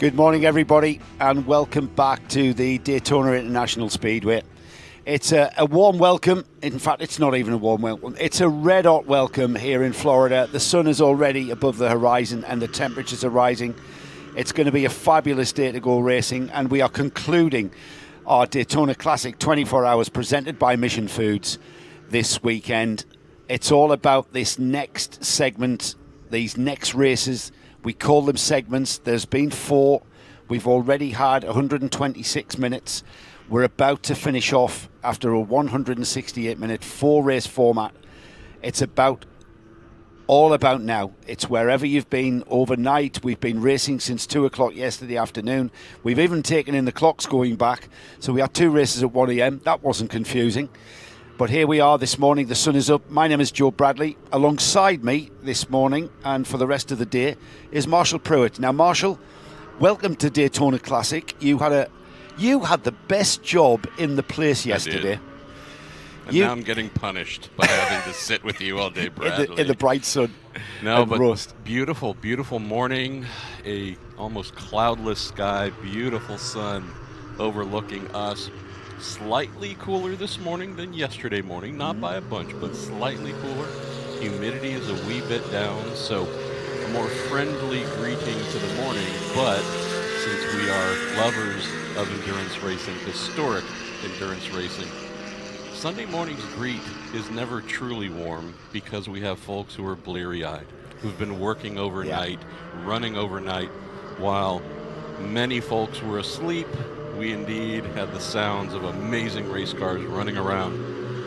Good morning, everybody, and welcome back to the Daytona International Speedway. It's a warm welcome. In fact, it's not even a warm welcome. It's a red-hot welcome here in Florida. The sun is already above the horizon and the temperatures are rising. It's going to be a fabulous day to go racing, and we are concluding our Daytona Classic 24 hours presented by Mission Foods this weekend. It's all about this next segment, these next races. We call them segments. There's been 4. We've already had 126 minutes. We're about to finish off after a 168-minute 4-race format. It's all about now. It's wherever you've been overnight. We've been racing since 2 o'clock yesterday afternoon. We've even taken in the clocks going back. So we had 2 races at 1 a.m. That wasn't confusing. But here we are this morning. The sun is up. My name is Joe Bradley. Alongside me this morning and for the rest of the day is Marshall Pruitt. Now, Marshall, welcome to Daytona Classic. You had the best job in the place yesterday. And now I'm getting punished by having to sit with you all day, Bradley. in the bright sun. No, but roast. Beautiful, beautiful morning. A almost cloudless sky, beautiful sun overlooking us. Slightly cooler this morning than yesterday morning, not by a bunch, but slightly cooler. Humidity is a wee bit down, so a more friendly greeting to the morning. But since we are lovers of endurance racing, historic endurance racing, Sunday morning's greet is never truly warm because we have folks who are bleary-eyed, who've been working overnight, running overnight, while many folks were asleep. We indeed had the sounds of amazing race cars running around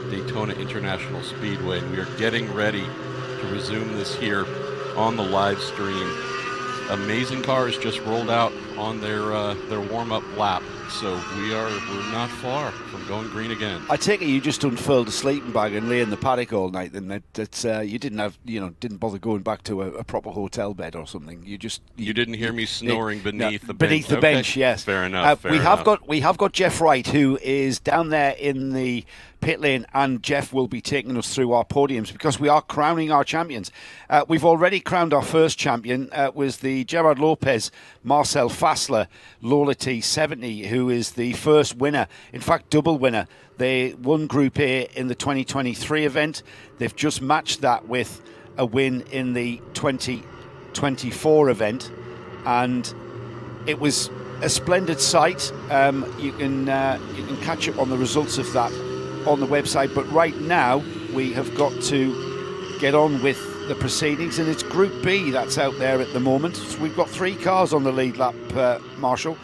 Daytona International Speedway. We are getting ready to resume this here on the live stream. Amazing cars just rolled out on their warm-up lap, so we're not far from going green again. I take it you just unfurled a sleeping bag and lay in the paddock all night. Then you didn't bother going back to a proper hotel bed or something. You didn't hear me snoring beneath the bench. Beneath the bench, yes. Fair enough. We have got Jeff Wright, who is down there in the pit lane, and Jeff will be taking us through our podiums because we are crowning our champions. We've already crowned our first champion. Was the Gerard Lopez Marcel Fassler Lola T70, who is the first winner, in fact double winner. They won Group A in the 2023 event. They've just matched that with a win in the 2024 event, and it was a splendid sight. You can catch up on the results of that on the website, but right now we have got to get on with the proceedings, and it's Group B that's out there at the moment. So we've got 3 cars on the lead lap, Marshall.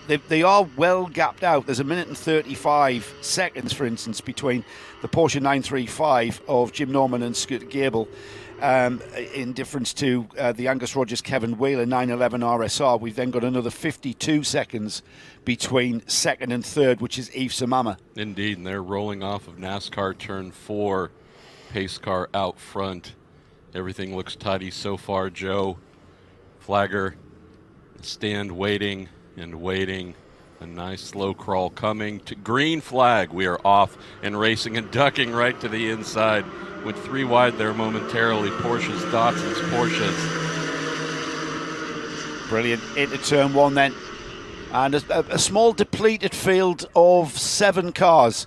They are well gapped out. There's 1 minute and 35 seconds, for instance, between the Porsche 935 of Jim Norman and Scooter Gable, in difference to the Angus Rogers Kevin Wheeler 911 RSR. We've then got another 52 seconds between second and third, which is Yves Samama. Indeed, and they're rolling off of NASCAR Turn 4. Pace car out front. Everything looks tidy so far, Joe. Flagger, stand waiting and waiting. A nice slow crawl coming to green flag. We are off and racing and ducking right to the inside. With 3 wide there momentarily. Porsches, Datsuns, Porsches. Brilliant. Into turn 1 then. And a small depleted field of 7 cars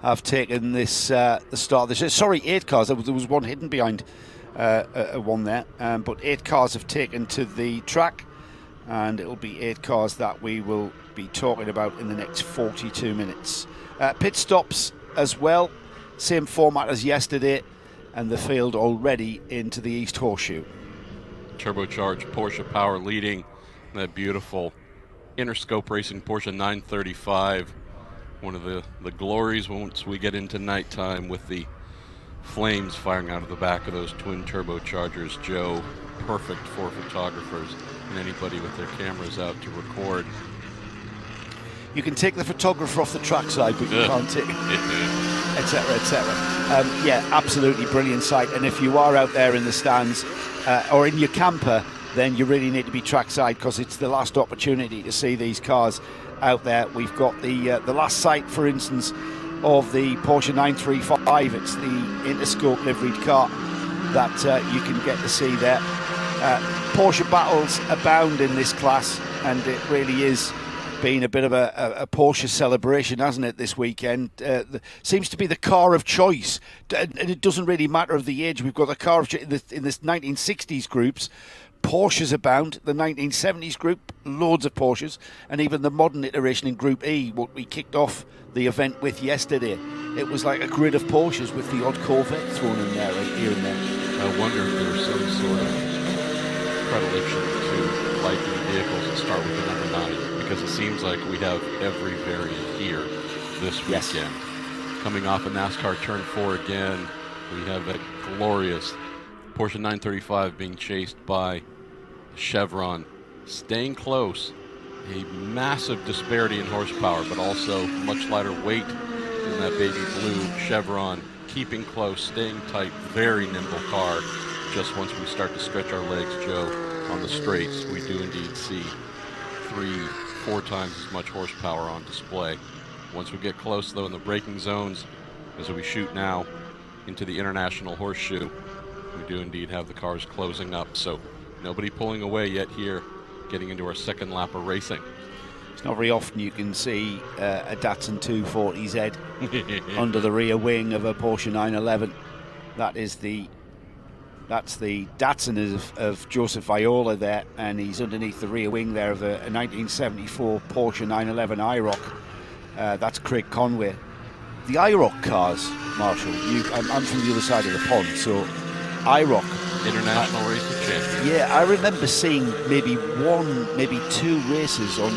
have taken this the start of this. Sorry, 8 cars. There was one hidden behind one there. But 8 cars have taken to the track. And it'll be 8 cars that we will be talking about in the next 42 minutes. Pit stops as well. Same format as yesterday. And the field already into the East Horseshoe. Turbocharged Porsche power leading that beautiful Interscope Racing Porsche 935. One of the glories once we get into nighttime with the flames firing out of the back of those twin turbochargers. Joe, perfect for photographers and anybody with their cameras out to record. You can take the photographer off the trackside, but you can't take etc., etc. Yeah, absolutely brilliant sight. And if you are out there in the stands or in your camper, then you really need to be trackside because it's the last opportunity to see these cars out there. We've got the last sight, for instance, of the Porsche 935. It's the Interscope liveried car that you can get to see there. Porsche battles abound in this class, and it really is been a bit of a Porsche celebration, hasn't it, this weekend? Seems to be the car of choice, and it doesn't really matter of the age. We've got the car of choice in this 1960s groups. Porsches abound. The 1970s group, loads of Porsches, and even the modern iteration in Group E, what we kicked off the event with yesterday. It was like a grid of Porsches with the odd Corvette thrown in there, here and there. I wonder if there's some sort of predilection to liking vehicles that start with the number 9, because it seems like we have every variant here this weekend. Yes. Coming off a NASCAR Turn 4 again, we have that glorious Porsche 935 being chased by Chevron, staying close. A massive disparity in horsepower, but also much lighter weight in that baby blue Chevron, keeping close, staying tight, very nimble car. Just once we start to stretch our legs, Joe, on the straights, we do indeed see 3-4 times as much horsepower on display. Once we get close, though, in the braking zones, as we shoot now into the International Horseshoe, we do indeed have the cars closing up. So nobody pulling away yet here, getting into our second lap of racing. It's not very often you can see a Datsun 240Z under the rear wing of a Porsche 911. That's the Datsun of Joseph Viola there, and he's underneath the rear wing there of a 1974 Porsche 911 IROC. That's Craig Conway. The IROC cars, Marshall, I'm from the other side of the pond, so IROC. International Racing Champion. Yeah, I remember seeing maybe 2 races on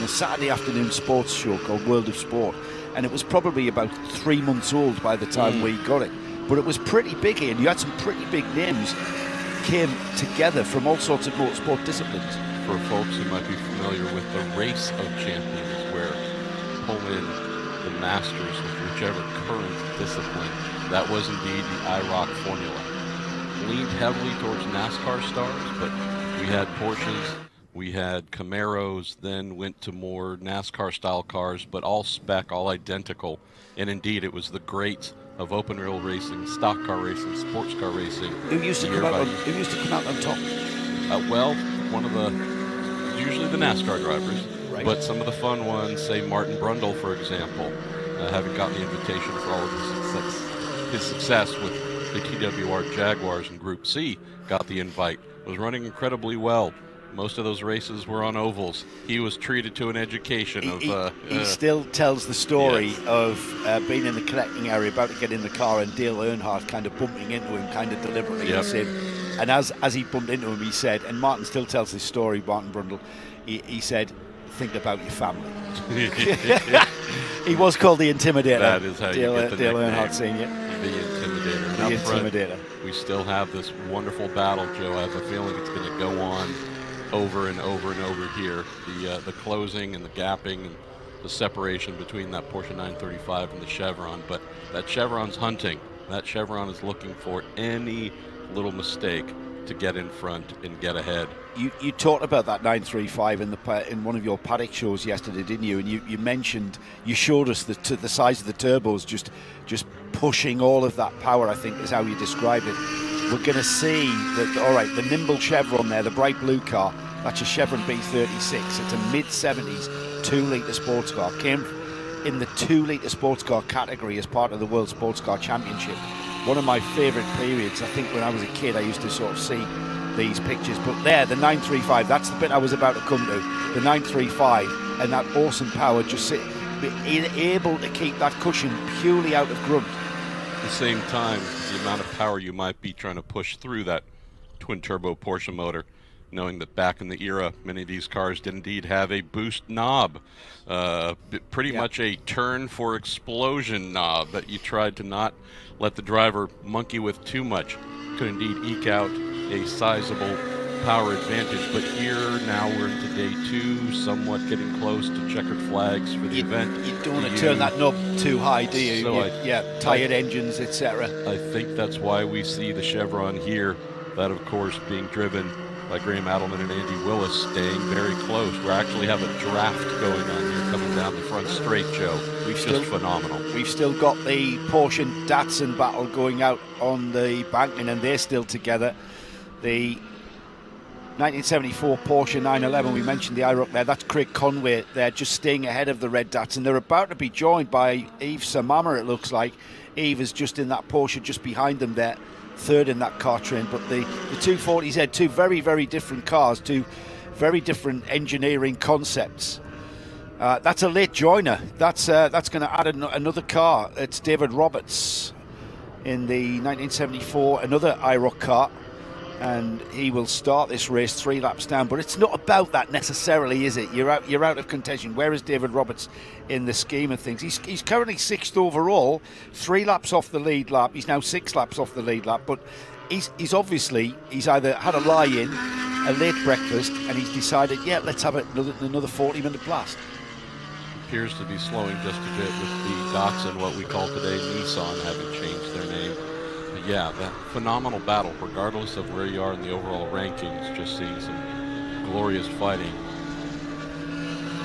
a Saturday afternoon sports show called World of Sport, and it was probably about 3 months old by the time we got it. But it was pretty big here, and you had some pretty big names came together from all sorts of motorsport disciplines. For folks who might be familiar with the Race of Champions, where pull in the masters with whichever current discipline, that was indeed the IROC formula. Leaned heavily towards NASCAR stars, but we had Porsches, we had Camaros, then went to more NASCAR-style cars, but all spec, all identical. And indeed, it was the greats of open rail racing, stock car racing, sports car racing. Who used to come out on top? Well, one of the, usually the NASCAR drivers, right. But some of the fun ones, say Martin Brundle, for example, having gotten the invitation for all of his success with the TWR Jaguars in Group C, got the invite, was running incredibly well. Most of those races were on ovals. He was treated to an education of... He still tells the story yes. of being in the connecting area, about to get in the car, and Dale Earnhardt kind of bumping into him, kind of deliberately. Yep. And as he bumped into him, he said, and Martin still tells this story, Martin Brundle, he said, think about your family. He was called the Intimidator. That is how you get the Dale nickname. Earnhardt Senior. The Intimidator. The Intimidator. We still have this wonderful battle, Joe. I have a feeling it's going to go on over and over and over here. The closing and the gapping and the separation between that Porsche 935 and the Chevron. But that Chevron's hunting. That Chevron is looking for any little mistake to get in front and get ahead. You talked about that 935 in one of your paddock shows yesterday, didn't you? And you mentioned, you showed us the size of the turbos just pushing all of that power, I think is how you described it. We're going to see that, all right, the nimble Chevron there, the bright blue car, that's a Chevron B36. It's a mid-70s 2-litre sports car. Came in the 2-litre sports car category as part of the World Sports Car Championship. One of my favourite periods. I think when I was a kid, I used to sort of see these pictures. But there, the 935, that's the bit I was about to come to. The 935 and that awesome power, just able to keep that cushion purely out of grunt. At the same time, the amount of power you might be trying to push through that twin-turbo Porsche motor, knowing that back in the era, many of these cars did indeed have a boost knob, pretty much a turn for explosion knob that you tried to not let the driver monkey with too much. Could indeed eke out a sizable power advantage, but here now we're into day 2, somewhat getting close to checkered flags for the event. You don't want to turn that knob too high, do you? So tired engines, etc. I think that's why we see the Chevron here, that of course being driven by Graham Adelman and Andy Willis, staying very close. We actually have a draft going on here coming down the front straight, Joe. Just phenomenal. We've still got the Porsche and Datsun battle going out on the bankman, and they're still together. The 1974 Porsche 911, we mentioned the IROC there. That's Craig Conway there, just staying ahead of the Red Datsun. They're about to be joined by Yves Samama, it looks like. Yves is just in that Porsche just behind them there, third in that car train. But the 240Z, two very, very different cars, two very different engineering concepts. That's a late joiner. That's going to add another car. It's David Roberts in the 1974, another IROC car. And he will start this race 3 laps down, but it's not about that necessarily, is it? You're out of contention. Where is David Roberts in the scheme of things? He's currently 6th overall, 3 laps off the lead lap. He's now 6 laps off the lead lap, but he's either had a lie-in, a late breakfast, and he's decided, yeah, let's have another 40-minute blast. Appears to be slowing just a bit with the Datsun, what we call today Nissan, having changed their name. Yeah, that phenomenal battle, regardless of where you are in the overall rankings, just seeing some glorious fighting.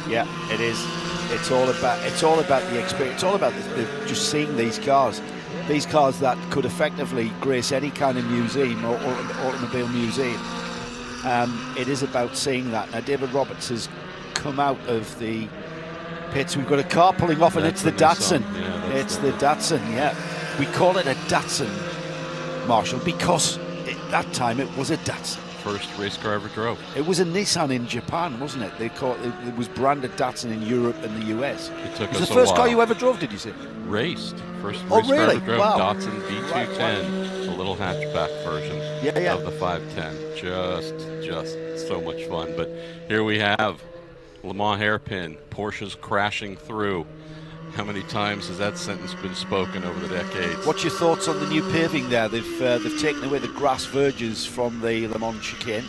Yeah, it is. It's all about the experience. It's all about just seeing these cars that could effectively grace any kind of museum or automobile museum. It is about seeing that. Now, David Roberts has come out of the pits. We've got a car pulling off, and it's the Datsun. Yeah, it's the Datsun. Yeah, we call it a Datsun, Marshall, because at that time it was a Datsun. First race car ever drove. It was a Nissan in Japan, wasn't it? It was branded Datsun in Europe and the US. It took was us the first a while. car you ever drove, did you say? Raced. First Oh, race car really? ever drove. Wow. Datsun V210, a little hatchback version of the 510. Just so much fun. But here we have Le Mans hairpin. Porsche's crashing through. How many times has that sentence been spoken over the decades? What's your thoughts on the new paving there? They've taken away the grass verges from the Le Mans chicane,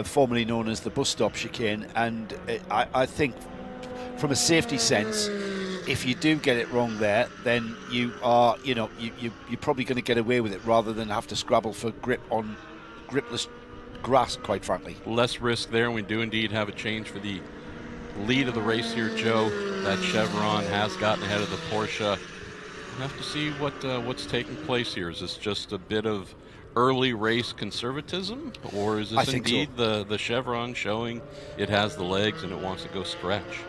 formerly known as the bus stop chicane, and I think from a safety sense, if you do get it wrong there, then you're probably going to get away with it rather than have to scrabble for grip on gripless grass, quite frankly. Less risk there, and we do indeed have a change for the lead of the race here, Joe. That Chevron has gotten ahead of the Porsche. We'll have to see what's taking place here. Is this just a bit of early race conservatism, or is this indeed so? the Chevron showing it has the legs and it wants to go stretch?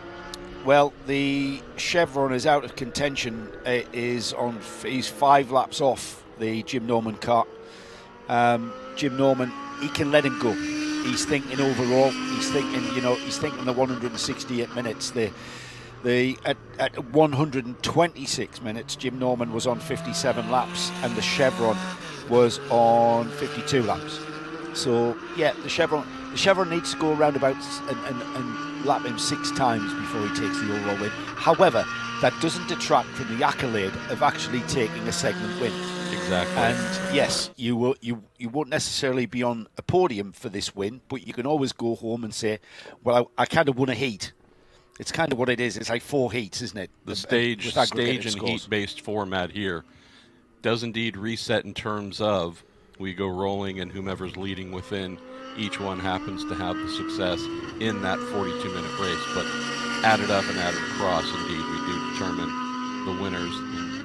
Well, the Chevron is out of contention. He's 5 laps off the Jim Norman car. Jim Norman, he can let him go. He's thinking overall. He's thinking the 168 minutes. At 126 minutes, Jim Norman was on 57 laps, and the Chevron was on 52 laps. So yeah, the Chevron needs to go around about and lap him 6 times before he takes the overall win. However, that doesn't detract from the accolade of actually taking a segment win. Exactly. And yes, you won't necessarily be on a podium for this win, but you can always go home and say, well, I kind of won a heat. It's kind of what it is. It's like 4 heats, isn't it? The stage and heat-based format here does indeed reset in terms of we go rolling, and whomever's leading within each one happens to have the success in that 42-minute race. But added up and added across, indeed, we do determine the winners. And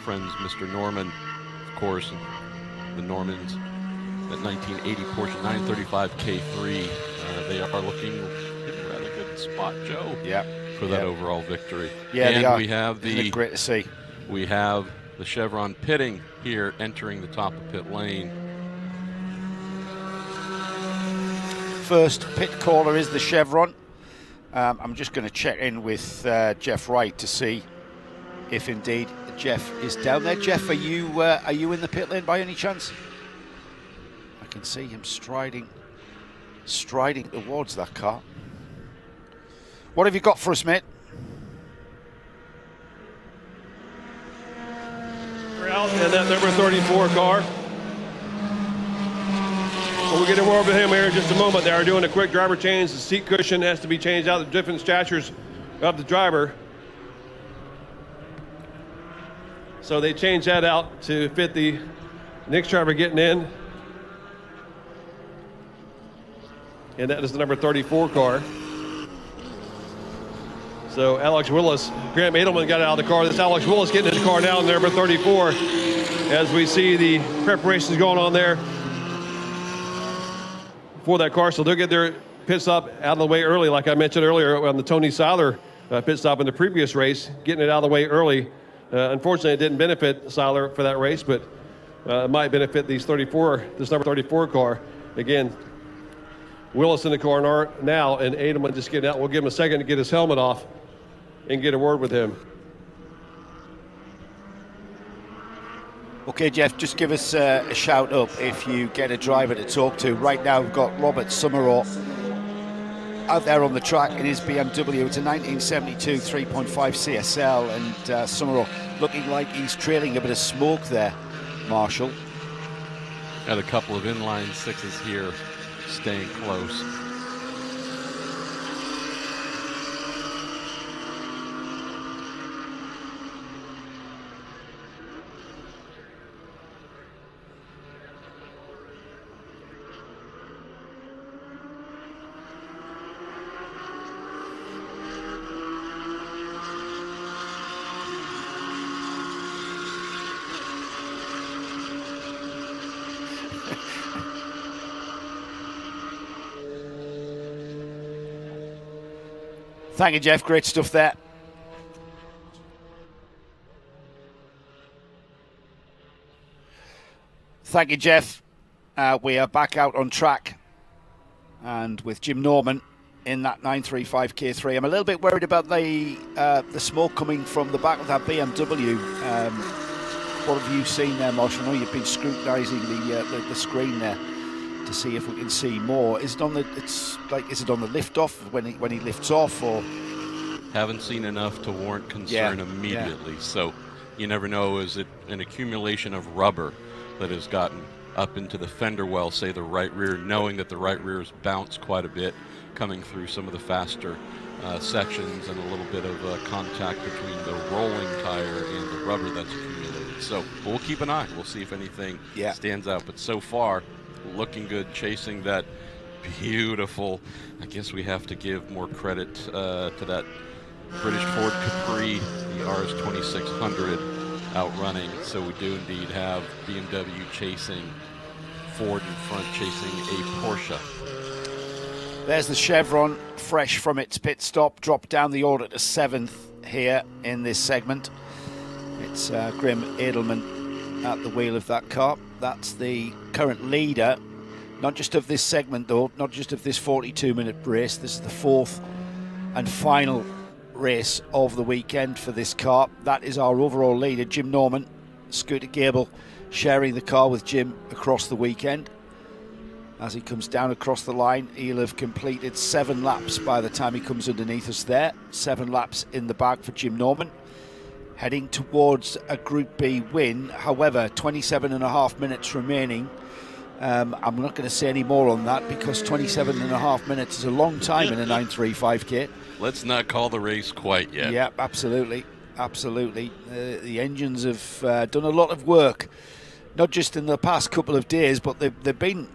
friends, Mr. Norman, of course, the Normans, that 1980 Porsche 935 K3, they are looking in a rather good spot, Joe, for that overall victory. Yeah, and they are. We have Isn't it great to see? We have the Chevron pitting here, entering the top of pit lane. First pit caller is the Chevron. I'm just going to check in with Jeff Wright to see if indeed Jeff is down there. Jeff, are you in the pit lane by any chance? I can see him striding towards that car. What have you got for us, mate? We're out in that number 34 car. We'll get more over him here in just a moment. They are doing a quick driver change. The seat cushion has to be changed out, the different statures of the driver. So they changed that out to fit the next driver getting in. And that is the number 34 car. So Alex Willis, Grant Edelman got out of the car. This Alex Willis getting in the car now in number 34 as we see the preparations going on there. for that car, so they'll get their pit stop out of the way early, like I mentioned earlier on the Tony Seiler pit stop in the previous race, getting it out of the way early. Unfortunately, it didn't benefit Seiler for that race, but it might benefit this number 34 car. Again, Willis in the car now, and Edelman just getting out. We'll give him a second to get his helmet off and get a word with him. Okay, Jeff, just give us a shout up if you get a driver to talk to. Right now, we've got Robert Summerall out there on the track in his BMW. It's a 1972 3.5 CSL, and Summerall looking like he's trailing a bit of smoke there, Marshall. Got a couple of inline sixes here, staying close. Thank you, Jeff. Great stuff there. Thank you, Jeff. We are back out on track, and with Jim Norman in that 935 K3. I'm a little bit worried about the smoke coming from the back of that BMW. What have you seen there, Marshall? I know you've been scrutinising the screen there to see if we can see more. Is it on the? Is it on the lift off when he lifts off, or? Haven't seen enough to warrant concern immediately. So you never know. Is it an accumulation of rubber that has gotten up into the fender well, say the right rear, knowing that the right rear has bounced quite a bit coming through some of the faster sections, and a little bit of contact between the rolling tire and the rubber that's accumulated. So we'll keep an eye. We'll see if anything stands out. But so far, looking good, chasing that beautiful, I guess we have to give more credit to that British Ford Capri, the RS 2600 outrunning. So we do indeed have BMW chasing Ford in front, chasing a Porsche. There's the Chevron, fresh from its pit stop, dropped down the order to 7th here in this segment. It's Grim Edelman at the wheel of that car. That's the current leader, not just of this segment though, not just of this 42-minute race. This is the 4th and final race of the weekend for this car. That is our overall leader, Jim Norman. Scooter Gable sharing the car with Jim across the weekend. As he comes down across the line, he'll have completed 7 laps by the time he comes underneath us there. 7 laps in the bag for Jim Norman, heading towards a Group B win. However, 27.5 minutes remaining. I'm not going to say any more on that, because 27.5 minutes is a long time in a 935K. Let's not call the race quite yet. Yeah, absolutely. Absolutely. The engines have done a lot of work, not just in the past couple of days, but they've been...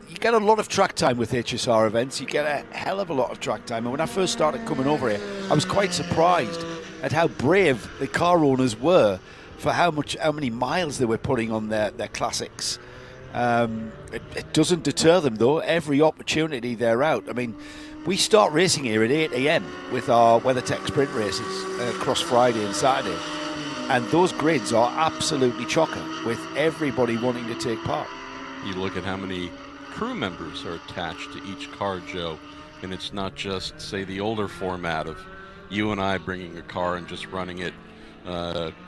You get a lot of track time with HSR events. You get a hell of a lot of track time. And when I first started coming over here, I was quite surprised at how brave the car owners were for how many miles they were putting on their classics. It doesn't deter them, though. Every opportunity they're out. I mean, we start racing here at 8 a.m. with our WeatherTech sprint races across Friday and Saturday. And those grids are absolutely chocker, with everybody wanting to take part. You look at how many crew members are attached to each car, Joe, and it's not just, say, the older format of you and I bringing a car and just running it,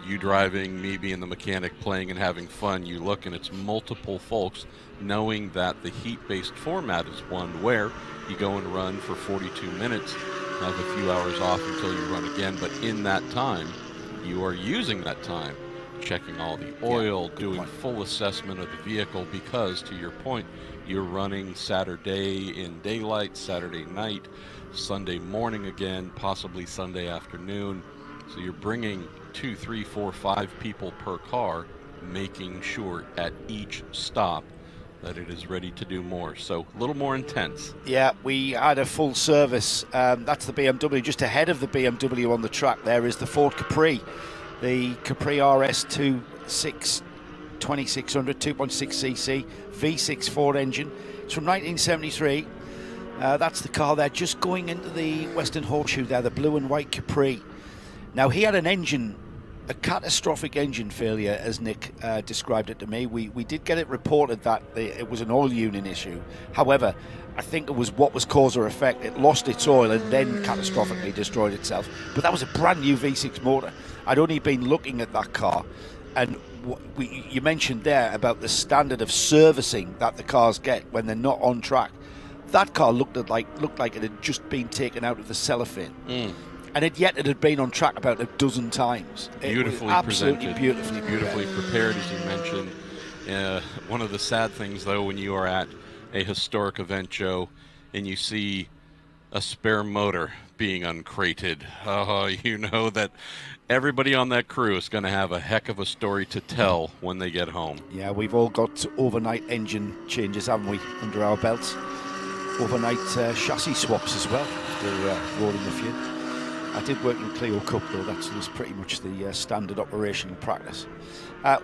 you driving, me being the mechanic, playing and having fun. You look and it's multiple folks, knowing that the heat-based format is one where you go and run for 42 minutes, have a few hours off until you run again, but in that time, you are using that time checking all the oil, doing full assessment of the vehicle, because, to your point, you're running Saturday in daylight, Saturday night, Sunday morning again, possibly Sunday afternoon. So you're bringing 2, 3, 4, 5 people per car, making sure at each stop that it is ready to do more. So a little more intense. Yeah, we had a full service. That's the BMW. Just ahead of the BMW on the track there is the Ford Capri. The Capri RS 2600 2.6cc V6 Ford engine. It's from 1973. That's the car there, just going into the Western Horseshoe there, the blue and white Capri. Now, he had a catastrophic engine failure, as Nick described it to me. We did get it reported that it was an oil union issue. However, I think it was what was cause or effect. It lost its oil and then catastrophically destroyed itself. But that was a brand new V6 motor. I'd only been looking at that car, and you mentioned there about the standard of servicing that the cars get when they're not on track. That car looked like it had just been taken out of the cellophane. And yet it had been on track about a dozen times. Beautifully absolutely presented. Beautifully prepared, as you mentioned. One of the sad things, though, when you are at a historic event, Joe, and you see a spare motor being uncrated, you know that everybody on that crew is going to have a heck of a story to tell when they get home. Yeah, we've all got overnight engine changes, haven't we, under our belts? Overnight chassis swaps as well, after rolling a few. I did work in Clio Cup, though. That was pretty much the standard operational practice.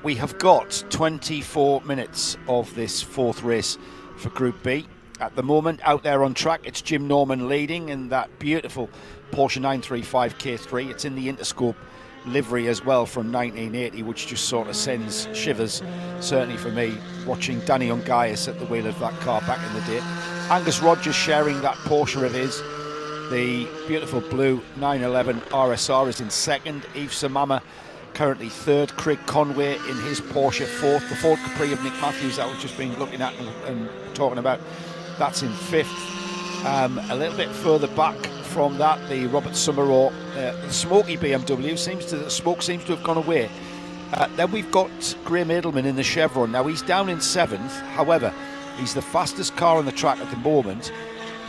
We have got 24 minutes of this fourth race for Group B. At the moment, out there on track, it's Jim Norman leading in that beautiful Porsche 935 K3. It's in the Interscope livery as well from 1980, which just sort of sends shivers, certainly for me, watching Danny Ungaius at the wheel of that car back in the day. Angus Rogers sharing that Porsche of his. The beautiful blue 911 RSR is in second. Yves Samama currently third. Craig Conway in his Porsche fourth. The Ford Capri of Nick Matthews that we've just been looking at and talking about, that's in fifth. A little bit further back from that, the Robert Summerall, the smoky BMW, the smoke seems to have gone away. Then we've got Graham Edelman in the Chevron. Now he's down in seventh. However, he's the fastest car on the track at the moment.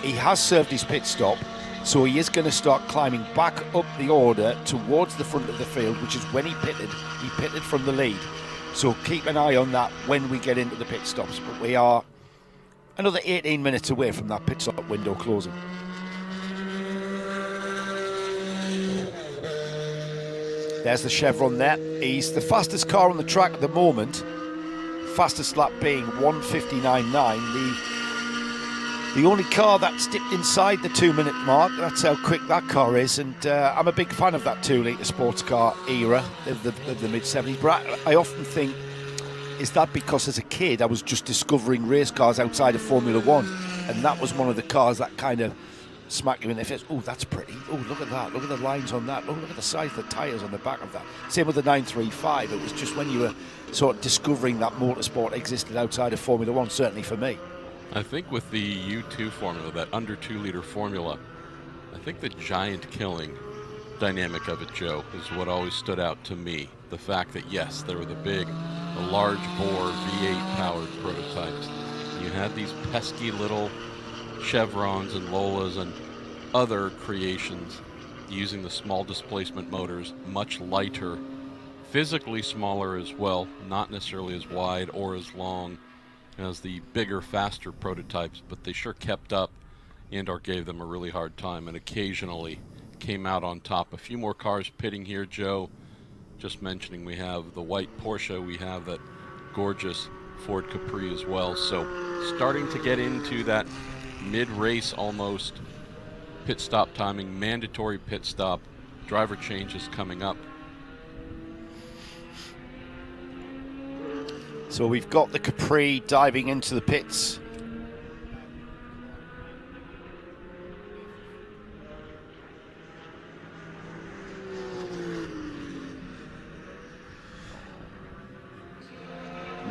He has served his pit stop, so he is going to start climbing back up the order towards the front of the field, which is when he pitted. He pitted from the lead. So keep an eye on that when we get into the pit stops. But we are another 18 minutes away from that pit stop window closing. There's the Chevron there. He's the fastest car on the track at the moment. Fastest lap being 1:59.9. The only car that's dipped inside the 2-minute mark. That's how quick that car is. And I'm a big fan of that 2-litre sports car era of the mid-70s. But I often think, is that because as a kid I was just discovering race cars outside of Formula One, and that was one of the cars that kind of smack you in the face. Oh, that's pretty. Oh, look at that. Look at the lines on that. Oh, look at the size of the tyres on the back of that. Same with the 935. It was just when you were sort of discovering that motorsport existed outside of Formula One, certainly for me. I think with the U2 formula, that under 2-liter formula, I think the giant killing dynamic of it, Joe, is what always stood out to me. The fact that, yes, there were the large bore V8 powered prototypes. You had these pesky little Chevrons and Lolas and other creations using the small displacement motors, much lighter, physically smaller as well, not necessarily as wide or as long as the bigger, faster prototypes, but they sure kept up and/or gave them a really hard time and occasionally came out on top. A few more cars pitting here, Joe. Just mentioning, we have the white Porsche, we have that gorgeous Ford Capri as well. So starting to get into that mid-race almost pit stop timing, mandatory pit stop, driver changes coming up. So we've got the Capri diving into the pits.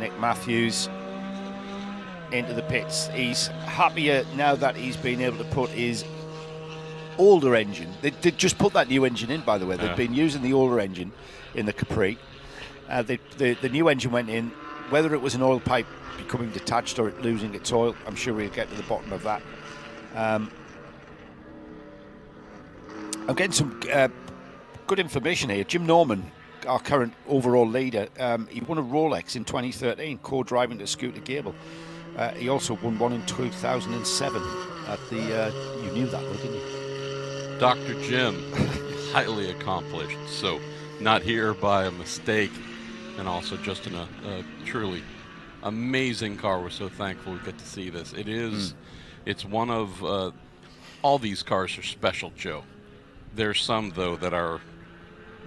Nick Matthews into the pits. He's happier now that he's been able to put his older engine. They just put that new engine in, by the way. They've been using the older engine in the Capri. The new engine went in. Whether it was an oil pipe becoming detached or it losing its oil, I'm sure we'll get to the bottom of that. I'm getting some good information here. Jim Norman, our current overall leader, he won a Rolex in 2013, co-driving to Scooter Gable. He also won one in 2007 at the, you knew that, didn't you? Dr. Jim, highly accomplished, so not here by a mistake, and also just in a truly amazing car. We're so thankful we get to see this. It is, it's one of, all these cars are special, Joe. There's some, though, that are a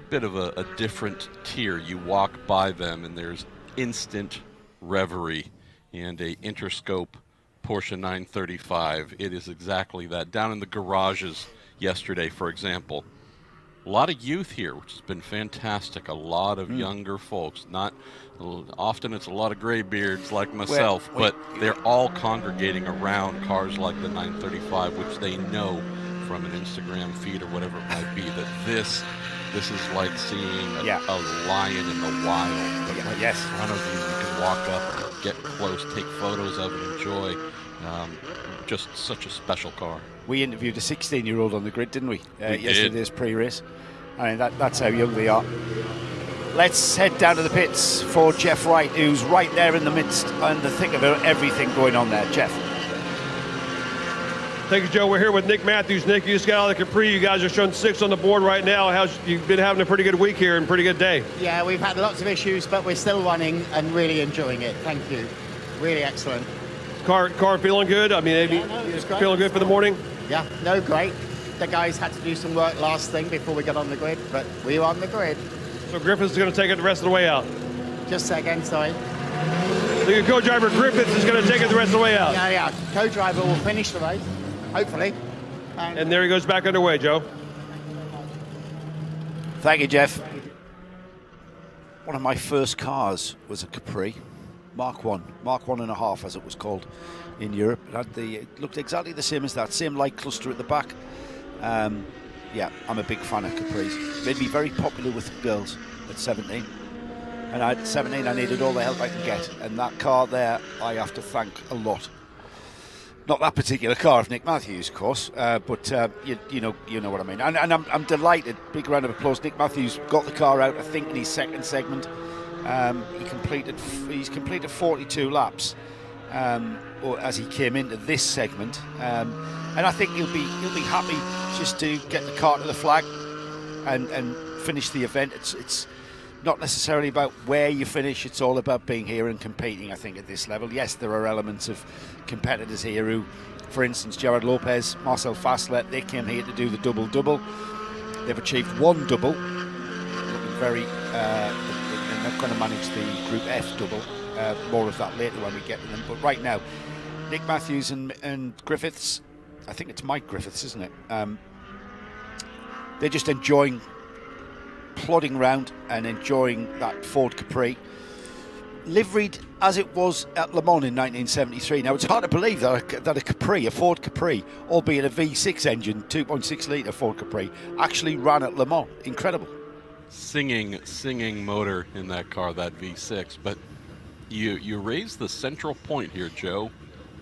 bit of a different tier. You walk by them and there's instant reverie, and a Interscope Porsche 935. It is exactly that. Down in the garages yesterday, for example, a lot of youth here, which has been fantastic. A lot of younger folks. Not often, it's a lot of gray beards like myself, but they're all congregating around cars like the 935, which they know from an Instagram feed or whatever it might be, that this is like seeing a lion in the wild. But right in front of you, you can walk up, get close, take photos of it, enjoy. Just such a special car. We interviewed a 16-year-old on the grid, didn't we? Yesterday's pre-race. I mean, that's how young they are. Let's head down to the pits for Jeff Wright, who's right there in the midst and the thick of everything going on there. Jeff. Thank you, Joe. We're here with Nick Matthews. Nick, you just got out of the Capri. You guys are showing 6 on the board right now. You've been having a pretty good week here and pretty good day. Yeah, we've had lots of issues, but we're still running and really enjoying it. Thank you. Really excellent. Car feeling good? I mean, it's great. Feeling good for the morning? Yeah, no, great. The guys had to do some work last thing before we got on the grid, but we were on the grid. So Griffiths is going to take it the rest of the way out? Just say again, sorry. So your co-driver Griffiths is going to take it the rest of the way out? Yeah. Co-driver will finish the race, hopefully. And there he goes back underway, Joe. Thank you, Jeff. One of my first cars was a Capri. Mark 1.5 as it was called in Europe. It looked exactly the same as that, same light cluster at the back. Yeah, I'm a big fan of Capris. Made me very popular with girls at 17. And at 17 I needed all the help I could get, and that car there I have to thank a lot. Not that particular car of Nick Matthews, of course, but you know what I mean. And I'm delighted. Big round of applause. Nick Matthews got the car out, I think, in his second segment. He's completed 42 laps as he came into this segment, and I think he'll be happy just to get the car to the flag and finish the event. It's not necessarily about where you finish, it's all about being here and competing, I think, at this level. Yes, there are elements of competitors here who, for instance, Gerard Lopez, Marcel Fassler, they came here to do the double-double. They've achieved one double, looking very they're not going to manage the Group F double. More of that later when we get to them. But right now, Nick Matthews and Griffiths, I think it's Mike Griffiths, isn't it? They're just enjoying plodding around and enjoying that Ford Capri, liveried as it was at Le Mans in 1973. Now, it's hard to believe that a Capri, a Ford Capri, albeit a V6 engine, 2.6 litre Ford Capri, actually ran at Le Mans. Incredible. Singing motor in that car, that V6. But you raise the central point here, Joe.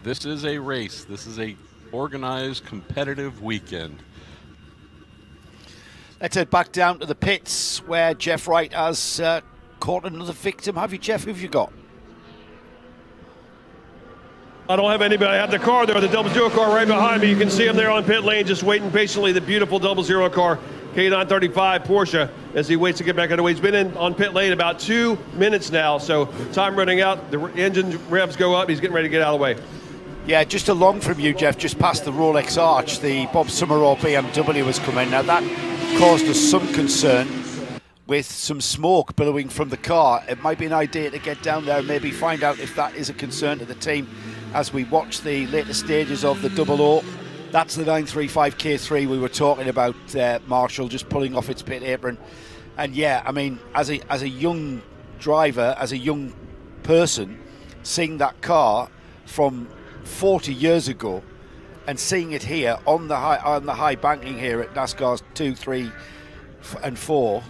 This is a race. This is a organized, competitive weekend. Let's head back down to the pits where Jeff Wright has caught another victim. Have you, Jeff? Who have you got? I don't have anybody. I have the car there, the 00 car right behind me. You can see him there on pit lane, just waiting patiently. The beautiful 00 car, K935 Porsche, as he waits to get back underway. He's been in on pit lane about 2 minutes now, so time running out. The engine revs go up. He's getting ready to get out of the way. Yeah, just along from you, Jeff, just past the Rolex Arch, the Bob Summerall BMW has come in. Now, that caused us some concern with some smoke billowing from the car. It might be an idea to get down there and maybe find out if that is a concern to the team as we watch the later stages of the 00. That's the 935 K3 we were talking about, Marshall, just pulling off its pit apron. And yeah, I mean, as a young driver, as a young person, seeing that car from 40 years ago and seeing it here on the high banking here at NASCAR's 2, 3 and 4,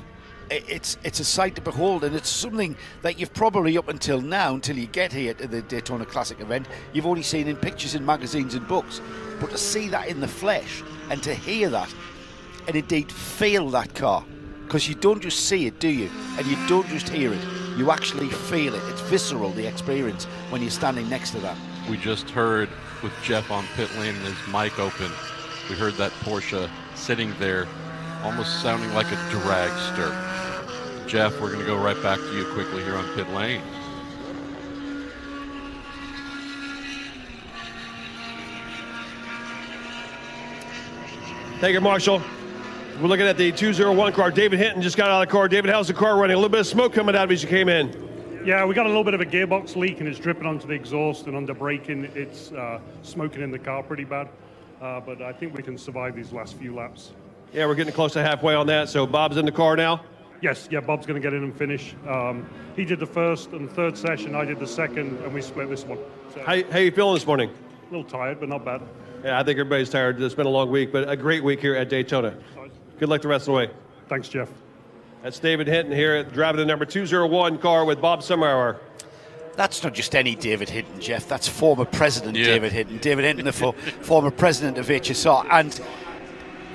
it's a sight to behold, and it's something that you've probably up until now, until you get here to the Daytona Classic event, you've only seen in pictures in magazines and books. But to see that in the flesh and to hear that and indeed feel that car, because you don't just see it, do you? And you don't just hear it, you actually feel it. It's visceral, the experience, when you're standing next to that. We just heard with Jeff on pit lane and his mic open, we heard that Porsche sitting there almost sounding like a dragster. Jeff, we're going to go right back to you quickly here on pit lane. Thank you, Marshall. We're looking at the 201 car. David Hinton just got out of the car. David, how's the car running? A little bit of smoke coming out of it as you came in. Yeah, we got a little bit of a gearbox leak, and it's dripping onto the exhaust, and under braking, it's smoking in the car pretty bad. But I think we can survive these last few laps. Yeah, we're getting close to halfway on that. So Bob's in the car now? Yes, yeah, Bob's going to get in and finish. He did the first and third session, I did the second, and we split this one. So, How you feeling this morning? a little tired, but not bad. Yeah, I think everybody's tired. It's been a long week, but a great week here at Daytona. Good luck the rest of the way. Thanks, Jeff. That's David Hinton here, driving the number 201 car with Bob Summerhour. That's not just any David Hinton, Jeff. That's former President Yeah. David Hinton. David Hinton, the former President of HSR. And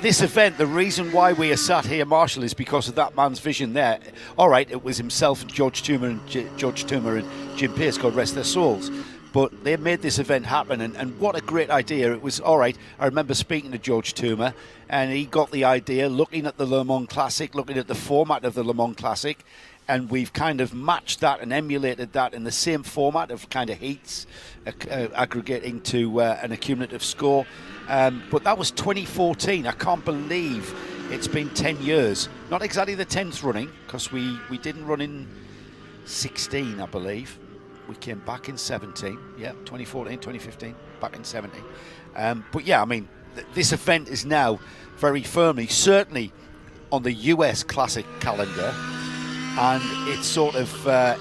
this event, the reason why we are sat here, Marshall, is because of that man's vision there. All right, it was himself and George Toomer and Jim Pace, God rest their souls. But they made this event happen, and what a great idea. It was, all right, I remember speaking to George Toomer, and he got the idea, looking at the Le Mans Classic, looking at the format of the Le Mans Classic, and we've kind of matched that and emulated that in the same format of kind of heats, aggregating to an accumulative score. But that was 2014. I can't believe it's been 10 years. Not exactly the 10th running, because we didn't run in 16, I believe. We came back in 17, 2014, 2015, back in 17. But yeah, I mean, this event is now very firmly, certainly on the US Classic calendar, and it's sort of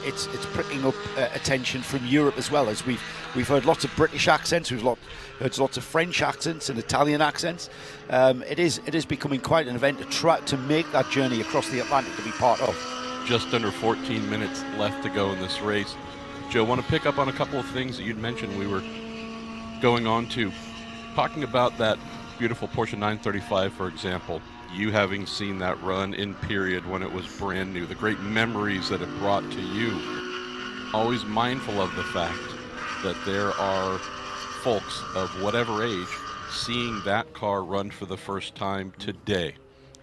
it's pricking up attention from Europe as well, as we've heard lots of British accents, we've heard lots of French accents and Italian accents. It is becoming quite an event to make that journey across the Atlantic to be part of. Just under 14 minutes left to go in this race. Joe, want to pick up on a couple of things that you'd mentioned we were going on to. Talking about that beautiful Porsche 935, for example, you having seen that run in period when it was brand new, the great memories that it brought to you. Always mindful of the fact that there are folks of whatever age seeing that car run for the first time today.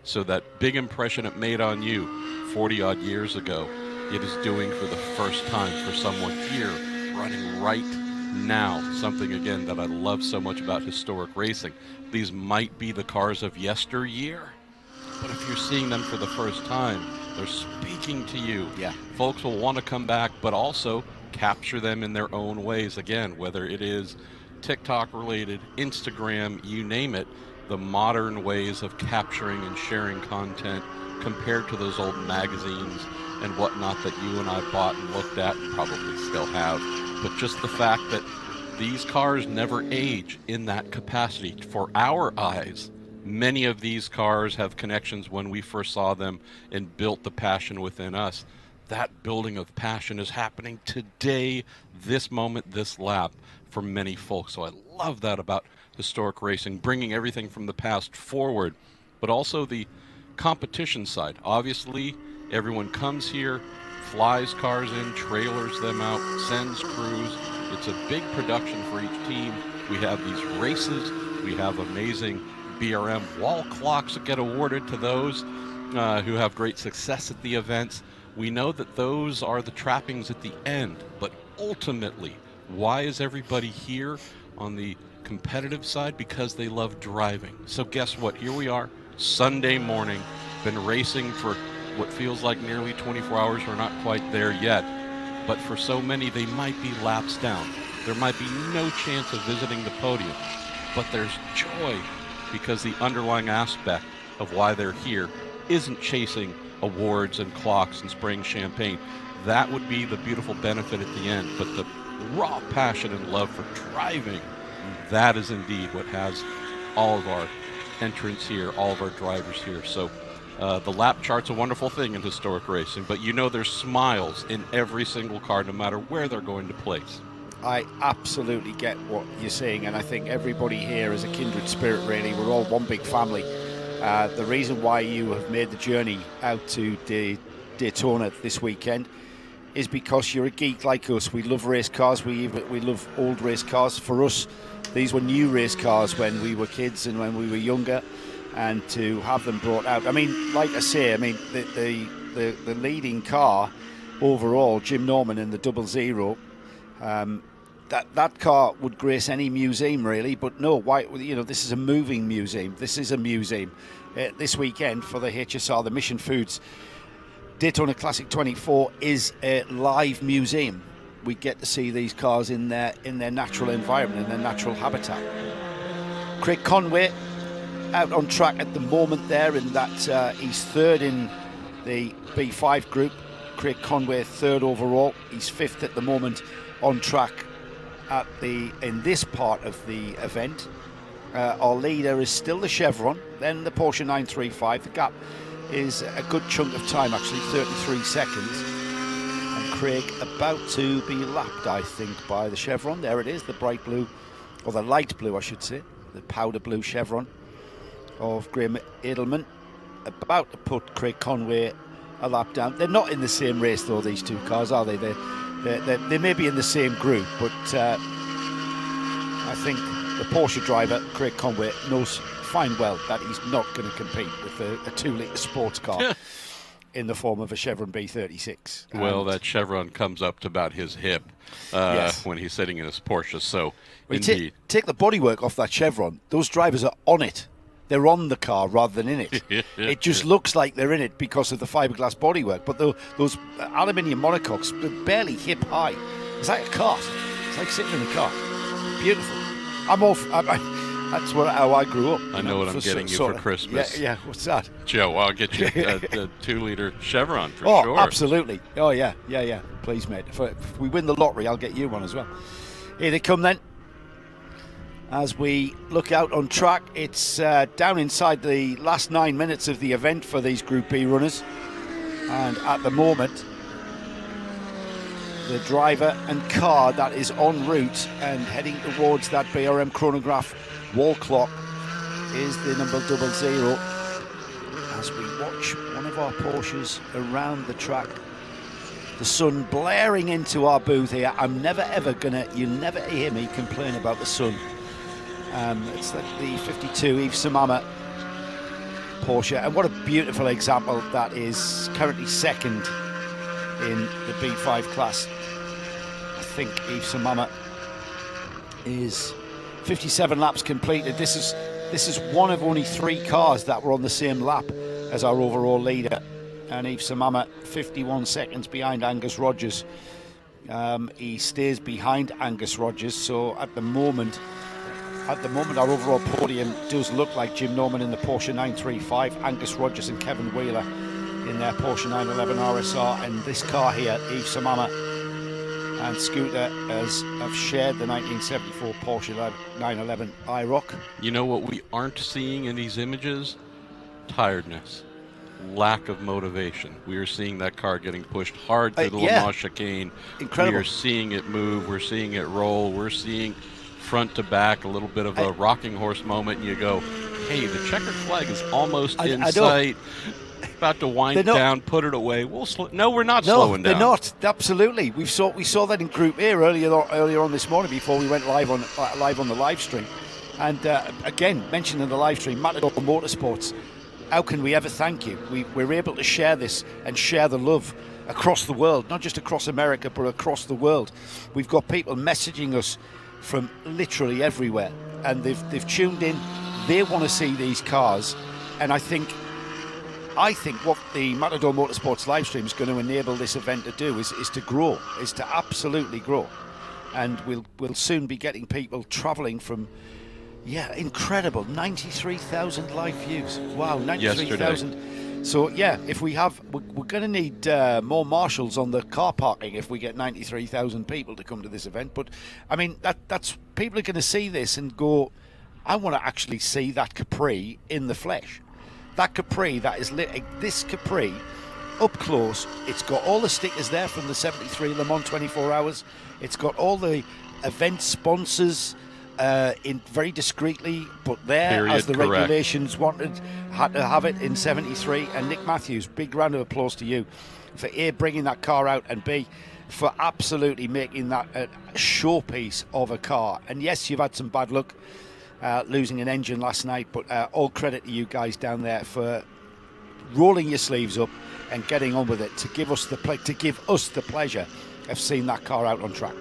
So that big impression it made on you 40-odd years ago, it is doing for the first time for someone here running right now. Something, again, that I love so much about historic racing. These might be the cars of yesteryear, but if you're seeing them for the first time, they're speaking to you. Yeah. Folks will want to come back, but also capture them in their own ways. Again, whether it is TikTok related, Instagram, you name it, the modern ways of capturing and sharing content compared to those old magazines and whatnot that you and I bought and looked at and probably still have. But just the fact that these cars never age in that capacity. For our eyes, many of these cars have connections when we first saw them and built the passion within us. That building of passion is happening today, this moment, this lap for many folks. So I love that about historic racing, bringing everything from the past forward, but also the competition side. Obviously, everyone comes here, flies cars in, trailers them out, sends crews. It's a big production for each team. We have these races. We have amazing BRM wall clocks that get awarded to those who have great success at the events. We know that those are the trappings at the end, but ultimately, why is everybody here on the competitive side? Because they love driving. So guess what? Here we are, Sunday morning, been racing for what feels like nearly 24 hours. We're not quite there yet, but for so many, they might be laps down. There might be no chance of visiting the podium, but there's joy because the underlying aspect of why they're here isn't chasing awards and clocks and spraying champagne. That would be the beautiful benefit at the end, but the raw passion and love for driving, that is indeed what has all of our entrants here, all of our drivers here. So the lap chart's a wonderful thing in historic racing, but you know there's smiles in every single car no matter where they're going to place. I absolutely get what you're saying, and I think everybody here is a kindred spirit, really. We're all one big family. The reason why you have made the journey out to Daytona this weekend is because you're a geek like us. We love race cars. We love old race cars. For us, these were new race cars when we were kids and when we were younger, and to have them brought out. I mean, like I say, I mean the leading car overall, Jim Norman in the 00. that car would grace any museum really, but no, why? You know, this is a moving museum. This is a museum. This weekend for the HSR, the Mission Foods Daytona Classic 24 is a live museum. We get to see these cars in their natural environment, in their natural habitat. Craig Conway out on track at the moment there, in that he's third in the B5 group. Craig Conway third overall. He's fifth at the moment on track in this part of the event. Our leader is still the Chevron, then the Porsche 935. The gap is a good chunk of time, actually, 33 seconds. And Craig about to be lapped, I think, by the Chevron. There it is, the bright blue, or the light blue, I should say, the powder blue Chevron of Graham Edelman. About to put Craig Conway a lap down. They're not in the same race, though, these two cars, are they? They may be in the same group, but I think the Porsche driver, Craig Conway, knows fine well that he's not going to compete with a 2-litre sports car in the form of a Chevron B36. Well, that Chevron comes up to about his hip Yes. when he's sitting in his Porsche, so Well, indeed. take the bodywork off that Chevron. Those drivers are on it. They're on the car rather than in it. It just looks like they're in it because of the fiberglass bodywork, but those aluminium monocoques are barely hip high. It's like a cart. It's like sitting in a car. Beautiful. That's how I grew up. I know what I'm getting you for Christmas. Yeah, what's that? Joe, I'll get you a 2-liter Chevron for Oh, sure. absolutely. Oh, yeah. Please, mate. If we win the lottery, I'll get you one as well. Here they come then. As we look out on track, it's down inside the last 9 minutes of the event for these Group B runners. And at the moment, the driver and car that is en route and heading towards that BRM chronograph wall clock is the number 00. As we watch one of our Porsches around the track, the sun blaring into our booth here. I'm never ever you'll never hear me complain about the sun. It's the 52 Yves Samama Porsche, and what a beautiful example that is. Currently second in the B5 class. I think Yves Samama is 57 laps completed. This is one of only 3 cars that were on the same lap as our overall leader, and Yves Samama 51 seconds behind Angus Rogers. He stays behind Angus Rogers, so at the moment our overall podium does look like Jim Norman in the Porsche 935, Angus Rogers and Kevin Wheeler in their Porsche 911 RSR, and this car here, Yves Samama and Scooter, have shared the 1974 Porsche 911 IROC. You know what we aren't seeing in these images? Tiredness. Lack of motivation. We are seeing that car getting pushed hard through the Le Mans chicane. Incredible. We are seeing it move. We're seeing it roll. We're seeing front to back a little bit of a rocking horse moment, and you go, hey, the checkered flag is almost in sight. About to wind down, put it away. No, we're not slowing down. They're not. Absolutely. We saw that in Group A earlier on this morning before we went live on the live stream. And again, mentioned in the live stream, Matador Motorsports. How can we ever thank you? We're able to share this and share the love across the world, not just across America, but across the world. We've got people messaging us from literally everywhere, and they've tuned in. They want to see these cars, and I think what the Matador Motorsports live stream is going to enable this event to do is to grow, is to absolutely grow, and we'll soon be getting people travelling from. Yeah, incredible. 93,000 live views. Wow, 93,000. So, yeah, if we're going to need more marshals on the car parking if we get 93,000 people to come to this event. But, I mean, that's people are going to see this and go, I want to actually see that Capri in the flesh. That Capri, this Capri, up close, it's got all the stickers there from the 73 Le Mans 24 Hours. It's got all the event sponsors in very discreetly, but there, as the regulations had to have it in 73. And Nick Matthews, big round of applause to you for A, bringing that car out, and B, for absolutely making that a showpiece of a car. And yes, you've had some bad luck losing an engine last night, but all credit to you guys down there for rolling your sleeves up and getting on with it to give us the pleasure of seeing that car out on track.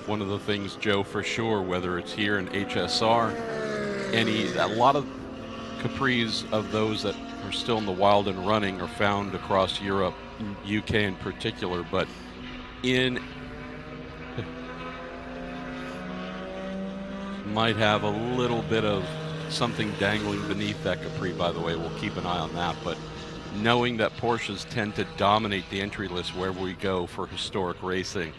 one of the things, Joe, for sure, whether it's here in HSR, a lot of Capris of those that are still in the wild and running are found across Europe, UK in particular, but might have a little bit of something dangling beneath that Capri, by the way. We'll keep an eye on that, but knowing that Porsches tend to dominate the entry list wherever we go for historic racing,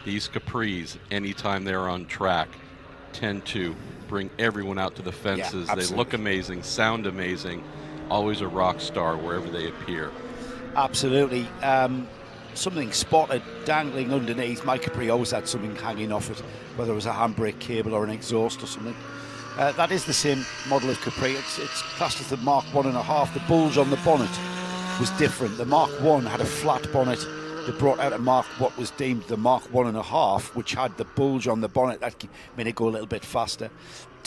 these Capris, anytime they're on track, tend to bring everyone out to the fences. Yeah, they look amazing, sound amazing, always a rock star wherever they appear. Absolutely. Something spotted dangling underneath. My Capri always had something hanging off it, whether it was a handbrake cable or an exhaust or something. That is the same model of Capri. It's classed as the Mark 1.5. The bulge on the bonnet was different. The Mark 1 had a flat bonnet. They brought out what was deemed the Mark 1.5, which had the bulge on the bonnet. That made it go a little bit faster.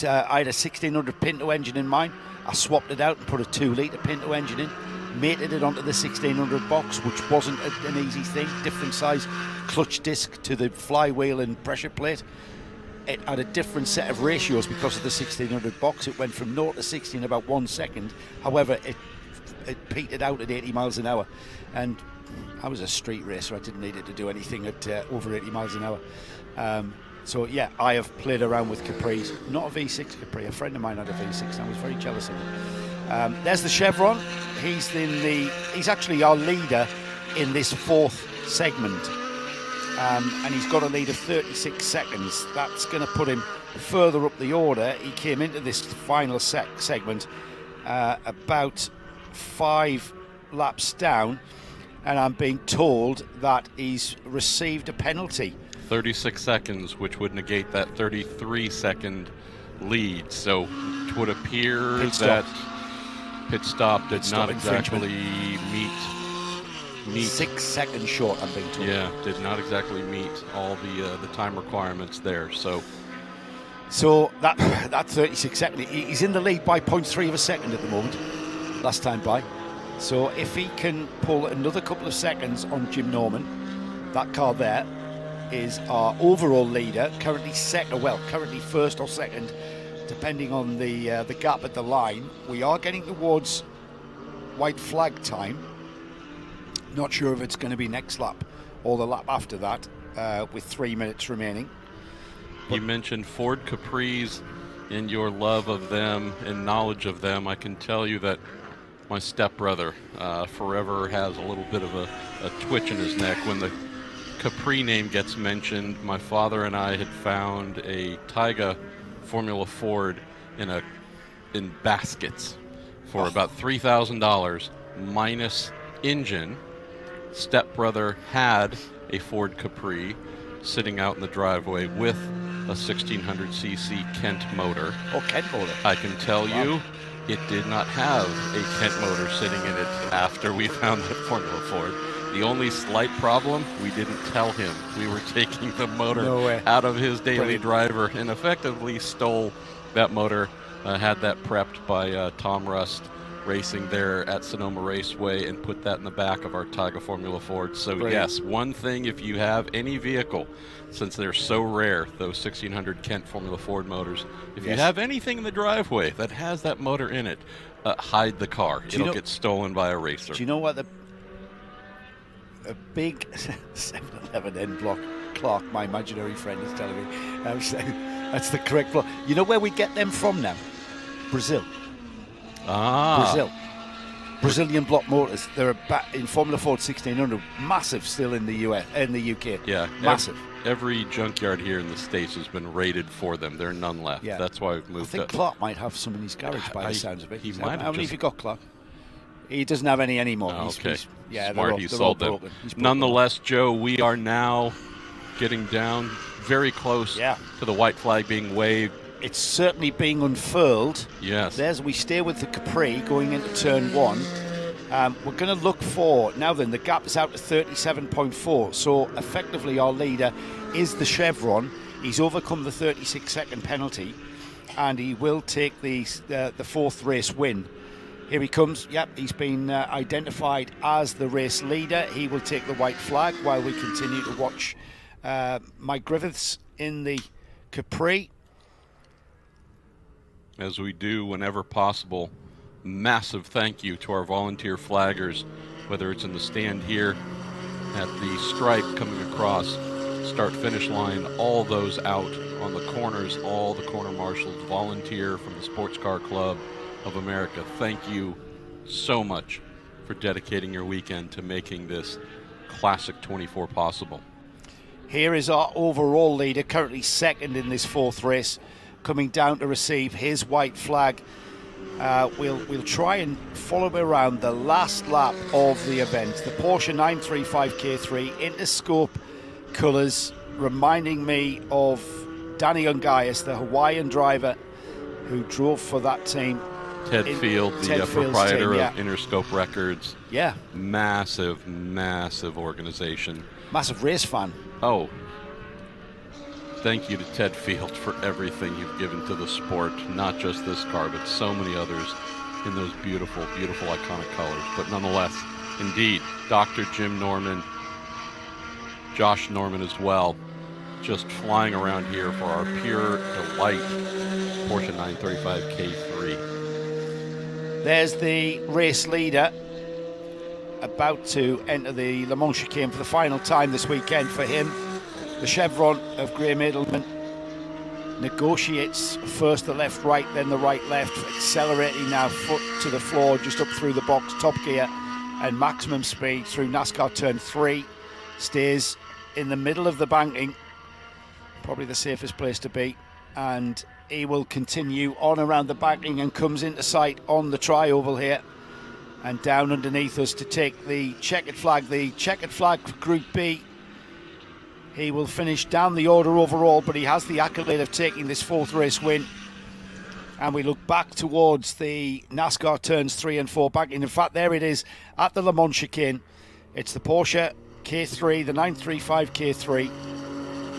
I had a 1600 Pinto engine in mine. I swapped it out and put a 2-litre Pinto engine in. Mated it onto the 1600 box, which wasn't an easy thing. Different size clutch disc to the flywheel and pressure plate. It had a different set of ratios because of the 1600 box. It went from 0 to 60 in about 1 second. However, it petered out at 80 miles an hour. And I was a street racer. I didn't need it to do anything at over 80 miles an hour. So yeah, I have played around with Capris. Not a V6 Capri. A friend of mine had a V6 and I was very jealous of it. There's the Chevron. He's actually our leader in this 4th segment. And he's got a lead of 36 seconds. That's going to put him further up the order. He came into this final segment about 5 laps down, and I'm being told that he's received a penalty. 36 seconds, which would negate that 33-second lead. So it would appear that pit stop did not exactly meet 6 seconds short, I'm being told. Yeah, did not exactly meet all the time requirements there. So that 36 second, he's in the lead by 0.3 of a second at the moment. Last time by. So if he can pull another couple of seconds on Jim Norman, that car there is our overall leader. Currently currently first or second, depending on the gap at the line. We are getting towards white flag time. Not sure if it's going to be next lap or the lap after that, with 3 minutes remaining. You mentioned Ford Capris and your love of them and knowledge of them. I can tell you that my stepbrother forever has a little bit of a twitch in his neck when the Capri name gets mentioned. My father and I had found a Taiga Formula Ford in baskets for about $3,000 minus engine. Stepbrother had a Ford Capri sitting out in the driveway with a 1600cc Kent motor. Oh, Kent motor. I can tell you it did not have a Kent motor sitting in it after we found the Formula Ford. The only slight problem, we didn't tell him we were taking the motor out of his daily driver and effectively stole that motor. Had that prepped by Tom Rust Racing there at Sonoma Raceway and put that in the back of our Taiga Formula Ford. So yes, one thing, if you have any vehicle, since they're so rare, those 1600 Kent Formula Ford motors, if you have anything in the driveway that has that motor in it, hide the car. It'll get stolen by a racer. Do you know what a big 7-Eleven end block clock, my imaginary friend, is telling me? That's the correct block. You know where we get them from now? Brazil. Brazil. Brazilian block motors. They're in Formula Ford 1600, massive still in the US, in the UK. Yeah, massive. Every junkyard here in the States has been rated for them. There are none left. Yeah. That's why we've moved. I think Clark might have some in his garage by the sounds of it. He might. How many have you got, Clark? He doesn't have any anymore. Okay. Yeah, smart. He sold them. Nonetheless, Joe, we are now getting down very close to the white flag being waved. It's certainly being unfurled. Yes. We stay with the Capri going into turn 1. We're going to look for, now then, the gap is out to 4. So effectively our leader is the Chevron. He's overcome the 36-second penalty and he will take the 4th race win. Here he comes. Yep, he's been identified as the race leader. He will take the white flag while we continue to watch Mike Griffiths in the Capri. As we do whenever possible, massive thank you to our volunteer flaggers, whether it's in the stand here, at the stripe coming across, start-finish line, all those out on the corners, all the corner marshals, volunteer from the Sports Car Club of America. Thank you so much for dedicating your weekend to making this Classic 24 possible. Here is our overall leader, currently second in this fourth race, coming down to receive his white flag. We'll try and follow around the last lap of the event. The Porsche 935 K3 Interscope colours, reminding me of Danny Ungaius, the Hawaiian driver who drove for that team. Ted Field, the proprietor team, of Interscope Records. Yeah. Massive, massive organization. Massive race fan. Oh, thank you to Ted Field for everything you've given to the sport, not just this car, but so many others in those beautiful, beautiful, iconic colors. But nonetheless, indeed, Dr. Jim Norman, Josh Norman as well, just flying around here for our pure delight Porsche 935 K3. There's the race leader about to enter the Le Mans chicane for the final time this weekend for him. The Chevron of Graham Edelman negotiates first the left right, then the right left, accelerating now foot to the floor, just up through the box, top gear and maximum speed through NASCAR turn 3. Stays in the middle of the banking, probably the safest place to be, and he will continue on around the banking and comes into sight on the tri-oval here and down underneath us to take the checkered flag for Group B. He will finish down the order overall, but he has the accolade of taking this fourth race win. And we look back towards the NASCAR turns 3 and 4 banking. In fact, there it is at the Le Mans chicane. It's the Porsche K3, the 935 K3.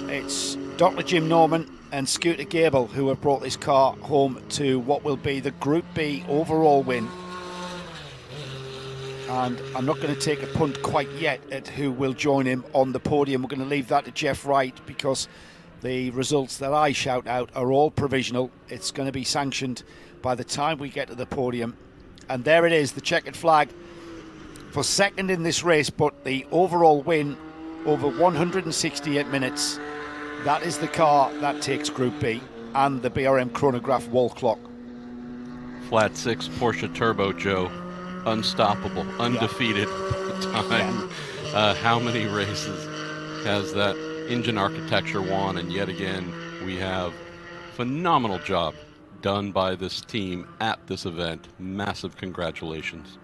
It's Dr. Jim Norman and Scooter Gable who have brought this car home to what will be the Group B overall win. And I'm not going to take a punt quite yet at who will join him on the podium. We're going to leave that to Jeff Wright because the results that I shout out are all provisional. It's going to be sanctioned by the time we get to the podium. And there it is, the checkered flag for second in this race, but the overall win over 168 minutes. That is the car that takes Group B and the BRM chronograph wall clock. Flat 6 Porsche Turbo, Joe. Unstoppable, undefeated time. How many races has that engine architecture won? And yet again, we have phenomenal job done by this team at this event. Massive congratulations.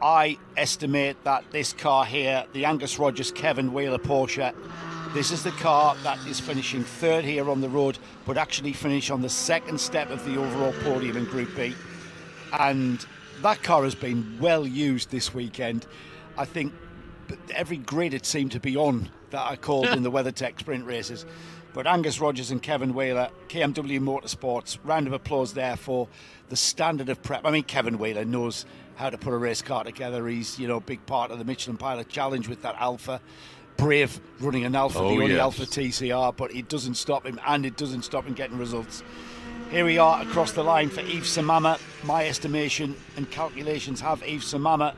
I estimate that this car here, the Angus Rogers Kevin Wheeler Porsche, this is the car that is finishing third here on the road, but actually finished on the second step of the overall podium in Group B. And that car has been well used this weekend. I think every grid it seemed to be on that I called in the WeatherTech sprint races. But Angus Rogers and Kevin Wheeler, KMW Motorsports, round of applause there for the standard of prep. I mean, Kevin Wheeler knows how to put a race car together. He's, a big part of the Michelin Pilot Challenge with that Alpha. Brave running an Alpha, the only Alpha TCR, but it doesn't stop him, and it doesn't stop him getting results. Here we are across the line for Yves Samama. My estimation and calculations have Yves Samama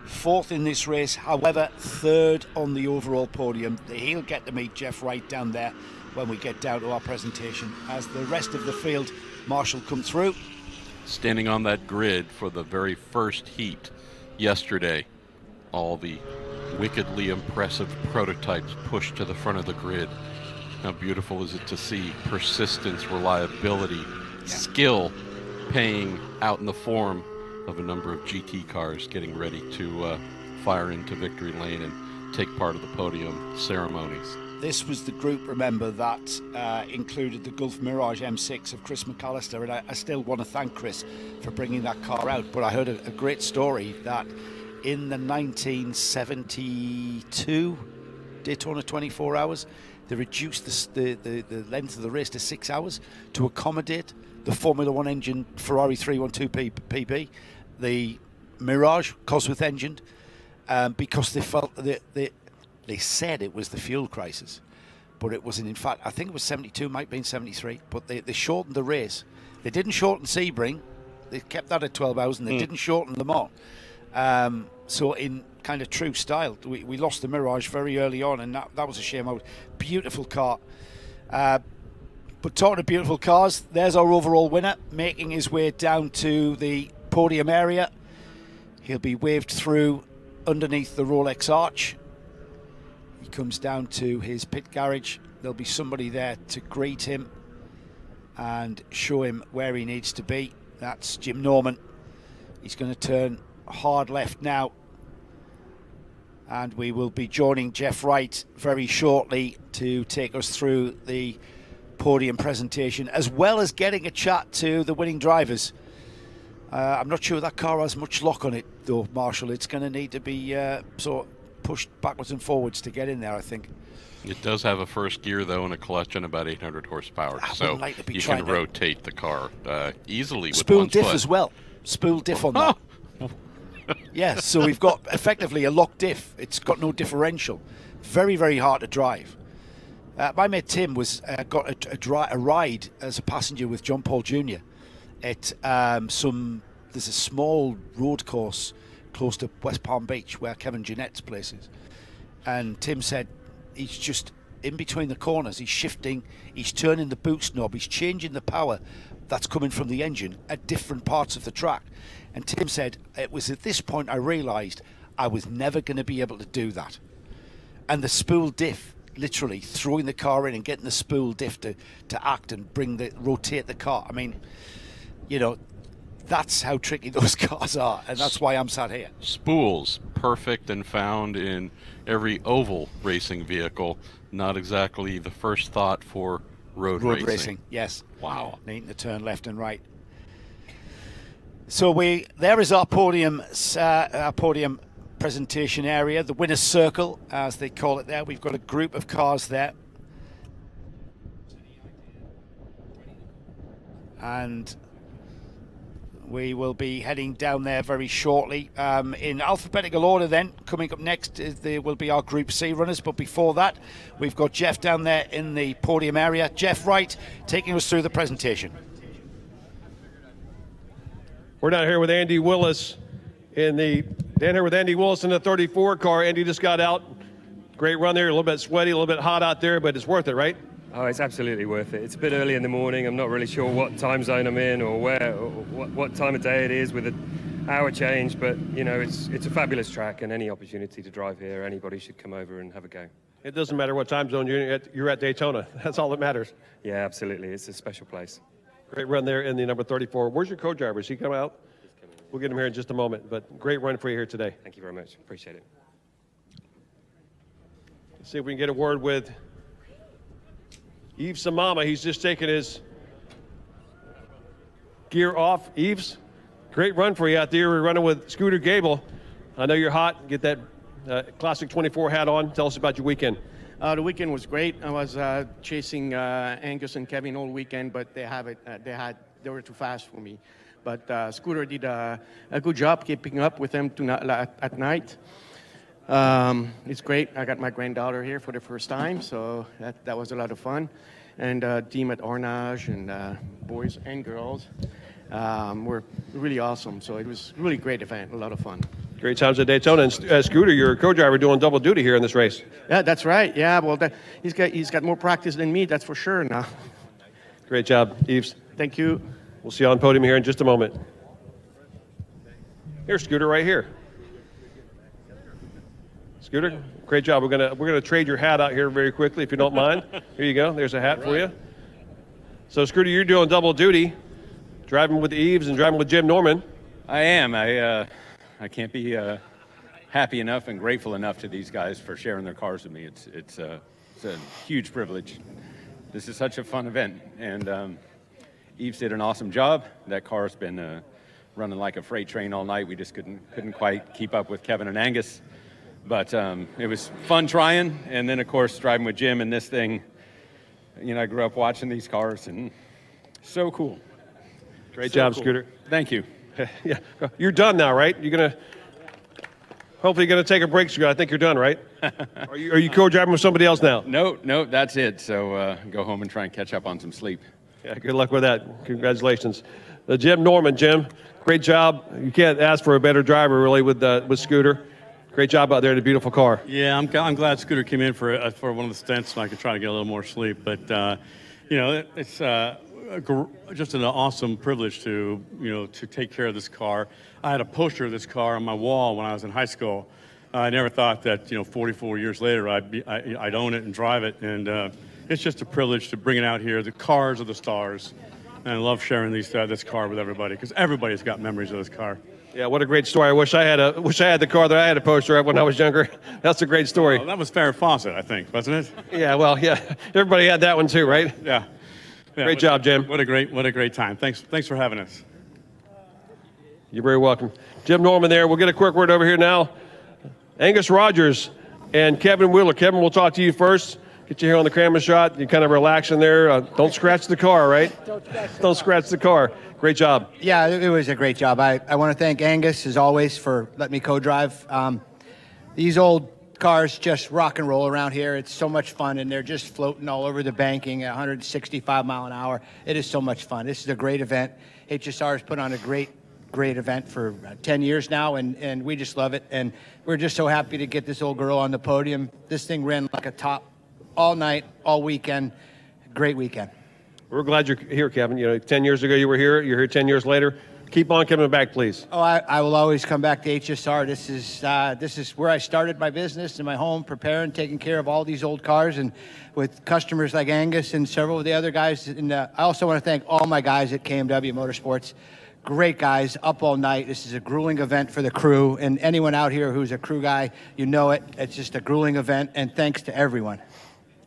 fourth in this race, however, third on the overall podium. He'll get to meet Jeff Wright down there when we get down to our presentation as the rest of the field marshal come through. Standing on that grid for the very first heat yesterday, all the wickedly impressive prototypes pushed to the front of the grid. How beautiful is it to see persistence, reliability, skill paying out in the form of a number of GT cars getting ready to fire into victory lane and take part of the podium ceremonies. This was the group, remember, that included the Gulf Mirage M6 of Chris McAllister, and I still want to thank Chris for bringing that car out. But I heard a great story that in the 1972 Daytona 24 hours, they reduced the length of the race to 6 hours to accommodate the Formula One engine Ferrari 312 PB, the Mirage Cosworth engine, because they felt that They said it was the fuel crisis, but it wasn't. In fact, I think it was 72, might have been 73, but they shortened the race. They didn't shorten Sebring. They kept that at 12 hours, and they didn't shorten Le Mans. So in kind of true style, we lost the Mirage very early on, and that was a shame. Beautiful car. But talking of beautiful cars, there's our overall winner, making his way down to the podium area. He'll be waved through underneath the Rolex arch. He comes down to his pit garage. There'll be somebody there to greet him and show him where he needs to be. That's Jim Norman. He's going to turn hard left now. And we will be joining Jeff Wright very shortly to take us through the podium presentation, as well as getting a chat to the winning drivers. I'm not sure that car has much lock on it, though, Marshall. It's going to need to be sort of pushed backwards and forwards to get in there, I think. It does have a first gear, though, and a clutch and about 800 horsepower. So like to be you can rotate the car easily with spool one diff foot. as well. Spool diff on that. Yeah, so we've got effectively a locked diff. It's got no differential. Very, very hard to drive. My mate Tim was got a ride as a passenger with John Paul Jr. at there's a small road course close to West Palm Beach where Kevin Jeanette's place is. And Tim said he's just in between the corners. He's shifting, he's turning the boost knob, he's changing the power that's coming from the engine at different parts of the track. And Tim said, it was at this point I realised I was never going to be able to do that. And the spool diff, literally throwing the car in and getting the spool diff to act and rotate the car. I mean, you know, that's how tricky those cars are, and that's why I'm sat here. Spools, perfect and found in every oval racing vehicle. Not exactly the first thought for road racing. Yes. Wow. Needing to turn left and right. So there is our podium presentation area, the winner's circle, as they call it there. We've got a group of cars there. And we will be heading down there very shortly. In alphabetical order then, coming up next there will be our Group C runners. But before that, we've got Jeff down there in the podium area. Jeff Wright taking us through the presentation. We're down here with Andy Willis in the 34 car. Andy just got out. Great run there, a little bit sweaty, a little bit hot out there, but it's worth it, right? Oh, it's absolutely worth it. It's a bit early in the morning. I'm not really sure what time zone I'm in or where, or what time of day it is with an hour change, but you know, it's a fabulous track, and any opportunity to drive here, anybody should come over and have a go. It doesn't matter what time zone you're at Daytona. That's all that matters. Yeah, absolutely. It's a special place. Great run there in the number 34. Where's your co-driver? Is he coming out? We'll get him here in just a moment, but great run for you here today. Thank you very much. Appreciate it. Let's see if we can get a word with Yves Samama. He's just taking his gear off. Yves, great run for you out there. We're running with Scooter Gable. I know you're hot. Get that Classic 24 hat on. Tell us about your weekend. The weekend was great. I was chasing Angus and Kevin all weekend, but they were too fast for me. But Scooter did a good job keeping up with them at night. It's great. I got my granddaughter here for the first time, so that was a lot of fun. And team at Ornage and boys and girls were really awesome. So it was a really great event, a lot of fun. Great times at Daytona. And Scooter, you're a co-driver doing double duty here in this race. Yeah, that's right. Yeah, well, he's got more practice than me, that's for sure now. Great job, Yves. Thank you. We'll see you on podium here in just a moment. Here's Scooter right here. Scooter, great job. We're gonna trade your hat out here very quickly if you don't mind. Here you go. There's a hat for you. So Scooter, you're doing double duty, driving with Yves and driving with Jim Norman. I am. I can't be happy enough and grateful enough to these guys for sharing their cars with me. It's a huge privilege. This is such a fun event, and Yves did an awesome job. That car's been running like a freight train all night. We just couldn't quite keep up with Kevin and Angus, but it was fun trying. And then of course driving with Jim in this thing. You know, I grew up watching these cars, and so cool. Great job, cool. Scooter. Thank you. Yeah, you're done now, right? You're gonna. Hopefully you're going to take a break, Scott. I think you're done, right? Are you co-driving with somebody else now? No, that's it. So go home and try and catch up on some sleep. Yeah, good luck with that. Congratulations. Jim Norman, Jim, great job. You can't ask for a better driver, really, with Scooter. Great job out there in a beautiful car. Yeah, I'm glad Scooter came in for one of the stints, and I could try to get a little more sleep. But it's just an awesome privilege to take care of this car. I had a poster of this car on my wall when I was in high school. I never thought that 44 years later I'd own it and drive it, and it's just a privilege to bring it out here. The cars are the stars, and I love sharing this car with everybody because everybody's got memories of this car. Yeah, what a great story. I wish I had the car that I had a poster of when I was younger. That's a great story. Well, that was Farrah Fawcett, I think, wasn't it? Yeah, well, yeah. Everybody had that one too, right? Yeah. Great job, Jim. What a great time. Thanks for having us. You're very welcome. Jim Norman there. We'll get a quick word over here now. Angus Rogers and Kevin Wheeler. Kevin, we'll talk to you first. Get you here on the camera shot. You kind of relaxing there. Don't scratch the car, right? Don't scratch the car. Great job. Yeah, it was a great job. I want to thank Angus, as always, for letting me co-drive. These old cars just rock and roll around here. It's so much fun, and they're just floating all over the banking at 165 mile an hour. It is so much fun. This is a great event. HSR has put on a great event for 10 years now, and we just love it. And we're just so happy to get this old girl on the podium. This thing ran like a top all night, all weekend. Great weekend. We're glad you're here, Kevin. 10 years ago you were here. You're here 10 years later. Keep on coming back, please. Oh, I will always come back to HSR. This is where I started my business in my home, preparing, taking care of all these old cars, and with customers like Angus and several of the other guys. And I also want to thank all my guys at KMW Motorsports. Great guys, up all night. This is a grueling event for the crew, and anyone out here who's a crew guy, you know it. It's just a grueling event, and thanks to everyone.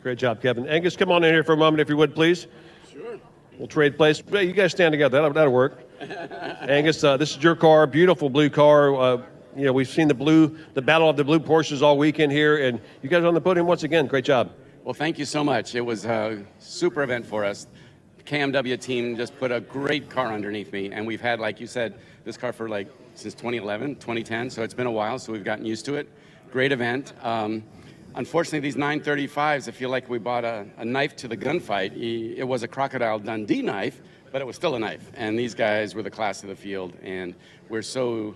Great job, Kevin. Angus, come on in here for a moment, if you would, please. Sure. We'll trade place. Hey, you guys stand together. That'll work. Angus, this is your car, beautiful blue car. We've seen the battle of the blue Porsches all weekend here, and you guys are on the podium once again. Great job. Well, thank you so much. It was a super event for us. The KMW team just put a great car underneath me, and we've had, like you said, this car for since 2011, 2010, so it's been a while, so we've gotten used to it. Great event. Unfortunately, these 935s, I feel like we bought a knife to the gunfight. It was a Crocodile Dundee knife, but it was still a knife. And these guys were the class of the field, and we're so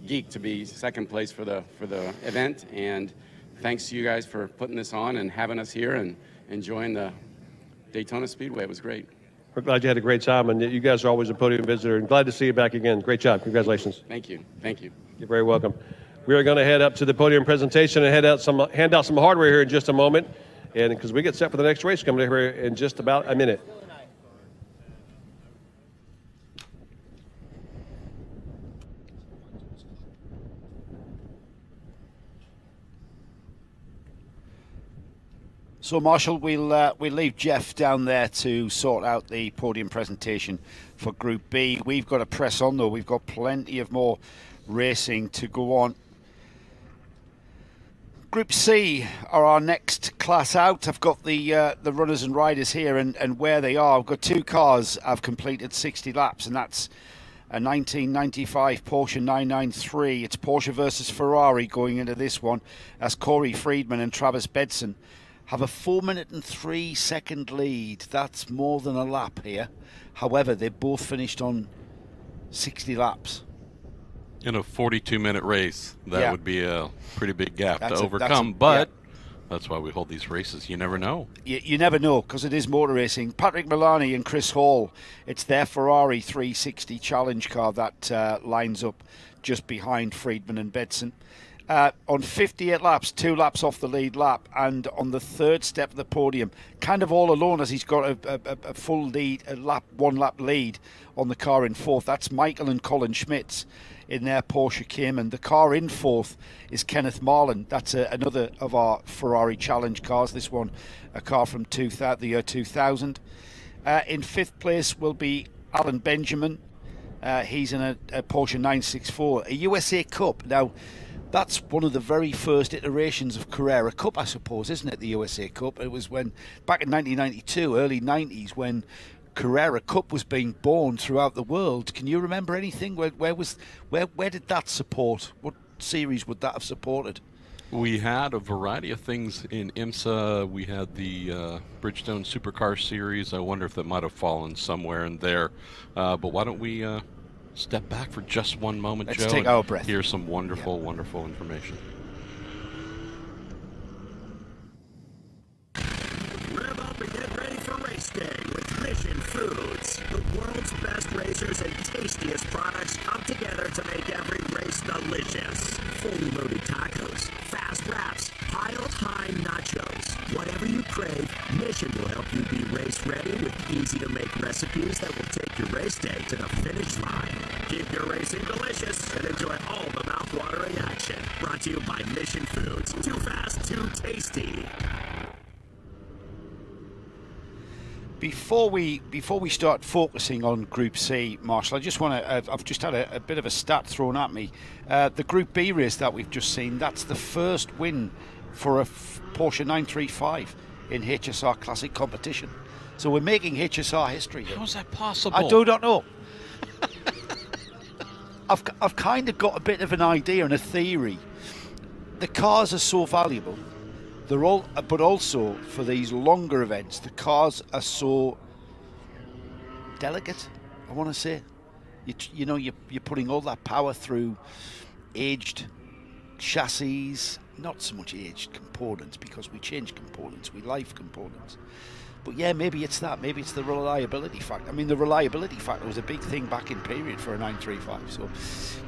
geeked to be second place for the event. And thanks to you guys for putting this on and having us here and enjoying the Daytona Speedway. It was great. We're glad you had a great time, and you guys are always a podium visitor, and glad to see you back again. Great job. Congratulations. Thank you. You're very welcome. We are going to head up to the podium presentation and hand out some hardware here in just a moment, and because we get set for the next race coming here in just about a minute. So, Marshall, we'll leave Jeff down there to sort out the podium presentation for Group B. We've got to press on, though. We've got plenty of more racing to go on. Group C are our next class out. I've got the runners and riders here and where they are. I've got two cars I've completed 60 laps, and that's a 1995 Porsche 993. It's Porsche versus Ferrari going into this one, as Corey Friedman and Travis Bedson have a 4-minute and 3-second lead. That's more than a lap here. However, they both finished on 60 laps. In a 42-minute race, that would be a pretty big gap to overcome. That's why we hold these races. You never know. You never know, because it is motor racing. Patrick Milani and Chris Hall, it's their Ferrari 360 challenge car that lines up just behind Friedman and Bedson. On 58 laps, 2 laps off the lead lap, and on the third step of the podium, kind of all alone as he's got a full lead, one lap lead on the car in fourth. That's Michael and Colin Schmitz in their Porsche Cayman. The car in fourth is Kenneth Marlin. That's another of our Ferrari challenge cars. This one, a car from the year 2000. In fifth place will be Alan Benjamin. He's in a Porsche 964, a USA Cup. Now, that's one of the very first iterations of Carrera Cup, I suppose, isn't it, the USA Cup? It was back in 1992, early 90s, when Carrera Cup was being born throughout the world. Can you remember anything? Where did that support? What series would that have supported? We had a variety of things in IMSA. We had the Bridgestone Supercar Series. I wonder if that might have fallen somewhere in there. But why don't we step back for just one moment, Let's Joe? take our breath. Here's some wonderful, wonderful information. Rev up and get ready for race day with Mission Foods. The world's best racers and tastiest products come together to make every race delicious. Fully loaded tacos, fast wraps, pile-high nachos. Whatever you crave, Mission will help you be race ready with easy-to-make recipes that will take your race day to the finish line. Keep your racing delicious and enjoy all the mouth-watering action. Brought to you by Mission Foods. Too fast, too tasty. Before we start focusing on Group C, Marshall, I just want to. I've just had a bit of a stat thrown at me. The Group B race that we've just seen. That's the first win for a Porsche 935 in HSR Classic competition. So we're making HSR history here. How is that possible? I do not know. I've kind of got a bit of an idea and a theory. The cars are so valuable. They're all, but also for these longer events, the cars are so delicate. I want to say, you're putting all that power through aged chassis, not so much aged components because we change components, we life components. But yeah, maybe it's that. Maybe it's the reliability factor. I mean, the reliability factor was a big thing back in period for a 935. So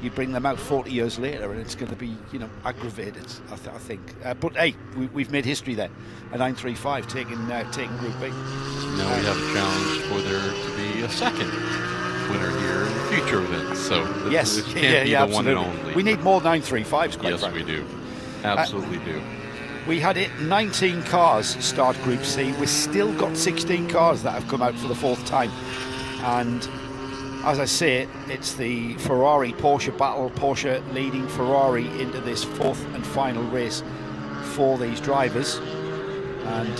you bring them out 40 years later, and it's going to be, aggravated. I think. But hey, we've made history there. A 935 taking Group B. Now we have a challenge for there to be a second winner here in future events. So yes, this can't be the absolutely. one and only. We need more 935s. Quite yes, frankly. we do. Absolutely do. We had 19 cars start Group C. We've still got 16 cars that have come out for the fourth time. And as I say, it's the Ferrari-Porsche battle. Porsche leading Ferrari into this fourth and final race for these drivers. And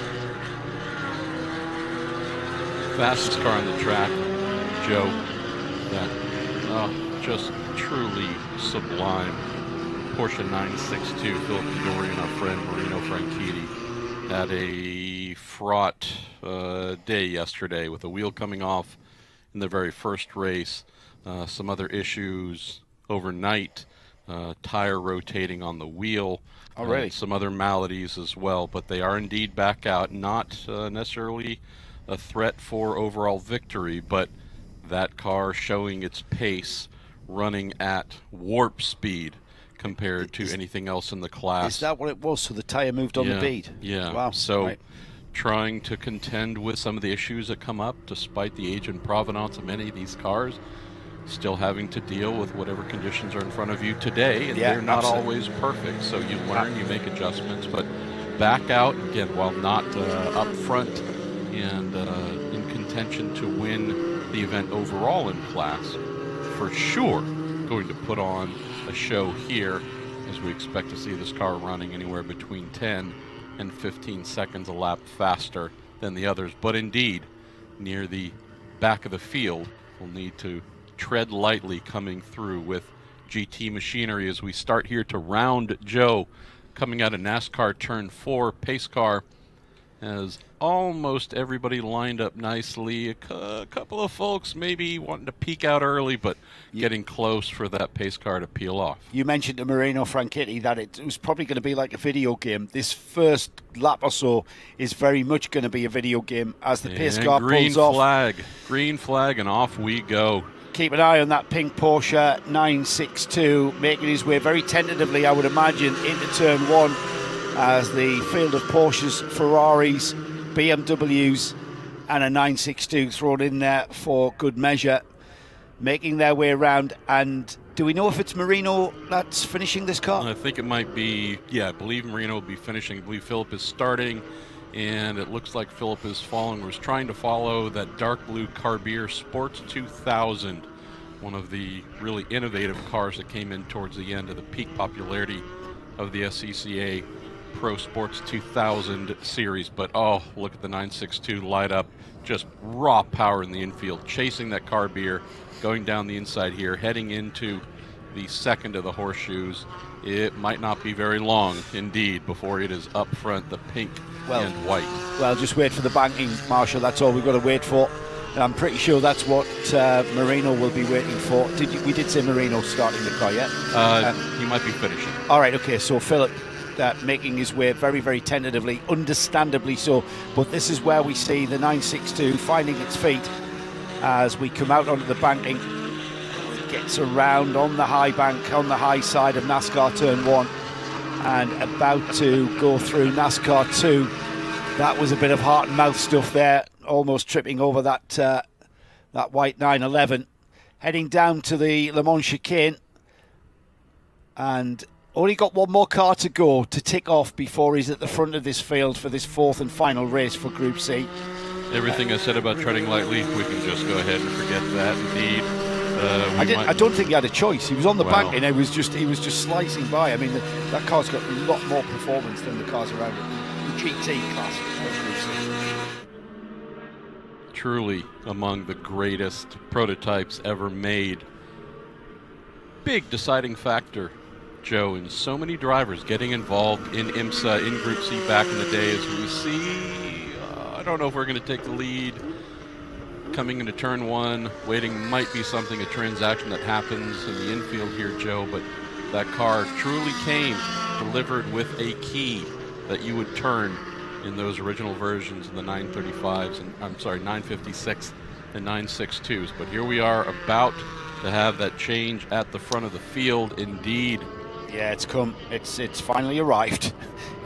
fastest car on the track, Joe. That just truly sublime. Porsche 962, Philip Dorian, our friend Marino Franchitti, had a fraught day yesterday with a wheel coming off in the very first race, some other issues overnight, tire rotating on the wheel, some other maladies as well, but they are indeed back out, not necessarily a threat for overall victory, but that car showing its pace, running at warp speed compared to anything else in the class. Is that what it was? So the tyre moved on the bead? Yeah. Wow. So trying to contend with some of the issues that come up despite the age and provenance of many of these cars, still having to deal with whatever conditions are in front of you today, and they're not always perfect. So you learn, you make adjustments, but back out, again, while not up front and in contention to win the event overall in class, for sure going to put on a show here, as we expect to see this car running anywhere between 10 and 15 seconds a lap faster than the others. But indeed, near the back of the field, we'll need to tread lightly coming through with GT machinery as we start here to round Joe. Coming out of NASCAR Turn 4, pace car has almost everybody lined up nicely. A couple of folks maybe wanting to peek out early, but getting close for that pace car to peel off. You mentioned to Marino Franchitti that it was probably going to be like a video game. This first lap or so is very much going to be a video game as the pace car pulls off. Green flag, and off we go. Keep an eye on that pink Porsche 962, making his way very tentatively, I would imagine, into turn one, as the field of Porsches, Ferraris, BMWs and a 962 thrown in there for good measure, making their way around. And do we know if it's Marino that's finishing this car? I think it might be, I believe Marino will be finishing. I believe Philip is starting, and it looks like Philip is following, was trying to follow that dark blue Carbier Sports 2000, one of the really innovative cars that came in towards the end of the peak popularity of the SCCA Pro Sports 2000 series. But look at the 962 light up, just raw power in the infield, chasing that Carbier, going down the inside here, heading into the second of the horseshoes. It might not be very long, indeed, before it is up front, the pink and white. Well, just wait for the banking, Marshall. That's all we've got to wait for. And I'm pretty sure that's what Marino will be waiting for. We did say Marino starting the car, yeah? He might be finishing. All right, okay, so Philip making his way very, very tentatively, understandably so. But this is where we see the 962 finding its feet as we come out onto the banking. It gets around on the high bank, on the high side of NASCAR Turn 1, and about to go through NASCAR 2. That was a bit of heart and mouth stuff there, almost tripping over that white 911. Heading down to the Le Mans chicane, and only got one more car to go to tick off before he's at the front of this field for this fourth and final race for Group C. Everything I said about treading lightly, we can just go ahead and forget that. Indeed, I don't think he had a choice. He was on the bank, and he was just slicing by. I mean, that car's got a lot more performance than the cars around it. The GT class of Group C. Truly among the greatest prototypes ever made. Big deciding factor, Joe, in so many drivers getting involved in IMSA, in Group C back in the day, as we see, I don't know if we're going to take the lead. Coming into turn 1, waiting might be something, a transaction that happens in the infield here, Joe, but that car truly came delivered with a key that you would turn in those original versions of the 935s, and 956 and 962s. But here we are about to have that change at the front of the field, indeed. Yeah, it's come. It's finally arrived,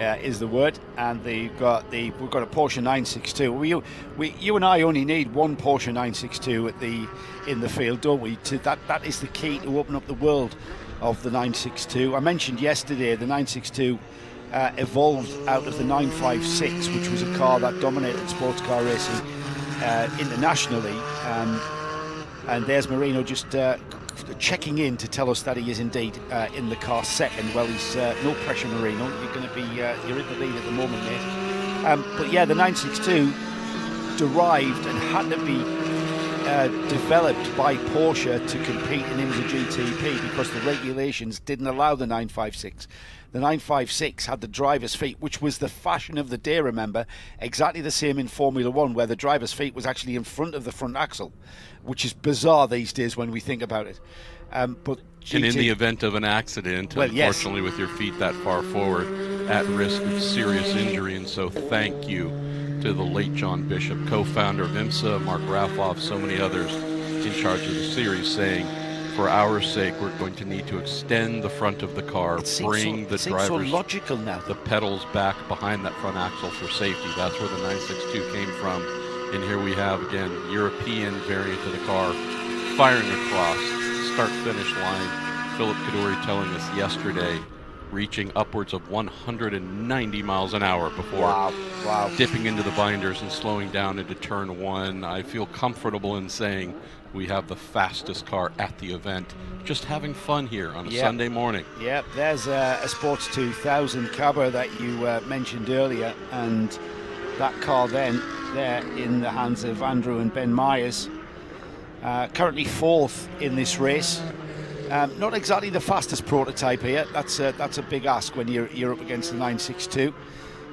is the word. And we've got a Porsche 962. You and I only need one Porsche 962 in the field, don't we? That is the key to open up the world of the 962. I mentioned yesterday the 962 evolved out of the 956, which was a car that dominated Sportscar Racing internationally. And there's Marino just checking in to tell us that he is indeed in the car second. Well, he's no pressure, Marino. You're going to be you're in the lead at the moment, mate. But yeah, the 962 derived and had to be developed by Porsche to compete in IMSA GTP because the regulations didn't allow the 956. The 956 had the driver's feet, which was the fashion of the day, remember, exactly the same in Formula One, where the driver's feet was actually in front of the front axle, which is bizarre these days when we think about it. But and in the event of an accident, unfortunately, with your feet that far forward, at risk of serious injury. And so thank you to the late John Bishop, co-founder of IMSA, Mark Rafloff, so many others in charge of the series, saying, for our sake, we're going to need to extend the front of the car, bring the drivers, so logical now, the pedals back behind that front axle for safety. That's where the 962 came from. And here we have, again, European variant of the car, firing across, start-finish line. Philip Kaddouri telling us yesterday, reaching upwards of 190 miles an hour before dipping into the binders and slowing down into turn 1. I feel comfortable in saying we have the fastest car at the event. Just having fun here on a Sunday morning. Yep, there's a Sports 2000 Cabra that you mentioned earlier, and that car then there in the hands of Andrew and Ben Myers. Currently fourth in this race. Not exactly the fastest prototype here. That's a big ask when you're up against the 962,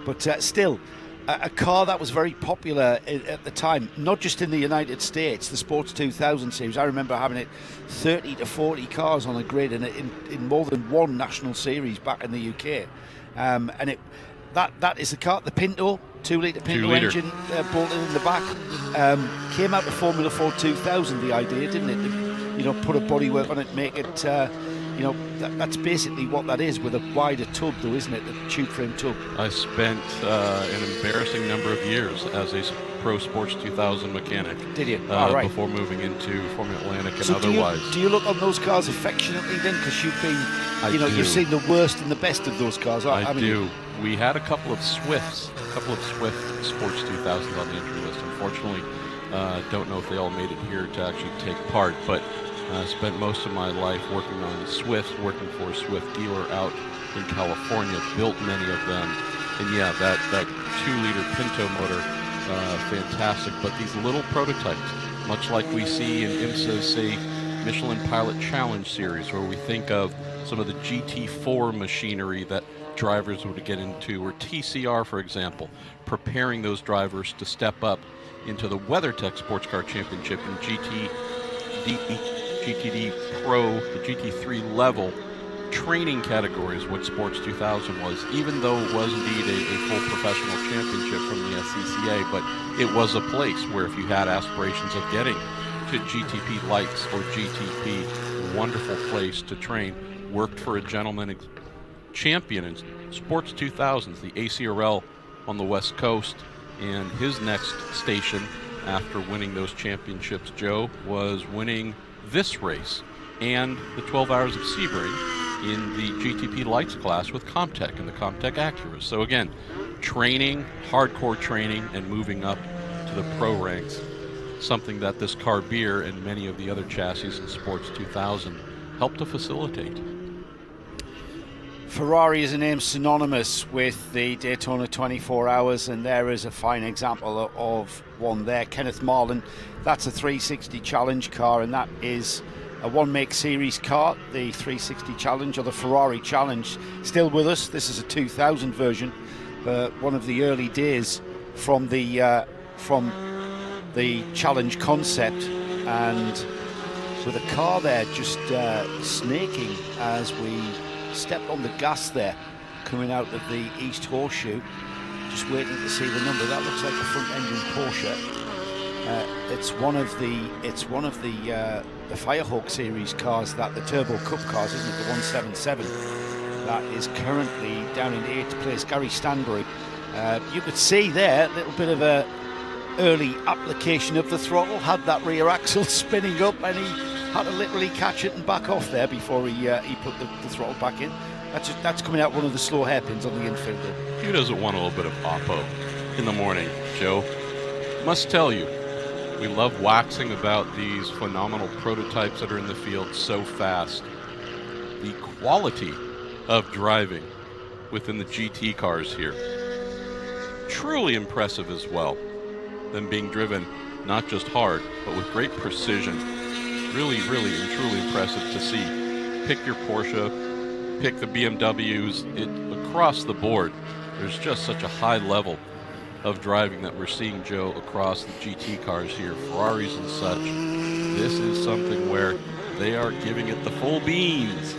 but still a car that was very popular at the time, not just in the United States. The Sports 2000 series, I remember having it 30 to 40 cars on a grid in more than one national series back in the UK, and that is the car, the Pinto, 2-litre Pinto engine bolted in the back. Came out of Formula 4 2000, the idea, didn't it? Put a bodywork on it, make it, that's basically what that is, with a wider tub, though, isn't it? The tube frame tub. I spent an embarrassing number of years as a Pro Sports 2000 mechanic. Did you? Before moving into Formula Atlantic and otherwise. Do you look on those cars affectionately then? Because you've been, you've seen the worst and the best of those cars. I do. We had a couple of Swift Sports 2000s on the entry list. Unfortunately, don't know if they all made it here to actually take part, but I spent most of my life working on Swift, working for a Swift dealer out in California, built many of them. And yeah, that 2-liter Pinto motor, fantastic. But these little prototypes, much like we see in IMSA, say, Michelin Pilot Challenge Series, where we think of some of the GT4 machinery that drivers would get into, or TCR, for example, preparing those drivers to step up into the WeatherTech Sports Car Championship and GTD Pro, the GT3 level training categories, what Sports 2000 was, even though it was indeed a full professional championship from the SCCA, but it was a place where if you had aspirations of getting to GTP Lights or GTP, wonderful place to train. Worked for a gentleman champion in Sports 2000s, the ACRL on the West Coast, and his next station after winning those championships, Joe, was winning this race and the 12 Hours of Sebring in the GTP Lights class with Comtech and the Comtech Acura. So again, training, hardcore training, and moving up to the pro ranks, something that this car beer and many of the other chassis in Sports 2000 helped to facilitate. Ferrari is a name synonymous with the Daytona 24 Hours, and there is a fine example of one there. Kenneth Marlin, that's a 360 Challenge car, and that is a one-make series car, the 360 Challenge, or the Ferrari Challenge. Still with us, this is a 2000 version, one of the early days from the Challenge concept, and with a car there just snaking as we stepped on the gas there, coming out of the East Horseshoe, just waiting to see the number. That looks like a front-engine Porsche. It's one of the Firehawk series cars, that the Turbo Cup cars, isn't it? The 177 that is currently down in 8th place. Gary Stanbury, you could see there a little bit of a early application of the throttle, had that rear axle spinning up, and he had to literally catch it and back off there before he put the throttle back in. That's coming out one of the slow hairpins on the infield. Who doesn't want a little bit of oppo in the morning, Joe? Must tell you, we love waxing about these phenomenal prototypes that are in the field so fast. The quality of driving within the GT cars here, truly impressive as well. Them being driven not just hard, but with great precision. Really, really, and truly impressive to see. Pick your Porsche, pick the BMWs, across the board. There's just such a high level of driving that we're seeing, Joe, across the GT cars here, Ferraris and such. This is something where they are giving it the full beans.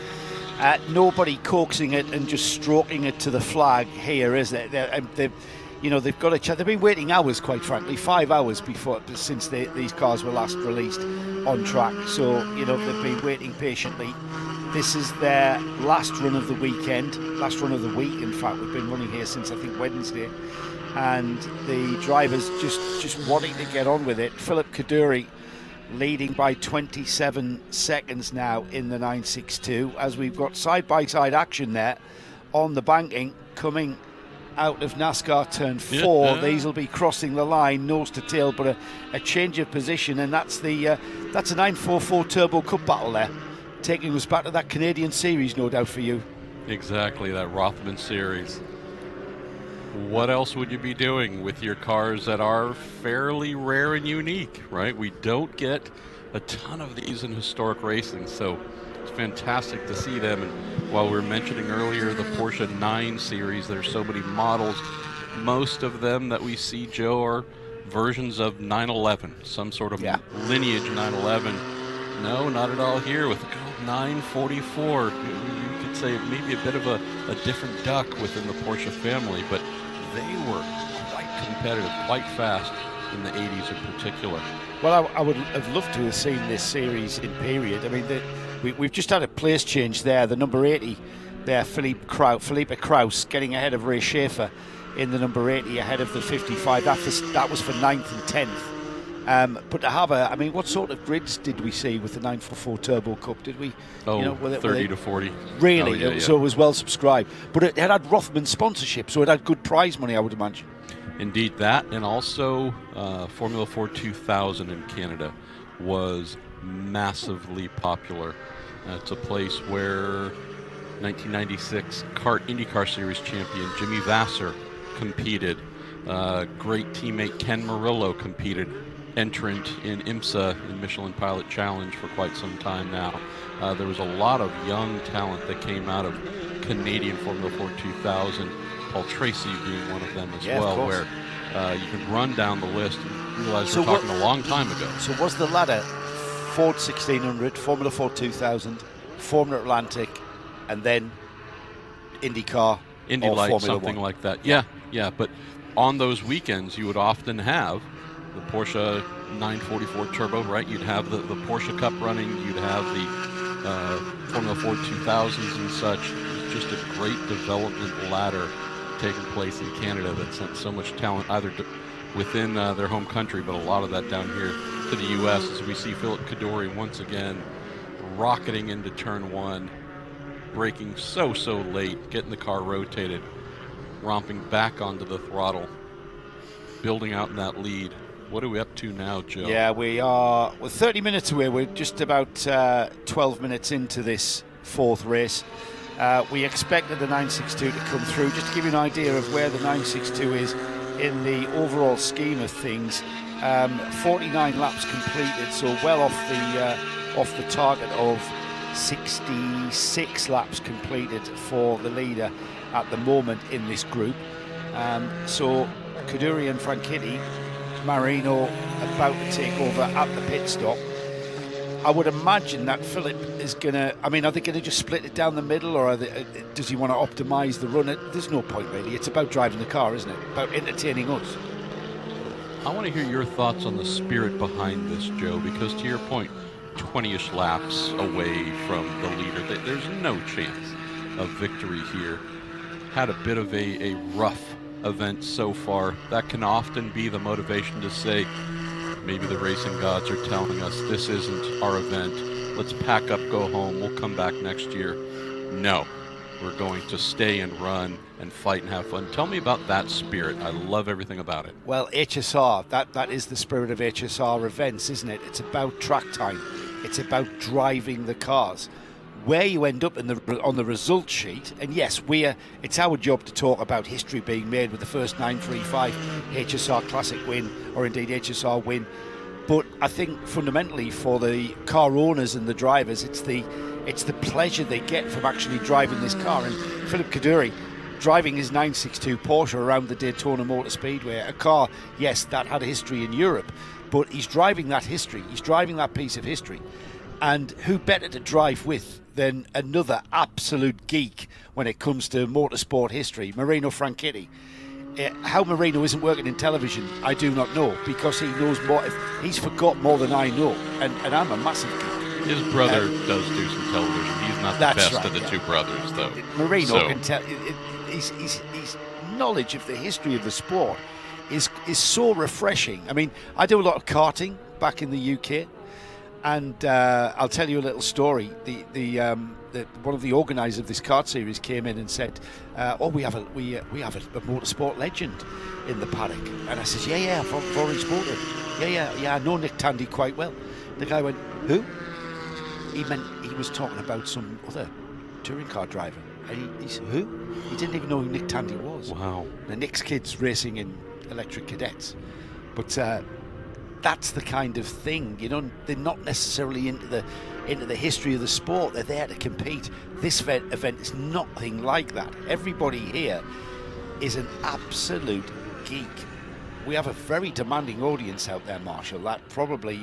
Nobody coaxing it and just stroking it to the flag here, is it? They've got a chance. They've been waiting hours, quite frankly, 5 hours since these cars were last released on track. So, they've been waiting patiently. This is their last run of the weekend, last run of the week. In fact, we've been running here since, I think, Wednesday. And the drivers just wanting to get on with it. Philip Kaduri leading by 27 seconds now in the 962, as we've got side-by-side action there on the banking coming out of NASCAR turn 4. Yeah. These will be crossing the line nose to tail, but a change of position, and that's a 944 Turbo Cup battle there, taking us back to that Canadian series, no doubt, for you. Exactly, that Rothman series. What else would you be doing with your cars that are fairly rare and unique, right? We don't get a ton of these in historic racing, so it's fantastic to see them. And while we were mentioning earlier the Porsche 9 series, there's so many models. Most of them that we see, Joe, are versions of 911, some sort of lineage 911. No, not at all here with the 944. You could say maybe a bit of a different duck within the Porsche family, but they were quite competitive, quite fast in the 80s in particular. Well, I would have loved to have seen this series in period. I mean, we've just had a place change there. The number 80 there, Felipe Kraus, getting ahead of Ray Schaefer in the number 80, ahead of the 55. That was for 9th and 10th. But to have what sort of grids did we see with the 944 Turbo Cup? Did we? 30 to 40. Really? Oh, yeah. So it was well subscribed. But it had Rothman sponsorship, so it had good prize money, I would imagine. Indeed, that, and also Formula 4 2000 in Canada was massively popular. It's a place where 1996 IndyCar Series champion Jimmy Vasser competed. Great teammate Ken Murillo competed. entrant in IMSA, in Michelin Pilot Challenge, for quite some time now. There was a lot of young talent that came out of Canadian Formula 4 2000, Paul Tracy being one of them as well, where you can run down the list and realize we're talking a long time ago. So was the ladder Ford 1600, Formula 4 2000, Formula Atlantic, and then IndyCar, Indy or Light, Formula something 1? like that. Yeah, but on those weekends you would often have the Porsche 944 Turbo, right? You'd have the Porsche Cup running, you'd have the Formula 4 2000s and such. Just a great development ladder taking place in Canada that sent so much talent either within their home country, but a lot of that down here to the U.S. as we see Philip Kaddouri once again rocketing into turn one, braking so late, getting the car rotated, romping back onto the throttle, building out in that lead. What are we up to now, Joe? Yeah, we're 30 minutes away. We're just about 12 minutes into this fourth race. We expected the 962 to come through. Just to give you an idea of where the 962 is in the overall scheme of things, 49 laps completed, so well off the target of 66 laps completed for the leader at the moment in this group. So Kaddouri and Franchitti, Marino about to take over at the pit stop. I would imagine that Philip is going to, are they going to just split it down the middle, or does he want to optimise the run? There's no point really. It's about driving the car, isn't it? About entertaining us. I want to hear your thoughts on the spirit behind this, Joe, because to your point, 20-ish laps away from the leader, there's no chance of victory here. Had a bit of a rough event so far. That can often be the motivation to say, maybe the racing gods are telling us this isn't our event. Let's pack up, go home. We'll come back next year. No, we're going to stay and run and fight and have fun. Tell me about that spirit. I love everything about it. Well, HSR, that is the spirit of HSR events, isn't it? It's about track time. It's about driving the cars. Where you end up on the result sheet, and yes, it's our job to talk about history being made with the first 935 HSR Classic win, or indeed HSR win. But I think fundamentally for the car owners and the drivers, it's the pleasure they get from actually driving this car. And Philip Kaddouri driving his 962 Porsche around the Daytona Motor Speedway, a car, yes, that had a history in Europe, but he's driving that history. He's driving that piece of history. And who better to drive with than another absolute geek when it comes to motorsport history, Marino Franchitti. How Marino isn't working in television, I do not know, because he knows more. He's forgot more than I know, and I'm a massive geek. His brother does do some television. He's not the best of the two brothers, though. Marino can tell. His knowledge of the history of the sport is so refreshing. I do a lot of karting back in the UK. And I'll tell you a little story. One of the organisers of this kart series came in and said, we have a motorsport legend in the paddock. And I says, yeah, I've already spoken. Yeah, I know Nick Tandy quite well. The guy went, who? He was talking about some other touring car driver. And he said, who? He didn't even know who Nick Tandy was. Wow. Now, Nick's kid's racing in electric cadets. But that's the kind of thing, they're not necessarily into the history of the sport. They're there to compete. This event is nothing like that. Everybody here is an absolute geek. We have a very demanding audience out there, Marshall, that probably,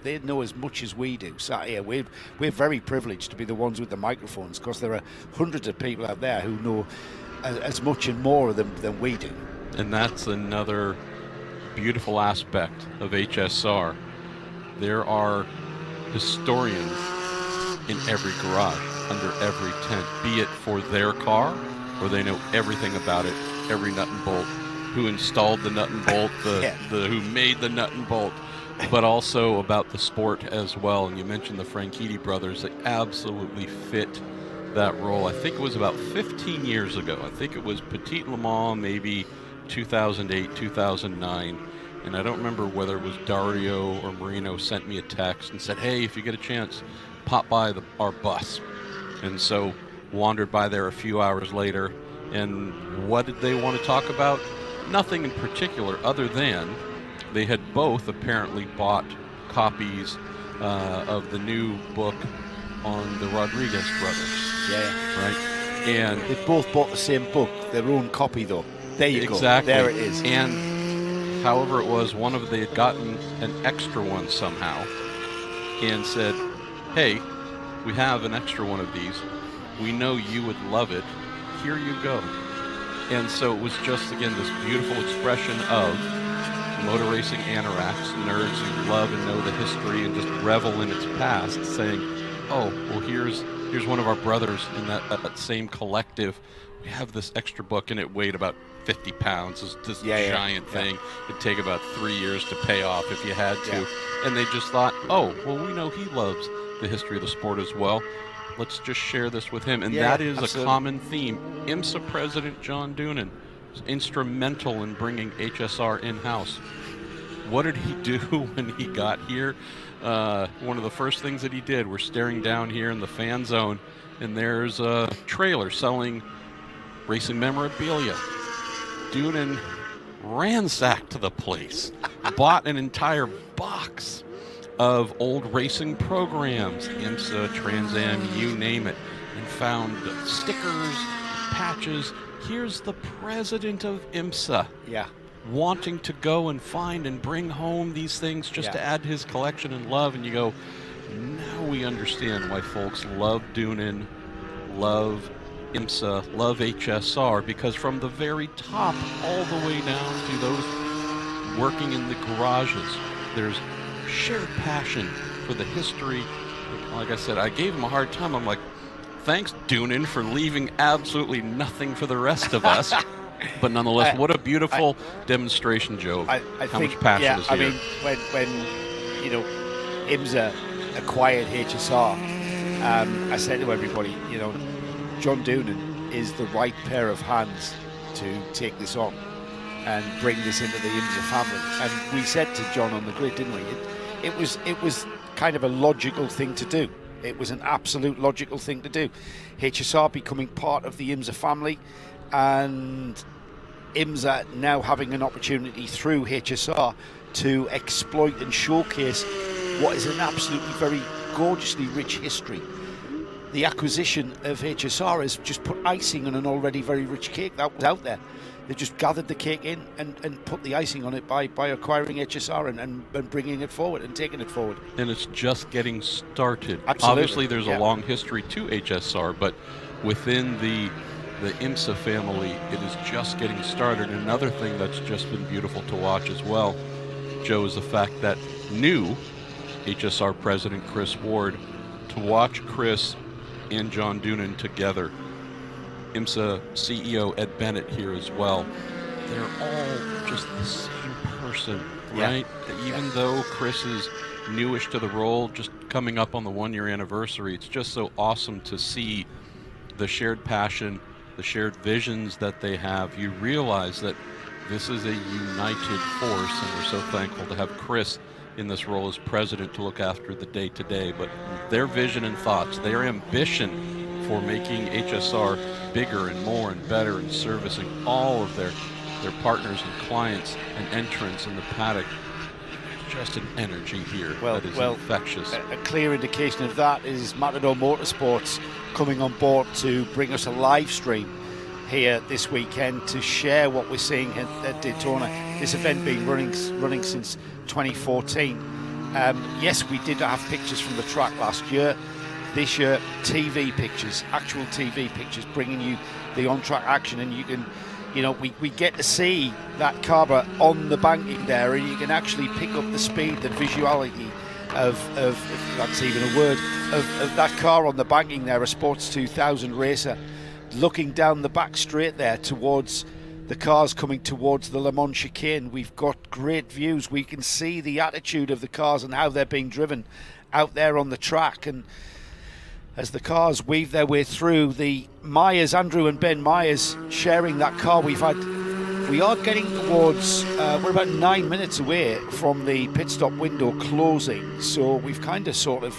they know as much as we do. Sat here, we're very privileged to be the ones with the microphones, because there are hundreds of people out there who know as much and more of them than we do. And that's another beautiful aspect of HSR. There are historians in every garage, under every tent, be it for their car, or they know everything about it, every nut and bolt, who installed the nut and bolt, who made the nut and bolt, but also about the sport as well. And you mentioned the Franchitti brothers, they absolutely fit that role. I think it was about 15 years ago. I think it was Petit Le Mans, maybe 2008, 2009, and I don't remember whether it was Dario or Marino sent me a text and said, hey, if you get a chance, pop by our bus. And so wandered by there a few hours later, and what did they want to talk about? Nothing in particular other than they had both apparently bought copies of the new book on the Rodriguez brothers. Yeah. Right? And They both bought the same book, their own copy though. There you exactly. go. There it is. And however it was, one of they had gotten an extra one somehow and said, hey, we have an extra one of these. We know you would love it. Here you go. And so it was just, again, this beautiful expression of motor racing anoraks, nerds who love and know the history and just revel in its past, saying, oh, well, here's one of our brothers in that same collective. We have this extra book, and it weighed about 50 pounds. It's this giant thing. It'd take about 3 years to pay off if you had to. Yeah. And they just thought, oh, well, we know he loves the history of the sport as well. Let's just share this with him. And that is absolutely. a common theme. IMSA President John Doonan was instrumental in bringing HSR in-house. What did he do when he got here? One of the first things that he did, we're staring down here in the fan zone, and there's a trailer selling racing memorabilia. Doonan ransacked the place, bought an entire box of old racing programs, IMSA, Trans Am, you name it, and found stickers, patches. Here's the president of IMSA. Yeah. Wanting to go and find and bring home these things just to add to his collection and love. And you go, now we understand why folks love Doonan, love IMSA, love HSR, because from the very top all the way down to those working in the garages, there's shared passion for the history. Like I said, I gave him a hard time. I'm like, thanks, Doonan, for leaving absolutely nothing for the rest of us. But nonetheless, what a beautiful demonstration, Joe. I how think, much passion is here. I mean, when IMSA acquired HSR, I said to everybody, John Doonan is the right pair of hands to take this on and bring this into the IMSA family. And we said to John on the grid, didn't we? It was kind of a logical thing to do. It was an absolute logical thing to do. HSR becoming part of the IMSA family, and IMSA now having an opportunity through HSR to exploit and showcase what is an absolutely very gorgeously rich history. The acquisition of HSR has just put icing on an already very rich cake that was out there. They've just gathered the cake in and put the icing on it by acquiring HSR and bringing it forward and taking it forward. And it's just getting started. Absolutely. Obviously, there's a long history to HSR, but within the IMSA family, it is just getting started. Another thing that's just been beautiful to watch as well, Joe, is the fact that new HSR President Chris Ward, to watch Chris and John Doonan together, IMSA CEO Ed Bennett here as well, they're all just the same person, right? Even though Chris is newish to the role, just coming up on the 1-year anniversary, it's just so awesome to see the shared passion, the shared visions that they have. You realize that this is a united force, and we're so thankful to have Chris in this role as president to look after the day-to-day. But their vision and thoughts, their ambition for making HSR bigger and more and better and servicing all of their partners and clients and entrants in the paddock, just an energy here that is infectious. A clear indication of that is Matador Motorsports coming on board to bring us a live stream here this weekend to share what we're seeing at Daytona. This event being running since 2014. Yes, we did have pictures from the track last year. This year, TV pictures, actual TV pictures, bringing you the on-track action, and you can, we get to see that car on the banking there, and you can actually pick up the speed, the visuality of if that's even a word, of that car on the banking there, a Sports 2000 racer, looking down the back straight there towards the cars coming towards the Le Mans chicane. We've got great views. We can see the attitude of the cars and how they're being driven out there on the track. And as the cars weave their way through, the Myers, Andrew and Ben Myers sharing that car, we are getting towards, we're about 9 minutes away from the pit stop window closing, so we've kind of sort of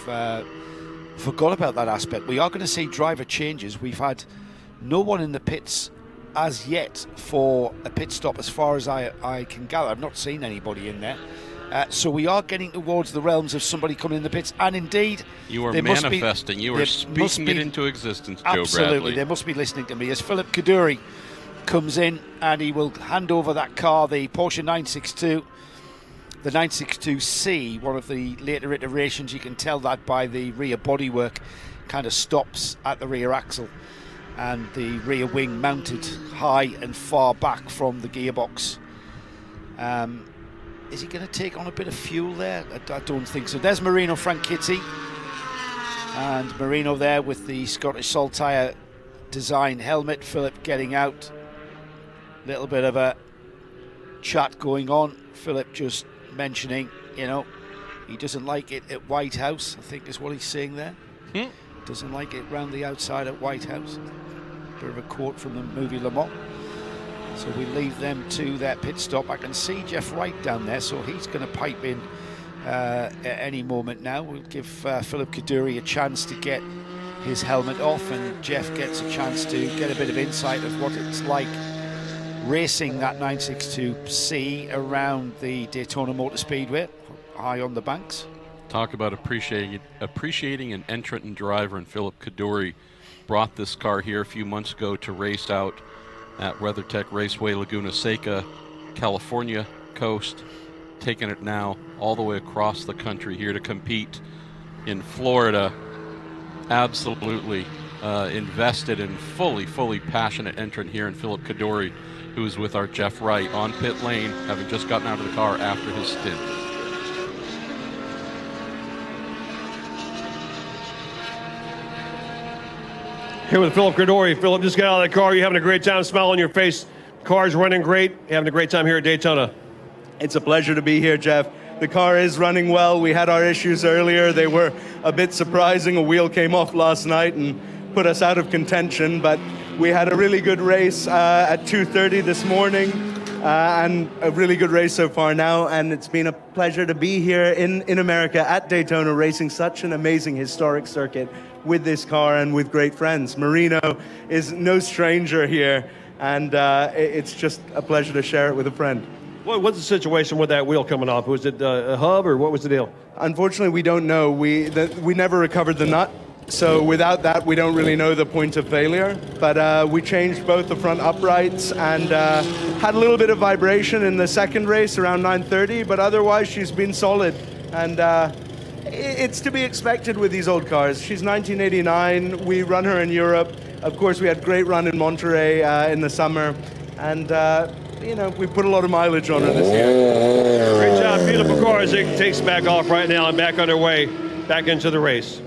forgot about that aspect. We are going to see driver changes. We've had no one in the pits as yet for a pit stop, as far as I can gather. I've not seen anybody in there. So we are getting towards the realms of somebody coming in the pits, and indeed, you are manifesting. You are speaking it into existence, Joe absolutely, Bradley. They must be listening to me as Philip Kaduri comes in, and he will hand over that car, the Porsche 962, the 962C, one of the later iterations. You can tell that by the rear bodywork, kind of stops at the rear axle, and the rear wing mounted high and far back from the gearbox. Is he going to take on a bit of fuel there? I don't think so. There's Marino Franchitti, and Marino there with the Scottish Saltire design helmet. Philip getting out. Little bit of a chat going on. Philip just mentioning, you know, he doesn't like it at White House, I think is what he's saying there. Doesn't like it round the outside at White House. Bit of a quote from the movie Le Mans. So we leave them to their pit stop. I can see Jeff Wright down there, so he's going to pipe in at any moment now. We'll give Philip Kaduri a chance to get his helmet off, and Jeff gets a chance to get a bit of insight of what it's like racing that 962C around the Daytona Motor Speedway, high on the banks. Talk about appreciating an entrant and driver, and Philip Kaduri brought this car here a few months ago to race out at WeatherTech Raceway, Laguna Seca, California coast, taking it now all the way across the country here to compete in Florida. Absolutely invested and fully passionate entrant here in Philip Kaduri, who is with our Jeff Wright on pit lane, having just gotten out of the car after his stint. Here with Philip Kaduri. Philip, just got out of the car. You having a great time, smile on your face. Car's running great. Having a great time here at Daytona. It's a pleasure to be here, Jeff. The car is running well. We had our issues earlier. They were a bit surprising. A wheel came off last night and put us out of contention, but we had a really good race at 2:30 this morning, and a really good race so far now, and it's been a pleasure to be here in America at Daytona, racing such an amazing historic circuit with this car and with great friends. Marino is no stranger here, and it's just a pleasure to share it with a friend. What's the situation with that wheel coming off? Was it a hub, or what was the deal? Unfortunately, we don't know. We never recovered the nut, so without that, we don't really know the point of failure. But we changed both the front uprights and had a little bit of vibration in the second race around 9:30, but otherwise she's been solid. And it's to be expected with these old cars. She's 1989. We run her in Europe. Of course, we had great run in Monterey in the summer, and you know, we put a lot of mileage on her this year. Great job, beautiful car as it takes back off right now and back underway, back into the race.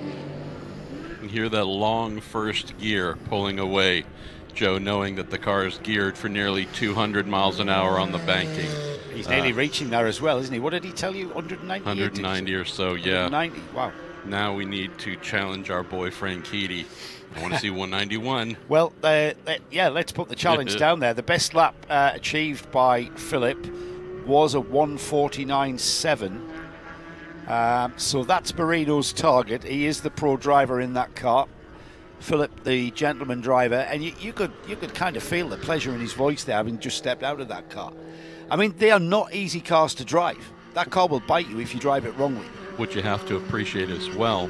You hear that long first gear pulling away, Joe, knowing that the car is geared for nearly 200 miles an hour on the banking. He's nearly reaching there as well, isn't he? What did he tell you? 190? 190 or so, yeah. 190, wow. Now we need to challenge our boy Franchitti. I want to see 191. Well, yeah, let's put the challenge down there. The best lap achieved by Philip was a 149.7. So that's Marino's target. He is the pro driver in that car. Philip, the gentleman driver, and you could kind of feel the pleasure in his voice there, having just stepped out of that car. I mean, they are not easy cars to drive. That car will bite you if you drive it wrongly. What you have to appreciate as well,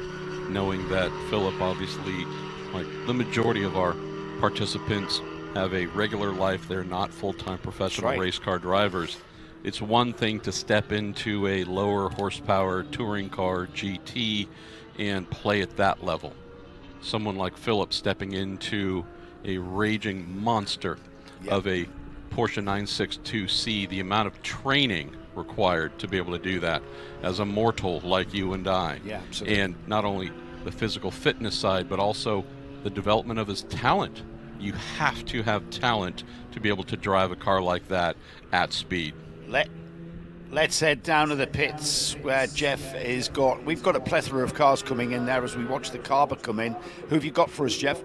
knowing that Philip, obviously, like the majority of our participants, have a regular life. They're not full-time professional race car drivers. It's one thing to step into a lower horsepower touring car GT and play at that level. Someone like Philip stepping into a raging monster of a Porsche 962C, the amount of training required to be able to do that as a mortal like you and I. Yeah, absolutely. And not only the physical fitness side, but also the development of his talent. You have to have talent to be able to drive a car like that at speed. Let's head down to the pits where Jeff is got. We've got a plethora of cars coming in there as we watch the Carver come in. Who have you got for us, Jeff?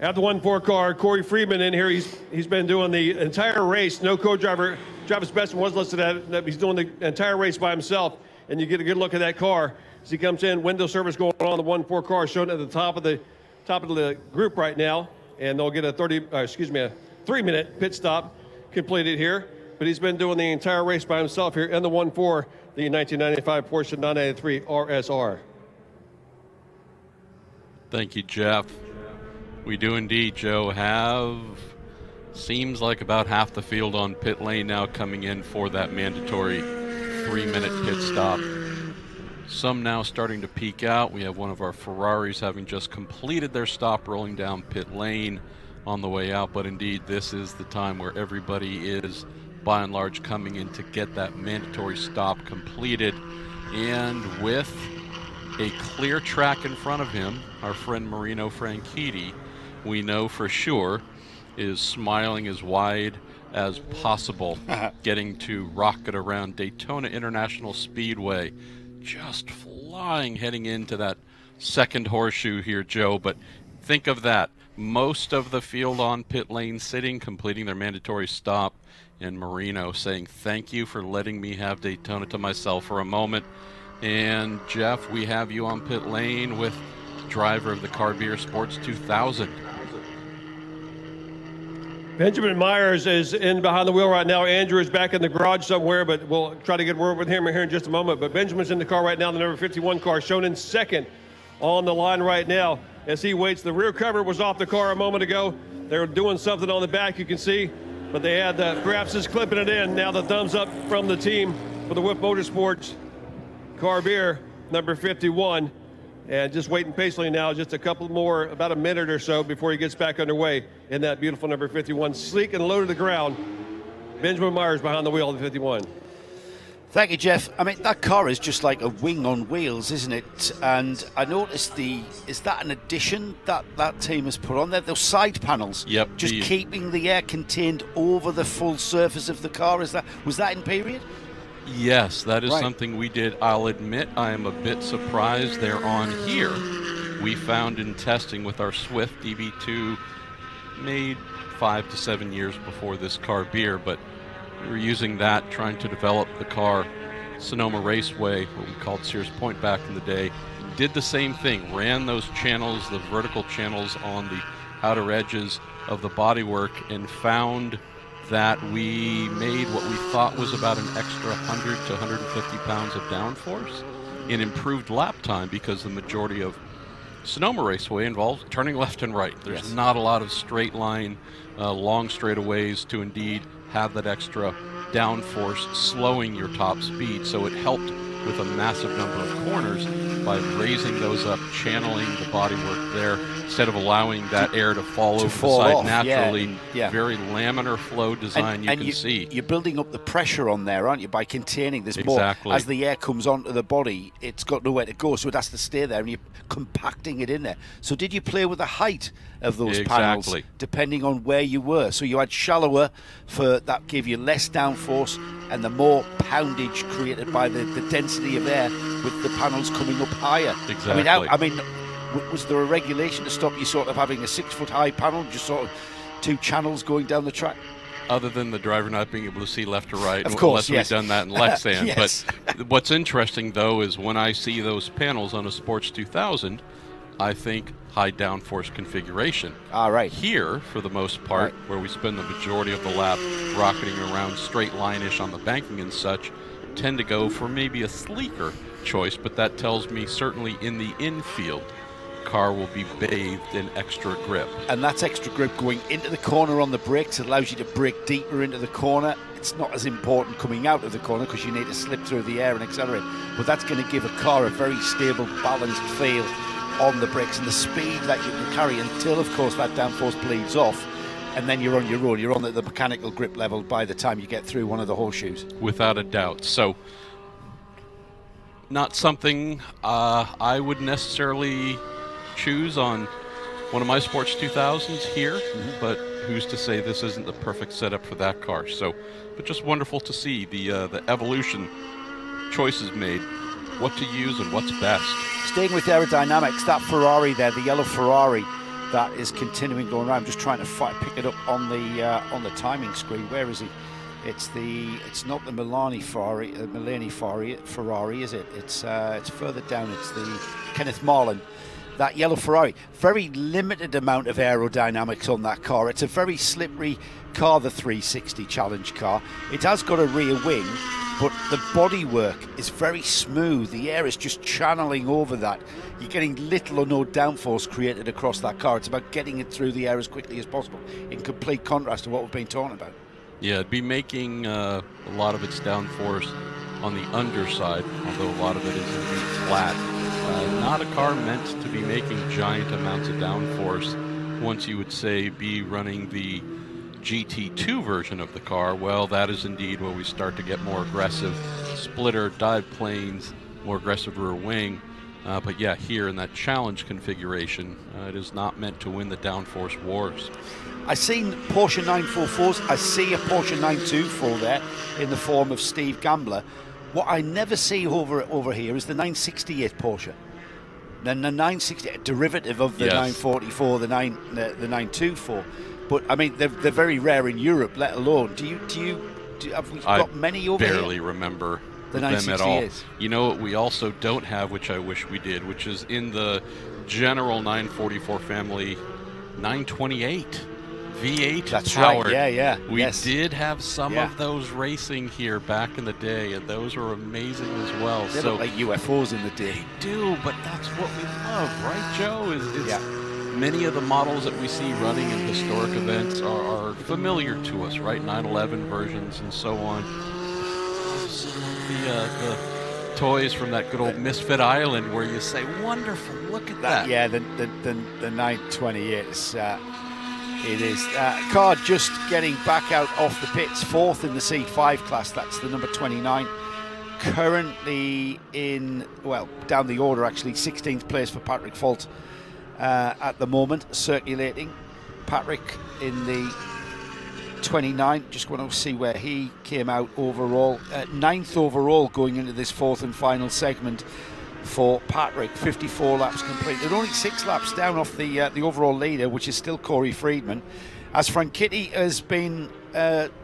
At the 1-4 car, Corey Freeman in here. He's been doing the entire race. No co-driver. Travis Besson was listed at it. He's doing the entire race by himself. And you get a good look at that car as he comes in. Window service going on the 1-4 car, showing at the top of the top of the group right now, and they'll get a 3-minute pit stop completed here. But he's been doing the entire race by himself here in the 1.4, the 1995 Porsche 993 RSR. Thank you, Jeff. We do indeed, Joe, have seems like about half the field on pit lane now coming in for that mandatory 3-minute pit stop. Some now starting to peak out. We have one of our Ferraris having just completed their stop rolling down pit lane on the way out. But indeed, this is the time where everybody is, by and large, coming in to get that mandatory stop completed. And with a clear track in front of him, our friend Marino Franchitti, we know for sure, is smiling as wide as possible, getting to rocket around Daytona International Speedway. Just flying heading into that second horseshoe here, Joe. But think of that. Most of the field on pit lane sitting, completing their mandatory stop, and Marino saying, thank you for letting me have Daytona to myself for a moment. And Jeff, we have you on pit lane with driver of the Carbier Sports 2000. Benjamin Myers is in behind the wheel right now. Andrew is back in the garage somewhere, but we'll try to get word with him here in just a moment. But Benjamin's in the car right now, the number 51 car, shown in second on the line right now as he waits. The rear cover was off the car a moment ago. They're doing something on the back, you can see, but they had perhaps is clipping it in. Now the thumbs up from the team for the Whip Motorsports Carbier, number 51. And just waiting patiently now, just a couple more, about a minute or so before he gets back underway in that beautiful number 51. Sleek and low to the ground. Benjamin Myers behind the wheel of the 51. Thank you, Jeff. I mean, that car is just like a wing on wheels, isn't it? And I noticed is that an addition that team has put on there? Those side panels. Yep. Just keeping the air contained over the full surface of the car. Was that in period? Yes, that is right. Something we did. I'll admit I am a bit surprised they're on here. We found in testing with our Swift DB2, made 5 to 7 years before this Carbier, but we were using that, trying to develop the car. Sonoma Raceway, what we called Sears Point back in the day, did the same thing, ran those channels, the vertical channels on the outer edges of the bodywork, and found that we made what we thought was about an extra 100 to 150 pounds of downforce in improved lap time, because the majority of Sonoma Raceway involves turning left and right. There's not a lot of straight line, long straightaways to indeed have that extra downforce slowing your top speed. So it helped with a massive number of corners by raising those up, channeling the bodywork there, instead of allowing that air to fall over the side naturally. Yeah. Very laminar flow design, you can see. You're building up the pressure on there, aren't you, by containing this Exactly. more. As the air comes onto the body, it's got nowhere to go, so it has to stay there, and you're compacting it in there. So did you play with the height of those panels, depending on where you were? So you had shallower, for that gave you less downforce, and the more poundage created by the density of air with the panels coming up higher. Exactly. I mean, was there a regulation to stop you sort of having a 6-foot high panel, just sort of two channels going down the track? Other than the driver not being able to see left or right, of course, unless we've done that in Lexan. Yes. But what's interesting, though, is when I see those panels on a Sports 2000, I think high downforce configuration. All right. Here, for the most part, where we spend the majority of the lap rocketing around straight line-ish on the banking and such, tend to go for maybe a sleeker choice, but that tells me certainly in the infield, car will be bathed in extra grip. And that's extra grip going into the corner on the brakes. It allows you to brake deeper into the corner. It's not as important coming out of the corner because you need to slip through the air and accelerate. But that's going to give a car a very stable, balanced feel on the brakes and the speed that you can carry until, of course, that downforce bleeds off. And then you're on your own. You're on the mechanical grip level by the time you get through one of the horseshoes. Without a doubt. So, not something I would necessarily choose on one of my Sports 2000s here, but who's to say this isn't the perfect setup for that car? So, but just wonderful to see the evolution choices made, what to use and what's best. Staying with aerodynamics, that Ferrari there, the yellow Ferrari, that is continuing going around. I'm just trying to pick it up on the timing screen. Where is he? It's not the Milani Ferrari, Ferrari, is it? It's further down. It's the Kenneth Marlin that yellow Ferrari. Very limited amount of aerodynamics on that car. It's a very slippery car, the 360 Challenge car. It has got a rear wing, but the bodywork is very smooth. The air is just channeling over that. You're getting little or no downforce created across that car. It's about getting it through the air as quickly as possible, in complete contrast to what we've been talking about. Yeah, it'd be making a lot of its downforce on the underside, although a lot of it is indeed flat. Not a car meant to be making giant amounts of downforce. Once you would say be running the GT2 version of the car, well, that is indeed where we start to get more aggressive splitter, dive planes, more aggressive rear wing. But yeah, here in that challenge configuration, it is not meant to win the downforce wars. I've seen Porsche 944s. I see a Porsche 924 there in the form of Steve Gambler. What I never see over here is the 968 Porsche. Then the 960, a derivative of the 944, the 924. But I mean, they're very rare in Europe, let alone. Have we got many over here? I barely remember the them at all. 968s. You know what we also don't have, which I wish we did, which is in the general 944 family, 928. V8 That's powered. right, yeah. We did have some of those racing here back in the day, and those were amazing as well. They look like UFOs in the day. They do, but that's what we love, right, Joe? Many of the models that we see running in historic events are familiar to us, right? 911 versions and so on. Some of the toys from that good old Misfit Island where you say, wonderful, look at that. Yeah, the 928 is... It is. Car just getting back out off the pits, fourth in the C5 class. That's the number 29. Currently down the order actually, 16th place for Patrick Fault at the moment, circulating. Patrick in the 29. Just want to see where he came out overall. 9th overall going into this fourth and final segment for Patrick. 54 laps completed, only 6 laps down off the overall leader, which is still Corey Friedman, as Franchitti has been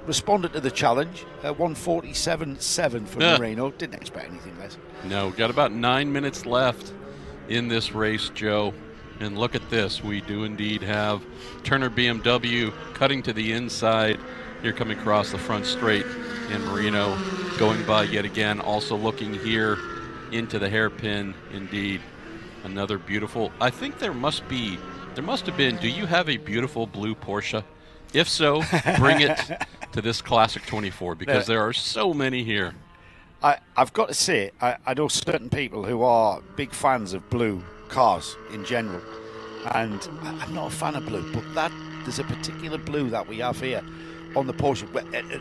responded to the challenge. 147.7 for Marino. Didn't expect anything less. No, got about 9 minutes left in this race, Joe, and look at this. We do indeed have Turner BMW cutting to the inside here, coming across the front straight, and Marino going by yet again, also looking here into the hairpin. Indeed, another beautiful. I think there must have been. Do you have a beautiful blue Porsche? If so, bring it to this Classic 24, because there are so many here. I've got to say, I know certain people who are big fans of blue cars in general, and I'm not a fan of blue, but there's a particular blue that we have here on the Porsche.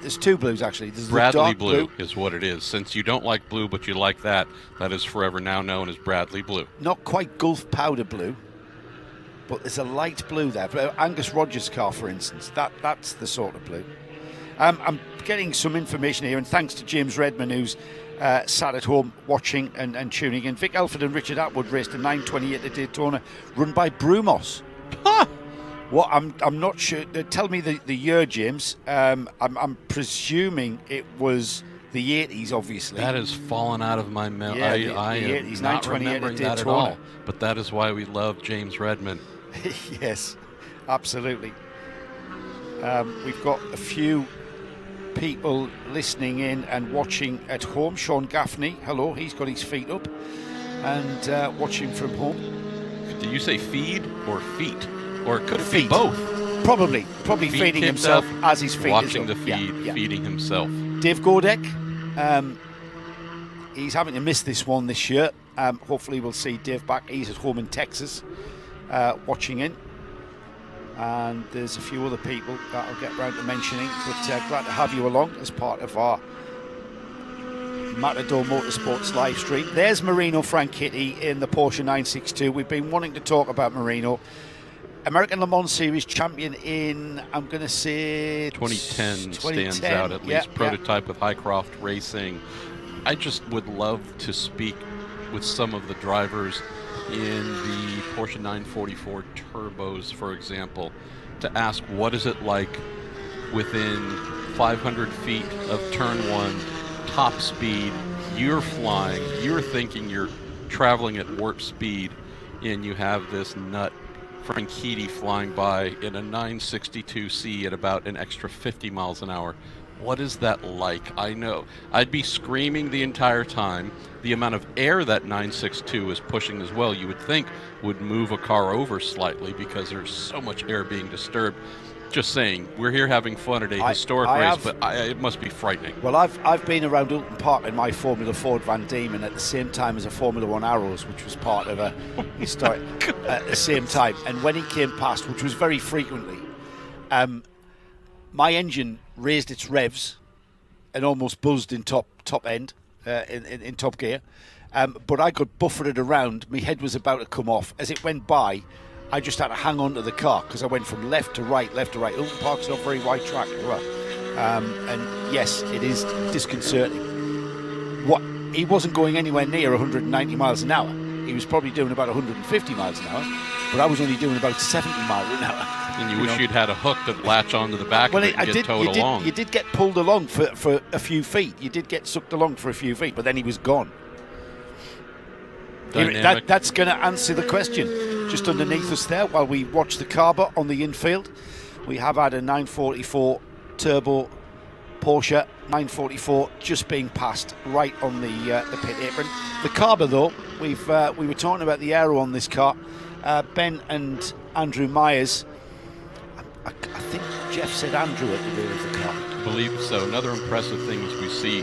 There's two blues actually. There's Bradley the dark blue is what it is. Since you don't like blue but you like that is forever now known as Bradley blue. Not quite Gulf powder blue, but there's a light blue there. Angus Rogers' car, for instance, that's the sort of blue. I'm getting some information here, and thanks to James Redman, who's sat at home watching and tuning in. Vic Elford and Richard Atwood raced a 928 at Daytona, run by Brumos. What I'm not sure. Tell me the year, James. I'm presuming it was the 80s, obviously. That has fallen out of my memory. Yeah, I am not remembering that at all. But that is why we love James Redman. Yes, absolutely. We've got a few people listening in and watching at home. Sean Gaffney, hello. He's got his feet up and watching from home. Did you say feed or feet? Or it could feet. Be both. Probably feeding himself as his feet watching is up. the feed, feeding himself. Dave Godek, he's having to miss this one this year. Hopefully we'll see Dave back. He's at home in Texas, watching in. And there's a few other people that I'll get round to mentioning, but glad to have you along as part of our Matador Motorsports live stream. There's Marino Franchitti in the Porsche 962. We've been wanting to talk about Marino. American Le Mans Series champion in, I'm going to say... 2010 stands out, at least. Prototype with Highcroft Racing. I just would love to speak with some of the drivers in the Porsche 944 turbos, for example, to ask what is it like within 500 feet of turn one, top speed, you're flying, you're thinking you're traveling at warp speed, and you have this nut Franchitti flying by in a 962C at about an extra 50 miles an hour. What is that like? I know. I'd be screaming the entire time. The amount of air that 962 is pushing as well, you would think would move a car over slightly because there's so much air being disturbed. Just saying, we're here having fun at a historic race, but it must be frightening. Well, I've been around Alton Park in my Formula Ford Van Diemen at the same time as a Formula One Arrows, which was part of a historic at the same time. And when he came past, which was very frequently, my engine raised its revs and almost buzzed in top end, in top gear. But I got buffered around. My head was about to come off. As it went by, I just had to hang on to the car because I went from left to right. Alton Park's not a very wide track as well. And yes, it is disconcerting. He wasn't going anywhere near 190 miles an hour. He was probably doing about 150 miles an hour, but I was only doing about 70 miles an hour. And you wish you'd had a hook to latch onto the back of it and get towed along. You did get pulled along for a few feet. You did get sucked along for a few feet, but then he was gone. That's going to answer the question. Just underneath us there, while we watch the carber on the infield, we have had a 944 turbo Porsche 944 just being passed right on the pit apron. The carber, though, we were talking about the aero on this car. Ben and Andrew Myers. I think Jeff said Andrew at the rear of the car. I believe so. Another impressive thing is we see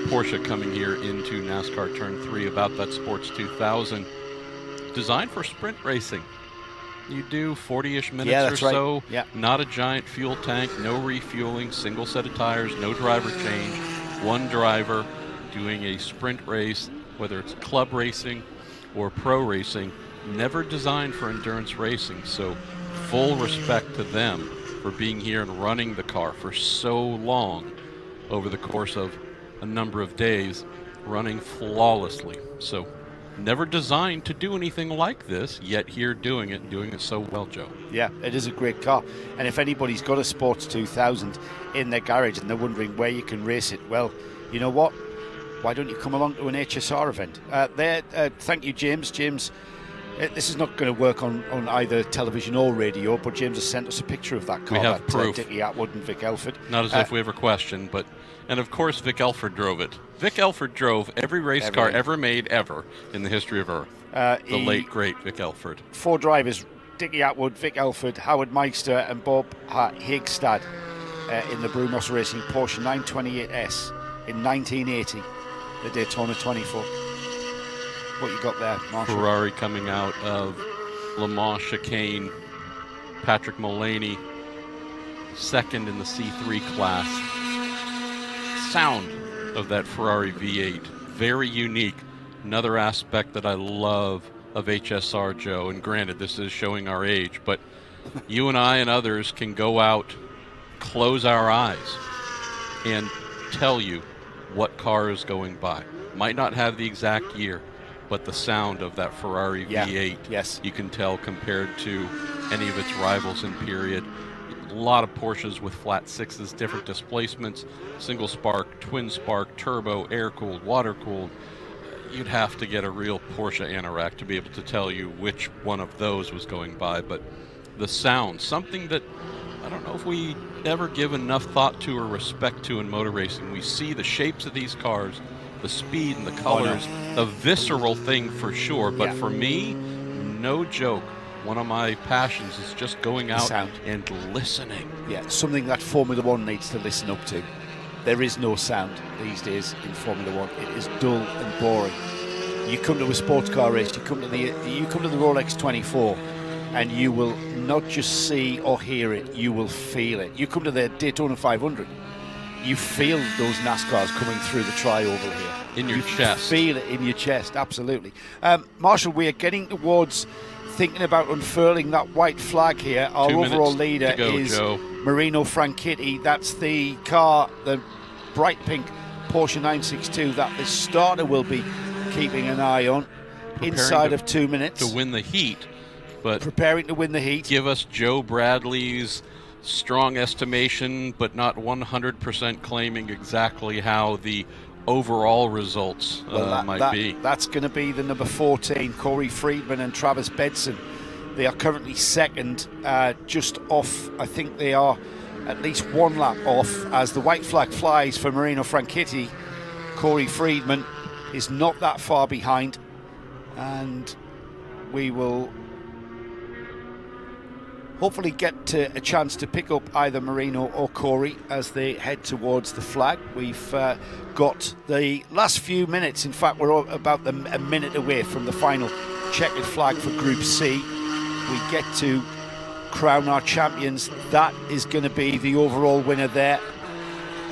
Porsche coming here into NASCAR Turn 3 about that Sports 2000. Designed for sprint racing. You do 40-ish minutes or so. Yeah. Not a giant fuel tank, no refueling, single set of tires, no driver change, one driver doing a sprint race, whether it's club racing or pro racing. Never designed for endurance racing, so full respect to them for being here and running the car for so long over the course of a number of days, running flawlessly. So never designed to do anything like this, yet here doing it so well, Joe. Yeah, it is a great car. And if anybody's got a Sports 2000 in their garage and they're wondering where you can race it, well, you know what? Why don't you come along to an HSR event? Thank you, James. James, this is not going to work on either television or radio, but James has sent us a picture of that car. We have proof. Dickie Atwood and Vic Elford. Not as if we ever questioned, but... And of course, Vic Elford drove it. Vic Elford drove every race car ever made ever in the history of Earth. The late, great Vic Elford. 4 drivers, Dickie Atwood, Vic Elford, Howard Meister and Bob Hagstad in the Brumos Racing Porsche 928S in 1980, the Daytona 24. What you got there, Marshall? Ferrari coming out of Le Mans chicane. Patrick Mullaney, second in the C3 class. Sound of that Ferrari V8, very unique. Another aspect that I love of HSR, Joe, and granted this is showing our age, but you and I and others can go out, close our eyes, and tell you what car is going by. Might not have the exact year, but the sound of that Ferrari V8, yes, you can tell compared to any of its rivals in period. A lot of Porsches with flat sixes, different displacements, single spark, twin spark, turbo, air-cooled, water-cooled. You'd have to get a real Porsche anorak to be able to tell you which one of those was going by. But the sound, something that I don't know if we ever give enough thought to or respect to in motor racing. We see the shapes of these cars, the speed and the colors, a visceral thing for sure. But for me, no joke. One of my passions is just going out and listening. Yeah, something that Formula One needs to listen up to. There is no sound these days in Formula One. It is dull and boring. You come to a sports car race, you come to the Rolex 24, and you will not just see or hear it, you will feel it. You come to the Daytona 500, you feel those NASCARs coming through the tri-oval here. In your chest. Feel it in your chest, absolutely. Marshall, we are getting towards thinking about unfurling that white flag here. Our overall leader is Marino Franchitti. That's the car, the bright pink Porsche 962 that the starter will be keeping an eye on. Inside of 2 minutes. To win the heat. But preparing to win the heat. Give us Joe Bradley's strong estimation, but not 100% claiming exactly how the overall results might be. That's going to be the number 14, Corey Friedman and Travis Bedson. They are currently second, just off. I think they are at least one lap off as the white flag flies for Marino Franchitti. Corey Friedman is not that far behind, and we will hopefully get a chance to pick up either Marino or Corey as they head towards the flag. We've got the last few minutes. In fact, we're about a minute away from the final checkered flag for Group C. We get to crown our champions. That is going to be the overall winner there.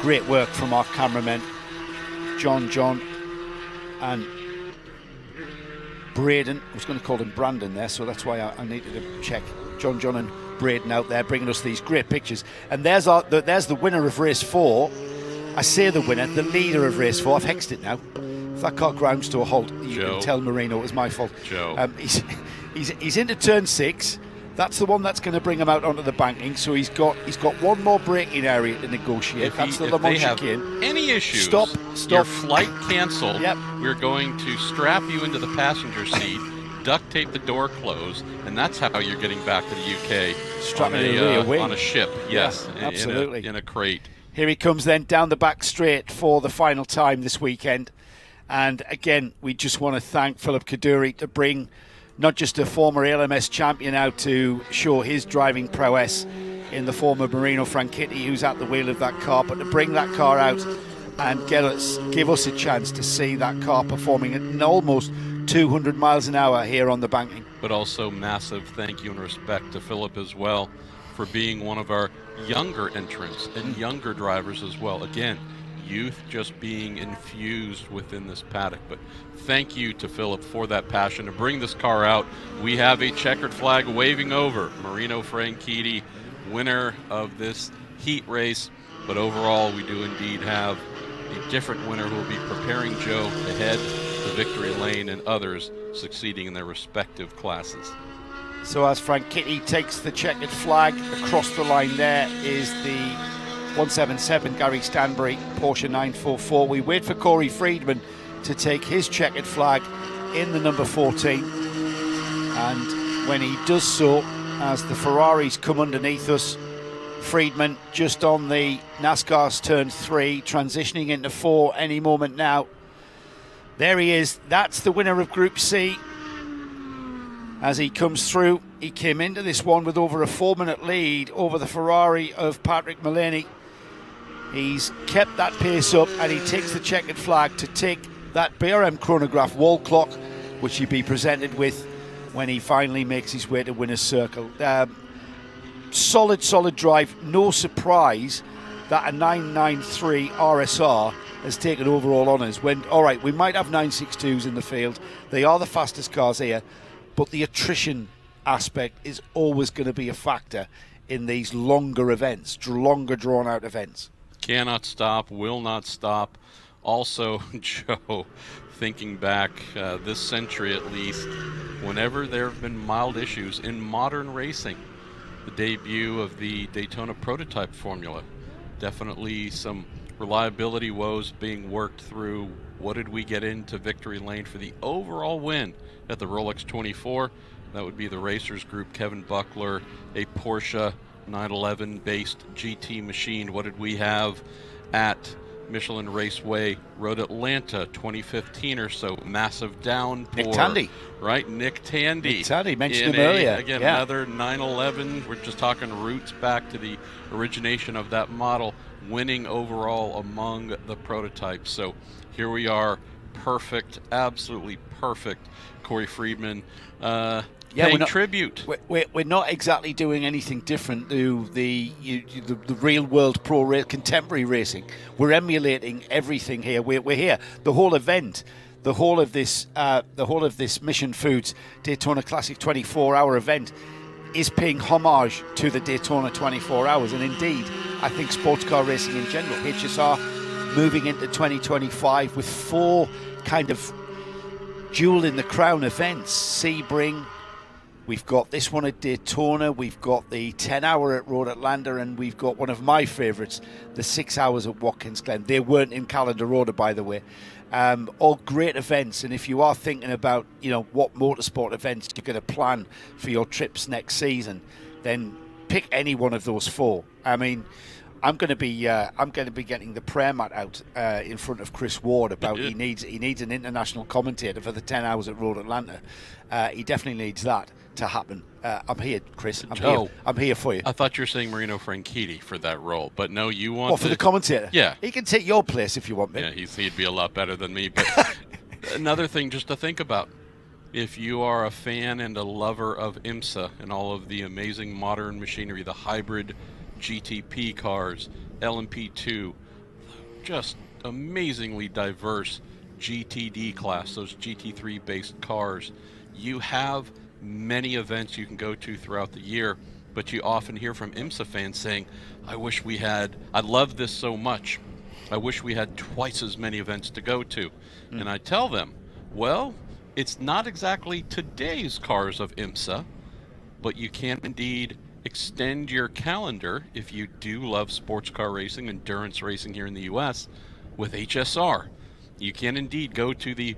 Great work from our cameramen, John, and Braden. I was going to call him Brandon there, so that's why I needed to check. John and Braden out there bringing us these great pictures. And there's the winner of race 4. I say the winner, the leader of race 4. I've hexed it now. If that car grounds to a halt, you can tell Marino it was my fault. Joe. He's into turn 6. That's the one that's going to bring him out onto the banking. So he's got one more braking area to negotiate. That's the Le Mans chicane. Any issues? Stop. Your flight canceled. Yep. We're going to strap you into the passenger seat, duct tape the door closed, and that's how you're getting back to the UK on a ship. Yes, yeah, absolutely. In a crate. Here he comes then down the back straight for the final time this weekend. And again, we just want to thank Philip Kaduri to bring not just a former ALMS champion out to show his driving prowess in the form of Marino Franchitti, who's at the wheel of that car, but to bring that car out and give us a chance to see that car performing at almost 200 miles an hour here on the banking. But also massive thank you and respect to Philip as well for being one of our younger entrants and younger drivers as well. Again, youth just being infused within this paddock. But thank you to Philip for that passion to bring this car out. We have a checkered flag waving over Marino Franchitti, winner of this heat race. But overall, we do indeed have a different winner who will be preparing Joe to head to victory lane and others succeeding in their respective classes. So as Franchitti takes the checkered flag, across the line there is the 177 Gary Stanbury Porsche 944. We wait for Corey Friedman to take his checkered flag in the number 14. And when he does so, as the Ferraris come underneath us, Friedman just on the NASCAR's turn 3, transitioning into 4 any moment now. There he is. That's the winner of Group C. As he comes through, he came into this one with over a 4-minute lead over the Ferrari of Patrick Mullaney. He's kept that pace up, and he takes the checkered flag to take that BRM chronograph wall clock, which he'll be presented with when he finally makes his way to winner's circle. Solid drive. No surprise that a 993 RSR has taken overall honours. When, all right, we might have 962s in the field. They are the fastest cars here, but the attrition aspect is always going to be a factor in these longer events, longer drawn-out events. Cannot stop, will not stop. Also, Joe, thinking back this century at least, whenever there have been mild issues in modern racing, the debut of the Daytona prototype formula, definitely some reliability woes being worked through. What did we get into victory lane for the overall win at the Rolex 24? That would be the Racers Group, Kevin Buckler, a Porsche 911 based GT machine. What did we have at Michelin Raceway Road Atlanta 2015 or so? Massive downpour. Nick Tandy. Right, Nick Tandy. Nick Tandy, mentioned him earlier. Again, another 911. We're just talking roots back to the origination of that model, winning overall among the prototypes. So here we are, perfect, absolutely perfect. Corey Friedman paying tribute. We're not exactly doing anything different to the real world pro contemporary racing. We're emulating everything here. We're here. The whole event, the whole of this Mission Foods Daytona Classic 24-hour event is paying homage to the Daytona 24 hours. And indeed, I think sportscar racing in general, HSR moving into 2025 with 4 kind of jewel in the crown events: Sebring, We've got this one at Daytona. We've got the 10-hour at Road Atlanta, and we've got one of my favourites, the 6 hours at Watkins Glen. They weren't in calendar order, by the way. All great events, and if you are thinking about, what motorsport events you're going to plan for your trips next season, then pick any one of those 4. I mean, I'm going to be getting the prayer mat out in front of Chris Ward about he needs an international commentator for the 10 hours at Road Atlanta. He definitely needs that to happen. I'm here, Chris. I'm here for you. I thought you were saying Marino Franchitti for that role, but no, you want for the commentator? Yeah. He can take your place if you want me. Yeah, he'd be a lot better than me. But another thing just to think about, if you are a fan and a lover of IMSA and all of the amazing modern machinery, the hybrid GTP cars, LMP2, just amazingly diverse GTD class, those GT3 based cars, you have many events you can go to throughout the year, but you often hear from IMSA fans saying, I love this so much, I wish we had twice as many events to go to. And I tell them, well, it's not exactly today's cars of IMSA, but you can indeed extend your calendar if you do love sports car racing, endurance racing here in the US with HSR. You can indeed go to the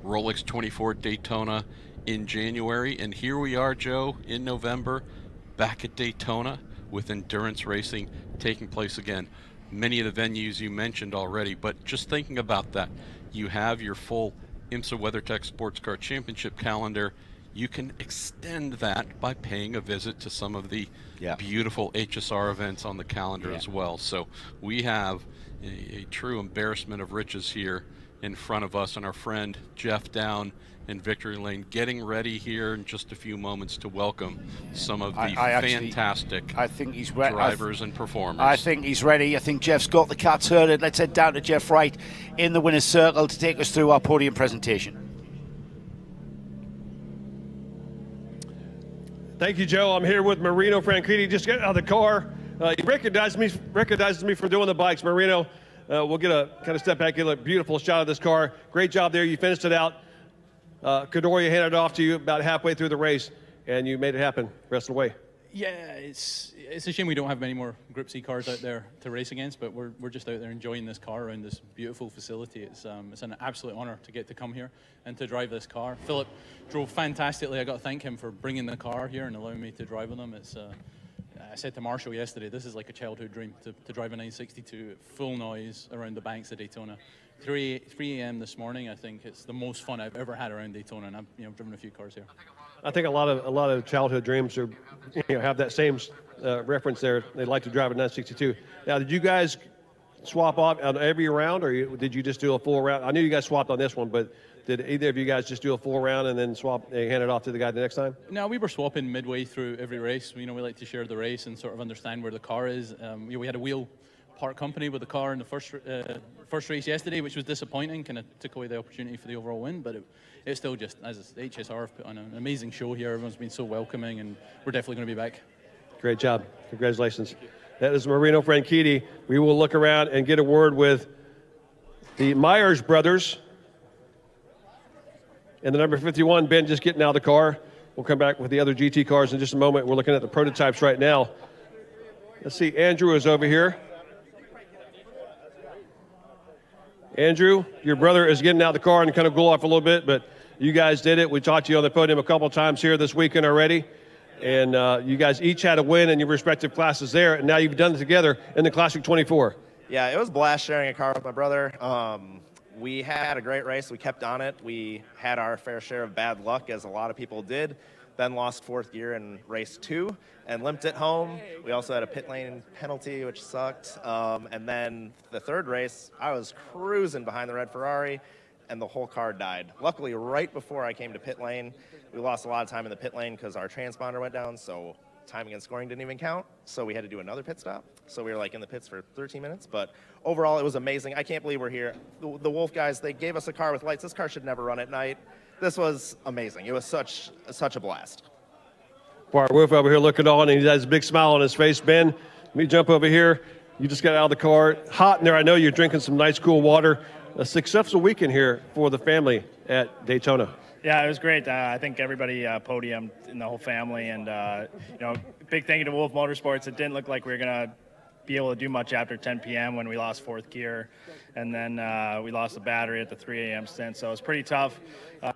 Rolex 24 Daytona in January, and here we are, Joe, in November, back at Daytona with endurance racing taking place again. Many of the venues you mentioned already, but just thinking about that, you have your full IMSA WeatherTech Sports Car Championship calendar. You can extend that by paying a visit to some of the beautiful HSR events on the calendar as well. So we have a true embarrassment of riches here in front of us, and our friend Jeff down in Victory Lane getting ready here in just a few moments to welcome some of the fantastic drivers and performers. I think he's ready. I think Jeff's got the cats herded. Let's head down to Jeff Wright in the winner's circle to take us through our podium presentation. Thank you, Joe. I'm here with Marino Franchitti. Just get out of the car. He recognizes me from doing the bikes. Marino, we'll get a kind of step back, get a beautiful shot of this car. Great job there. You finished it out. Cadorria handed it off to you about halfway through the race, and you made it happen the rest of the way. Yeah, it's a shame we don't have many more Group C cars out there to race against, but we're just out there enjoying this car around this beautiful facility. It's an absolute honor to get to come here and to drive this car. Philip drove fantastically. I got to thank him for bringing the car here and allowing me to drive with him. It's I said to Marshall yesterday, this is like a childhood dream to drive a 962 at full noise around the banks of Daytona. 3 a.m. this morning, I think it's the most fun I've ever had around Daytona, and I've driven a few cars here. I think a lot of childhood dreams are, have that same reference there. They'd like to drive a 962. Now, did you guys swap off on every round, or did you just do a full round? I knew you guys swapped on this one, but did either of you guys just do a full round and then hand it off to the guy the next time? No, we were swapping midway through every race. We like to share the race and sort of understand where the car is. We had a wheel part company with the car in the first race yesterday, which was disappointing. Kind of took away the opportunity for the overall win, but it's still just, as HSR have put on an amazing show here. Everyone's been so welcoming, and we're definitely going to be back. Great job. Congratulations. That is Marino Franchitti. We will look around and get a word with the Myers brothers. And the number 51, Ben, just getting out of the car. We'll come back with the other GT cars in just a moment. We're looking at the prototypes right now. Let's see, Andrew is over here. Andrew, your brother is getting out of the car and kind of cool off a little bit, but you guys did it. We talked to you on the podium a couple times here this weekend already, and you guys each had a win in your respective classes there, and now you've done it together in the Classic 24. Yeah, it was a blast sharing a car with my brother. We had a great race. We kept on it. We had our fair share of bad luck, as a lot of people did. Then lost fourth gear in race 2 and limped it home. We also had a pit lane penalty, which sucked. And then the third race, I was cruising behind the red Ferrari, and the whole car died. Luckily, right before I came to pit lane, we lost a lot of time in the pit lane because our transponder went down, so timing and scoring didn't even count. So we had to do another pit stop. So we were like in the pits for 13 minutes. But overall, it was amazing. I can't believe we're here. The Wolf guys, they gave us a car with lights. This car should never run at night. This was amazing. It was such a blast. Bart Wolf over here looking on, and he has a big smile on his face. Ben, let me jump over here. You just got out of the car. Hot in there. I know you're drinking some nice, cool water. A successful weekend here for the family at Daytona. Yeah, it was great. I think everybody podiumed in the whole family, and big thank you to Wolf Motorsports. It didn't look like we were gonna be able to do much after 10 p.m. when we lost fourth gear, and then we lost the battery at the 3 a.m. stint. So it was pretty tough,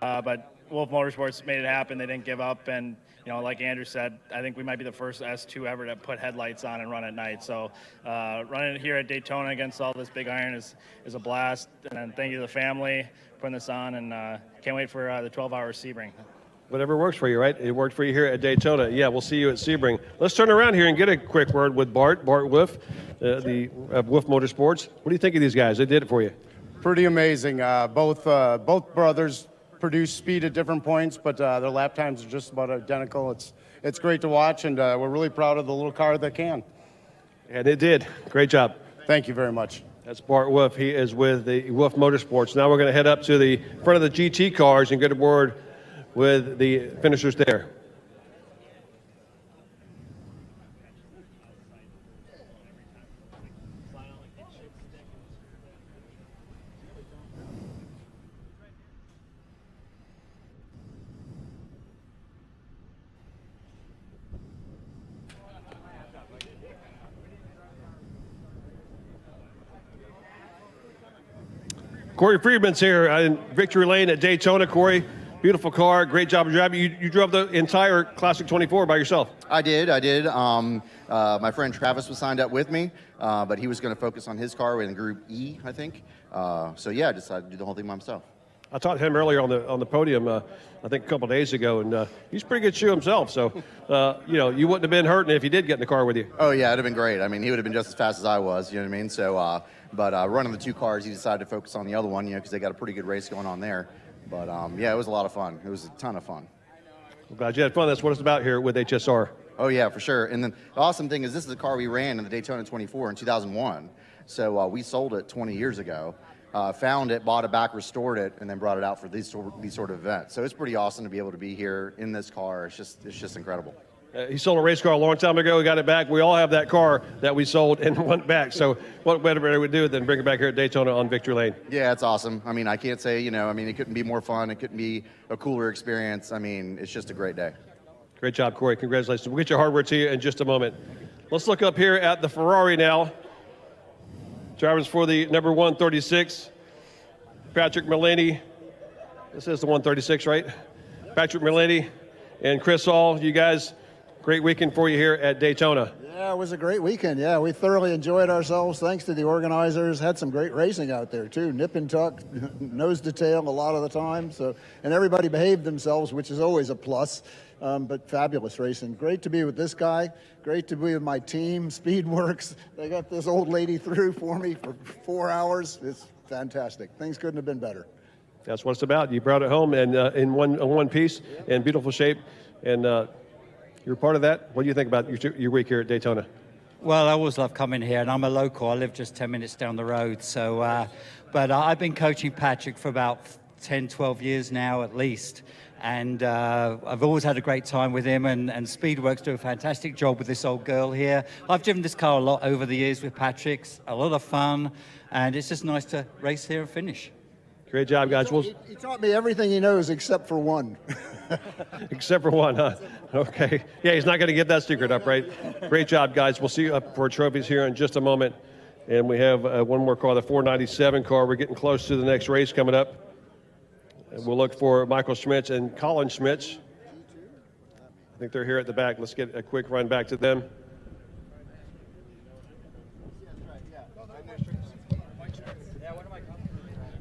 but Wolf Motorsports made it happen. They didn't give up, and like Andrew said, I think we might be the first S2 ever to put headlights on and run at night. So running it here at Daytona against all this big iron is a blast. And then thank you to the family putting this on, and can't wait for the 12-hour Sebring. Whatever works for you, right? It worked for you here at Daytona. Yeah, we'll see you at Sebring. Let's turn around here and get a quick word with Bart Wolf, the Wolf Motorsports. What do you think of these guys? They did it for you. Pretty amazing. Both brothers produce speed at different points, but their lap times are just about identical. It's great to watch, and we're really proud of the little car that can. And it did. Great job. Thank you very much. That's Bart Wolf. He is with the Wolf Motorsports. Now we're going to head up to the front of the GT cars and get aboard with the finishers there. Corey Friedman's here in Victory Lane at Daytona. Corey, beautiful car, great job of driving. You drove the entire Classic 24 by yourself. I did. My friend Travis was signed up with me, but he was going to focus on his car in Group E, I think. So yeah, I decided to do the whole thing by myself. I taught him earlier on the podium, I think a couple days ago, and he's a pretty good shoe himself. So, you wouldn't have been hurting if he did get in the car with you. Oh yeah, it'd have been great. I mean, he would have been just as fast as I was. You know what I mean? So, but running the two cars, he decided to focus on the other one, because they got a pretty good race going on there. But yeah, it was a lot of fun. It was a ton of fun. I'm glad you had fun. That's what it's about here with HSR. Oh yeah, for sure. And then the awesome thing is this is the car we ran in the Daytona 24 in 2001. So we sold it 20 years ago. Found it, bought it back, restored it, and then brought it out for these sort of events. So it's pretty awesome to be able to be here in this car. It's just incredible. He sold a race car a long time ago. We got it back. We all have that car that we sold and went back. So what better would do than bring it back here at Daytona on Victory Lane? Yeah, it's awesome. I mean, I can't say, it couldn't be more fun. It couldn't be a cooler experience. I mean, it's just a great day. Great job, Corey. Congratulations. We'll get your hardware to you in just a moment. Let's look up here at the Ferrari now. Drivers for the number 136. Patrick Mullaney. This is the 136, right? Patrick Mullaney and Chris Hall. You guys, great weekend for you here at Daytona. Yeah, it was a great weekend. Yeah, we thoroughly enjoyed ourselves. Thanks to the organizers. Had some great racing out there too. Nip and tuck, nose to tail a lot of the time. So, and everybody behaved themselves, which is always a plus. But fabulous racing. Great to be with this guy. Great to be with my team, Speedworks. They got this old lady through for me for 4 hours. It's fantastic. Things couldn't have been better. That's what it's about. You brought it home and in one piece in beautiful shape. And you're part of that. What do you think about your week here at Daytona? Well, I always love coming here, and I'm a local. I live just 10 minutes down the road. So, but I've been coaching Patrick for about 10, 12 years now at least. And I've always had a great time with him, and Speedworks do a fantastic job with this old girl here. I've driven this car a lot over the years with Patrick. A lot of fun, and it's just nice to race here and finish. Great job, guys. He taught me everything he knows except for one. Except for one, huh? Okay. Yeah, he's not going to give that secret up, right? Great job, guys. We'll see you up for trophies here in just a moment. And we have one more car, the 497 car. We're getting close to the next race coming up. And we'll look for Michael Schmitz and Colin Schmitz. I think they're here at the back. Let's get a quick run back to them.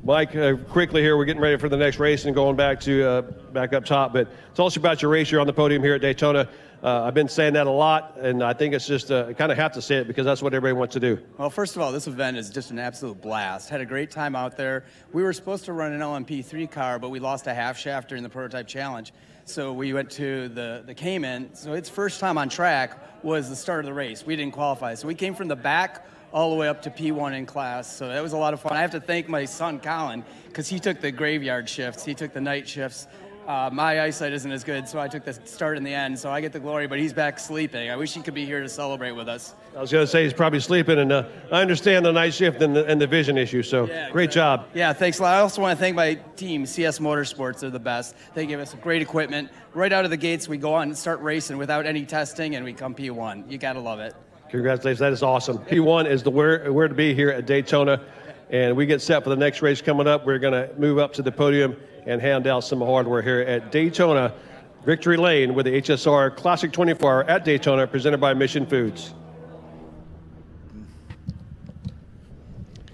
Mike, quickly here, we're getting ready for the next race and going back to back up top. But tell us about your race. You're on the podium here at Daytona. I've been saying that a lot, and I think it's just I kind of have to say it because that's what everybody wants to do. Well, first of all, this event is just an absolute blast. Had a great time out there. We were supposed to run an LMP3 car, but we lost a half shaft during the prototype challenge. So we went to the Cayman. So its first time on track was the start of the race. We didn't qualify. So we came from the back all the way up to P1 in class. So that was a lot of fun. I have to thank my son, Colin, because he took the graveyard shifts. He took the night shifts. My eyesight isn't as good, so I took the start in the end, so I get the glory, but he's back sleeping. I wish he could be here to celebrate with us. I was going to say he's probably sleeping, and I understand the night shift and the vision issue, so great job. Yeah, thanks a lot. I also want to thank my team, CS Motorsports. They're the best. They give us great equipment. Right out of the gates, we go on and start racing without any testing, and we come P1. You got to love it. Congratulations, that is awesome. P1 is the where to be here at Daytona, and we get set for the next race coming up. We're going to move up to the podium and hand out some hardware here at Daytona Victory Lane with the HSR Classic 24 at Daytona, presented by Mission Foods.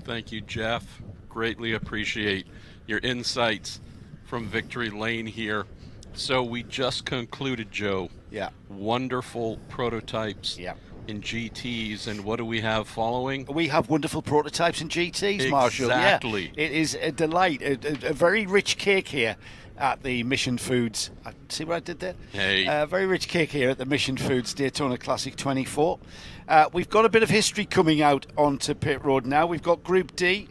Thank you, Jeff. Greatly appreciate your insights from Victory Lane here. So we just concluded, Joe. Yeah. Wonderful prototypes. Yeah. In GTs, and what do we have following? We have wonderful prototypes in GTs, Marshall. Exactly. Yeah, it is a delight, a very rich cake here at the Mission Foods. See what I did there? Hey. Very rich cake here at the Mission Foods Daytona Classic 24. We've got a bit of history coming out onto pit road now. We've got Group D.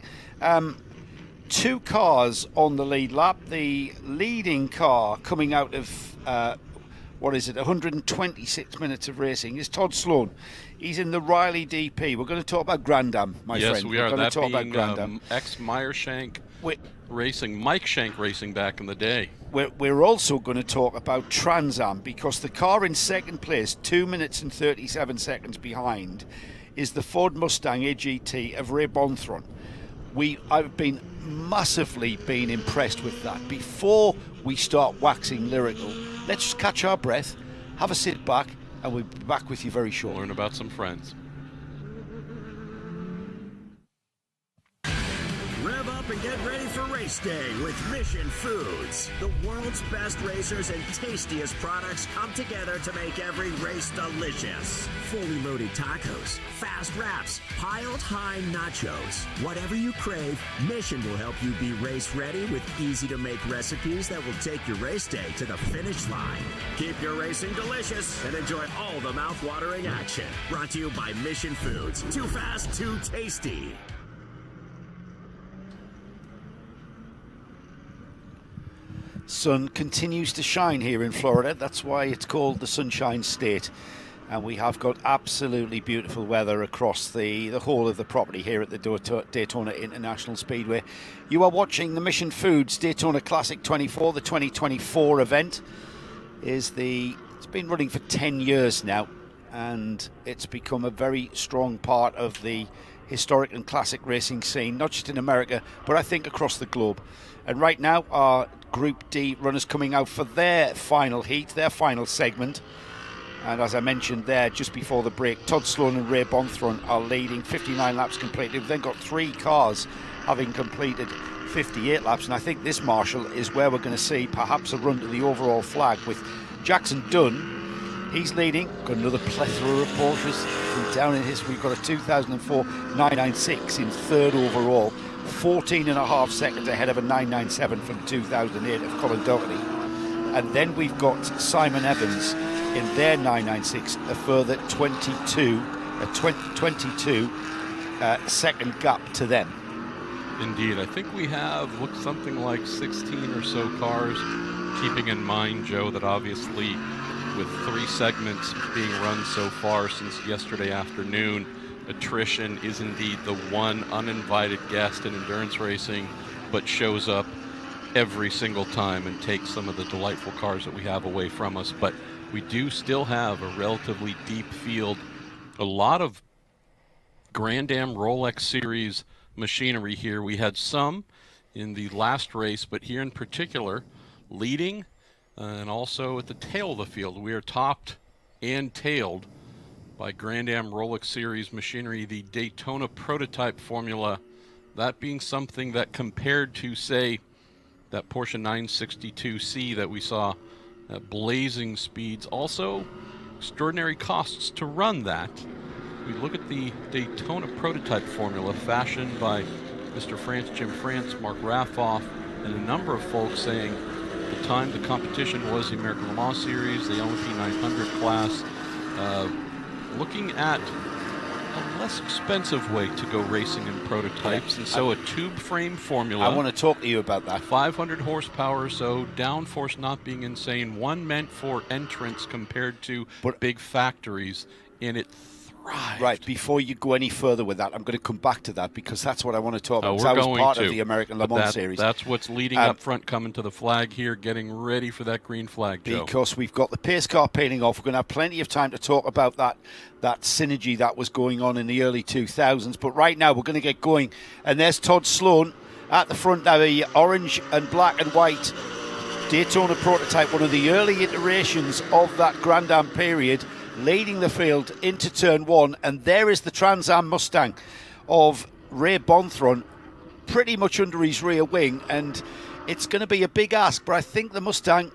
2 cars on the lead lap. The leading car coming out of 126 minutes of racing is Todd Sloan. He's in the Riley DP. We're going to talk about Grand Am, my friend. Yes, we are. We're going That to talk about being Grand Am. ex-Meyershank Racing, Mike Shank Racing back in the day. We're also going to talk about Trans Am, because the car in second place, 2 minutes and 37 seconds behind, is the Ford Mustang AGT of Ray Bonthron. I've been massively impressed with that. Before we start waxing lyrical, let's just catch our breath, have a sit back, and we'll be back with you very shortly. Learn about some friends. Rev up and get ready for race day with Mission Foods. The world's best racers and tastiest products come together to make every race delicious. Fully loaded tacos, fast wraps, piled high nachos. Whatever you crave, Mission will help you be race ready with easy to make recipes that will take your race day to the finish line. Keep your racing delicious and enjoy all the mouth-watering action. Brought to you by Mission Foods. Too fast, too tasty. Sun continues to shine here in Florida. That's why it's called the Sunshine State. And we have got absolutely beautiful weather across the whole of the property here at the Daytona International Speedway. You are watching the Mission Foods Daytona Classic 24, the 2024 event. It's been running for 10 years now, and it's become a very strong part of the historic and classic racing scene, not just in America, but I think across the globe. And right now, our Group D runners coming out for their final heat, their final segment. And as I mentioned there, just before the break, Todd Sloan and Ray Bonthron are leading, 59 laps completed. We've then got 3 cars having completed 58 laps. And I think this, Marshall, is where we're going to see perhaps a run to the overall flag with Jackson Dunn. He's leading. Got another plethora of Porsches from down in history. We've got a 2004 996 in 3rd overall. 14.5 seconds ahead of a 997 from 2008 of Colin Doherty. And then we've got Simon Evans in their 996, a further 22 second gap to them. Indeed, I think we have looked something like 16 or so cars, keeping in mind, Joe, that obviously with 3 segments being run so far since yesterday afternoon, attrition is indeed the one uninvited guest in endurance racing, but shows up every single time and takes some of the delightful cars that we have away from us. But we do still have a relatively deep field, a lot of Grand Am Rolex Series machinery here. We had some in the last race, but here in particular, leading and also at the tail of the field. We are topped and tailed by Grand Am Rolex Series machinery, the Daytona prototype formula, that being something that compared to, say, that Porsche 962C that we saw at blazing speeds, also extraordinary costs to run that. We look at the Daytona prototype formula fashioned by Mr. France, Jim France, Mark Raffoff, and a number of folks saying at the time the competition was the American Le Mans Series, the LMP 900 class. Looking at a less expensive way to go racing in prototypes, and so a tube frame formula. I want to talk to you about that. 500 horsepower, so downforce not being insane. One meant for entrance compared to big factories, and it thrived. Right, before you go any further with that, I'm going to come back to that because that's what I want to talk about. We're I was going part to, of the American Le Mans series. That's what's leading up front, coming to the flag here, getting ready for that green flag, Joe. Because we've got the pace car painting off. We're going to have plenty of time to talk about that synergy that was going on in the early 2000s. But right now, we're going to get going. And there's Todd Sloan at the front now, the orange and black and white Daytona prototype, one of the early iterations of that Grand Am period, leading the field into turn one. And there is the Trans Am Mustang of Ray Bonthron, pretty much under his rear wing, and it's going to be a big ask, but I think the Mustang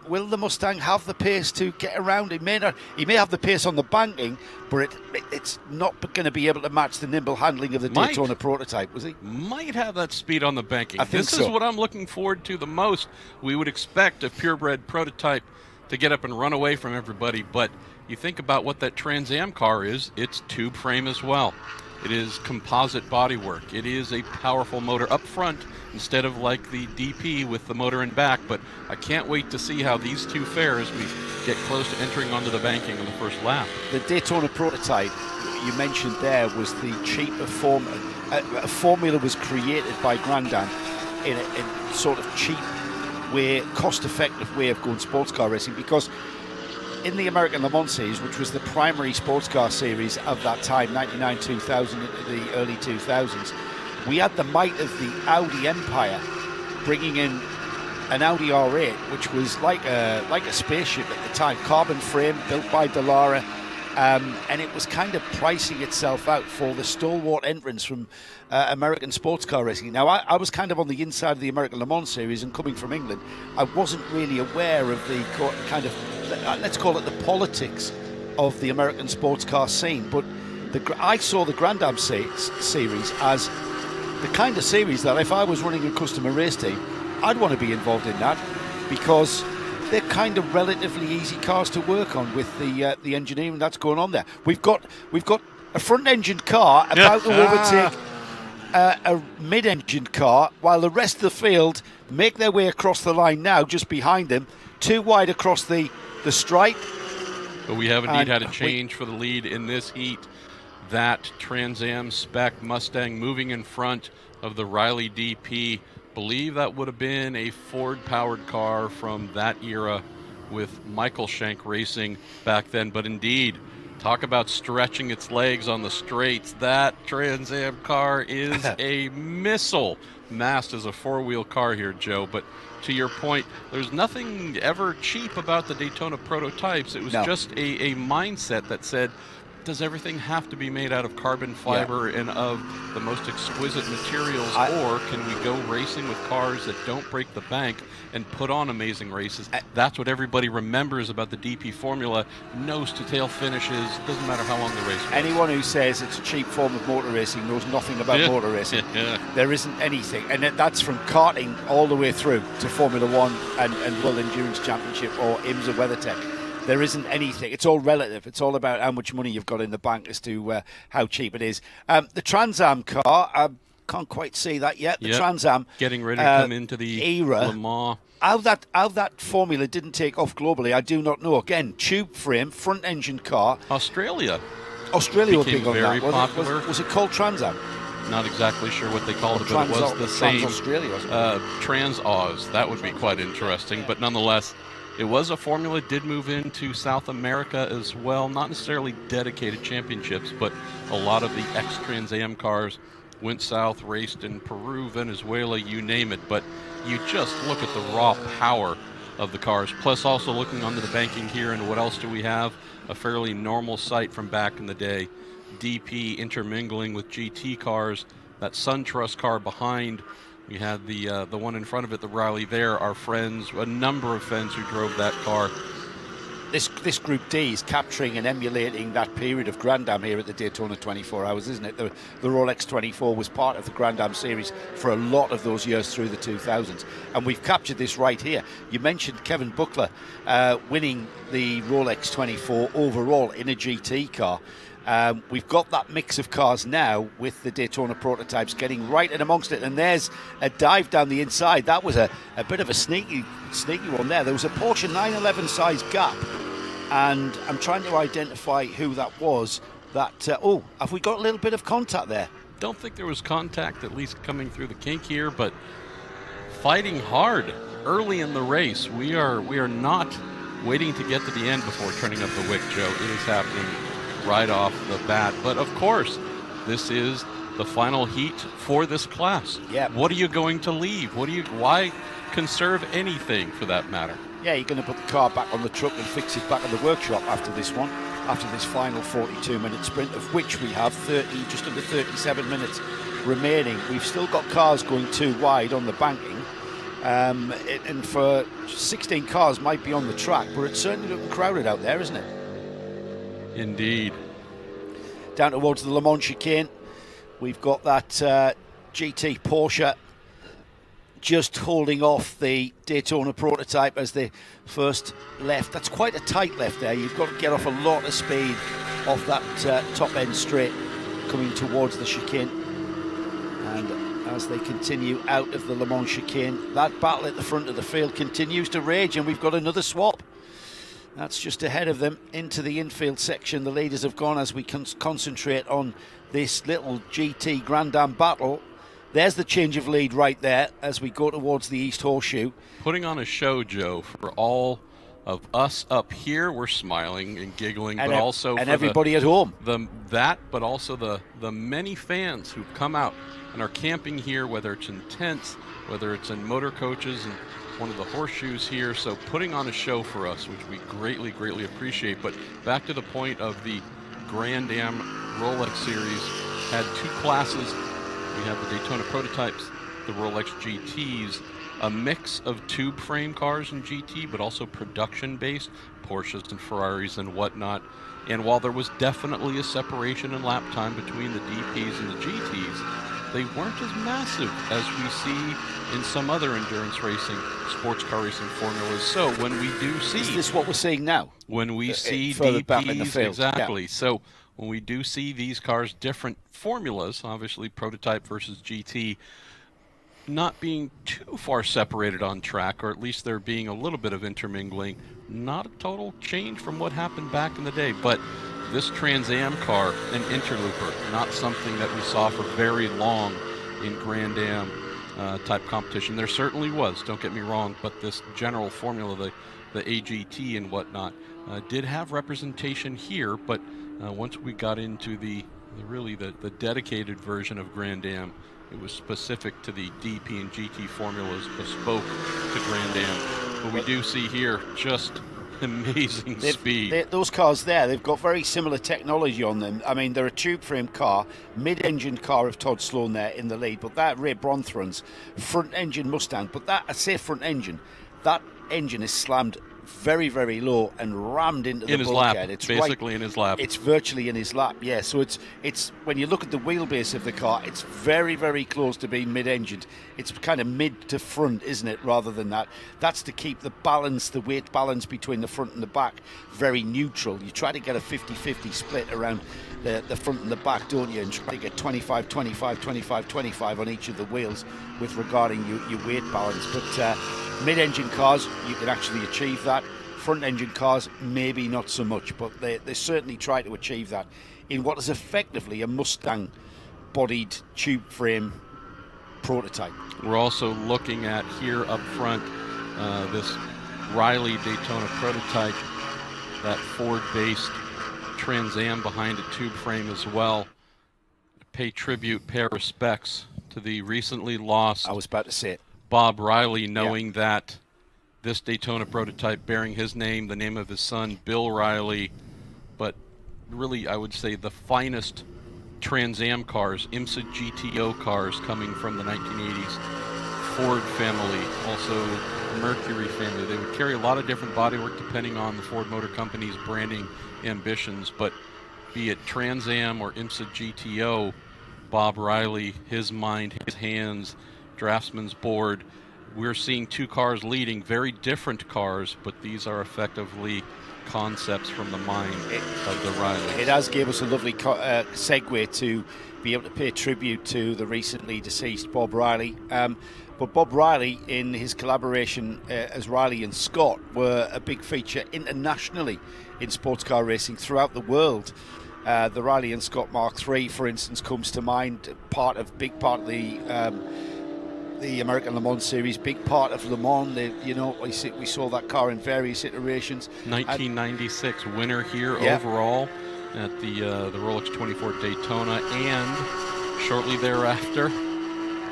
have the pace to get around? He may have the pace on the banking, but it's not going to be able to match the nimble handling of the Daytona prototype, was he? Might have that speed on the banking. I think this is what I'm looking forward to the most. We would expect a purebred prototype to get up and run away from everybody, but you think about what that Trans Am car is, it's tube frame as well. It is composite bodywork. It is a powerful motor up front instead of like the DP with the motor in back. But I can't wait to see how these two fare as we get close to entering onto the banking on the first lap. The Daytona prototype you mentioned there was the cheaper formula. A formula was created by Grand Am in a sort of cheap way, cost-effective way of going sports car racing, because in the American Le Mans series, which was the primary sports car series of that time, 99, 2000, into the early 2000s, we had the might of the Audi empire bringing in an Audi R8, which was like a spaceship at the time, carbon frame, built by Dallara, and it was kind of pricing itself out for the stalwart entrants from American sports car racing. Now, I was kind of on the inside of the American Le Mans series, and coming from England, I wasn't really aware of the kind of, let's call it the politics of the American sports car scene. But I saw the Grand Am series as the kind of series that if I was running a customer race team, I'd want to be involved in that, because they're kind of relatively easy cars to work on with the engineering that's going on there. We've got a front-engined car about to overtake a mid-engined car, while the rest of the field make their way across the line now, just behind them, too wide across the stripe. But we have indeed had a change for the lead in this heat. That Trans Am spec Mustang moving in front of the Riley DP. Believe that would have been a Ford-powered car from that era with Michael Shank Racing back then. But indeed, talk about stretching its legs on the straights. That Trans Am car is a missile massed as a four-wheel car here, Joe. But to your point, there's nothing ever cheap about the Daytona prototypes. It was just a mindset that said, does everything have to be made out of carbon fiber and of the most exquisite materials, or can we go racing with cars that don't break the bank and put on amazing races? That's what everybody remembers about the DP formula. Nose to tail finishes, doesn't matter how long the race was. Anyone who says it's a cheap form of motor racing knows nothing about motor racing. There isn't anything, and that's from karting all the way through to Formula One and World Endurance Championship or IMSA WeatherTech. There isn't anything. It's all relative. It's all about how much money you've got in the bank as to how cheap it is. The Trans Am car, I can't quite see that yet. The Trans Am getting ready to come into the era. Le Mans. How that formula didn't take off globally, I do not know. Again, tube frame, front engine car. Australia were big on very that. popular. Was it called Trans Am? Not exactly sure what they called it, but it was the same. Trans Oz. That would be quite interesting, but nonetheless, it was a formula. Did move into South America as well. Not necessarily dedicated championships, but a lot of the ex-Trans Am cars went south, raced in Peru, Venezuela, you name it. But you just look at the raw power of the cars. Plus also looking onto the banking here, and what else do we have? A fairly normal sight from back in the day. DP intermingling with GT cars. That SunTrust car behind. We had the one in front of it, the Riley there, our friends, a number of friends who drove that car. This Group D is capturing and emulating that period of Grand Am here at the Daytona 24 Hours, isn't it? The Rolex 24 was part of the Grand Am series for a lot of those years through the 2000s. And we've captured this right here. You mentioned Kevin Buckler winning the Rolex 24 overall in a GT car. We've got that mix of cars now with the Daytona prototypes getting right in amongst it, and there's a dive down the inside. That was a bit of a sneaky one there. There was a Porsche 911 size gap, and I'm trying to identify who that was. Have we got a little bit of contact there? Don't think there was contact, at least coming through the kink here, but fighting hard early in the race. We are not waiting to get to the end before turning up the wick, Joe. It is happening right off the bat. But of course, this is the final heat for this class. Yeah. What are you going to leave? Why conserve anything for that matter? Yeah, you're going to put the car back on the truck and fix it back in the workshop after this one, after this final 42-minute sprint, of which we have just under 37 minutes remaining. We've still got cars going too wide on the banking, and for 16 cars might be on the track, but it's certainly looking crowded out there, isn't it? Indeed. Down towards the Le Mans chicane, we've got that GT Porsche just holding off the Daytona prototype as the first left. That's quite a tight left there. You've got to get off a lot of speed off that top end straight coming towards the chicane. And as they continue out of the Le Mans chicane, that battle at the front of the field continues to rage, and we've got another swap. That's just ahead of them into the infield section. The leaders have gone as we concentrate on this little GT Grand Am battle. There's the change of lead right there as we go towards the East Horseshoe. Putting on a show, Joe, for all of us up here. We're smiling and giggling, but also and for everybody at home. But also the many fans who've come out and are camping here, whether it's in tents, whether it's in motor coaches and one of the horseshoes here. So putting on a show for us, which we greatly, greatly appreciate. But back to the point of the Grand Am Rolex Series, had two classes. We have the Daytona prototypes, the Rolex GTs, a mix of tube frame cars and GT, but also production-based Porsches and Ferraris and whatnot. And while there was definitely a separation in lap time between the DPs and the GTs, they weren't as massive as we see in some other endurance racing, sports car racing formulas. So when we do see... Is this what we're seeing now? When we see further DPs, back in the field. exactly. Yeah. So when we do see these cars, different formulas, obviously prototype versus GT, not being too far separated on track, or at least there being a little bit of intermingling, not a total change from what happened back in the day. But this Trans Am car, an interlooper, not something that we saw for very long in Grand Am type competition. There certainly was, don't get me wrong, but this general formula, the AGT and whatnot, did have representation here. But once we got into the dedicated version of Grand Am, it was specific to the DP and GT formulas, bespoke to Grand Am. But we do see here just amazing speed. Those cars there, they've got very similar technology on them. I mean, they're a tube frame car, mid-engine car of Todd Sloan there in the lead, but that Ray Bronthran's front engine Mustang, but that, I say front engine, that engine is slammed very, very low and rammed into the bulkhead. It's basically in his lap. It's virtually in his lap, yeah. So it's when you look at the wheelbase of the car, it's very, very close to being mid-engined. It's kind of mid to front, isn't it, rather than that. That's to keep the balance, the weight balance between the front and the back very neutral. You try to get a 50-50 split around the front and the back, don't you, and try to get 25, 25, 25, 25 on each of the wheels with regarding your weight balance. But mid-engine cars, you can actually achieve that. Front-engine cars, maybe not so much, but they certainly try to achieve that in what is effectively a Mustang-bodied tube frame prototype. We're also looking at here up front this Riley Daytona prototype, that Ford-based Trans Am behind a tube frame as well. Pay tribute, pay respects to the recently lost, I was about to say it, Bob Riley, knowing that this Daytona prototype bearing his name, the name of his son, Bill Riley, but really I would say the finest Trans Am cars, IMSA GTO cars coming from the 1980s, Ford family, also Mercury family. They would carry a lot of different bodywork depending on the Ford Motor Company's branding ambitions, but be it Trans Am or IMSA GTO, Bob Riley, his mind, his hands, draftsman's board. We're seeing two cars leading, very different cars, but these are effectively concepts from the mind of the Rileys. It has gave us a lovely segue to be able to pay tribute to the recently deceased Bob Riley. But Bob Riley, in his collaboration as Riley and Scott, were a big feature internationally in sports car racing throughout the world. The Riley and Scott Mark III, for instance, comes to mind. Big part of the American Le Mans Series, big part of Le Mans. We saw that car in various iterations. 1996 winner here overall at the Rolex 24 Daytona, and shortly thereafter,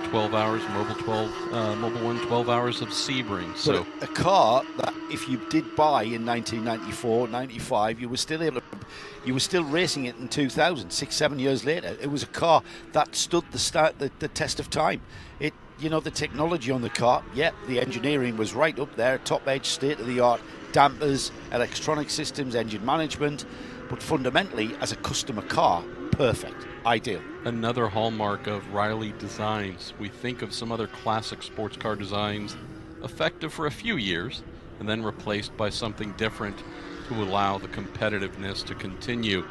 12 hours, Mobile One 12 hours of Sebring. So a car that if you did buy in 1994, 95, you were still racing it in 2000, 6-7 years later. It was a car that stood the test of time. The technology on the car, the engineering was right up there, top edge, state of the art, dampers, electronic systems, engine management, but fundamentally as a customer car, perfect. Ideal. Another hallmark of Riley designs. We think of some other classic sports car designs effective for a few years and then replaced by something different to allow the competitiveness to continue.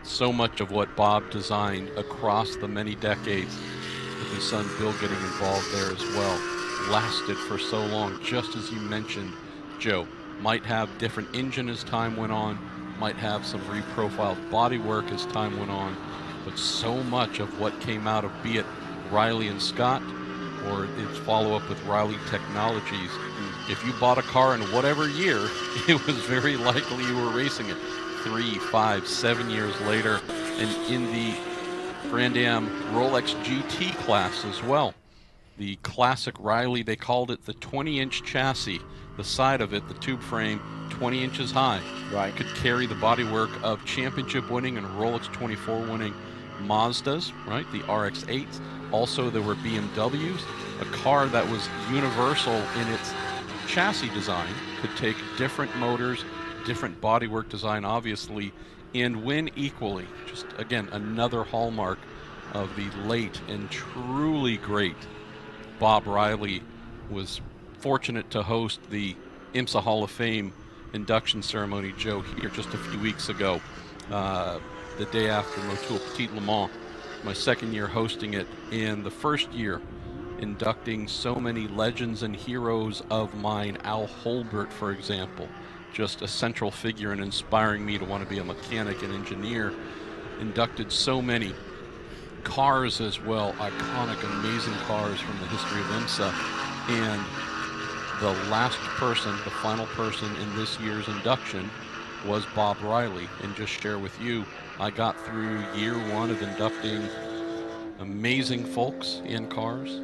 So much of what Bob designed across the many decades, with his son Bill getting involved there as well, lasted for so long. Just as you mentioned, Joe, might have different engine as time went on, might have some reprofiled bodywork as time went on, but so much of what came out of, be it Riley and Scott or its follow-up with Riley Technologies, if you bought a car in whatever year, it was very likely you were racing it 3, 5, 7 years later, and in the Grand Am Rolex GT class as well. The classic Riley, they called it the 20-inch chassis. The side of it, the tube frame, 20 inches high. Right. Could carry the bodywork of championship-winning and Rolex 24-winning Mazdas, right? The RX-8s. Also, there were BMWs. A car that was universal in its chassis design, could take different motors, different bodywork design, obviously, and win equally. Just, again, another hallmark of the late and truly great Bob Riley. Was fortunate to host the IMSA Hall of Fame induction ceremony, Joe, here just a few weeks ago, the day after Motul Petit Le Mans. My second year hosting it, and the first year inducting so many legends and heroes of mine. Al Holbert, for example, just a central figure in inspiring me to want to be a mechanic and engineer. Inducted so many cars as well, iconic, amazing cars from the history of IMSA. And the last person, the final person in this year's induction was Bob Riley. And just share with you, I got through year one of inducting amazing folks in cars,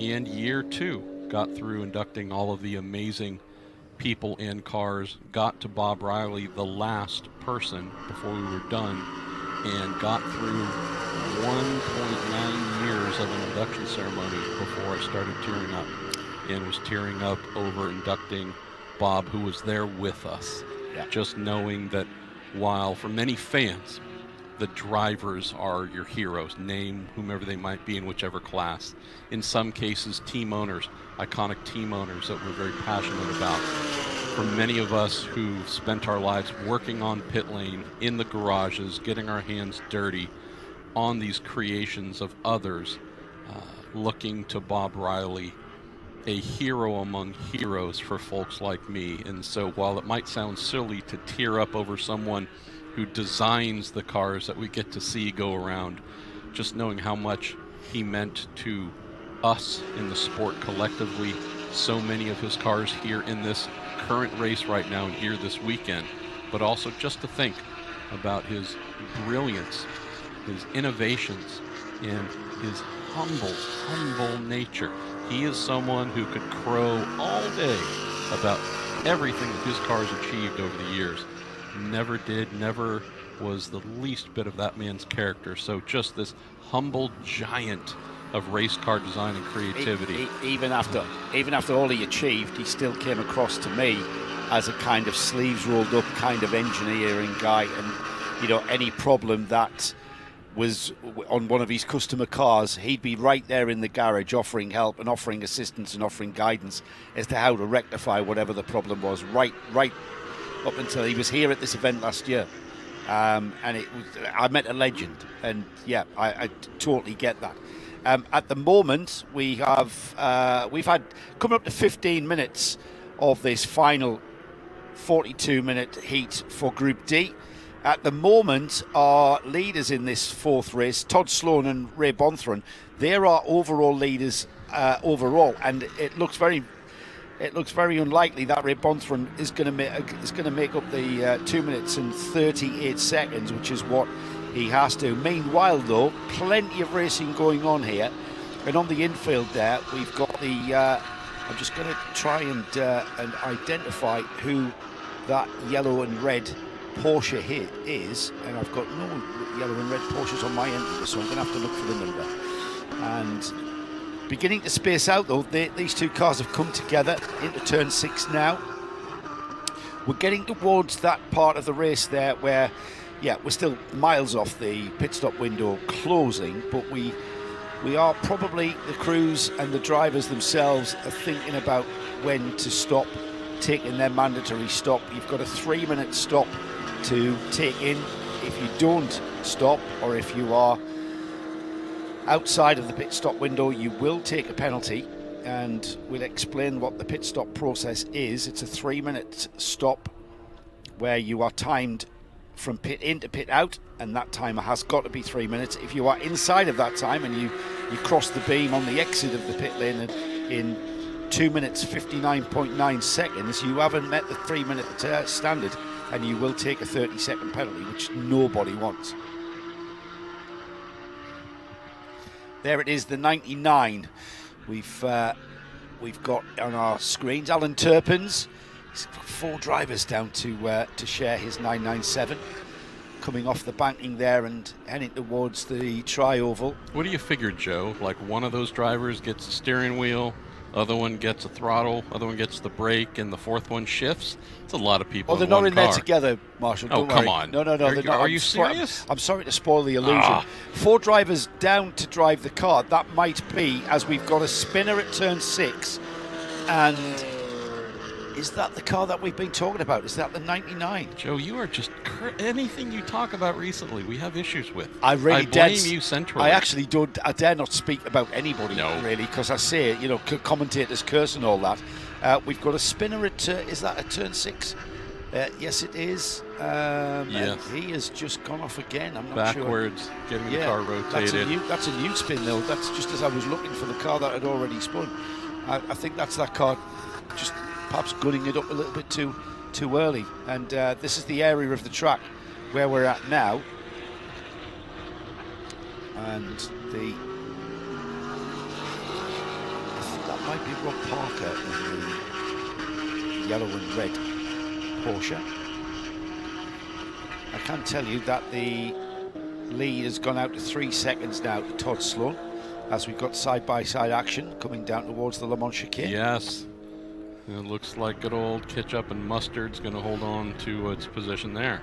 and year two got through inducting all of the amazing people in cars, got to Bob Riley, the last person before we were done, and got through 1.9 years of an induction ceremony before I started tearing up, and was tearing up over inducting Bob, who was there with us. Yeah. Just knowing that while for many fans, the drivers are your heroes, name whomever they might be in whichever class. In some cases, team owners, iconic team owners that we're very passionate about. For many of us who've spent our lives working on pit lane, in the garages, getting our hands dirty on these creations of others, looking to Bob Riley, a hero among heroes for folks like me. And so while it might sound silly to tear up over someone who designs the cars that we get to see go around, just knowing how much he meant to us in the sport collectively, so many of his cars here in this current race right now and here this weekend, but also just to think about his brilliance, his innovations, and his humble nature. He is someone who could crow all day about everything that his cars achieved over the years. Never was the least bit of that man's character. So just this humble giant of race car design and creativity. Even after all he achieved, he still came across to me as a kind of sleeves rolled up kind of engineering guy. And any problem that was on one of his customer cars, he'd be right there in the garage offering help and offering assistance and offering guidance as to how to rectify whatever the problem was, right up until he was here at this event last year. And I met a legend, and yeah, I totally get that. At the moment, we've had coming up to 15 minutes of this final 42-minute heat for Group D. At the moment, our leaders in this fourth race, Todd Sloan and Ray Bonthron, they're our overall leaders overall, and it looks very unlikely that Ray Bonthron is going to make up the 2 minutes and 38 seconds, which is what he has to. Meanwhile, though, plenty of racing going on here, and on the infield there, we've got the. I'm just going to try and identify who that yellow and red Porsche here is, and I've got no yellow and red Porsches on my end of this, so I'm going to have to look for the number. And beginning to space out, though, these two cars have come together into turn 6 now. We're getting towards that part of the race there where, yeah, we're still miles off the pit stop window closing, but we are probably, the crews and the drivers themselves are thinking about when to stop, taking their mandatory stop. You've got a 3-minute stop to take in. If you don't stop, or if you are outside of the pit stop window, you will take a penalty, and we'll explain what the pit stop process is. It's a 3-minute stop where you are timed from pit in to pit out, and that timer has got to be 3 minutes. If you are inside of that time and you cross the beam on the exit of the pit lane in 2 minutes 59.9 seconds, you haven't met the 3-minute standard, and you will take a 30-second penalty, which nobody wants. There it is, the 99. We've got on our screens Alan Turpin's. He's got 4 drivers down to share his 997. Coming off the banking there and heading towards the tri-oval. What do you figure, Joe? Like one of those drivers gets the steering wheel, other one gets a throttle, other one gets the brake, and the fourth one shifts? It's a lot of people. Oh, they're not in there together, Marshall. Oh, don't come worry. on. No, they're not. Are you serious? I'm sorry to spoil the illusion. 4 drivers down to drive the car. That might be, as we've got a spinner at turn 6, and is that the car that we've been talking about? Is that the 99? Joe, you are just anything you talk about recently, we have issues with. I blame you centrally. I actually don't. I dare not speak about anybody really, because I say, commentators curse and all that. We've got a spinner at. Is that at turn 6? Yes, it is. Yes. He has just gone off again. I'm not sure. Backwards, getting the car rotated. That's a new spin, though. That's just as I was looking for the car that had already spun. I think that's that car just perhaps gunning it up a little bit too early. And this is the area of the track where we're at now. And I think that might be Rob Parker in the yellow and red Porsche. I can tell you that the lead has gone out to 3 seconds now to Todd Sloan, as we've got side-by-side action coming down towards the Le Mans chicane. Yes. It looks like good old Ketchup and Mustard's going to hold on to its position there.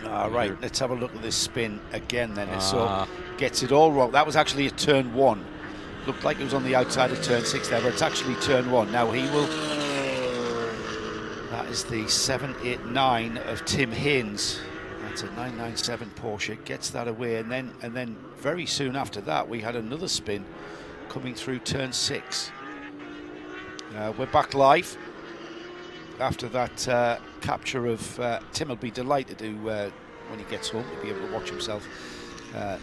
All right, let's have a look at this spin again then. So gets it all wrong. That was actually a turn 1. Looked like it was on the outside of turn 6 there, but it's actually turn 1. Now he will... That is the 789 of Tim Haynes. That's a 997 Porsche. Gets that away, and then very soon after that we had another spin coming through turn 6. We're back live after that capture of Tim. Will be delighted to when he gets home to be able to watch himself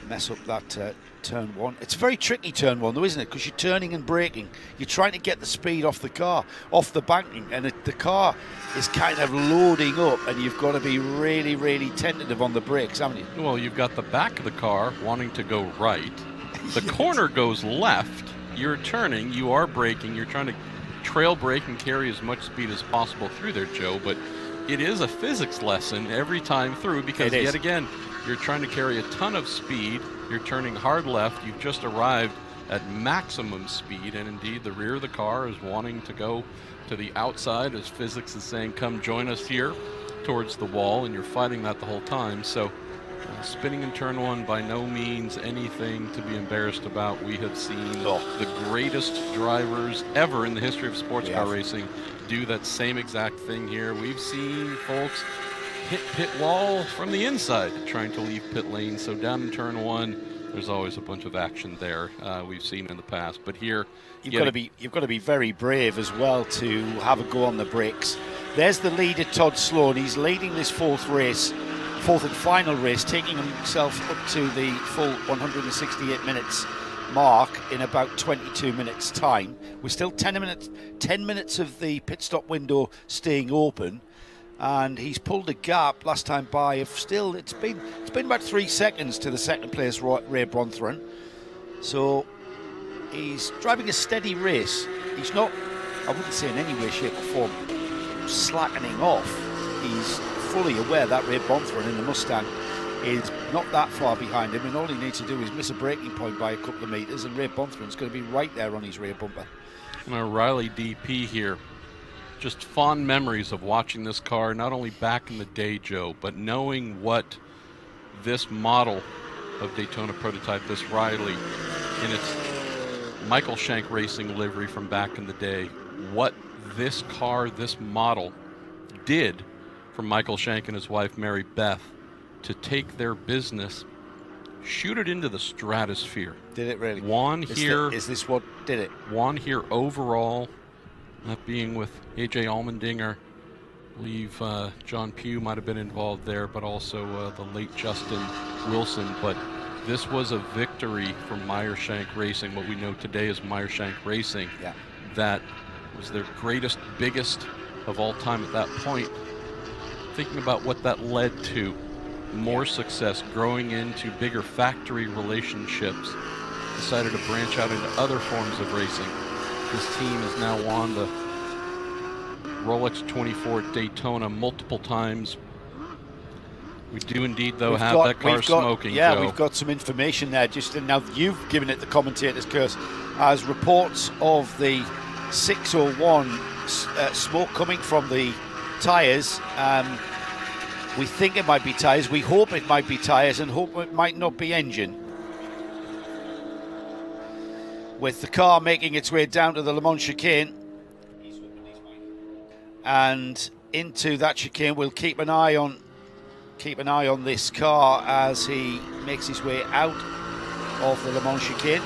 mess up that turn 1. It's a very tricky turn 1 though, isn't it? Because you're turning and braking. You're trying to get the speed off the car, off the banking, and the car is kind of loading up, and you've got to be really, really tentative on the brakes, haven't you? Well, you've got the back of the car wanting to go right. The corner goes left. You're turning. You are braking. You're trying to trail brake and carry as much speed as possible through there, Joe, but it is a physics lesson every time through, because yet again, you're trying to carry a ton of speed, you're turning hard left, you've just arrived at maximum speed, and indeed the rear of the car is wanting to go to the outside, as physics is saying, come join us here towards the wall, and you're fighting that the whole time. So spinning in turn 1, by no means anything to be embarrassed about. We have seen the greatest drivers ever in the history of sports car racing do that same exact thing here. We've seen folks hit pit wall from the inside trying to leave pit lane. So down in turn 1, there's always a bunch of action there. We've seen in the past, but here you've got to be very brave as well to have a go on the brakes. There's the leader, Todd Sloan. He's leading this fourth and final race, taking himself up to the full 168 minutes mark in about 22 minutes time. We're still 10 minutes of the pit stop window staying open, and he's pulled a gap last time by of still it's been about 3 seconds to the second place Ray Bonthron. So he's driving a steady race. He's not, I wouldn't say in any way, shape or form, slackening off. He's fully aware that Ray Bonthron in the Mustang is not that far behind him, and all he needs to do is miss a braking point by a couple of meters, and Ray Bonthron's going to be right there on his rear bumper. And a Riley DP here. Just fond memories of watching this car, not only back in the day, Joe, but knowing what this model of Daytona prototype, this Riley, in its Michael Shank Racing livery from back in the day, what this car, this model, did for Michael Shank and his wife, Mary Beth, to take their business, shoot it into the stratosphere. Did it really? Is this what did it? Won here overall, that being with A.J. Allmendinger. I believe John Pugh might have been involved there, but also the late Justin Wilson. But this was a victory for Meyer Shank Racing, what we know today as Meyer Shank Racing. Yeah. That was their greatest, biggest of all time at that point. Thinking about what that led to, more success, growing into bigger factory relationships, decided to branch out into other forms of racing. This team has now won the Rolex 24 at Daytona multiple times. We do indeed, though, have that car smoking, Yeah, Joe. we've got some information there. Just now you've given it the commentator's curse, as reports of the 601 smoke coming from the tyres. We think it might be tyres, we hope it might be tyres, and hope it might not be engine. With the car making its way down to the Le Mans chicane, and into that chicane, we'll keep an eye on this car as he makes his way out of the Le Mans chicane.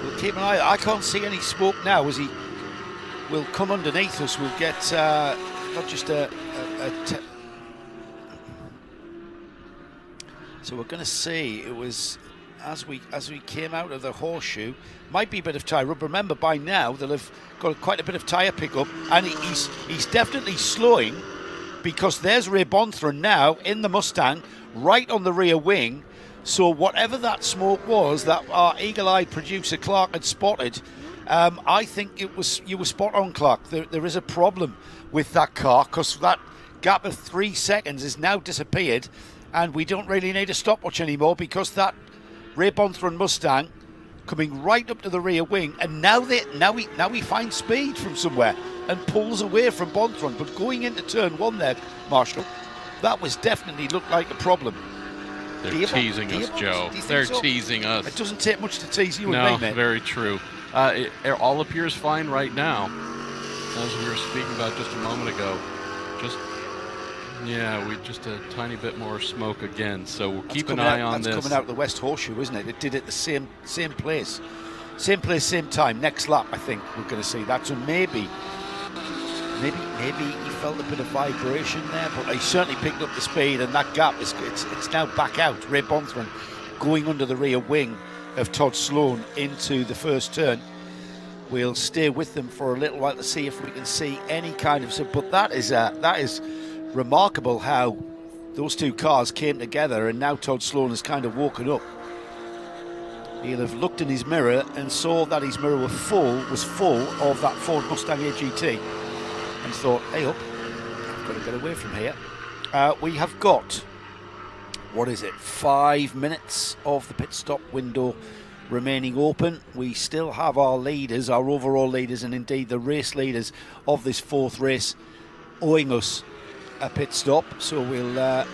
We'll keep an eye. I can't see any smoke now as he will come underneath us. We'll get not just so we're going to see, it was as we came out of the horseshoe, might be a bit of tyre rub. Remember, by now they'll have got quite a bit of tyre pickup, and he's definitely slowing, because there's Ray Bonthron now in the Mustang right on the rear wing. So whatever that smoke was that our eagle-eyed producer Clark had spotted, I think you were spot on, Clark. There is a problem with that car, because that gap of 3 seconds has now disappeared, and we don't really need a stopwatch anymore, because that Ray Bonthron Mustang coming right up to the rear wing, and now he finds speed from somewhere and pulls away from Bonthron. But going into turn 1 there, Marshall, that was definitely looked like a problem. They're teasing us, Joe. They're teasing us. It doesn't take much to tease you no, and me, mate. Very true. It all appears fine right now, as we were speaking about just a moment ago. We just a tiny bit more smoke again, so we'll keep an eye on this. That's coming out the West Horseshoe, isn't it? It did it the same place. Same place, same time. Next lap, I think we're going to see that. So maybe he felt a bit of vibration there, but he certainly picked up the speed, and that gap it's now back out. Ray Bonthron going under the rear wing of Todd Sloan into the first turn. We'll stay with them for a little while to see if we can see any kind of. But that is remarkable how those two cars came together, and now Todd Sloan has kind of woken up. He'll have looked in his mirror and saw that his mirror was full of that Ford Mustang AGT, and thought, hey up, I've got to get away from here. We have got, 5 minutes of the pit stop window remaining open. We still have our leaders, our overall leaders, and indeed the race leaders of this fourth race owing us a pit stop. So we'll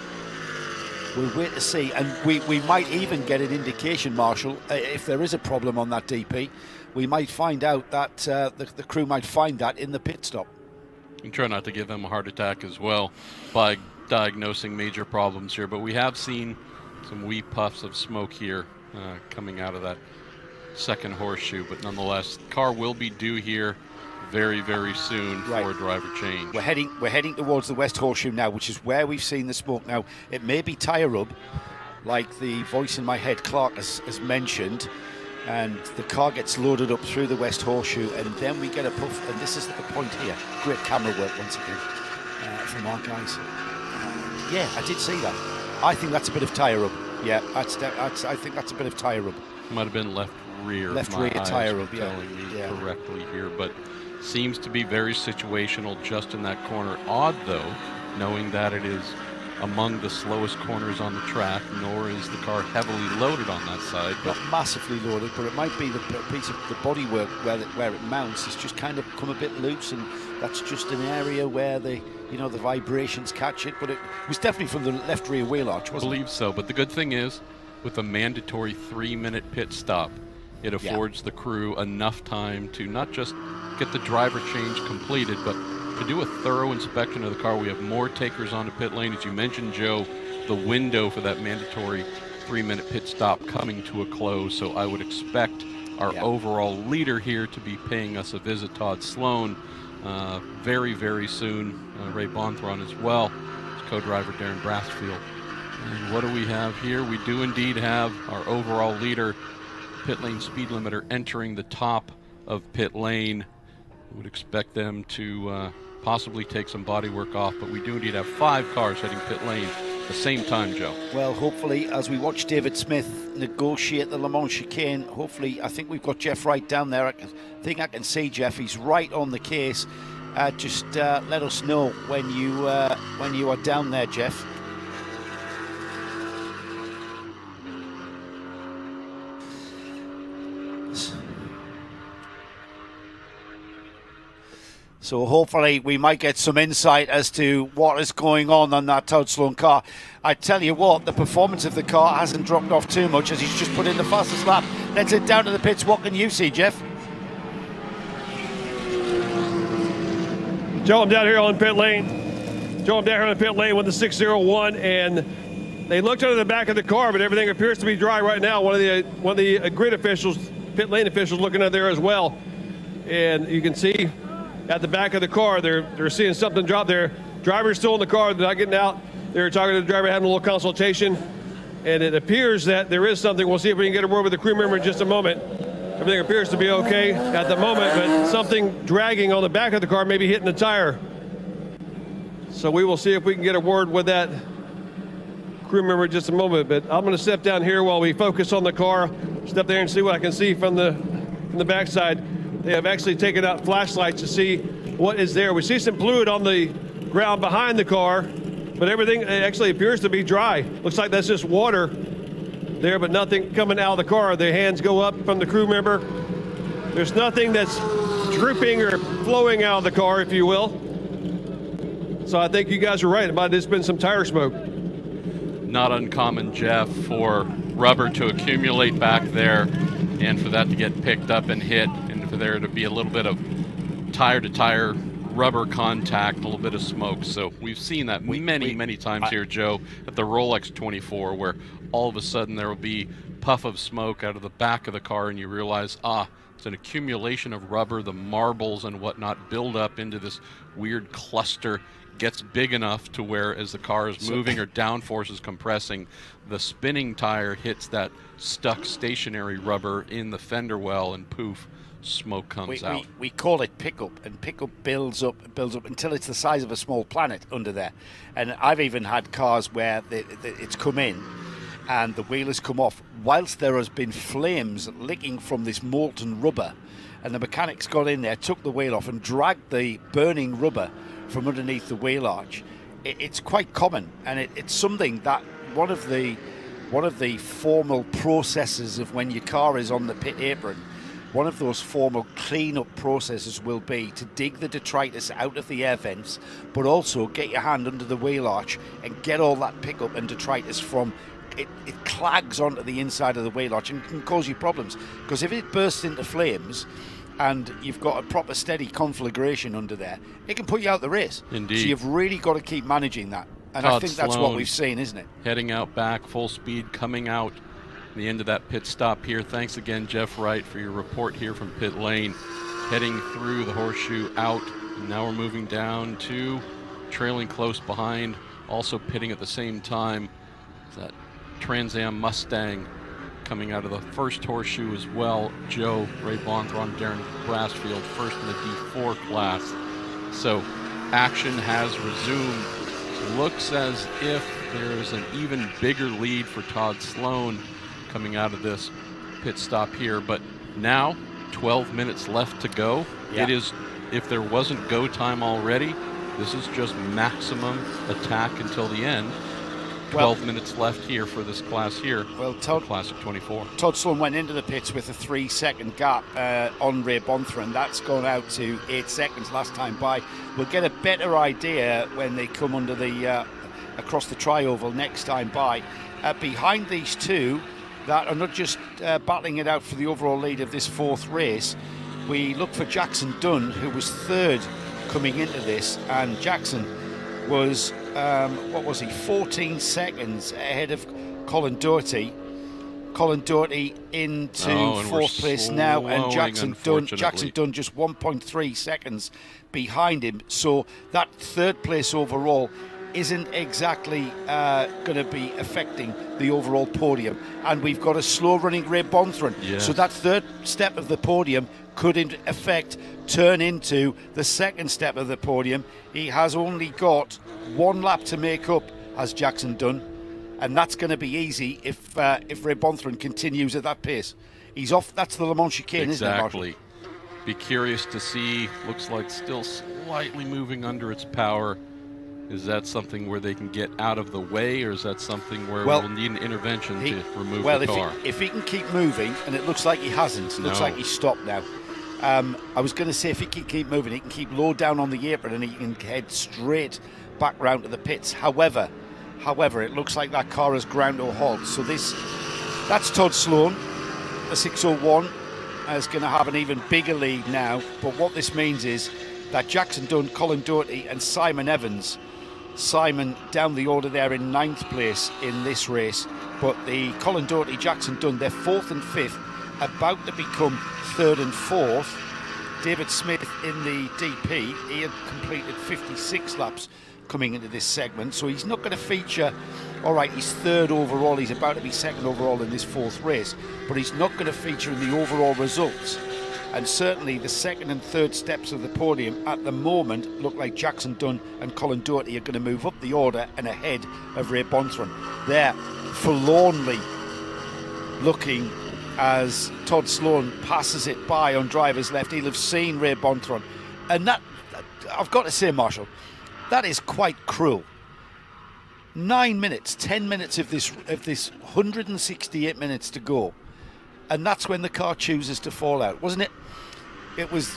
We'll wait to see, and we might even get an indication, Marshall, if there is a problem on that DP. We might find out that the crew might find that in the pit stop. And try not to give them a heart attack as well by diagnosing major problems here. But we have seen some wee puffs of smoke here coming out of that second horseshoe. But nonetheless, the car will be due here very, very soon for a driver change. We're heading towards the West Horseshoe now, which is where we've seen the smoke. Now, it may be tyre rub, like the voice in my head, Clark, has mentioned. And the car gets loaded up through the West Horseshoe, and then we get a puff, and this is the point here. Great camera work once again from our guys. Yeah, I did see that. I think that's a bit of tyre rub. Yeah, I think that's a bit of tyre rub. Might have been left rear. Left rear tyre rub, telling me correctly here, but seems to be very situational just in that corner. Odd though, knowing that it is among the slowest corners on the track, nor is the car heavily loaded on that side. Not massively loaded, but it might be the piece of the bodywork where it mounts has just kind of come a bit loose, and that's just an area where the vibrations catch it. But it was definitely from the left rear wheel arch, wasn't it? I believe so, but the good thing is, with a mandatory 3-minute pit stop, it affords the crew enough time to not just get the driver change completed, but to do a thorough inspection of the car. We have more takers on the pit lane. As you mentioned, Joe, the window for that mandatory 3-minute pit stop coming to a close, so I would expect our overall leader here to be paying us a visit, Todd Sloan, very, very soon. Ray Bonthron as well, his co-driver Darren Brassfield. And what do we have here? We do indeed have our overall leader, pit lane speed limiter, entering the top of pit lane. We would expect them to possibly take some bodywork off, but we do indeed have 5 cars heading pit lane at the same time, Joe. Well, hopefully, as we watch David Smith negotiate the Le Mans chicane, hopefully, I think we've got Jeff right down there. I think I can see Jeff. He's right on the case. Just let us know when you are down there, Jeff. So hopefully we might get some insight as to what is going on that Todd Sloan car. I tell you what, the performance of the car hasn't dropped off too much as he's just put in the fastest lap. Let's head down to the pits. What can you see, Jeff? Joe, I'm down here on pit lane. Joe, I'm down here on the pit lane with the 601, and they looked under the back of the car, but everything appears to be dry right now. One of the grid officials, pit lane officials, looking at there as well, and you can see at the back of the car, they're seeing something drop there. Driver's still in the car, they're not getting out. They're talking to the driver, having a little consultation, and it appears that there is something. We'll see if we can get a word with the crew member in just a moment. Everything appears to be okay at the moment, but something dragging on the back of the car, maybe hitting the tire. So we will see if we can get a word with that crew member in just a moment. But I'm going to step down here while we focus on the car, step there and see what I can see from the backside. They have actually taken out flashlights to see what is there. We see some fluid on the ground behind the car, but everything actually appears to be dry. Looks like that's just water there, but nothing coming out of the car. The hands go up from the crew member. There's nothing that's dripping or flowing out of the car, if you will. So I think you guys are right. It might have just been some tire smoke. Not uncommon, Jeff, for rubber to accumulate back there and for that to get picked up and hit, and for there to be a little bit of tire-to-tire rubber contact, a little bit of smoke. So we've seen that many times here, Joe, at the Rolex 24, where all of a sudden there will be puff of smoke out of the back of the car, and you realize, it's an accumulation of rubber. The marbles and whatnot build up into this weird cluster. Gets big enough to where, as the car is moving or downforce is compressing, the spinning tire hits that stuck stationary rubber in the fender well, and poof, smoke comes out. We call it pickup, and pickup builds up until it's the size of a small planet under there. And I've even had cars where it's come in and the wheel has come off whilst there has been flames licking from this molten rubber, and the mechanics got in there, took the wheel off and dragged the burning rubber from underneath the wheel arch. It's quite common, and it's something that one of the formal processes of when your car is on the pit apron one of those formal clean-up processes will be to dig the detritus out of the air vents, but also get your hand under the wheel arch and get all that pickup and detritus from it clags onto the inside of the wheel arch and can cause you problems. Because if it bursts into flames and you've got a proper steady conflagration under there, it can put you out the race. Indeed. So you've really got to keep managing that. And I think that's what we've seen, isn't it? Heading out back, full speed, coming out the end of that pit stop here. Thanks again, Jeff Wright, for your report here from pit lane. Heading through the horseshoe out. And now we're moving down to trailing close behind, also pitting at the same time. That Trans Am Mustang coming out of the first horseshoe as well. Joe, Ray Bonthron, Darren Brassfield, first in the D4 class. So action has resumed. Looks as if there's an even bigger lead for Todd Sloan coming out of this pit stop here. But now, 12 minutes left to go. Yeah. It is, if there wasn't go time already, this is just maximum attack until the end. 12 minutes left here for this class here. Well, Todd, Classic 24. Todd Sloan went into the pits with a 3-second gap on Ray Bonthron. That's gone out to 8 seconds last time by. We'll get a better idea when they come under the across the tri-oval next time by. Behind these two that are not just battling it out for the overall lead of this fourth race, we look for Jackson Dunn, who was third coming into this, and Jackson was 14 seconds ahead of Colin Doherty. Colin Doherty into fourth place now, and Jackson Dunn just 1.3 seconds behind him. So that third place overall isn't exactly going to be affecting the overall podium. And we've got a slow running Ray Bonthron. Yes. So that third step of the podium could in effect turn into the second step of the podium. He has only got one lap to make up, as Jackson Dunn, and that's going to be easy if Ray Bonthron continues at that pace. He's off. That's the Le Mans chicane, isn't it, Marshall? Exactly. Be curious to see. Looks like still slightly moving under its power. Is that something where they can get out of the way, or is that something where we'll need an intervention to remove the car? If he can keep moving, and it looks like he hasn't, it looks like he's stopped now. I was going to say if he can keep moving, he can keep low down on the apron and he can head straight back round to the pits. However, it looks like that car has ground to a halt. So that's Todd Sloan. The 601 is going to have an even bigger lead now. But what this means is that Jackson Dunn, Colin Doherty and Simon Evans, Simon down the order there in 9th place in this race. But the Colin Doherty, Jackson Dunn, they're 4th and 5th, about to become 3rd and 4th. David Smith in the DP, he had completed 56 laps coming into this segment, so he's not going to feature. All right, he's 3rd overall, he's about to be 2nd overall in this 4th race, but he's not going to feature in the overall results. And certainly the 2nd and 3rd steps of the podium at the moment look like Jackson Dunn and Colin Doherty are going to move up the order and ahead of Ray Bonthron. They're forlornly looking as Todd Sloan passes it by on driver's left. He'll have seen Ray Bonthron, and that, I've got to say, Marshall, that is quite cruel. 9 minutes, 10 minutes of this 168 minutes to go, and that's when the car chooses to fall out, wasn't it? It was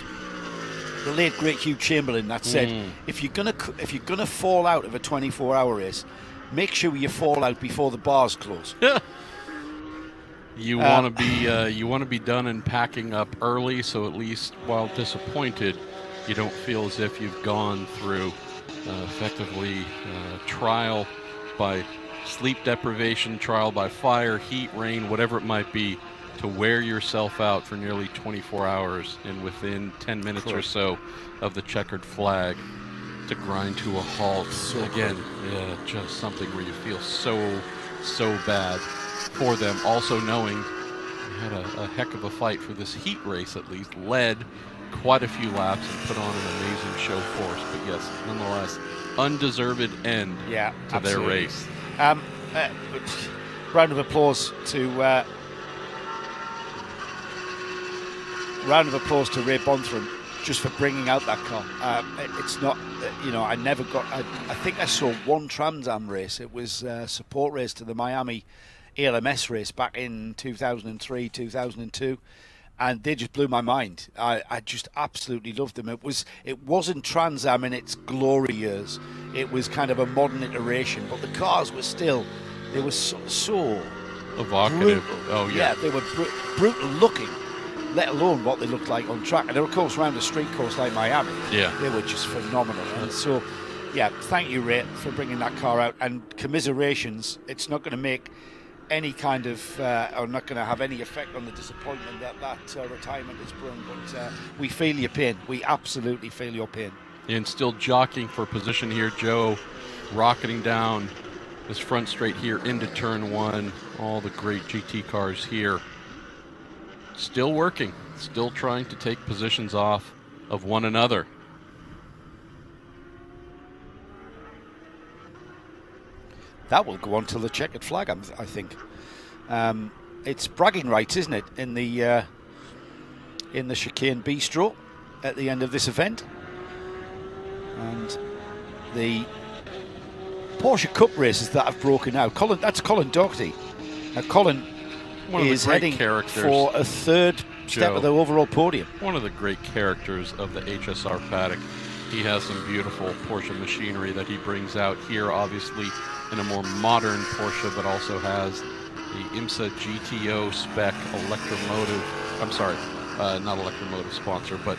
the late great Hugh Chamberlain that said, if you're gonna fall out of a 24-hour race, make sure you fall out before the bars close. You want to be done and packing up early, so at least while disappointed, you don't feel as if you've gone through effectively trial by sleep deprivation, trial by fire, heat, rain, whatever it might be, to wear yourself out for nearly 24 hours and within 10 minutes or so of the checkered flag to grind to a halt. So again, just something where you feel so bad for them. Also knowing they had a heck of a fight for this heat race, at least led quite a few laps and put on an amazing show for us. But yes, nonetheless, undeserved end to their race. Round of applause to Ray Bonthron just for bringing out that car. It's not, I think I saw one Trans Am race. It was a support race to the Miami ALMS race back in 2003, 2002. and they just blew my mind. I just absolutely loved them. It wasn't Trans Am in its glory years. It was kind of a modern iteration, but the cars were still, they were so evocative. brutal. Oh yeah, they were brutal looking, let alone what they looked like on track. And they were, of course, around a street course like Miami. Yeah, they were just phenomenal. And so, yeah, thank you, Ray, for bringing that car out. And commiserations. It's not going to make any kind of, or not going to have any effect on the disappointment that retirement has brought. But we feel your pain. We absolutely feel your pain. And still jockeying for position here, Joe, rocketing down this front straight here into turn one. All the great GT cars here. Still working, still trying to take positions off of one another. That will go on till the checkered flag, I think. It's bragging rights, isn't it, in the chicane bistro at the end of this event. And the Porsche Cup races that have broken out. That's Colin Doherty. Now, Colin is heading for a third step of the overall podium. One of the great characters of the HSR paddock. He has some beautiful Porsche machinery that he brings out here, obviously in a more modern Porsche, but also has the IMSA GTO spec electromotive, I'm sorry, not electromotive sponsor, but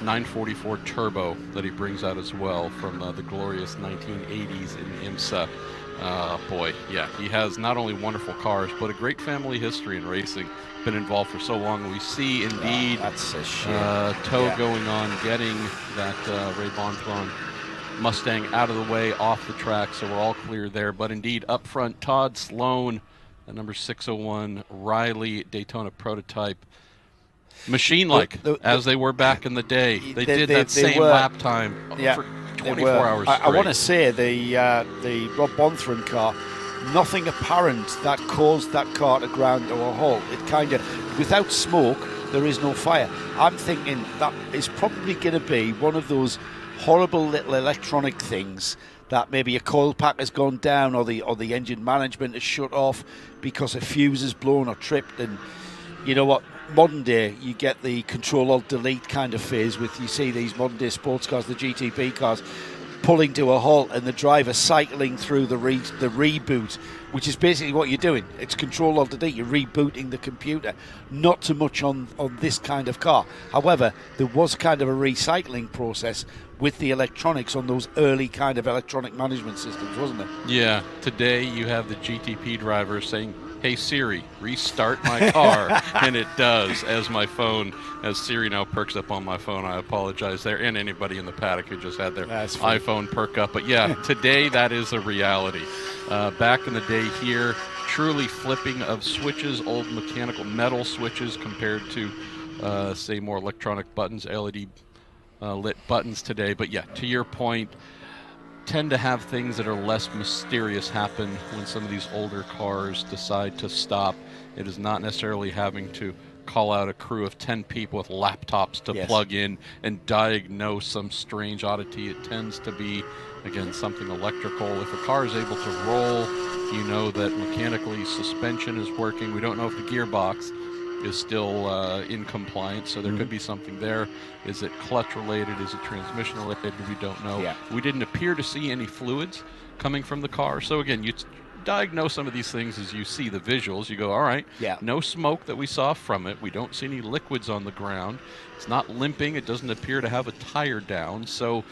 944 Turbo that he brings out as well from the glorious 1980s in IMSA. Boy, yeah, he has not only wonderful cars, but a great family history in racing. Been involved for so long. We see indeed tow going on, getting that Ray Bonthron Mustang out of the way off the track, so we're all clear there. But indeed, up front, Todd Sloan, the number 601 Riley Daytona prototype. Machine-like, as they were back in the day. They did that same lap time for 24 hours straight. I want to say the Rob Bonthron car, nothing apparent that caused that car to ground to a halt. It kind of, without smoke, there is no fire. I'm thinking that is probably going to be one of those horrible little electronic things that maybe a coil pack has gone down, or the engine management is shut off because a fuse is blown or tripped. And you know what? Modern day, you get the Control-Alt-Delete kind of phase with, you see these modern day sports cars, the GTP cars, pulling to a halt and the driver cycling through the reboot, which is basically what you're doing. It's Control-Alt-Delete, you're rebooting the computer. Not too much on this kind of car. However, there was kind of a recycling process with the electronics on those early kind of electronic management systems, wasn't there? Yeah, today you have the GTP driver saying, "Hey Siri, restart my car," and it does. As Siri now perks up on my phone, I apologize there, and anybody in the paddock who just had their iPhone perk up. But yeah, today that is a reality. Back in the day here, truly flipping of switches, old mechanical metal switches compared to, say, more electronic buttons, LED lit buttons today. But yeah, to your point, tend to have things that are less mysterious happen when some of these older cars decide to stop. It is not necessarily having to call out a crew of 10 people with laptops to plug in and diagnose some strange oddity. It tends to be, again, something electrical. If a car is able to roll, you know that mechanically suspension is working. We don't know if the gearbox is still in compliance, so there could be something there. Is it clutch related? Is it transmission related? We don't know. Yeah. We didn't appear to see any fluids coming from the car. So again, you diagnose some of these things as you see the visuals. You go, all right, no smoke that we saw from it. We don't see any liquids on the ground. It's not limping. It doesn't appear to have a tire down. So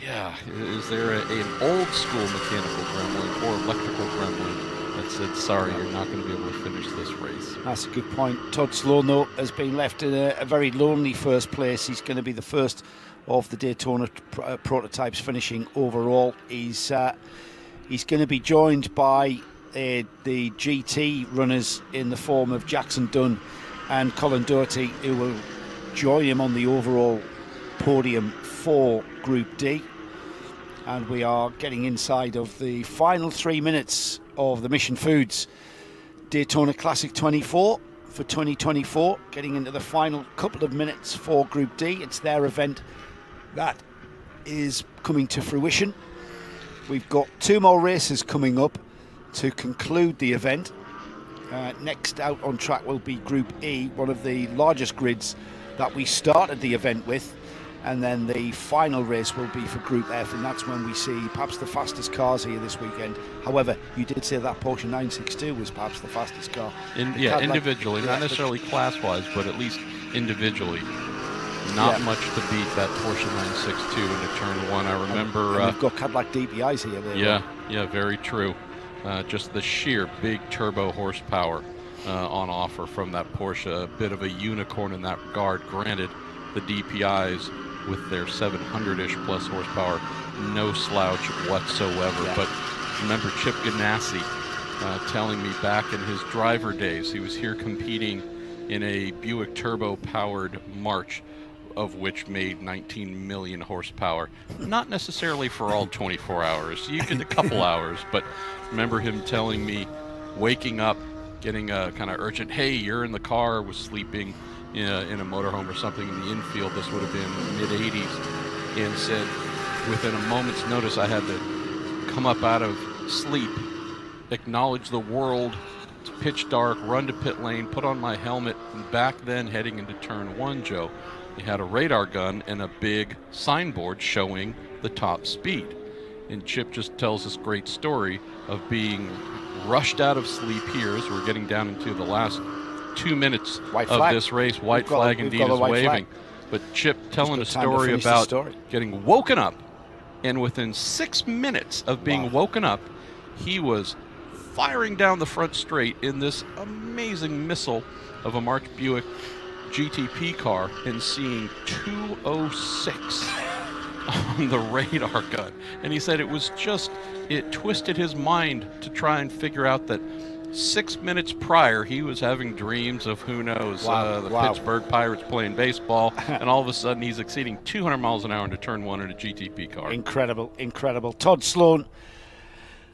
yeah, is there an old school mechanical gremlin or electrical gremlin that said, sorry, you're not going to be able to finish this race? That's a good point. Todd Sloan, though, has been left in a very lonely first place. He's going to be the first of the Daytona prototypes finishing overall. He's going to be joined by the GT runners in the form of Jackson Dunn and Colin Doherty, who will join him on the overall podium for Group D. And we are getting inside of the final 3 minutes of the Mission Foods Daytona Classic 24 for 2024, getting into the final couple of minutes for Group D. It's their event that is coming to fruition. We've got 2 more races coming up to conclude the event. Next out on track will be Group E, one of the largest grids that we started the event with. And then the final race will be for Group F, and that's when we see perhaps the fastest cars here this weekend. However, you did say that Porsche 962 was perhaps the fastest car. Individually, not necessarily class-wise, but at least individually. Not much to beat that Porsche 962 into turn 1. I remember... And we've got Cadillac DPIs here. Yeah, very true. Just the sheer big turbo horsepower on offer from that Porsche. A bit of a unicorn in that regard. Granted, the DPIs with their 700-ish plus horsepower, no slouch whatsoever. But remember Chip Ganassi telling me back in his driver days, he was here competing in a Buick turbo-powered March, of which made 19 million horsepower. Not necessarily for all 24 hours. You get a couple hours, but remember him telling me, waking up, getting a kind of urgent, hey, you're in the car, was sleeping in a motorhome or something in the infield. This would have been mid-80s, and said within a moment's notice I had to come up out of sleep, acknowledge the world, it's pitch dark, run to pit lane, put on my helmet, and back then heading into turn 1, Joe, he had a radar gun and a big signboard showing the top speed. And Chip just tells this great story of being rushed out of sleep here as we're getting down into the last 2 minutes of this race. White flag indeed is waving. But Chip telling a story about getting woken up, and within 6 minutes of being woken up, he was firing down the front straight in this amazing missile of a March Buick GTP car and seeing 206 on the radar gun. And he said it was just, it twisted his mind to try and figure out that 6 minutes prior he was having dreams of, who knows, the Pittsburgh Pirates playing baseball, and all of a sudden he's exceeding 200 miles an hour into turn 1 in a GTP car. Incredible, incredible. Todd Sloan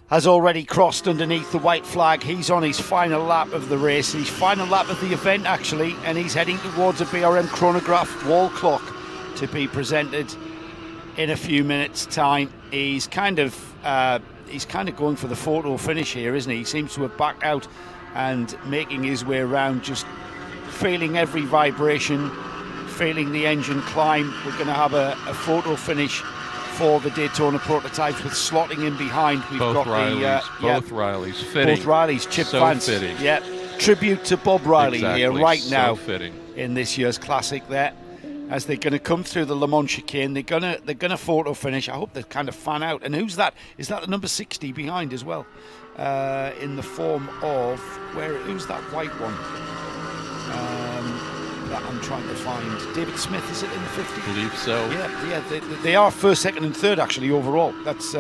has already crossed underneath the white flag. He's on his final lap of the race, his final lap of the event actually, and he's heading towards a BRM chronograph wall clock to be presented in a few minutes' time. He's kind of going for the photo finish here, isn't he? He seems to have backed out and making his way around, just feeling every vibration, feeling the engine climb. We're going to have a photo finish for the Daytona prototypes with slotting in behind. We've both got Rileys, both Rileys fitting. Both Rileys, Chip so Vance. Fitting. Yeah, tribute to Bob Riley here right now fitting. In this year's Classic there. As they're going to come through the Le Mans chicane, they're going to photo finish. I hope they kind of fan out. And who's that? Is that the number 60 behind as well? In the form of who's that white one? That I'm trying to find. David Smith, is it in the 50? I believe so. Yeah. They are first, second, and third actually overall. That's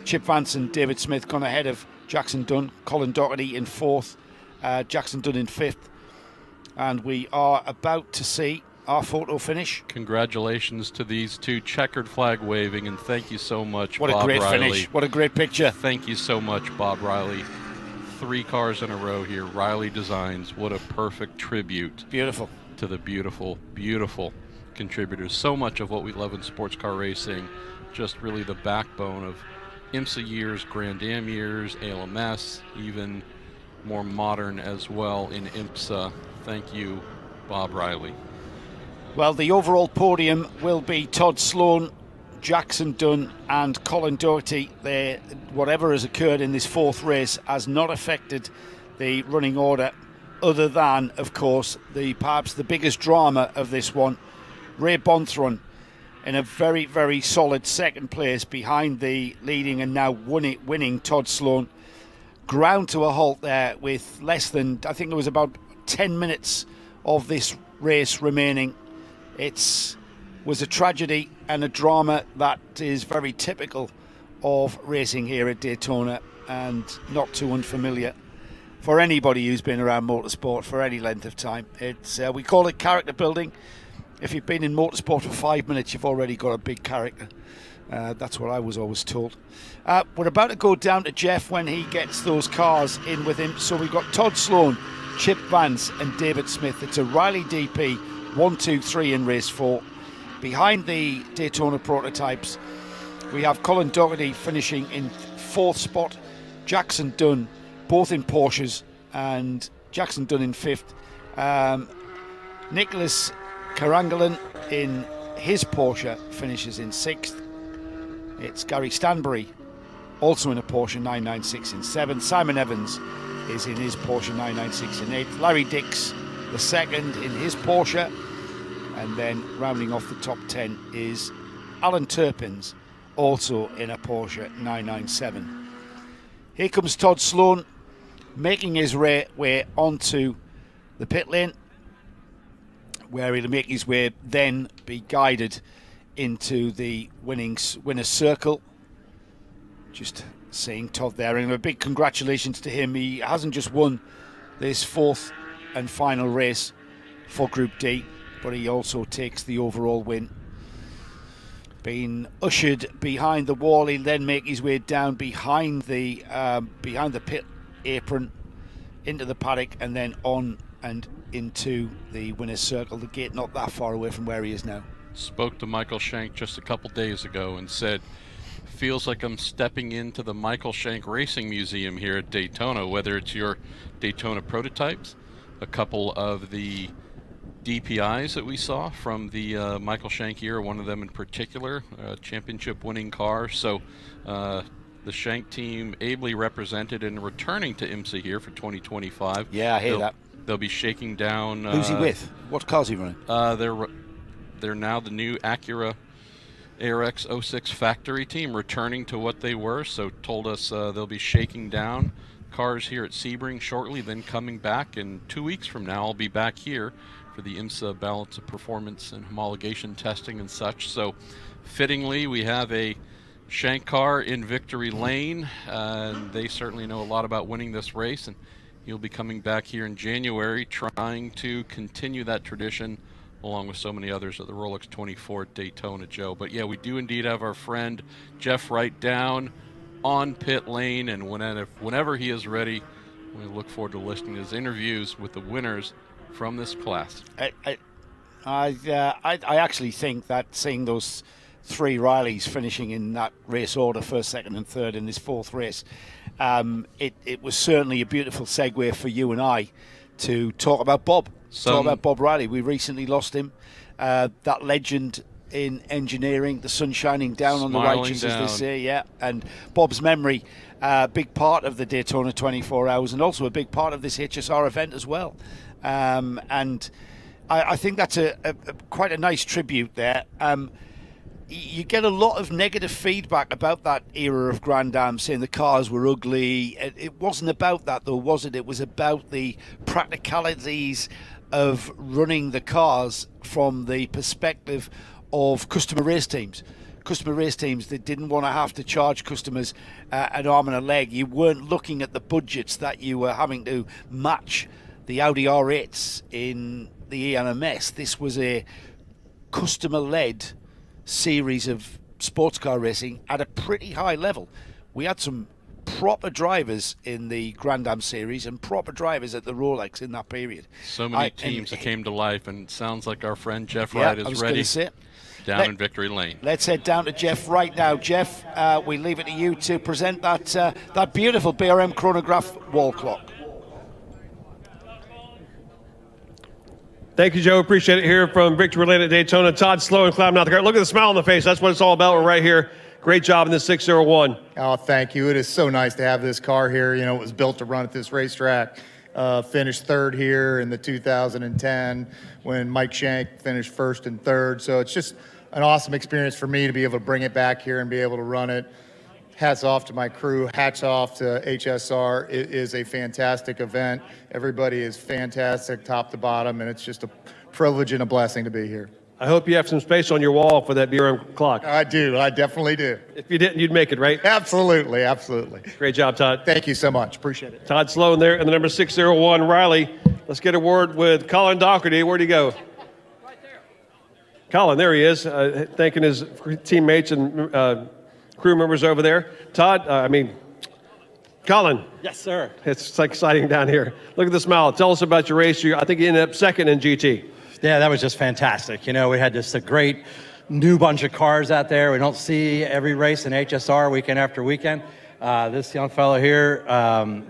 Chip Vance and David Smith gone ahead of Jackson Dunn, Colin Doherty in fourth, Jackson Dunn in fifth, and we are about to see our photo finish. Congratulations to these two, checkered flag waving, and thank you so much, What Bob a great Riley. finish. What a great picture. Thank you so much, Bob Riley. 3 cars in a row here, Riley Designs. What a perfect tribute. Beautiful. To the beautiful, beautiful contributors. So much of what we love in sports car racing, just really the backbone of IMSA years, Grand Am years, ALMS, even more modern as well in IMSA. Thank you, Bob Riley. Well, the overall podium will be Todd Sloan, Jackson Dunn and Colin Doherty. Whatever has occurred in this fourth race has not affected the running order, other than, of course, perhaps the biggest drama of this one, Ray Bonthron in a very, very solid second place behind the leading and now winning Todd Sloan. Ground to a halt there with less than, I think it was about 10 minutes of this race remaining. It was a tragedy and a drama that is very typical of racing here at Daytona and not too unfamiliar for anybody who's been around motorsport for any length of time. We call it character building. If you've been in motorsport for 5 minutes, you've already got a big character. That's what I was always told. We're about to go down to Jeff when he gets those cars in with him. So we've got Todd Sloan, Chip Vance and David Smith. It's a Riley DP 1, 2, 3 in race 4. Behind the Daytona prototypes, we have Colin Doherty finishing in 4th spot, Jackson Dunn both in Porsches, and Jackson Dunn in 5th. Nicholas Karangalan in his Porsche finishes in 6th. It's Gary Stanbury, also in a Porsche 996 in 7th. Simon Evans is in his Porsche 996 in 8th. Larry Dix, the second in his Porsche. And then rounding off the top 10 is Alan Turpins, also in a Porsche 997. Here comes Todd Sloan, making his way onto the pit lane, where he'll make his way, then be guided into the winner's circle. Just seeing Todd there, and a big congratulations to him. He hasn't just won this 4th and final race for Group D, but he also takes the overall win. Being ushered behind the wall, he'll then make his way down behind the pit apron into the paddock, and then on and into the winner's circle. The gate not that far away from where he is now. Spoke to Michael Shank just a couple days ago and said, feels like I'm stepping into the Michael Shank Racing Museum here at Daytona, whether it's your Daytona prototypes, a couple of the DPIs that we saw from the Michael Shank era, one of them in particular, championship winning car. So the Shank team ably represented and returning to IMSA here for 2025. Yeah, I hear that. They'll be shaking down. Who's he with? What car's he running? They're now the new Acura ARX 06 factory team, returning to what they were. So told us they'll be shaking down cars here at Sebring shortly, then coming back. And 2 weeks from now, I'll be back here for the IMSA balance of performance and homologation testing and such. So fittingly, we have a Shank car in victory lane, and they certainly know a lot about winning this race, and he'll be coming back here in January trying to continue that tradition along with so many others at the Rolex 24 at Daytona, Joe. But yeah, we do indeed have our friend Jeff Wright down on pit lane, and whenever he is ready, we look forward to listening to his interviews with the winners from this class. I actually think that seeing those 3 Rileys finishing in that race order, 1st, 2nd and 3rd in this 4th race, it was certainly a beautiful segue for you and I to talk about Bob. Talk about Bob Riley. We recently lost him, that legend in engineering, the sun shining down on the righteous, as they say, yeah. And Bob's memory, a big part of the Daytona 24 Hours, and also a big part of this HSR event as well. And I think that's quite a nice tribute there. You get a lot of negative feedback about that era of Grand Am, saying the cars were ugly. It wasn't about that, though, was it? It was about the practicalities of running the cars from the perspective of customer race teams. Customer race teams that didn't want to have to charge customers an arm and a leg. You weren't looking at the budgets that you were having to match the Audi R8s in the ENMS. This was a customer-led series of sports car racing at a pretty high level. We had some proper drivers in the Grand Am series and proper drivers at the Rolex in that period. So many teams that came to life, and it sounds like our friend Jeff Wright is ready down in victory lane. Let's head down to Jeff right now. Jeff, we leave it to you to present that beautiful BRM chronograph wall clock. Thank you, Joe. Appreciate it here from Victory Lane at Daytona. Todd Sloan climbing out the car. Look at the smile on the face. That's what it's all about. We're right here. Great job in the 601. Oh, thank you. It is so nice to have this car here. You know, it was built to run at this racetrack. Finished 3rd here in the 2010 when Mike Shank finished 1st and 3rd. So it's just an awesome experience for me to be able to bring it back here and be able to run it. Hats off to my crew. Hats off to HSR. It is a fantastic event. Everybody is fantastic, top to bottom, and it's just a privilege and a blessing to be here. I hope you have some space on your wall for that BRM clock. I do. I definitely do. If you didn't, you'd make it, right? Absolutely. Absolutely. Great job, Todd. Thank you so much. Appreciate it. Todd Sloan there in the number 601 Riley. Let's get a word with Colin Doherty. Where'd he go? Right there. Colin, there he is, thanking his teammates and crew members over there. Todd, Colin. Yes, sir. It's exciting down here. Look at the smile. Tell us about your race. I think you ended up 2nd in GT. Yeah, that was just fantastic. You know, we had just a great new bunch of cars out there. We don't see every race in HSR weekend after weekend. This young fellow here,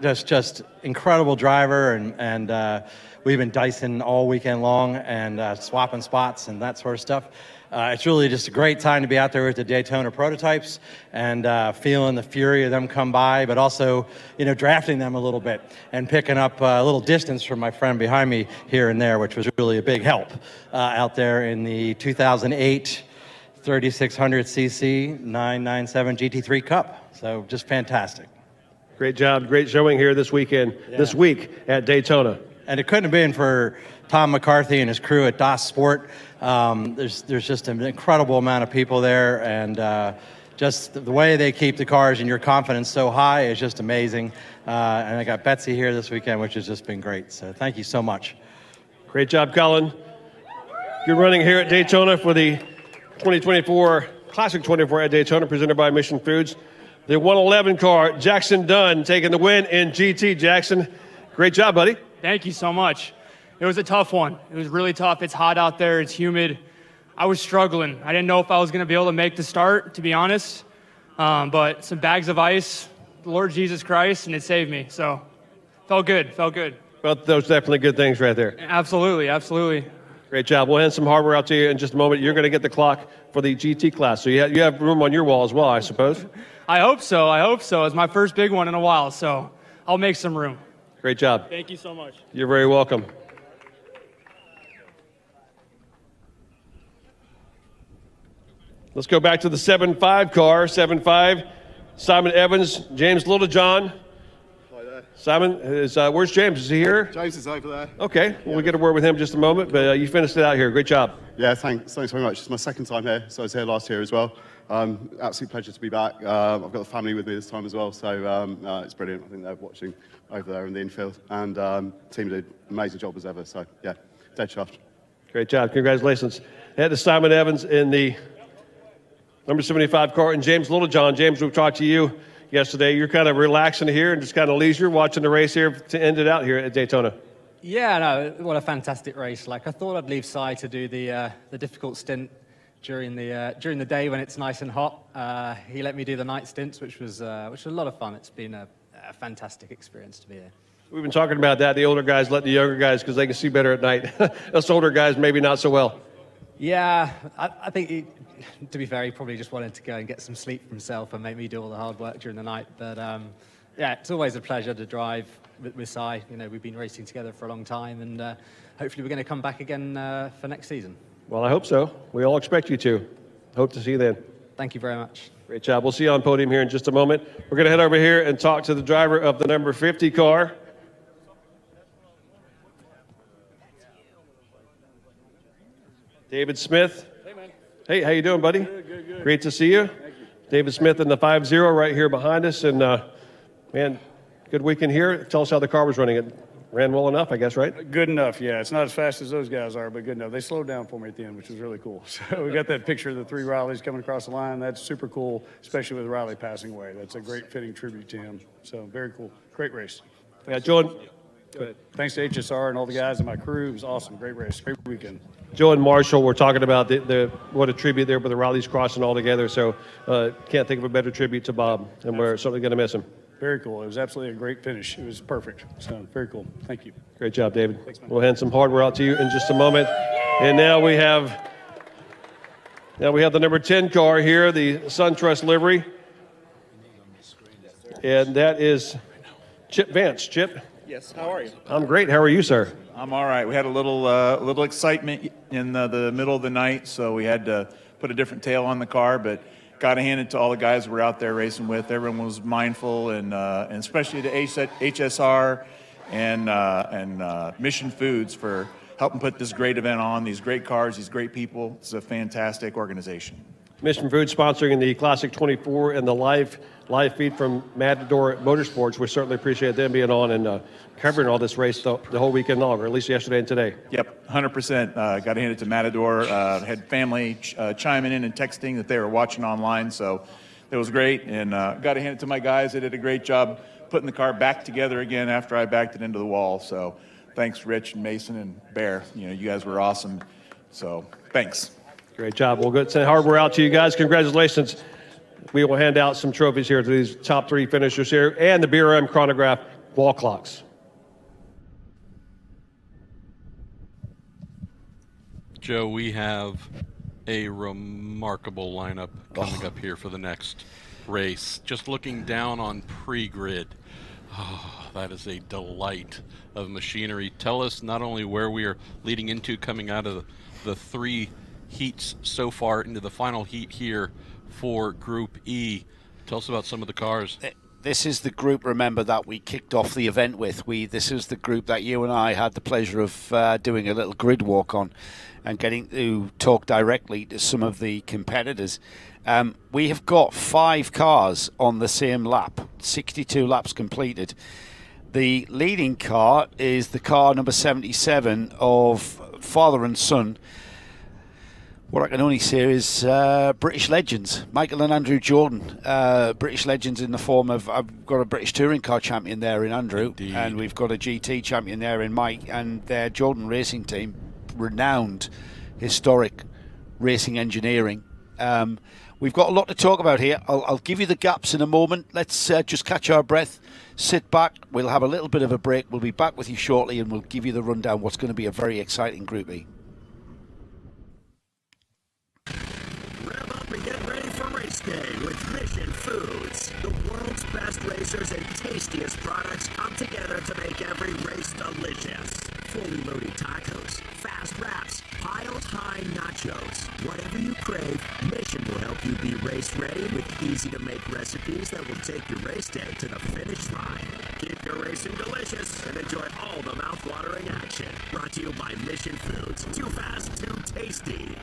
just incredible driver, and we've been dicing all weekend long and swapping spots and that sort of stuff. It's really just a great time to be out there with the Daytona prototypes and feeling the fury of them come by, but also, drafting them a little bit and picking up a little distance from my friend behind me here and there, which was really a big help out there in the 2008 3600cc 997 GT3 Cup. So just fantastic. Great job, great showing here this week at Daytona. And it couldn't have been for Tom McCarthy and his crew at DAS Sport. There's just an incredible amount of people there, and just the way they keep the cars and your confidence so high is just amazing. And I got Betsy here this weekend, which has just been great. So thank you so much. Great job, Colin. Good running here at Daytona for the 2024 Classic 24 at Daytona, presented by Mission Foods. The 111 car, Jackson Dunn, taking the win in GT. Jackson, great job, buddy. Thank you so much. It was a tough one. It was really tough. It's hot out there. It's humid. I was struggling. I didn't know if I was going to be able to make the start, to be honest. But some bags of ice, the Lord Jesus Christ, and it saved me. So felt good. Well, those definitely good things right there. Absolutely. Great job. We'll hand some hardware out to you in just a moment. You're going to get the clock for the GT class. So you have room on your wall as well, I suppose. I hope so. It's my first big one in a while, so I'll make some room. Great job. Thank you so much. You're very welcome. Let's go back to the 7.5 car. 7.5, Simon Evans, James Littlejohn. Hi there. Simon, where's James? Is he here? James is over there. Okay, we'll get a word with him in just a moment, but you finished it out here. Great job. Yeah, thanks very much. It's my second time here, so I was here last year as well. Absolute pleasure to be back. I've got the family with me this time as well, so it's brilliant. I think they're watching over there in the infield, and team did an amazing job as ever, so yeah, dead chuffed. Great job. Congratulations. Head to Simon Evans in the number 75 car, and James Littlejohn. James, we talked to you yesterday. You're kind of relaxing here and just kind of leisure, watching the race here to end it out here at Daytona. Yeah, no, what a fantastic race. I thought I'd leave Si to do the difficult stint during the day when it's nice and hot. He let me do the night stints, which was a lot of fun. It's been a fantastic experience to be here. We've been talking about that. The older guys let the younger guys, because they can see better at night. Us older guys, maybe not so well. Yeah, I think, to be fair, he probably just wanted to go and get some sleep for himself and make me do all the hard work during the night. But yeah, it's always a pleasure to drive with Si. We've been racing together for a long time, and hopefully we're going to come back again for next season. Well, I hope so. We all expect you to. Hope to see you then. Thank you very much. Great job. We'll see you on podium here in just a moment. We're going to head over here and talk to the driver of the number 50 car. David Smith. Hey, man. Hey, how you doing, buddy? Good. Great to see you. Thank you. David Smith in the 5-0 right here behind us. And, man, good weekend here. Tell us how the car was running. It ran well enough, I guess, right? Good enough, yeah. It's not as fast as those guys are, but good enough. They slowed down for me at the end, which was really cool. So we got that picture of the three Rileys coming across the line. That's super cool, especially with Riley passing away. That's a great fitting tribute to him. So very cool. Great race. Yeah, Joe. Good. Thanks to HSR and all the guys and my crew. It was awesome. Great race. Great weekend. Joe and Marshall were talking about what a tribute there with the Rileys crossing all together. So can't think of a better tribute to Bob, and we're certainly going to miss him. Very cool. It was absolutely a great finish. It was perfect. So very cool. Thank you. Great job, David. Thanks, man. We'll hand some hardware out to you in just a moment. And now we have the number 10 car here, the SunTrust livery. And that is Chip Vance. Chip? Yes, how are you? I'm great. How are you, sir? I'm all right. We had a little excitement in the middle of the night, so we had to put a different tail on the car, but got to hand it to all the guys we're out there racing with. Everyone was mindful, and especially to HSR and Mission Foods for helping put this great event on, these great cars, these great people. It's a fantastic organization. Mission Foods sponsoring the Classic 24 and the live feed from Matador Motorsports. We certainly appreciate them being on and covering all this race the whole weekend long, or at least yesterday and today. Yep, 100%. Got to hand it to Matador. Had family chiming in and texting that they were watching online, so it was great. And got to hand it to my guys. They did a great job putting the car back together again after I backed it into the wall. So thanks, Rich and Mason and Bear. You guys were awesome. So thanks. Great job. We'll send hardware out to you guys. Congratulations. we will hand out some trophies here to these top 3 finishers here and the BRM chronograph wall clocks. Joe, we have a remarkable lineup coming up here for the next race. Just looking down on pre-grid, that is a delight of machinery. Tell us not only where we are leading into coming out of the 3 heats so far into the final heat here for Group E. Tell us about some of the cars. This is the group, remember, that we kicked off the event with. This is the group that you and I had the pleasure of doing a little grid walk on and getting to talk directly to some of the competitors. We have got 5 cars on the same lap, 62 laps completed. The leading car is the car number 77 of father and son. What I can only say is British legends, Michael and Andrew Jordan. British legends in the form of, I've got a British touring car champion there in Andrew. Indeed. And we've got a GT champion there in Mike, and their Jordan racing team, renowned, historic racing engineering. We've got a lot to talk about here. I'll give you the gaps in a moment. Let's just catch our breath, sit back. We'll have a little bit of a break. We'll be back with you shortly, and we'll give you the rundown. What's going to be a very exciting Group E. Get ready for race day with Mission Foods. The world's best racers and tastiest products come together to make every race delicious. Fully loaded tacos, fast wraps, piled high nachos. Whatever you crave, Mission will help you be race ready with easy to make recipes that will take your race day to the finish line. Keep your racing delicious and enjoy all the mouth-watering action. Brought to you by Mission Foods. Too fast, too tasty.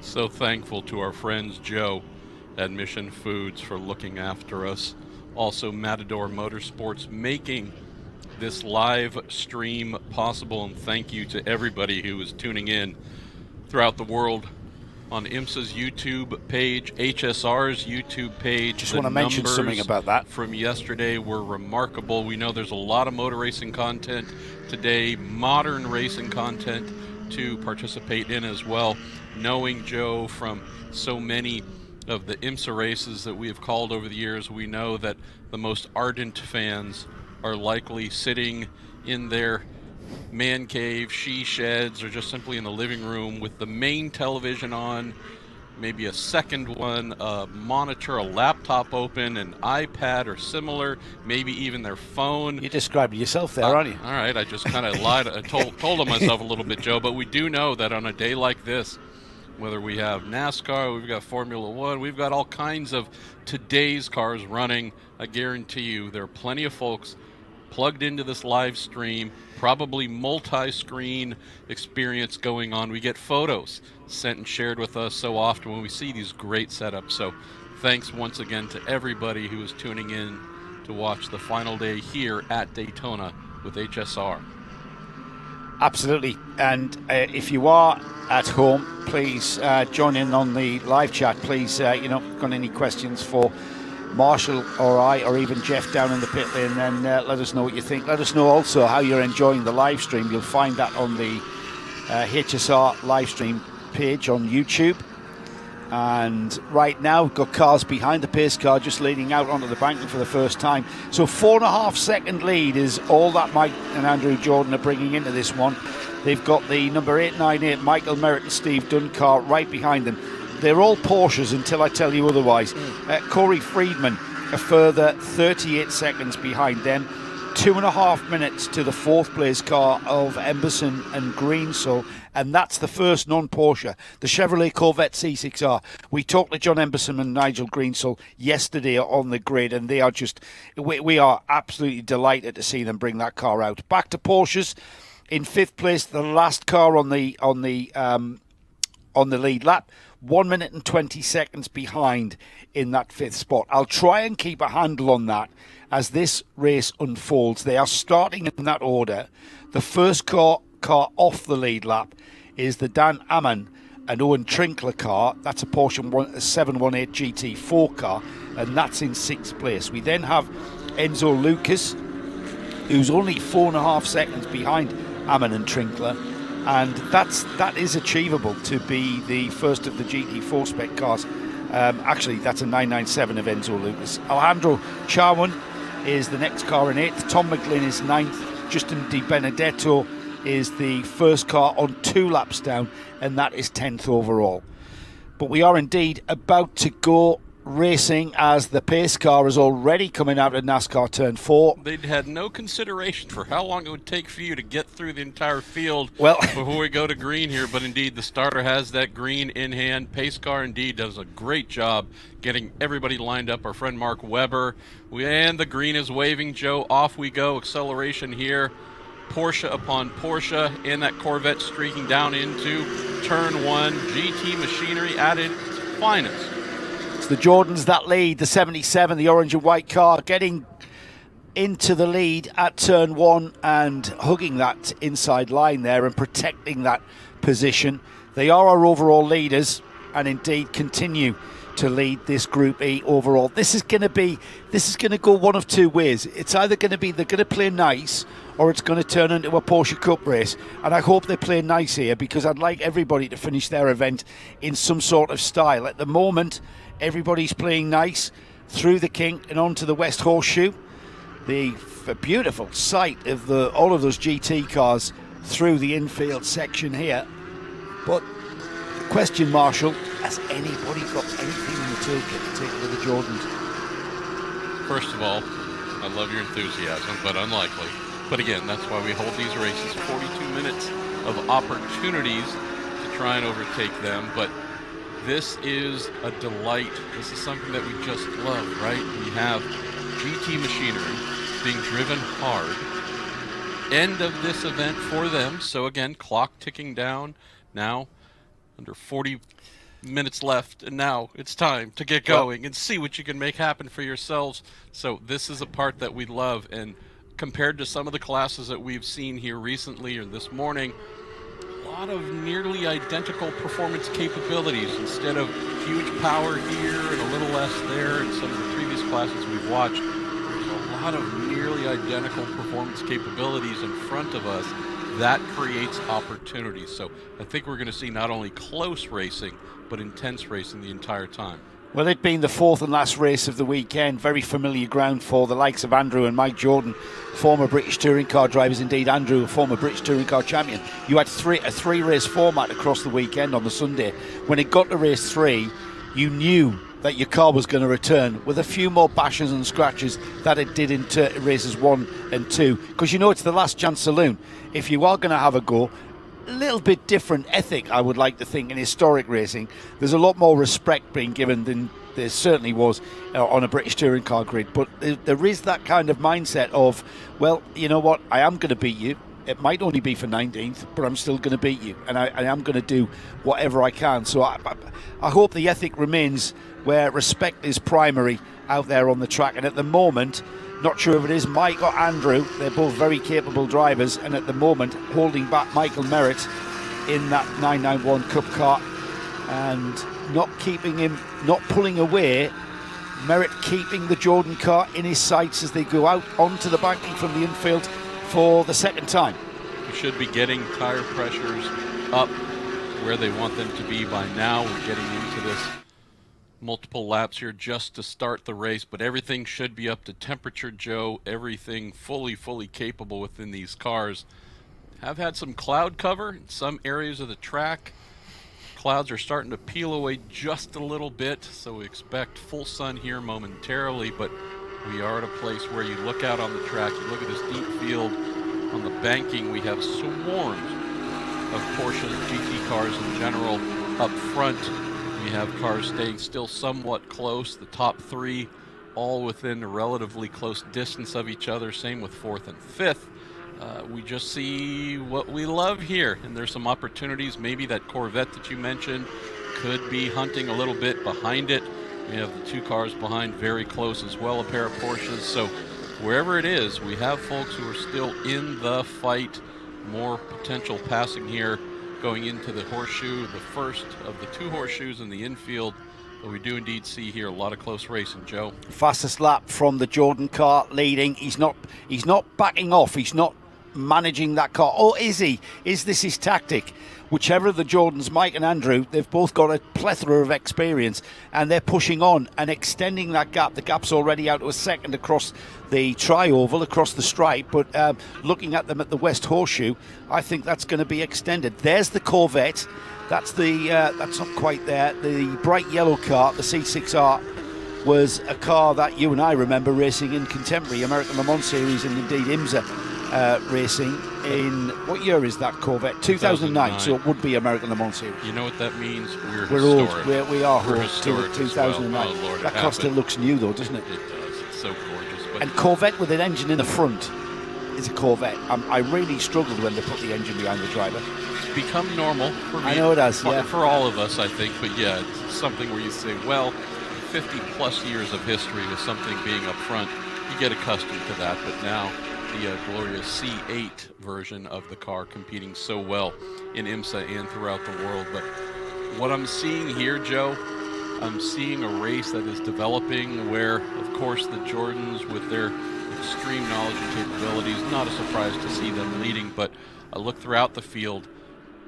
So thankful to our friends Joe at Mission Foods for looking after us. Also Matador Motorsports making this live stream possible, and thank you to everybody who is tuning in throughout the world on IMSA's YouTube page, HSR's YouTube page. Just want to mention something about that. From yesterday were remarkable. We know there's a lot of motor racing content today, modern racing content to participate in as well. Knowing Joe from so many of the IMSA races that we have called over the years, we know that the most ardent fans are likely sitting in their man cave, she sheds, or just simply in the living room with the main television on, maybe a second one, a monitor, a laptop open, an iPad or similar, maybe even their phone. You described yourself there, aren't you? All right, I just kind of lied. I told on myself a little bit, Joe, but we do know that on a day like this, whether we have NASCAR, we've got Formula One, we've got all kinds of today's cars running, I guarantee you there are plenty of folks plugged into this live stream, probably multi-screen experience going on. We get photos sent and shared with us so often when we see these great setups. So thanks once again to everybody who is tuning in to watch the final day here at Daytona with HSR. Absolutely. And if you are at home, please join in on the live chat. Please, got any questions for Marshall or I or even Jeff down in the pit lane, then let us know what you think. Let us know also how you're enjoying the live stream. You'll find that on the HSR live stream page on YouTube. And right now we've got cars behind the pace car just leading out onto the banking for the first time. So 4.5 second lead is all that Mike and Andrew Jordan are bringing into this one. They've got the number 898 Michael Merritt and Steve Dunn car right behind them. They're all Porsches until I tell you otherwise. Corey Friedman a further 38 seconds behind them. 2.5 minutes to the fourth place car of Emberson and Greensill, and that's the first non-Porsche, the Chevrolet Corvette C6R. We talked to John Emberson and Nigel Greensill yesterday on the grid, and they are just, we are absolutely delighted to see them bring that car out. Back to Porsches. In fifth place, the last car on the lead lap, 1 minute and 20 seconds behind in that fifth spot. I'll try and keep a handle on that as this race unfolds. They are starting in that order. The first car off the lead lap is the Dan Ammann and Owen Trinkler car. That's a Porsche 718 GT4 car, and that's in sixth place. We then have Enzo Lucas, who's only 4.5 seconds behind Ammann and Trinkler, and that is achievable to be the first of the GT4 spec cars Actually, that's a 997 of Enzo Lucas. Alejandro Charwan is the next car in 8th. Tom McGlynn is 9th. Justin Di Benedetto is the first car on 2 laps down, and that is 10th overall. But we are indeed about to go racing, as the pace car is already coming out of NASCAR Turn 4. They'd had no consideration for how long it would take for you to get through the entire field well, before we go to green here, but indeed the starter has that green in hand. Pace car indeed does a great job getting everybody lined up. Our friend Mark Webber, and the green is waving. Joe, off we go. Acceleration here. Porsche upon Porsche, and that Corvette streaking down into Turn 1. GT machinery at its finest. It's the Jordans that lead, the 77, the orange and white car, getting into the lead at Turn 1 and hugging that inside line there and protecting that position. They are our overall leaders and indeed continue to lead this Group E overall. This is going to go one of two ways. It's either going to be they're going to play nice, or it's going to turn into a Porsche Cup race. And I hope they play nice here, because I'd like everybody to finish their event in some sort of style. At the moment, everybody's playing nice through the kink and onto the West Horseshoe. The beautiful sight of all of those GT cars through the infield section here. But question, Marshall, has anybody got anything in the toolkit to take with the Jordans? First of all, I love your enthusiasm, but unlikely. But again, that's why we hold these races. 42 minutes of opportunities to try and overtake them. But this is a delight. This is something that we just love, right? We have GT machinery being driven hard. End of this event for them. So again, clock ticking down. Now, under 40 minutes left, and now it's time to get going and see what you can make happen for yourselves. So this is a part that we love, and compared to some of the classes that we've seen here recently or this morning, a lot of nearly identical performance capabilities instead of huge power here and a little less there. In some of the previous classes we've watched, there's a lot of nearly identical performance capabilities in front of us. That creates opportunities. So I think we're going to see not only close racing, but intense racing the entire time. Well, it being the 4th and last race of the weekend, very familiar ground for the likes of Andrew and Mike Jordan, former British touring car drivers. Indeed, Andrew, a former British touring car champion. You had a three-race format across the weekend on the Sunday. When it got to race 3, you knew that your car was going to return with a few more bashes and scratches that it did in races 1 and 2. Because you know it's the last chance saloon. If you are going to have a go, a little bit different ethic, I would like to think, in historic racing. There's a lot more respect being given than there certainly was on a British touring car grid. But there is that kind of mindset of, well, you know what, I am going to beat you. It might only be for 19th, but I'm still going to beat you, and I am going to do whatever I can. So I hope the ethic remains where respect is primary out there on the track. And at the moment, not sure if it is Mike or Andrew, they're both very capable drivers, and at the moment holding back Michael Merritt in that 991 Cup car and not keeping him, not pulling away. Merritt keeping the Jordan car in his sights as they go out onto the banking from the infield for the second time. We should be getting tire pressures up where they want them to be by now. We're getting into this multiple laps here just to start the race, but everything should be up to temperature, Joe. Everything fully capable within these cars. Have had some cloud cover in some areas of the track. Clouds are starting to peel away just a little bit, so we expect full sun here momentarily, but we are at a place where you look out on the track, you look at this deep field on the banking, we have swarms of Porsches, GT cars in general up front. We have cars staying still somewhat close, the top 3 all within a relatively close distance of each other, same with 4th and 5th. We just see what we love here, and there's some opportunities. Maybe that Corvette that you mentioned could be hunting a little bit behind it. We have the 2 cars behind very close as well, a pair of Porsches. So wherever it is, we have folks who are still in the fight. More potential passing here going into the horseshoe, the first of the 2 horseshoes in the infield. But we do indeed see here a lot of close racing, Joe. Fastest lap from the Jordan car leading. He's not backing off. He's not managing that car, or is he? Is this his tactic? Whichever of the Jordans, Mike and Andrew, they've both got a plethora of experience, and they're pushing on and extending that gap. The gap's already out to a second across the tri-oval, across the stripe, but looking at them at the West Horseshoe, I think that's going to be extended. There's the Corvette. That's not quite there. The bright yellow car, the C6R, was a car that you and I remember racing in contemporary American Le Mans Series and indeed IMSA racing in, what year is that Corvette? 2009, so it would be American Le Mans Series. You know what that means? We're old. We are We're old. historic 2009. Well. Oh, Lord, that car still looks new though, doesn't it? It does. It's so gorgeous. But And Corvette with an engine in the front is a Corvette. I really struggled when they put the engine behind the driver. it's become normal for me. I know it has, for, yeah. for all of us, I think. But yeah, it's something where you say, well, 50 plus years of history with something being up front, you get accustomed to that. But now the glorious C8 version of the car competing so well in IMSA and throughout the world. But what I'm seeing here, Joe, I'm seeing a race that is developing where, of course, the Jordans with their extreme knowledge and capabilities, not a surprise to see them leading, but I look throughout the field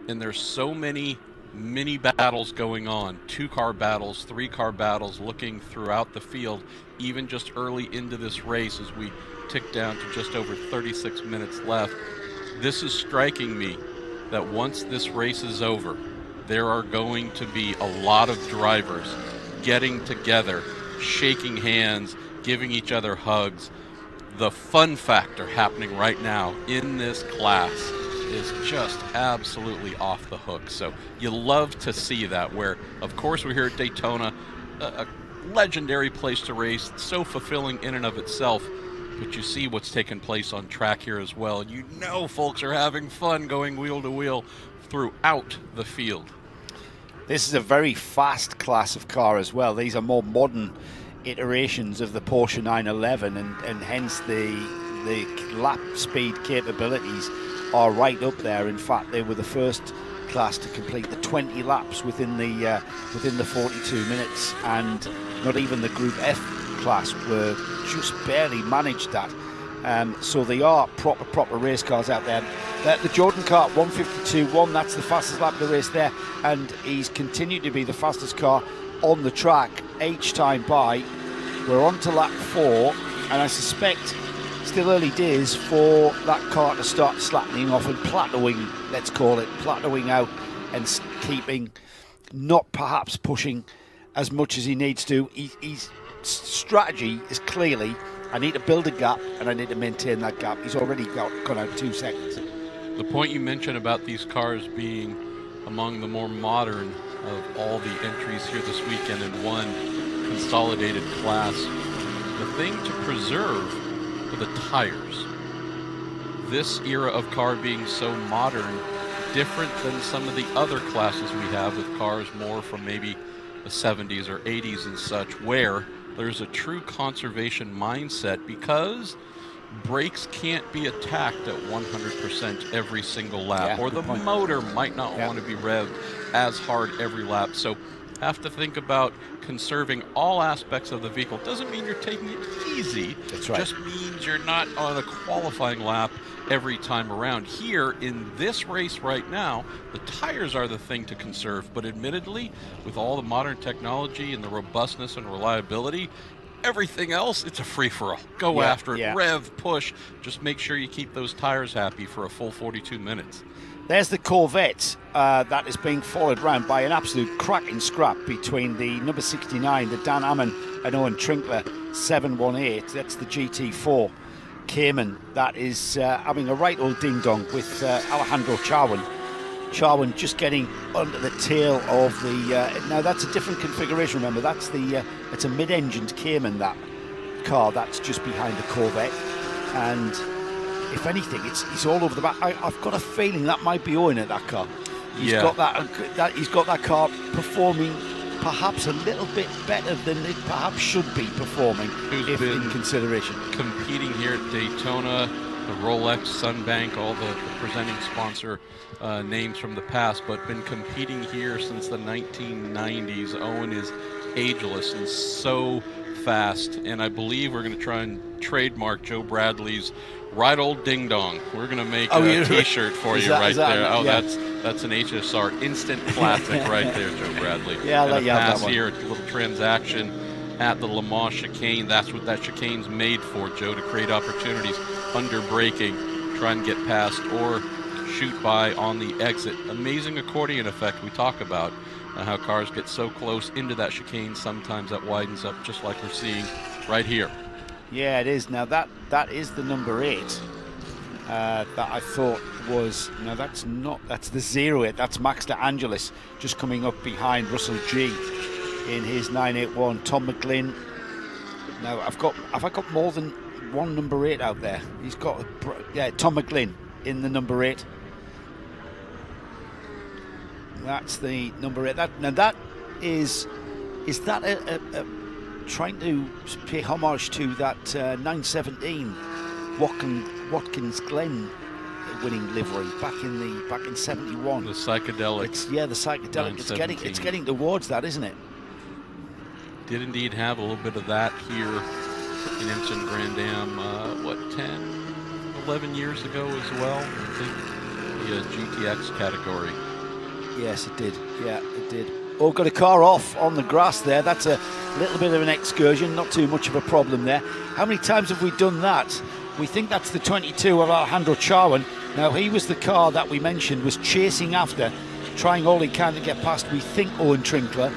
and there's so many mini battles going on, 2-car battles, 3-car battles, looking throughout the field, even just early into this race as we tick down to just over 36 minutes left. This is striking me that once this race is over, there are going to be a lot of drivers getting together, shaking hands, giving each other hugs. The fun factor happening right now in this class is just absolutely off the hook. So you love to see that, where, of course, we're here at Daytona, a legendary place to race, so fulfilling in and of itself, but you see what's taking place on track here as well. You know folks are having fun going wheel to wheel throughout the field. This is a very fast class of car as well. These are more modern iterations of the Porsche 911, and hence the lap speed capabilities are right up there. In fact, they were the first class to complete the 20 laps within the 42 minutes, and not even the Group F class were just barely managed that. So they are proper race cars out there. The Jordan car 152.1, that's the fastest lap of the race there, and he's continued to be the fastest car on the track each time by. We're on to lap 4, and I suspect still early days for that car to start slackening off and plateauing, let's call it, plateauing out and keeping, not perhaps pushing as much as he needs to. His strategy is clearly, I need to build a gap and I need to maintain that gap. He's already gone out 2 seconds. The point you mentioned about these cars being among the more modern of all the entries here this weekend in one consolidated class, the thing to preserve are the tires. This era of car being so modern, different than some of the other classes we have with cars more from maybe the 70s or 80s and such, where there's a true conservation mindset because brakes can't be attacked at 100% every single lap, or the motor might not want to be revved as hard every lap. So have to think about conserving all aspects of the vehicle. Doesn't mean you're taking it easy. That's right. Just means you're not on a qualifying lap every time around. Here in this race right now, the tires are the thing to conserve, but admittedly, with all the modern technology and the robustness and reliability, everything else, it's a free-for-all. Go after it, rev, push, just make sure you keep those tires happy for a full 42 minutes. There's the Corvette that is being followed round by an absolute cracking scrap between the number 69, the Dan Ammon and Owen Trinkler 718. That's the GT4 Cayman that is having a right old ding-dong with Alejandro Charwan. Charwan just getting under the tail of the... now that's a different configuration, remember. That's it's a mid-engined Cayman, that car. That's just behind the Corvette. And if anything, it's all over the back. I've got a feeling that might be Owen at that car. He's got that car performing perhaps a little bit better than it perhaps should be performing, if in consideration. Competing here at Daytona, the Rolex, Sunbank, all the presenting sponsor names from the past, but been competing here since the 1990s. Owen is ageless and so fast, and I believe we're going to try and trademark Joe Bradley's Ride Old Ding Dong. We're going to make a T-shirt for you right there. Oh, yeah. That's an HSR instant classic right there, Joe Bradley. Yeah, I'll let you have pass that one. here, a little transaction at the Le Mans chicane. That's what that chicane's made for, Joe, to create opportunities under braking, try and get past or shoot by on the exit. Amazing accordion effect we talk about, how cars get so close into that chicane, sometimes that widens up just like we're seeing right here. Yeah, it is. Now that is the number 8 that I thought was, no, that's not, that's the 08. That's Max De Angelis just coming up behind Russell G in his 981. Tom McGlynn. Now have I got more than one number 8 out there? He's got, Tom McGlynn in the number 8. That's the number 8. That is that a trying to pay homage to that 917 Watkins Glen winning livery back in 71. The psychedelic. The psychedelic. It's getting towards that, isn't it? Did indeed have a little bit of that here in IMSA and Grand Am, 10, 11 years ago as well. I think the GTX category. Yes, it did. Yeah, it did. Oh, got a car off on the grass there. That's a little bit of an excursion, not too much of a problem there. How many times have we done that? We think that's the 22 of Alejandro Charwan. Now, he was the car that we mentioned was chasing after, trying all he can to get past, we think, Owen Trinkler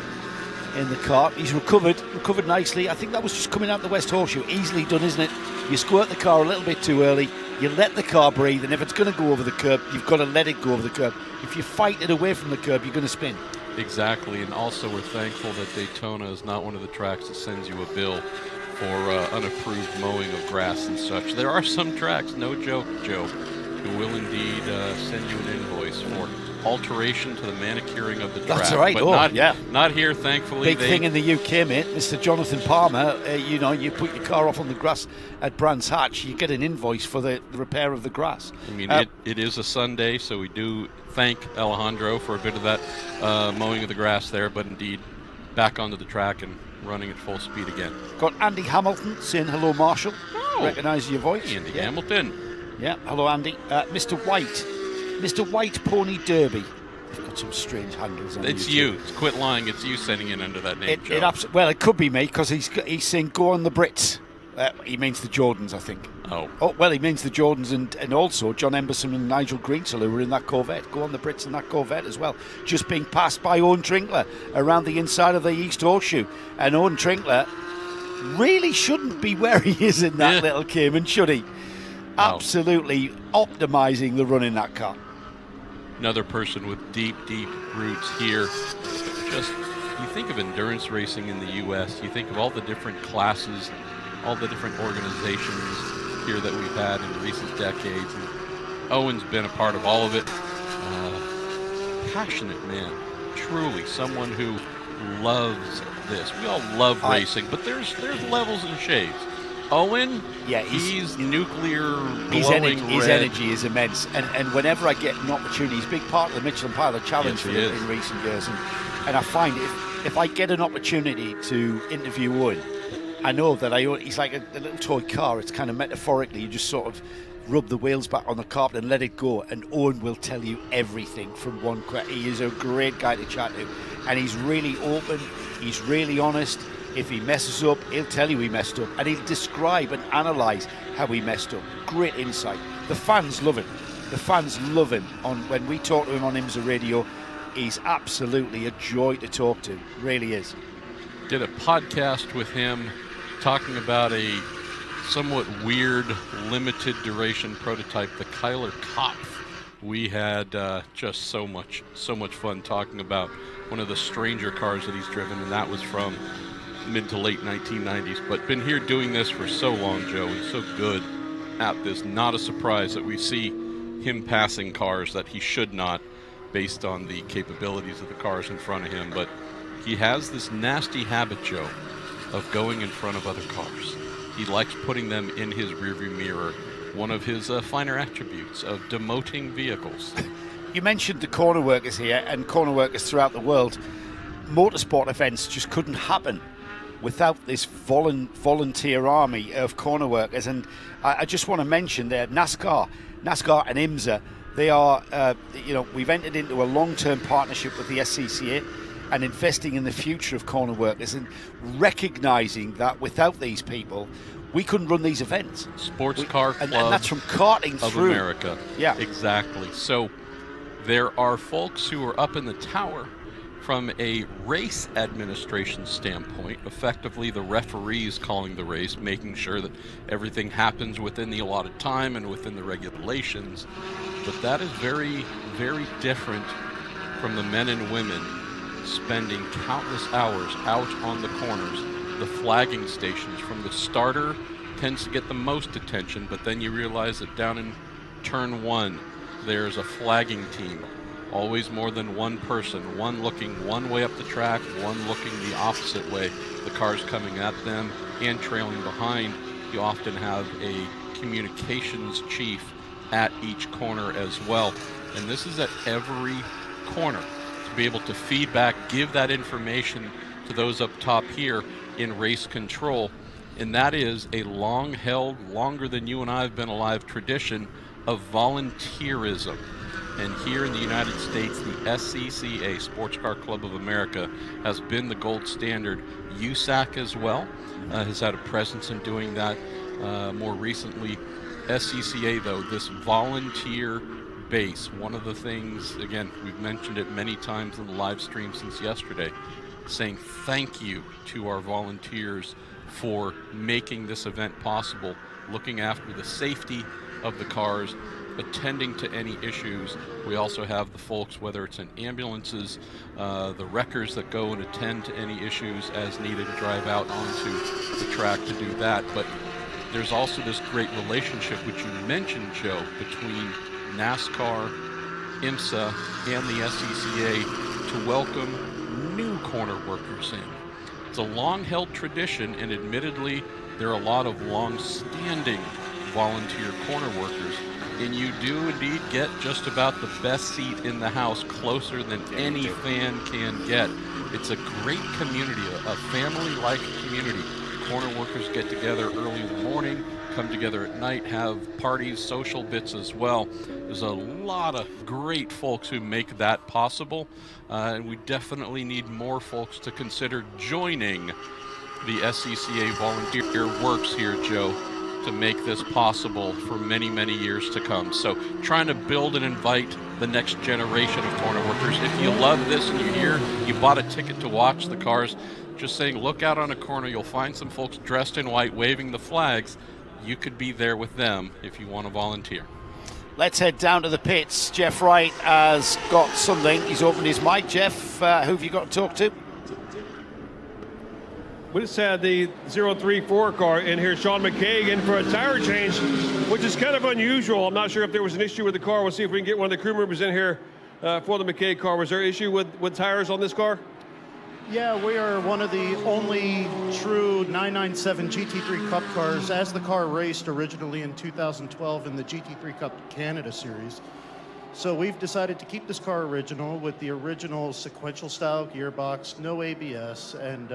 in the car. He's recovered nicely. I think that was just coming out the West Horseshoe. Easily done, isn't it? You squirt the car a little bit too early, you let the car breathe, and if it's going to go over the curb, you've got to let it go over the curb. If you fight it away from the curb, you're going to spin. Exactly, and also we're thankful that Daytona is not one of the tracks that sends you a bill for unapproved mowing of grass and such. There are some tracks, no joke, Joe, who will indeed send you an invoice for alteration to the manicuring of the track. That's right. But not here, thankfully. Big thing in the UK, mate. Mr. Jonathan Palmer, you put your car off on the grass at Brands Hatch, you get an invoice for the repair of the grass. I mean, it is a Sunday, so we do thank Alejandro for a bit of that mowing of the grass there, but indeed back onto the track and running at full speed again. Got Andy Hamilton saying hello, Marshall. Recognise your voice. Andy Hamilton. Yeah, hello, Andy. Mr. White Pony Derby. They've got some strange handles on It's YouTube. you. Quit lying. It's you sending it under that name, Joe. Well, it could be me because he's saying go on the Brits. He means the Jordans, I think. Oh, well, he means the Jordans and also John Emberson and Nigel Greensill, who were in that Corvette. Go on the Brits in that Corvette as well. Just being passed by Owen Trinkler around the inside of the East Horseshoe. And Owen Trinkler really shouldn't be where he is in that little Cayman, should he? Absolutely optimising the run in that car. Another person with deep, deep roots here. Just, you think of endurance racing in the U.S., you think of all the different classes, all the different organizations here that we've had in recent decades. And Owen's been a part of all of it. Passionate man, truly someone who loves this. We all love racing, but there's levels and shades. Owen, he's nuclear glowing his red. energy is immense, and whenever I get an opportunity, he's a big part of the Michelin Pilot Challenge in recent years, and I find if I get an opportunity to interview Owen, I know that he's like a little toy car. It's kind of metaphorically, you just sort of rub the wheels back on the carpet and let it go, and Owen will tell you everything from one question. He is a great guy to chat to, and he's really open, he's really honest. If he messes up, he'll tell you he messed up, and he'll describe and analyse how he messed up. Great insight. The fans love him. The fans love him. When we talk to him on IMSA Radio, he's absolutely a joy to talk to. Really is. Did a podcast with him talking about a somewhat weird, limited duration prototype, the Kyler Kopf. We had just so much fun talking about one of the stranger cars that he's driven, and that was from mid to late 1990s, but been here doing this for so long, Joe, and so good at this. Not a surprise that we see him passing cars that he should not, based on the capabilities of the cars in front of him, but he has this nasty habit, Joe, of going in front of other cars. He likes putting them in his rearview mirror, one of his finer attributes of demoting vehicles. You mentioned the corner workers here, and corner workers throughout the world. Motorsport events just couldn't happen without this volunteer army of corner workers. And I just want to mention there, NASCAR and IMSA, they are, we've entered into a long-term partnership with the SCCA and investing in the future of corner workers and recognizing that without these people, we couldn't run these events. Sportscar Club and that's from karting of through America. Yeah, exactly. So there are folks who are up in the tower from a race administration standpoint, effectively the referees calling the race, making sure that everything happens within the allotted time and within the regulations. But that is very, very different from the men and women spending countless hours out on the corners, the flagging stations. From the starter tends to get the most attention, but then you realize that down in turn 1, there's a flagging team. Always more than one person, one looking one way up the track, one looking the opposite way. The cars coming at them and trailing behind. You often have a communications chief at each corner as well. And this is at every corner to be able to feedback, give that information to those up top here in race control. And that is a long-held, longer than you and I have been alive, tradition of volunteerism. And here in the United States, the SCCA, Sportscar Club of America, has been the gold standard. USAC as well has had a presence in doing that more recently. SCCA, though, this volunteer base, one of the things, again, we've mentioned it many times in the live stream since yesterday, saying thank you to our volunteers for making this event possible, looking after the safety of the cars, attending to any issues. We also have the folks, whether it's in ambulances, the wreckers that go and attend to any issues as needed, drive out onto the track to do that. But there's also this great relationship, which you mentioned, Joe, between NASCAR, IMSA, and the SCCA to welcome new corner workers in. It's a long-held tradition, and admittedly, there are a lot of long-standing volunteer corner workers. And you do indeed get just about the best seat in the house, closer than any fan can get. It's a great community, a family-like community. Corner workers get together early in the morning, come together at night, have parties, social bits as well. There's a lot of great folks who make that possible, and we definitely need more folks to consider joining the SCCA volunteer works here, Joe, to make this possible for many, many years to come. So trying to build and invite the next generation of corner workers. If you love this and you're here, you bought a ticket to watch the cars, just saying look out on a corner, you'll find some folks dressed in white waving the flags. You could be there with them if you want to volunteer. Let's head down to the pits. Jeff Wright has got something. He's opened his mic. Jeff, who have you got to talk to? We just had the 034 car in here, Sean McKay, in for a tire change, which is kind of unusual. I'm not sure if there was an issue with the car. We'll see if we can get one of the crew members in here for the McKay car. Was there an issue with tires on this car? Yeah, we are one of the only true 997 GT3 Cup cars, as the car raced originally in 2012 in the GT3 Cup Canada Series. So we've decided to keep this car original with the original sequential style gearbox, no ABS, and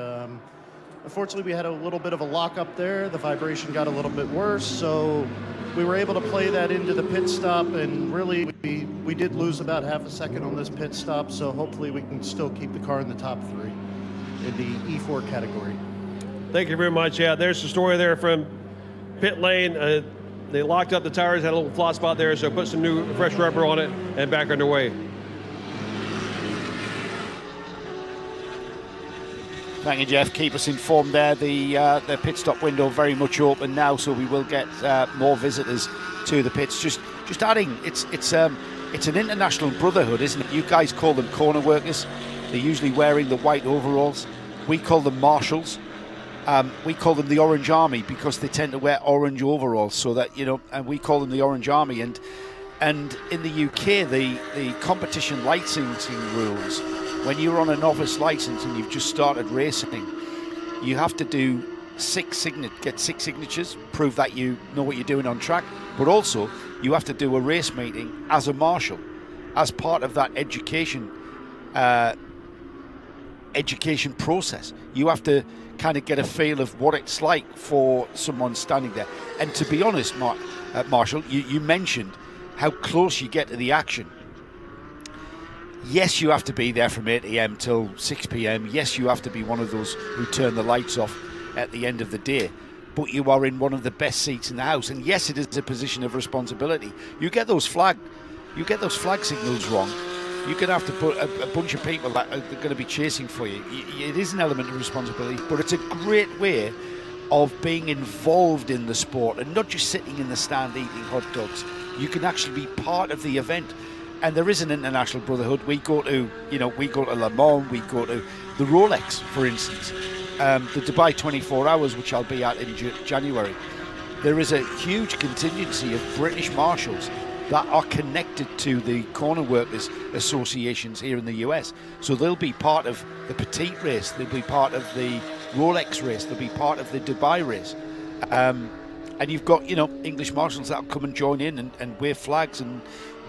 unfortunately we had a little bit of a lock up there. The vibration got a little bit worse, so we were able to play that into the pit stop, and really we did lose about half a second on this pit stop, so hopefully we can still keep the car in the top 3 in the E4 category. Thank you very much. Yeah, there's the story there from pit lane. They locked up the tires, had a little flat spot there, so put some new fresh rubber on it and back underway. Thank you, Jeff. Keep us informed there. The pit stop window very much open now, so we will get more visitors to the pits. Just adding, it's an international brotherhood, isn't it? You guys call them corner workers. They're usually wearing the white overalls. We call them marshals. We call them the Orange Army because they tend to wear orange overalls. So that and we call them the Orange Army. And in the UK, the competition licensing rules. When you're on a novice license and you've just started racing, you have to do get 6 signatures, prove that you know what you're doing on track, but also you have to do a race meeting as a marshal, as part of that education education process. You have to kind of get a feel of what it's like for someone standing there. And to be honest, Marshall, you mentioned how close you get to the action. Yes, you have to be there from 8 a.m. till 6 p.m. Yes, you have to be one of those who turn the lights off at the end of the day. But you are in one of the best seats in the house. And yes, it is a position of responsibility. You get those flag signals wrong, you're going to have to put a bunch of people that are going to be chasing for you. It is an element of responsibility, but it's a great way of being involved in the sport and not just sitting in the stand eating hot dogs. You can actually be part of the event. And there is an international brotherhood. We go to Le Mans, we go to the Rolex, for instance, the Dubai 24 Hours, which I'll be at in January. There is a huge contingency of British marshals that are connected to the corner workers associations here in the US. So they'll be part of the Petite race, they'll be part of the Rolex race, they'll be part of the Dubai race. And you've got, English marshals that'll come and join in and wave flags and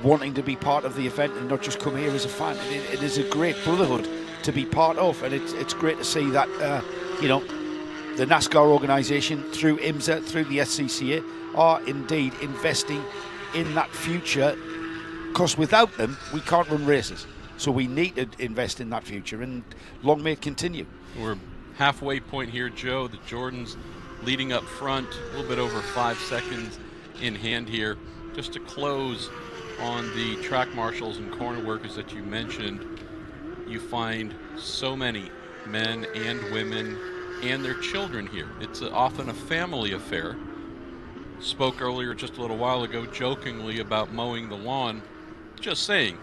wanting to be part of the event and not just come here as a fan. It is a great brotherhood to be part of, and it's great to see that, the NASCAR organisation through IMSA, through the SCCA, are indeed investing in that future, because without them we can't run races. So we need to invest in that future, and long may it continue. We're halfway point here, Joe. The Jordans leading up front, a little bit over 5 seconds in hand here. Just to close on the track marshals and corner workers that you mentioned, you find so many men and women and their children here. It's often a family affair. Spoke earlier just a little while ago jokingly about mowing the lawn. Just saying,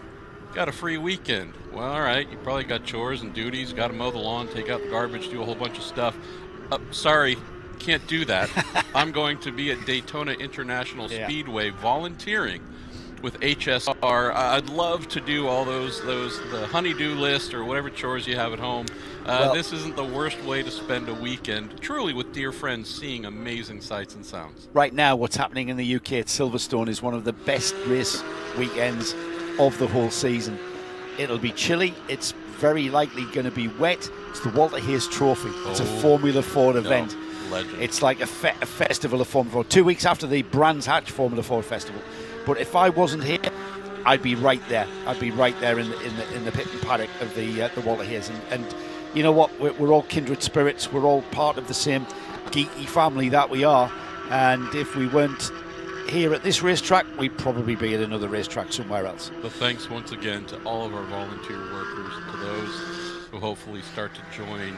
got a free weekend. Well, all right, you probably got chores and duties, got to mow the lawn, take out the garbage, do a whole bunch of stuff. Sorry, can't do that. I'm going to be at Daytona International Speedway volunteering with HSR. I'd love to do all the honey-do list or whatever chores you have at home. This isn't the worst way to spend a weekend, truly with dear friends, seeing amazing sights and sounds. Right now, what's happening in the UK at Silverstone is one of the best race weekends of the whole season. It'll be chilly. It's very likely going to be wet. It's the Walter Hayes Trophy. It's a Formula Ford event. Legend. It's like a festival of Formula Ford. 2 weeks after the Brands Hatch Formula Ford Festival. But if I wasn't here, I'd be right there. I'd be right there in the pit and paddock of the Walter Hayes. And you know what? We're all kindred spirits. We're all part of the same geeky family that we are. And if we weren't here at this racetrack, we'd probably be at another racetrack somewhere else. But thanks once again to all of our volunteer workers, to those who hopefully start to join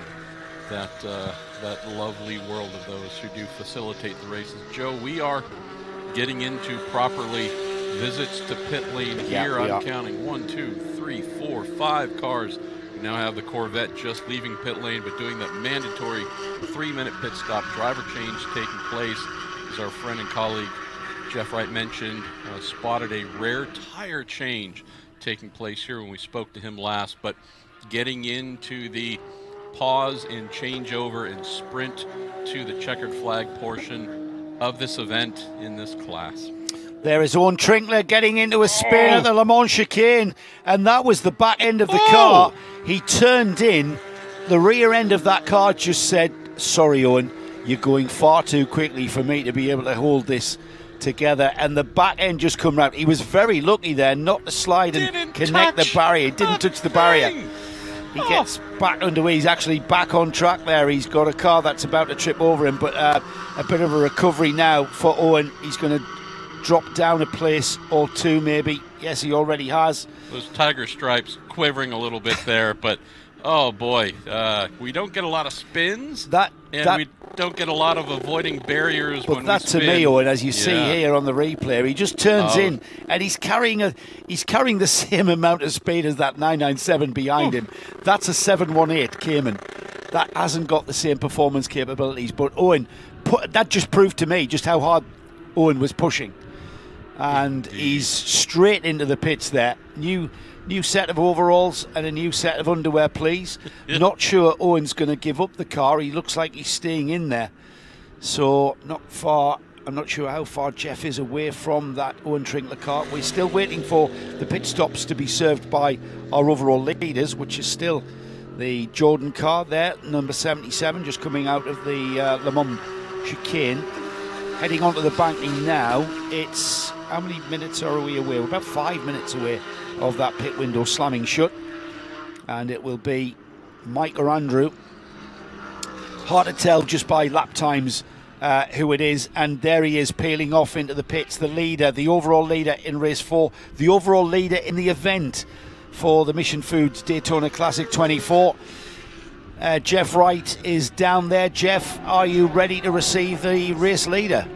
that lovely world of those who do facilitate the races. Joe, we are getting into properly visits to pit lane here. I'm counting 1, 2, 3, 4, 5 cars. We now have the Corvette just leaving pit lane, but doing that mandatory 3-minute pit stop. Driver change taking place, as our friend and colleague Jeff Wright mentioned, spotted a rare tire change taking place here when we spoke to him last. But getting into the pause and changeover and sprint to the checkered flag portion of this event in this class. There is Owen Trinkler getting into a spin at the Le Mans chicane, and that was the back end of the car. He turned in. The rear end of that car just said, sorry, Owen, you're going far too quickly for me to be able to hold this together, and the back end just come round. He was very lucky there not to slide and connect the barrier. He didn't touch the barrier. He gets back underway. He's actually back on track there. He's got a car that's about to trip over him, but a bit of a recovery now for Owen. He's going to drop down a place or two maybe. Yes, he already has. Those tiger stripes quivering a little bit there, but oh boy, we don't get a lot of spins, and we don't get a lot of avoiding barriers when we spin. But that to me, Owen, as you see here on the replay, he just turns in, and he's carrying the same amount of speed as that 997 behind him. That's a 718 Cayman. That hasn't got the same performance capabilities. But Owen, that just proved to me just how hard Owen was pushing, and he's straight into the pits there. New set of overalls and a new set of underwear, please. Not sure Owen's going to give up the car. He looks like he's staying in there. So not far. I'm not sure how far Jeff is away from that Owen Trinkler car. We're still waiting for the pit stops to be served by our overall leaders, which is still The Jordan car there, number 77, just coming out of the Le Mans chicane. Heading onto the banking now. It's, how many minutes are we away? We're about 5 minutes away of that pit window slamming shut. And it will be Mike or Andrew. Hard to tell just by lap times who it is. And there he is, peeling off into the pits. The leader, the overall leader in race 4. The overall leader in the event for the Mission Foods Daytona Classic 24. Jeff Wright is down there. Jeff, are you ready to receive the race leader?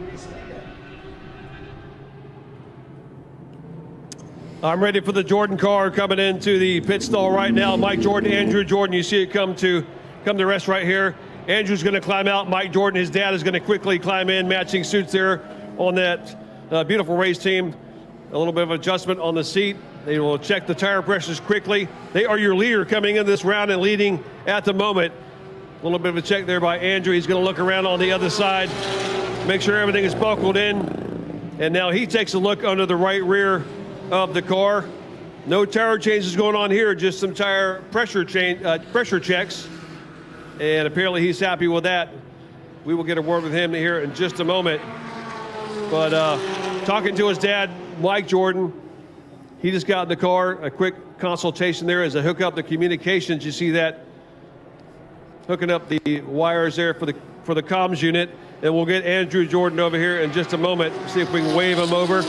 I'm ready for the Jordan car coming into the pit stall right now. Mike Jordan, Andrew Jordan, you see it come to rest right here. Andrew's going to climb out. Mike Jordan, his dad, is going to quickly climb in. Matching suits there on that beautiful race team. A little bit of adjustment on the seat. They will check the tire pressures quickly. They are your leader coming in this round and leading at the moment. A little bit of a check there by Andrew. He's going to look around on the other side, make sure everything is buckled in. And now he takes a look under the right rear of the car. No tire changes going on here, just some tire pressure checks. And apparently he's happy with that. We will get a word with him here in just a moment. But talking to his dad, Mike Jordan, he just got in the car. A quick consultation there as I hook up the communications. You see that hooking up the wires there for the comms unit. And we'll get Andrew Jordan over here in just a moment. See if we can wave him over.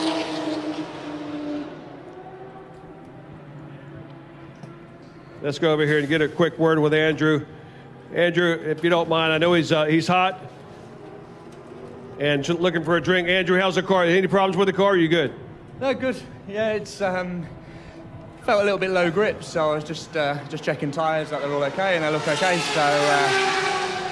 Let's go over here and get a quick word with Andrew. Andrew, if you don't mind, I know he's hot and looking for a drink. Andrew, how's the car? Any problems with the car? Are you good? No, good. Yeah, it's felt a little bit low grip, so I was just checking tyres that they're all okay, and they look okay. So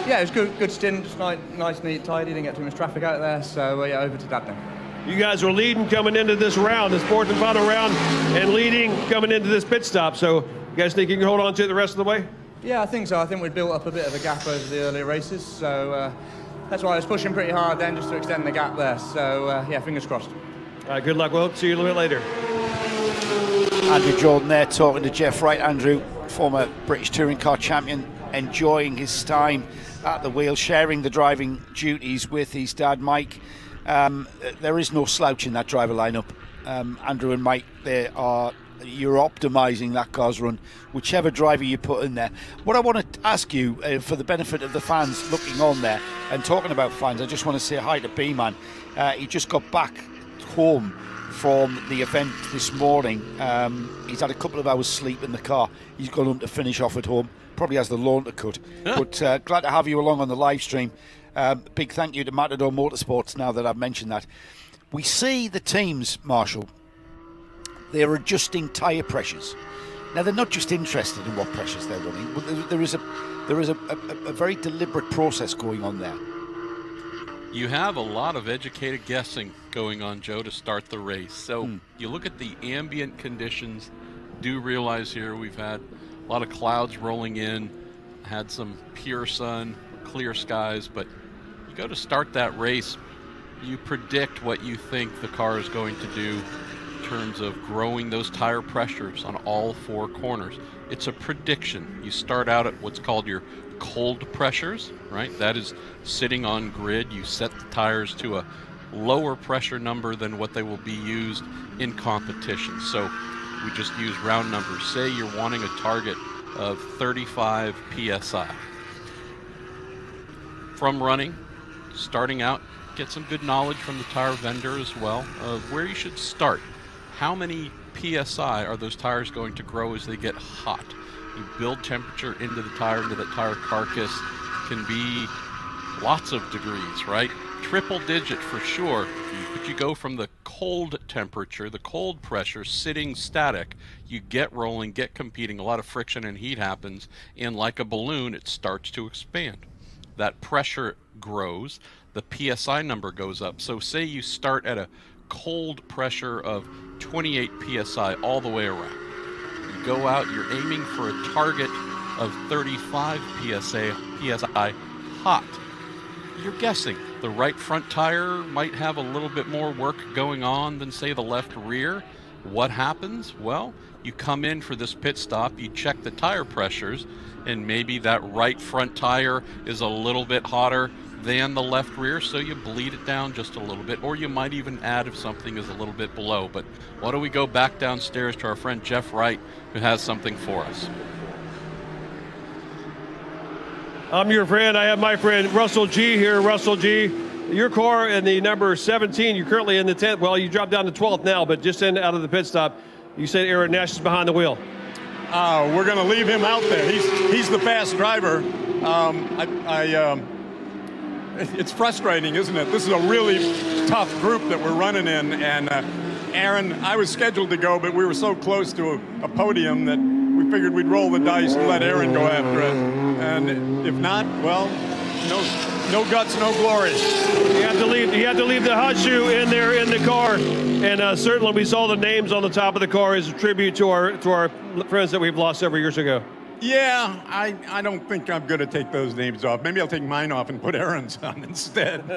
yeah, it was good stint, just nice, neat, tidy. Didn't get too much traffic out there. So yeah, over to Dad now. You guys were leading coming into this round, this fourth and final round, and leading coming into this pit stop. So you guys think you can hold on to it the rest of the way? Yeah, I think so. I think we'd built up a bit of a gap over the earlier races, so that's why I was pushing pretty hard then, just to extend the gap there. So yeah, fingers crossed. All right, good luck. We'll see you a little bit later. Andrew Jordan there talking to Jeff Wright. Andrew, former British touring car champion, enjoying his time at the wheel, sharing the driving duties with his dad, Mike. There is no slouch in that driver lineup. Andrew and Mike, you're optimising that car's run, whichever driver you put in there. What I want to ask you, for the benefit of the fans looking on there, and talking about fans, I just want to say hi to B-Man. He just got back home from the event this morning. He's had a couple of hours sleep in the car. He's gone home to finish off at home. Probably has the lawn to cut. But glad to have you along on the live stream. Big thank you to Matador Motorsports now that I've mentioned that. We see the teams, Marshall, they're adjusting tyre pressures. Now, they're not just interested in what pressures they're running, but there is a very deliberate process going on there. You have a lot of educated guessing going on, Joe, to start the race. So you look at the ambient conditions. Do realize here we've had a lot of clouds rolling in, had some pure sun, clear skies, but you go to start that race, you predict what you think the car is going to do in terms of growing those tire pressures on all four corners. It's a prediction. You start out at what's called your cold pressures, right? That is sitting on grid. You set the tires to a lower pressure number than what they will be used in competition. So we just use round numbers. Say you're wanting a target of 35 PSI. From running, starting out, get some good knowledge from the tire vendor as well of where you should start. How many PSI are those tires going to grow as they get hot? You build temperature into the tire, into that tire carcass. Can be lots of degrees, right? Triple digit for sure. But you go from the cold temperature, the cold pressure, sitting static. You get rolling, get competing. A lot of friction and heat happens. And like a balloon, it starts to expand. That pressure grows. The PSI number goes up. So say you start at a cold pressure of 28 PSI all the way around. You go out, you're aiming for a target of 35 PSI hot. You're guessing the right front tire might have a little bit more work going on than say the left rear. What happens? Well, you come in for this pit stop, you check the tire pressures, and maybe that right front tire is a little bit hotter than the left rear, so you bleed it down just a little bit, or you might even add if something is a little bit below. But why don't we go back downstairs to our friend Jeff Wright, who has something for us. I'm your friend. I have my friend Russell G here. Russell G, your car in the number 17, you're currently in the 10th. Well, you dropped down to 12th now, but just out of the pit stop, you said Aaron Nash is behind the wheel. We're going to leave him out there. He's the fast driver. It's frustrating, isn't it? This is a really tough group that we're running in, and Aaron, I was scheduled to go, but we were so close to a podium that we figured we'd roll the dice and let Aaron go after it. And if not, well, no guts, no glory. You have to leave the hot shoe in there in the car, and certainly we saw the names on the top of the car as a tribute to our friends that we've lost several years ago. Yeah, I don't think I'm going to take those names off. Maybe I'll take mine off and put Aaron's on instead.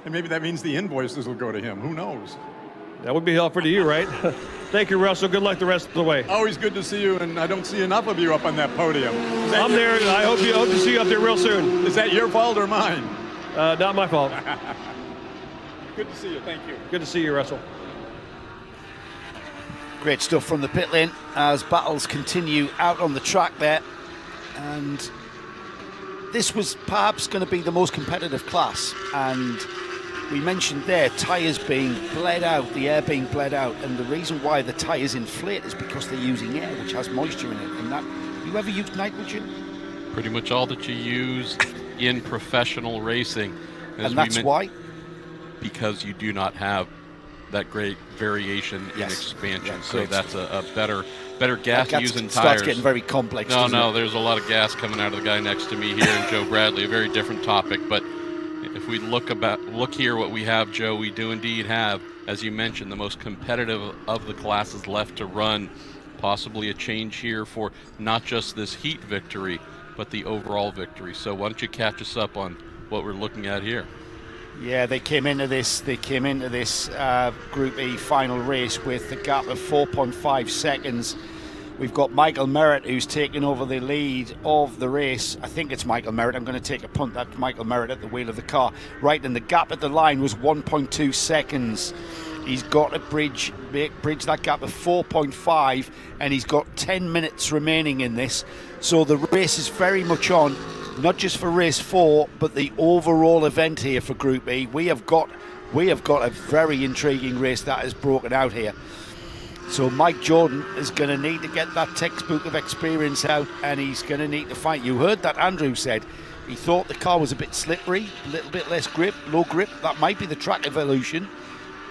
And maybe that means the invoices will go to him. Who knows? That would be helpful to you, right? Thank you, Russell. Good luck the rest of the way. Always good to see you, and I don't see enough of you up on that podium. I'm there. I hope to see you up there real soon. Is that your fault or mine? Not my fault. Good to see you. Thank you. Good to see you, Russell. Great stuff from the pit lane as battles continue out on the track there. And this was perhaps going to be the most competitive class. And we mentioned there tyres being bled out, the air being bled out. And the reason why the tyres inflate is because they're using air, which has moisture in it. And that, you ever used nitrogen? Pretty much all that you use in professional racing. And that's why? Because you do not have that great variation in expansion. Yeah, so that's a better gas using tires. Starts getting very complex. No, there's a lot of gas coming out of the guy next to me here, and Joe Bradley, a very different topic. But if we look here what we have, Joe, we do indeed have, as you mentioned, the most competitive of the classes left to run. Possibly a change here for not just this heat victory, but the overall victory. So why don't you catch us up on what we're looking at here? Yeah, they came into this Group E final race with a gap of 4.5 seconds. We've got Michael Merritt, who's taken over the lead of the race. I think it's Michael Merritt. I'm going to take a punt at Michael Merritt at the wheel of the car. Right, and the gap at the line was 1.2 seconds. He's got to bridge that gap of 4.5, and he's got 10 minutes remaining in this. So the race is very much on. Not just for race 4, but the overall event here for Group E. We have got a very intriguing race that has broken out here. So Mike Jordan is going to need to get that textbook of experience out, and he's going to need to fight. You heard that Andrew said he thought the car was a bit slippery, a little bit less grip, low grip. That might be the track evolution.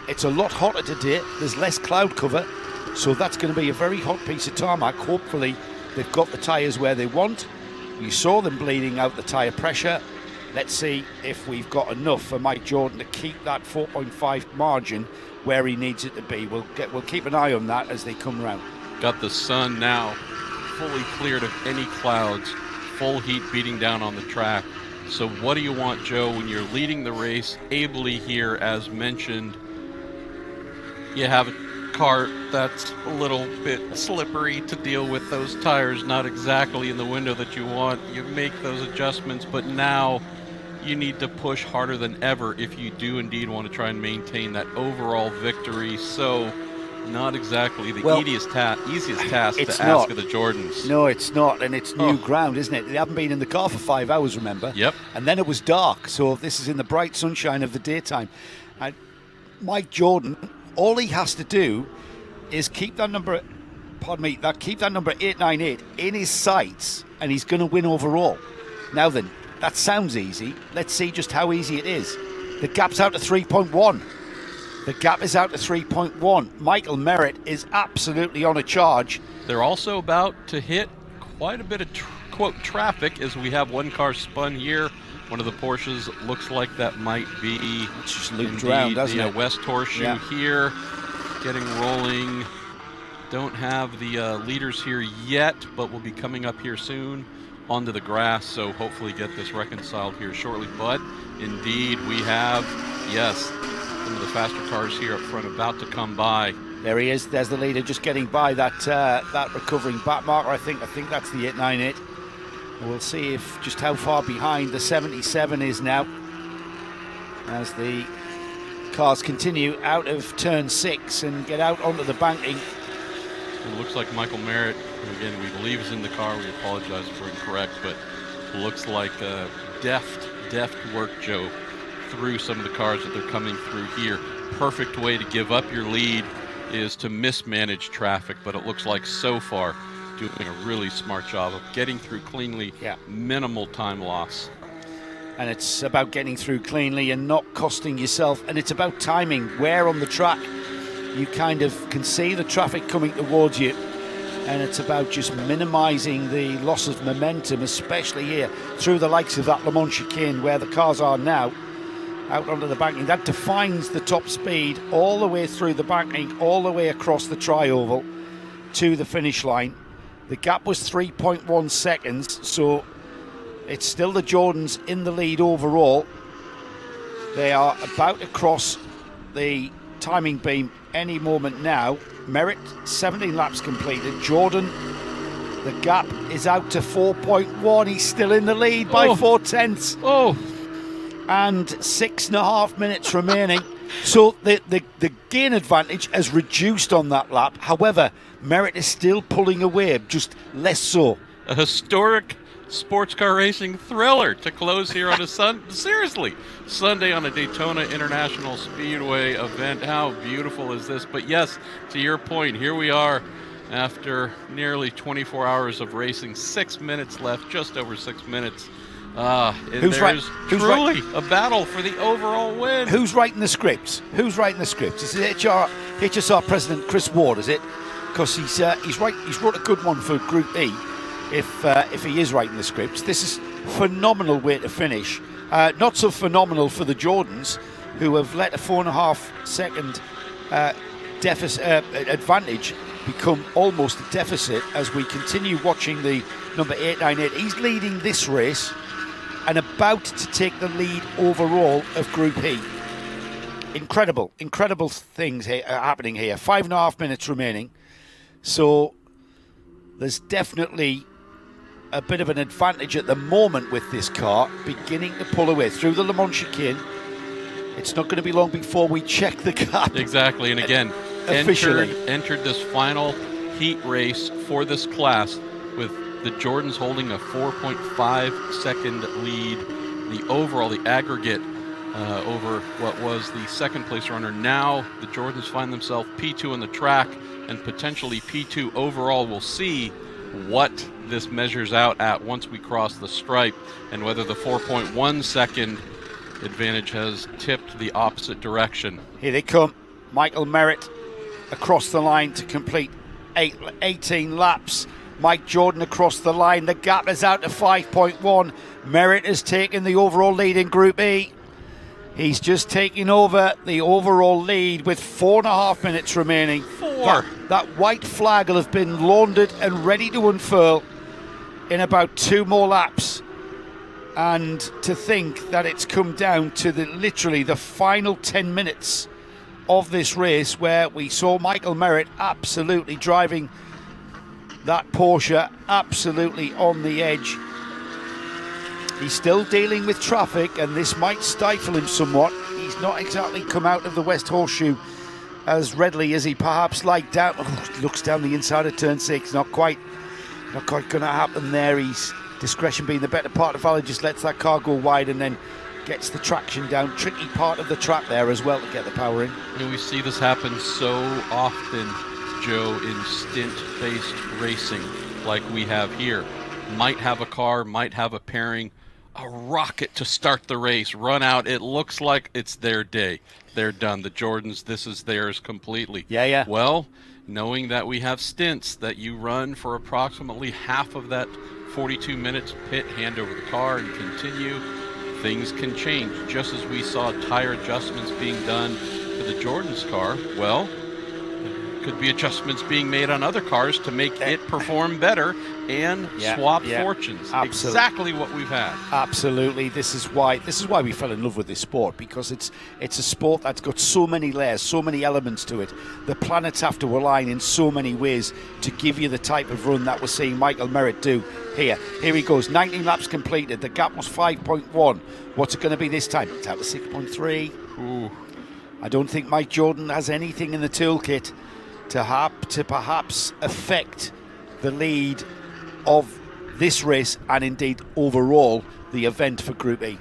It's a lot hotter today. There's less cloud cover, so that's going to be a very hot piece of tarmac. Hopefully they've got the tyres where they want. You saw them bleeding out the tyre pressure. Let's see if we've got enough for Mike Jordan to keep that 4.5 margin where he needs it to be. We'll keep an eye on that as they come round. Got the sun now fully cleared of any clouds, full heat beating down on the track. So what do you want, Joe, when you're leading the race ably here, as mentioned? You have a car that's a little bit slippery to deal with, those tires not exactly in the window that you want. You make those adjustments, but now you need to push harder than ever if you do indeed want to try and maintain that overall victory. So not exactly the easiest task to ask of the Jordans. No, it's not, and it's new ground, isn't it? They haven't been in the car for 5 hours, remember? Yep. And then it was dark, so this is in the bright sunshine of the daytime. And Mike Jordan, all he has to do is keep that number 898 in his sights, and he's going to win overall. Now then, that sounds easy. Let's see just how easy it is. The gap's out to 3.1. The gap is out to 3.1. Michael Merritt is absolutely on a charge. They're also about to hit quite a bit of quote traffic, as we have one car spun here. One of the Porsches looks like that might be it's just looped around, doesn't it? West Horseshoe here, getting rolling. Don't have the leaders here yet, but we'll be coming up here soon onto the grass, so hopefully get this reconciled here shortly. But indeed we have, yes, some of the faster cars here up front about to come by. There he is. There's the leader just getting by that recovering back marker. I think that's the 898. We'll see if just how far behind the 77 is now as the cars continue out of turn 6 and get out onto the banking. It looks like Michael Merritt, who again we believe is in the car. We apologize for incorrect, but looks like deft work, Joe, through some of the cars that they're coming through here. Perfect way to give up your lead is to mismanage traffic, but it looks like so far doing a really smart job of getting through cleanly, minimal time loss. And it's about getting through cleanly and not costing yourself, and it's about timing where on the track you kind of can see the traffic coming towards you, and it's about just minimizing the loss of momentum, especially here through the likes of that Le Mans chicane where the cars are now out onto the banking. That defines the top speed all the way through the banking, all the way across the tri-oval to the finish line. The gap was 3.1 seconds, so it's still the Jordans in the lead overall. They are about to cross the timing beam any moment now. Merritt, 17 laps completed. Jordan, the gap is out to 4.1. He's still in the lead by 4 tenths. And 6.5 minutes remaining. So the gain advantage has reduced on that lap. However, Merritt is still pulling away, just less so. A historic sports car racing thriller to close here on a Sunday on a Daytona International Speedway event. How beautiful is this? But yes, to your point, here we are after nearly 24 hours of racing, 6 minutes left, just over 6 minutes. Who's right? Truly a battle for the overall win. Who's writing the scripts? Is it HSR President Chris Ward, is it? Because he's wrote a good one for Group E. If he is writing the scripts, this is a phenomenal way to finish. Not so phenomenal for the Jordans, who have let a 4.5 second advantage become almost a deficit as we continue watching the number 898. He's leading this race and about to take the lead overall of Group E. Incredible things happening here. 5.5 minutes remaining. So there's definitely a bit of an advantage at the moment with this car beginning to pull away through the Le Mans chicane. It's not going to be long before we check the gap. Exactly, and again, officially entered this final heat race for this class with the Jordans holding a 4.5 second lead. The aggregate over what was the second place runner. Now the Jordans find themselves P2 on the track and potentially P2 overall. We'll see what this measures out at once we cross the stripe and whether the 4.1 second advantage has tipped the opposite direction. Here they come. Michael Merritt across the line to complete 18 laps. Mike Jordan across the line. The gap is out to 5.1. Merritt has taken the overall lead in Group E. He's just taking over the overall lead with 4.5 minutes remaining. That white flag will have been laundered and ready to unfurl in about 2 more laps. And to think that it's come down to literally the final 10 minutes of this race where we saw Michael Merritt absolutely driving that Porsche, absolutely on the edge. He's still dealing with traffic and this might stifle him somewhat. He's not exactly come out of the West Horseshoe as readily as he perhaps liked. Looks down the inside of turn 6. Not quite going to happen there. He's discretion being the better part of valor, just lets that car go wide and then gets the traction down. Tricky part of the track there as well to get the power in. And we see this happen so often, Joe, in stint-based racing like we have here. Might have a car, might have a pairing, a rocket to start the race, run out. It looks like it's their day. They're done. The Jordans, this is theirs completely. Yeah. Well, knowing that we have stints that you run for approximately half of that 42 minutes, pit, hand over the car, and continue, things can change. Just as we saw tire adjustments being done to the Jordans car, well, could be adjustments being made on other cars to make it perform better and swap fortunes. Absolutely. Exactly what we've had. Absolutely. This is why we fell in love with this sport, because it's a sport that's got so many layers, so many elements to it. The planets have to align in so many ways to give you the type of run that we're seeing Michael Merritt do here. Here he goes, 19 laps completed. The gap was 5.1. What's it going to be this time? It's out to 6.3. Ooh. I don't think Mike Jordan has anything in the toolkit to perhaps affect the lead of this race and indeed overall the event for Group E.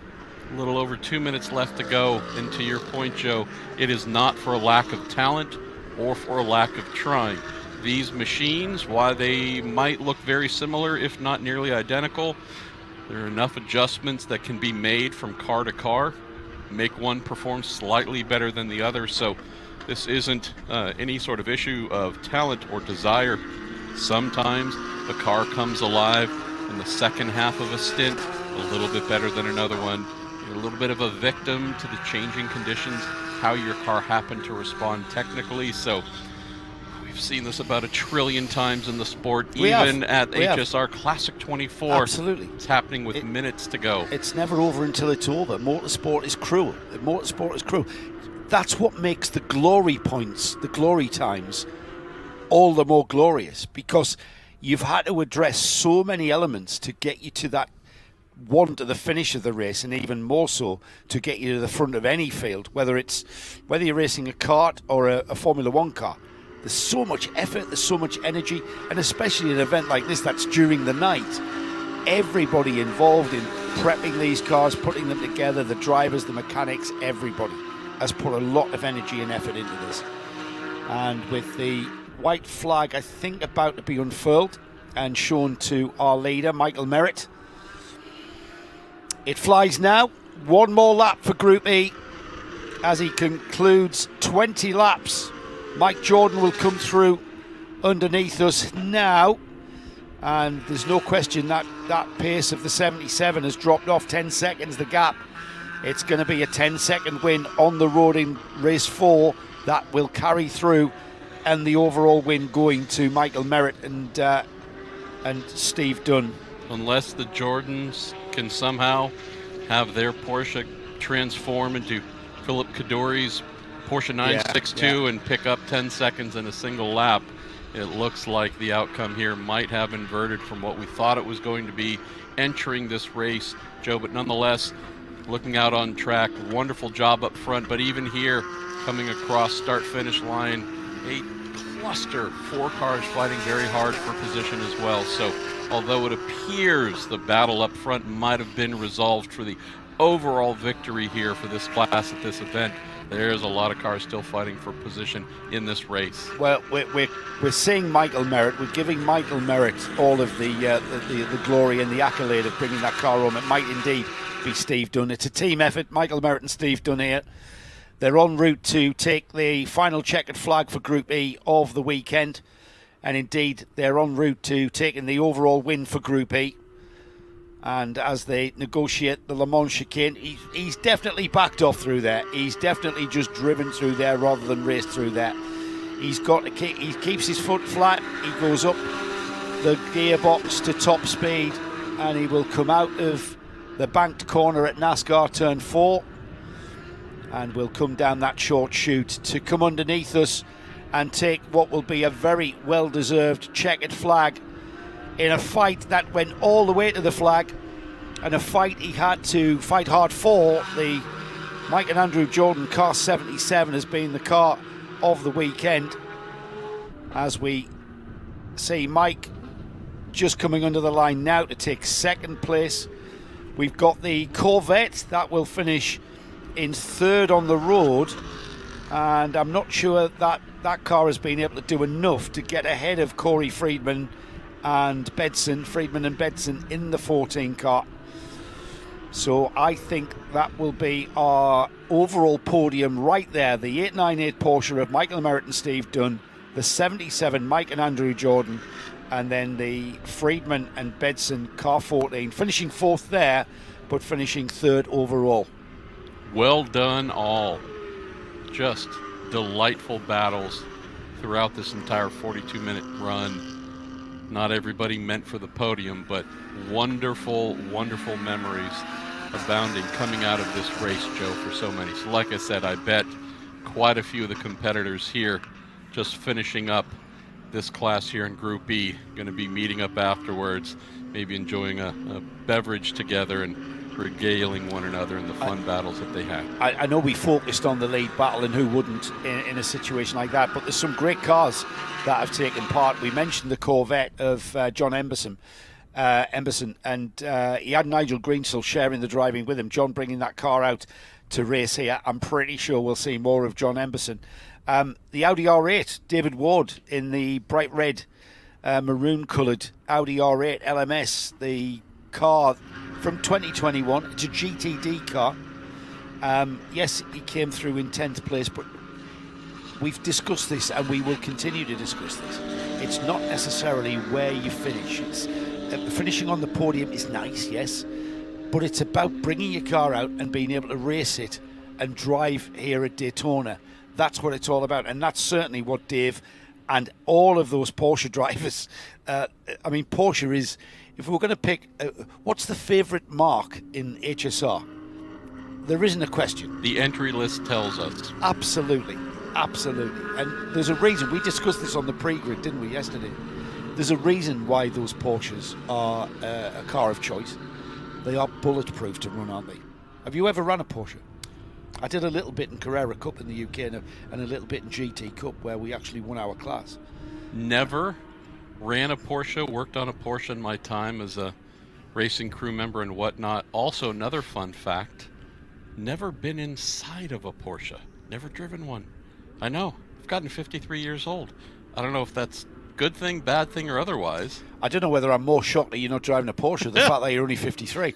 A little over 2 minutes left to go, and to your point, Joe, it is not for a lack of talent or for a lack of trying. These machines, while they might look very similar, if not nearly identical, there are enough adjustments that can be made from car to car, make one perform slightly better than the other. So this isn't any sort of issue of talent or desire. Sometimes the car comes alive in the second half of a stint a little bit better than another one. You're a little bit of a victim to the changing conditions, how your car happened to respond technically. So we've seen this about 1 trillion times in the sport, even at HSR Classic 24. Absolutely. It's happening with minutes to go. It's never over until it's over. Motorsport is cruel. Motorsport is cruel. That's what makes the glory points, the glory times, all the more glorious, because you've had to address so many elements to get you to that one, to the finish of the race, and even more so to get you to the front of any field, whether you're racing a kart or a Formula One car. There's so much effort, there's so much energy, and especially an event like this that's during the night. Everybody involved in prepping these cars, putting them together, the drivers, the mechanics, everybody has put a lot of energy and effort into this. And with the white flag, I think, about to be unfurled and shown to our leader, Michael Merritt, it flies now. One more lap for Group E as he concludes 20 laps. Mike Jordan will come through underneath us now, and there's no question that pace of the 77 has dropped off 10 seconds, the gap. It's going to be a 10-second win on the road in race 4 that will carry through, and the overall win going to Michael Merritt and Steve Dunn. Unless the Jordans can somehow have their Porsche transform into Philip Kaddouri's Porsche 962 and pick up 10 seconds in a single lap, it looks like the outcome here might have inverted from what we thought it was going to be entering this race, Joe. But nonetheless, looking out on track, wonderful job up front. But even here, coming across start-finish line, a cluster, 4 cars fighting very hard for position as well. So although it appears the battle up front might have been resolved for the overall victory here for this class at this event, there's a lot of cars still fighting for position in this race. Well, we're seeing Michael Merritt. We're giving Michael Merritt all of the glory and the accolade of bringing that car home. It might indeed be Steve Dunn. It's a team effort. Michael Merritt and Steve Dunn here. They're en route to take the final checkered flag for Group E of the weekend. And indeed, they're en route to taking the overall win for Group E. And as they negotiate the Le Mans chicane, he's definitely backed off through there. He's definitely just driven through there rather than raced through there. He keeps his foot flat. He goes up the gearbox to top speed, and he will come out of the banked corner at NASCAR Turn 4, and will come down that short chute to come underneath us and take what will be a very well-deserved checkered flag in a fight that went all the way to the flag, and a fight he had to fight hard for. The Mike and Andrew Jordan car 77 has been the car of the weekend, as we see Mike just coming under the line now to take second place. We've got the Corvette that will finish in third on the road, and I'm not sure that that car has been able to do enough to get ahead of Corey Friedman and Bedson in the 14 car. So I think that will be our overall podium right there. The 898 Porsche of Michael Merritt and Steve Dunn, the 77 Mike and Andrew Jordan, and then the Friedman and Bedson car 14, finishing fourth there, but finishing third overall. Well done all. Just delightful battles throughout this entire 42-minute run. Not everybody meant for the podium, but wonderful, wonderful memories abounding coming out of this race, Joe, for so many. So like I said, I bet quite a few of the competitors here just finishing up this class here in Group E, going to be meeting up afterwards, maybe enjoying a beverage together and regaling one another in the fun battles that they had. I know we focused on the lead battle, and who wouldn't in a situation like that, but there's some great cars that have taken part. We mentioned the Corvette of John Emberson, and he had Nigel Greensill sharing the driving with him. John bringing that car out to race here. I'm pretty sure we'll see more of John Emberson. The Audi R8, David Ward in the bright red, maroon coloured Audi R8 LMS, the car from 2021. It's a GTD car. Yes, he came through in 10th place, but we've discussed this and we will continue to discuss this. It's not necessarily where you finish. It's, finishing on the podium is nice, yes, but it's about bringing your car out and being able to race it and drive here at Daytona. That's what it's all about, and that's certainly what Dave and all of those Porsche drivers, I mean, Porsche is, if we're going to pick, what's the favourite mark in HSR? There isn't a question. The entry list tells us. Absolutely, absolutely. And there's a reason, we discussed this on the pre-grid, didn't we, yesterday? There's a reason why those Porsches are a car of choice. They are bulletproof to run, aren't they? Have you ever run a Porsche? I did a little bit in Carrera Cup in the UK and a little bit in GT Cup where we actually won our class. Never ran a Porsche, worked on a Porsche in my time as a racing crew member and whatnot. Also, another fun fact, never been inside of a Porsche. Never driven one. I know. I've gotten 53 years old. I don't know if that's good thing, bad thing, or otherwise. I don't know whether I'm more shocked that you're not driving a Porsche, the fact that you're only 53.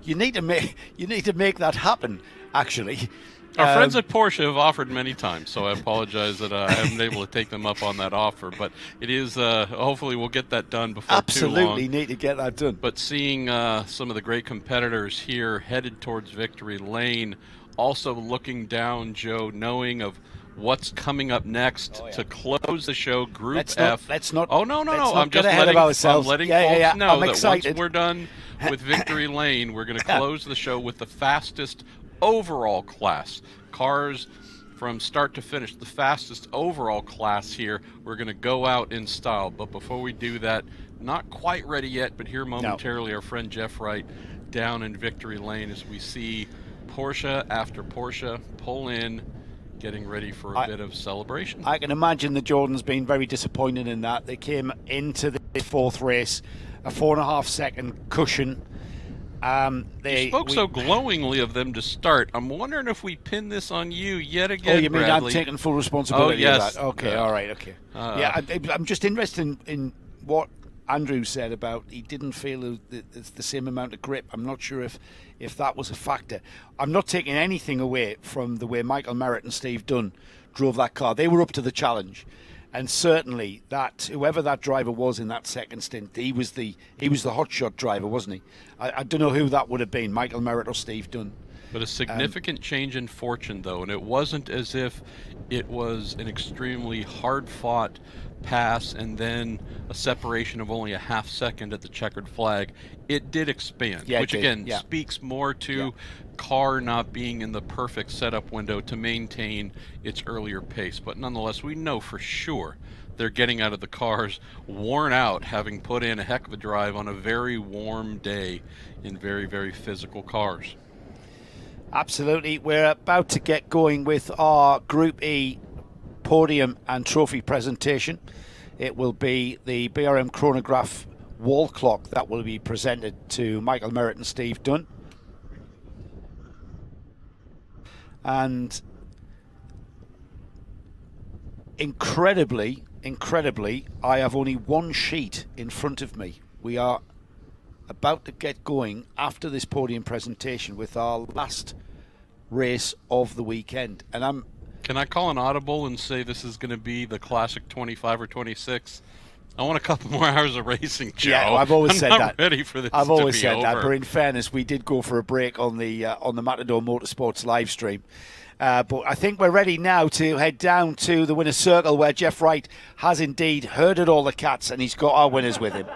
You need to make that happen, actually. Our friends at Porsche have offered many times, so I apologize that I haven't been able to take them up on that offer. But it is, hopefully we'll get that done before too long. Absolutely need to get that done. But seeing some of the great competitors here headed towards victory lane, also looking down, Joe, knowing of what's coming up next to close the show, Group F. Let's not. Oh, no. I'm just letting folks know that once we're done with victory lane, we're going to close the show with the fastest overall class. Cars from start to finish, the fastest overall class here. We're going to go out in style. But before we do that, not quite ready yet, but here momentarily, our friend Jeff Wright down in victory lane as we see Porsche after Porsche pull in, getting ready for a bit of celebration. I can imagine the Jordans being very disappointed in that. They came into the fourth race, a 4.5 second cushion. You spoke so glowingly of them to start. I'm wondering if we pin this on you yet again, Oh, you mean Bradley. I'm taking full responsibility of yes. that? Okay, all right, okay. I'm just interested in what Andrew said about he didn't feel it's the same amount of grip. I'm not sure if that was a factor. I'm not taking anything away from the way Michael Merritt and Steve Dunn drove that car. They were up to the challenge. And certainly that whoever that driver was in that second stint, he was the hotshot driver, wasn't he? I don't know who that would have been, Michael Merritt or Steve Dunn. But a significant change in fortune, though, and it wasn't as if it was an extremely hard-fought pass and then a separation of only a half second at the checkered flag. It did expand, which again speaks more to car not being in the perfect setup window to maintain its earlier pace. But nonetheless, we know for sure they're getting out of the cars worn out, having put in a heck of a drive on a very warm day in very, very physical cars. Absolutely. We're about to get going with our Group E podium and trophy presentation. It will be the BRM chronograph wall clock that will be presented to Michael Merritt and Steve Dunn. And incredibly, I have only one sheet in front of me. We are about to get going after this podium presentation with our last race of the weekend. And Can I call an audible and say this is going to be the Classic 25 or 26? I want a couple more hours of racing, Joe. Yeah, I've always said I'm that. not ready for this. I've always to be said over. that. But in fairness, we did go for a break on the Matador Motorsports live stream. But I think we're ready now to head down to the winner's circle, where Jeff Wright has indeed herded all the cats, and he's got our winners with him.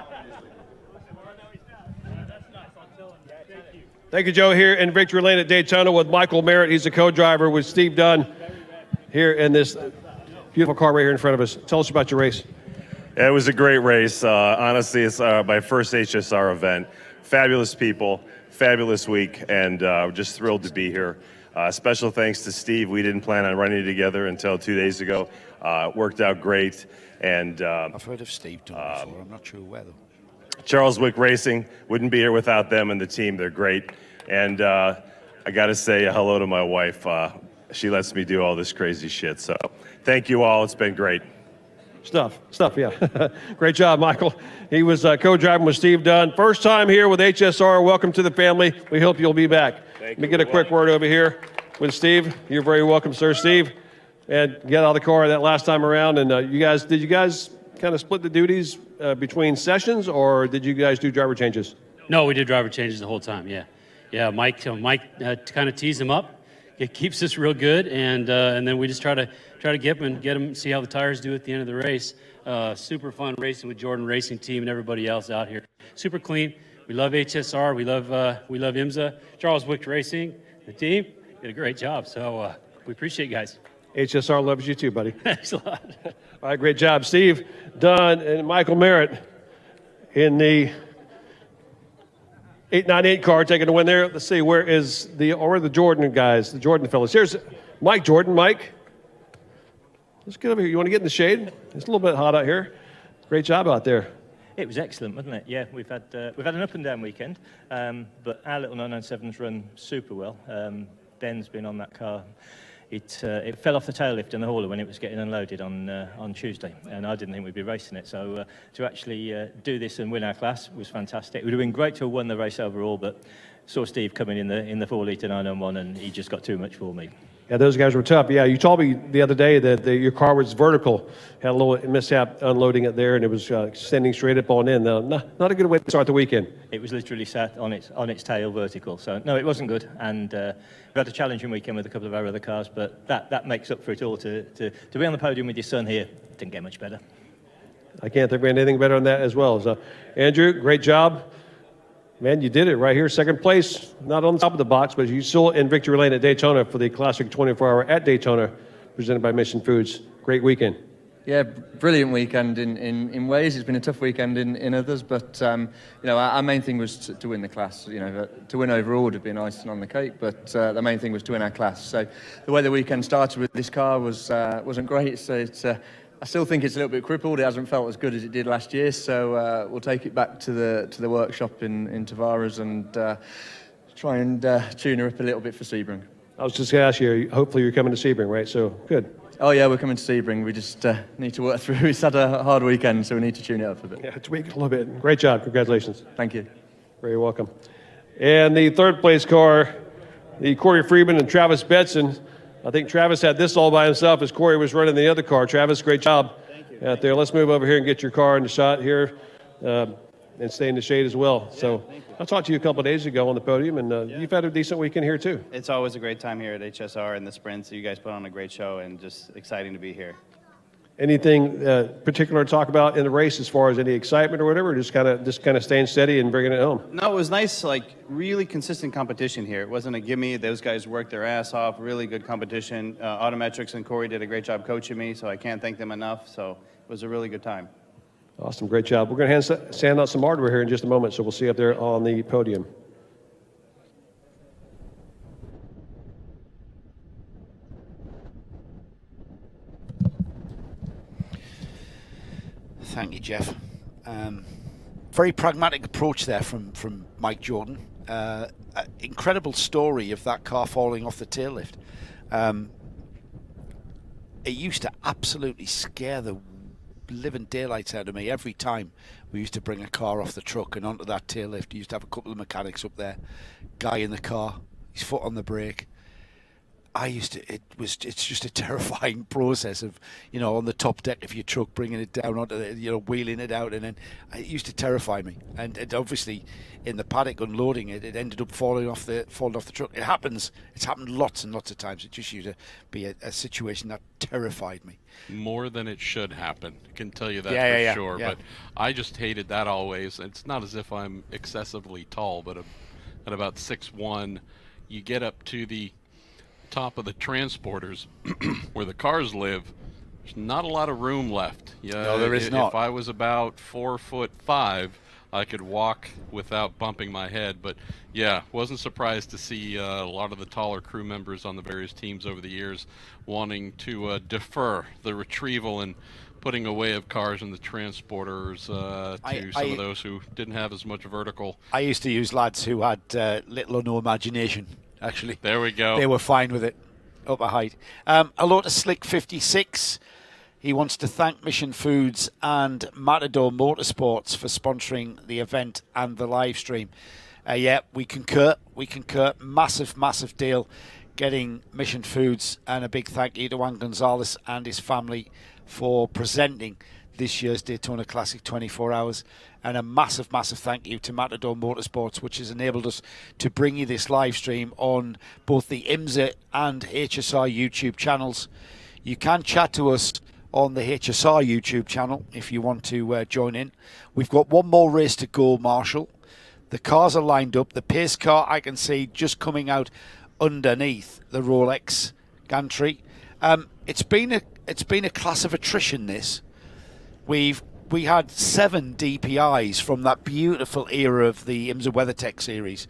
Thank you, Joe. Here in victory lane at Daytona with Michael Merritt. He's a co-driver with Steve Dunn here in this beautiful car right here in front of us. Tell us about your race. It was a great race. Honestly, it's my first HSR event. Fabulous people, fabulous week, and we're just thrilled to be here. Special thanks to Steve. We didn't plan on running together until 2 days ago. Worked out great. And I've heard of Steve Dunn before. I'm not sure where, though. Charles Wick Racing, wouldn't be here without them and the team. They're great. And I got to say hello to my wife. She lets me do all this crazy shit. So thank you all. It's been great. Stuff, yeah. Great job, Michael. He was co-driving with Steve Dunn. First time here with HSR. Welcome to the family. We hope you'll be back. Let me get a quick word over here with Steve. You're very welcome, sir, Steve. And get out of the car that last time around. And did you guys kind of split the duties between sessions, or did you guys do driver changes? No, we did driver changes the whole time, yeah. Yeah, Mike kind of tees him up. It keeps us real good, and then we just try to get him, see how the tires do at the end of the race. Super fun racing with Jordan Racing Team and everybody else out here. Super clean. We love HSR. We love IMSA. Charles Wick Racing, the team did a great job. So we appreciate you guys. HSR loves you too, buddy. Thanks a lot. All right, great job, Steve Dunn and Michael Merritt in the 898 car taking the win there. Let's see, where are the Jordan guys, the Jordan fellas? Here's Mike Jordan. Mike, let's get over here. You want to get in the shade? It's a little bit hot out here. Great job out there. It was excellent, wasn't it? Yeah, we've had an up and down weekend, but our little 997's run super well. Ben's been on that car. It fell off the tail lift in the hauler when it was getting unloaded on Tuesday, and I didn't think we'd be racing it. So to actually do this and win our class was fantastic. It would have been great to have won the race overall, but saw Steve coming in the 4-litre 991, and he just got too much for me. Yeah, those guys were tough. Yeah, you told me the other day that your car was vertical. Had a little mishap unloading it there, and it was extending straight up on in. Not a good way to start the weekend. It was literally sat on its tail vertical. So, no, it wasn't good. And we had a challenging weekend with a couple of our other cars, but that makes up for it all. To be on the podium with your son here didn't get much better. I can't think of anything better than that as well. So, Andrew, great job. Man, you did it right here. Second place, not on the top of the box, but you still in victory lane at Daytona for the Classic 24-hour at Daytona, presented by Mission Foods. Great weekend. Yeah, brilliant weekend in ways. It's been a tough weekend in others, but our main thing was to win the class. To win overall would have been icing on the cake, but the main thing was to win our class. So the way the weekend started with this car wasn't great. So I still think it's a little bit crippled. It hasn't felt as good as it did last year, so we'll take it back to the workshop in Tavares and try and tune her up a little bit for Sebring. I was just going to ask you, hopefully you're coming to Sebring, right? So, good. Oh yeah, we're coming to Sebring. We just need to work through. It's had a hard weekend, so we need to tune it up a bit. Yeah, tweak it a little bit. Great job. Congratulations. Thank you. Very welcome. And the third place car, the Corey Freeman and Travis Betson. I think Travis had this all by himself as Corey was running the other car. Travis, great job out there. Let's move over here and get your car in the shot here and stay in the shade as well. So I talked to you a couple of days ago on the podium, and you've had a decent weekend here too. It's always a great time here at HSR and the sprints. You guys put on a great show, and just exciting to be here. Anything particular to talk about in the race as far as any excitement or whatever, or just kind of staying steady and bringing it home? No, it was nice, really consistent competition here. It wasn't a gimme. Those guys worked their ass off. Really good competition. Autometrics and Corey did a great job coaching me, so I can't thank them enough. So it was a really good time. Awesome, great job. We're going to stand out some hardware here in just a moment, so we'll see you up there on the podium. Thank you, Jeff. Very pragmatic approach there from Mike Jordan. Incredible story of that car falling off the tail lift. It used to absolutely scare the living daylights out of me every time we used to bring a car off the truck and onto that tail lift. We used to have a couple of mechanics up there, guy in the car, his foot on the brake. it's just a terrifying process of, on the top deck of your truck, bringing it down onto wheeling it out, and then it used to terrify me. And obviously in the paddock unloading it ended up falling off the truck. It happens. It's happened lots and lots of times. It just used to be a situation that terrified me. More than it should happen. I can tell you that for sure. Yeah. But I just hated that always. It's not as if I'm excessively tall, but at about 6'1", you get up to the top of the transporters where the cars live. There's not a lot of room left. No, there is not. If I was about 4'5", I could walk without bumping my head. But yeah, wasn't surprised to see a lot of the taller crew members on the various teams over the years wanting to defer the retrieval and putting away of cars in the transporters to some of those who didn't have as much vertical. I used to use lads who had little or no imagination. Actually, there we go. They were fine with it, up a height. Hello to Slick56. He wants to thank Mission Foods and Matador Motorsports for sponsoring the event and the live stream. Yeah, we concur. Massive, massive deal getting Mission Foods, and a big thank you to Juan Gonzalez and his family for presenting this year's Daytona Classic 24 Hours. And a massive, massive thank you to Matador Motorsports, which has enabled us to bring you this live stream on both the IMSA and HSR YouTube channels. You can chat to us on the HSR YouTube channel if you want to join in. We've got one more race to go, Marshall. The cars are lined up. The pace car I can see just coming out underneath the Rolex gantry. It's been a class of attrition, this. We had 7 DPIs from that beautiful era of the IMSA WeatherTech series.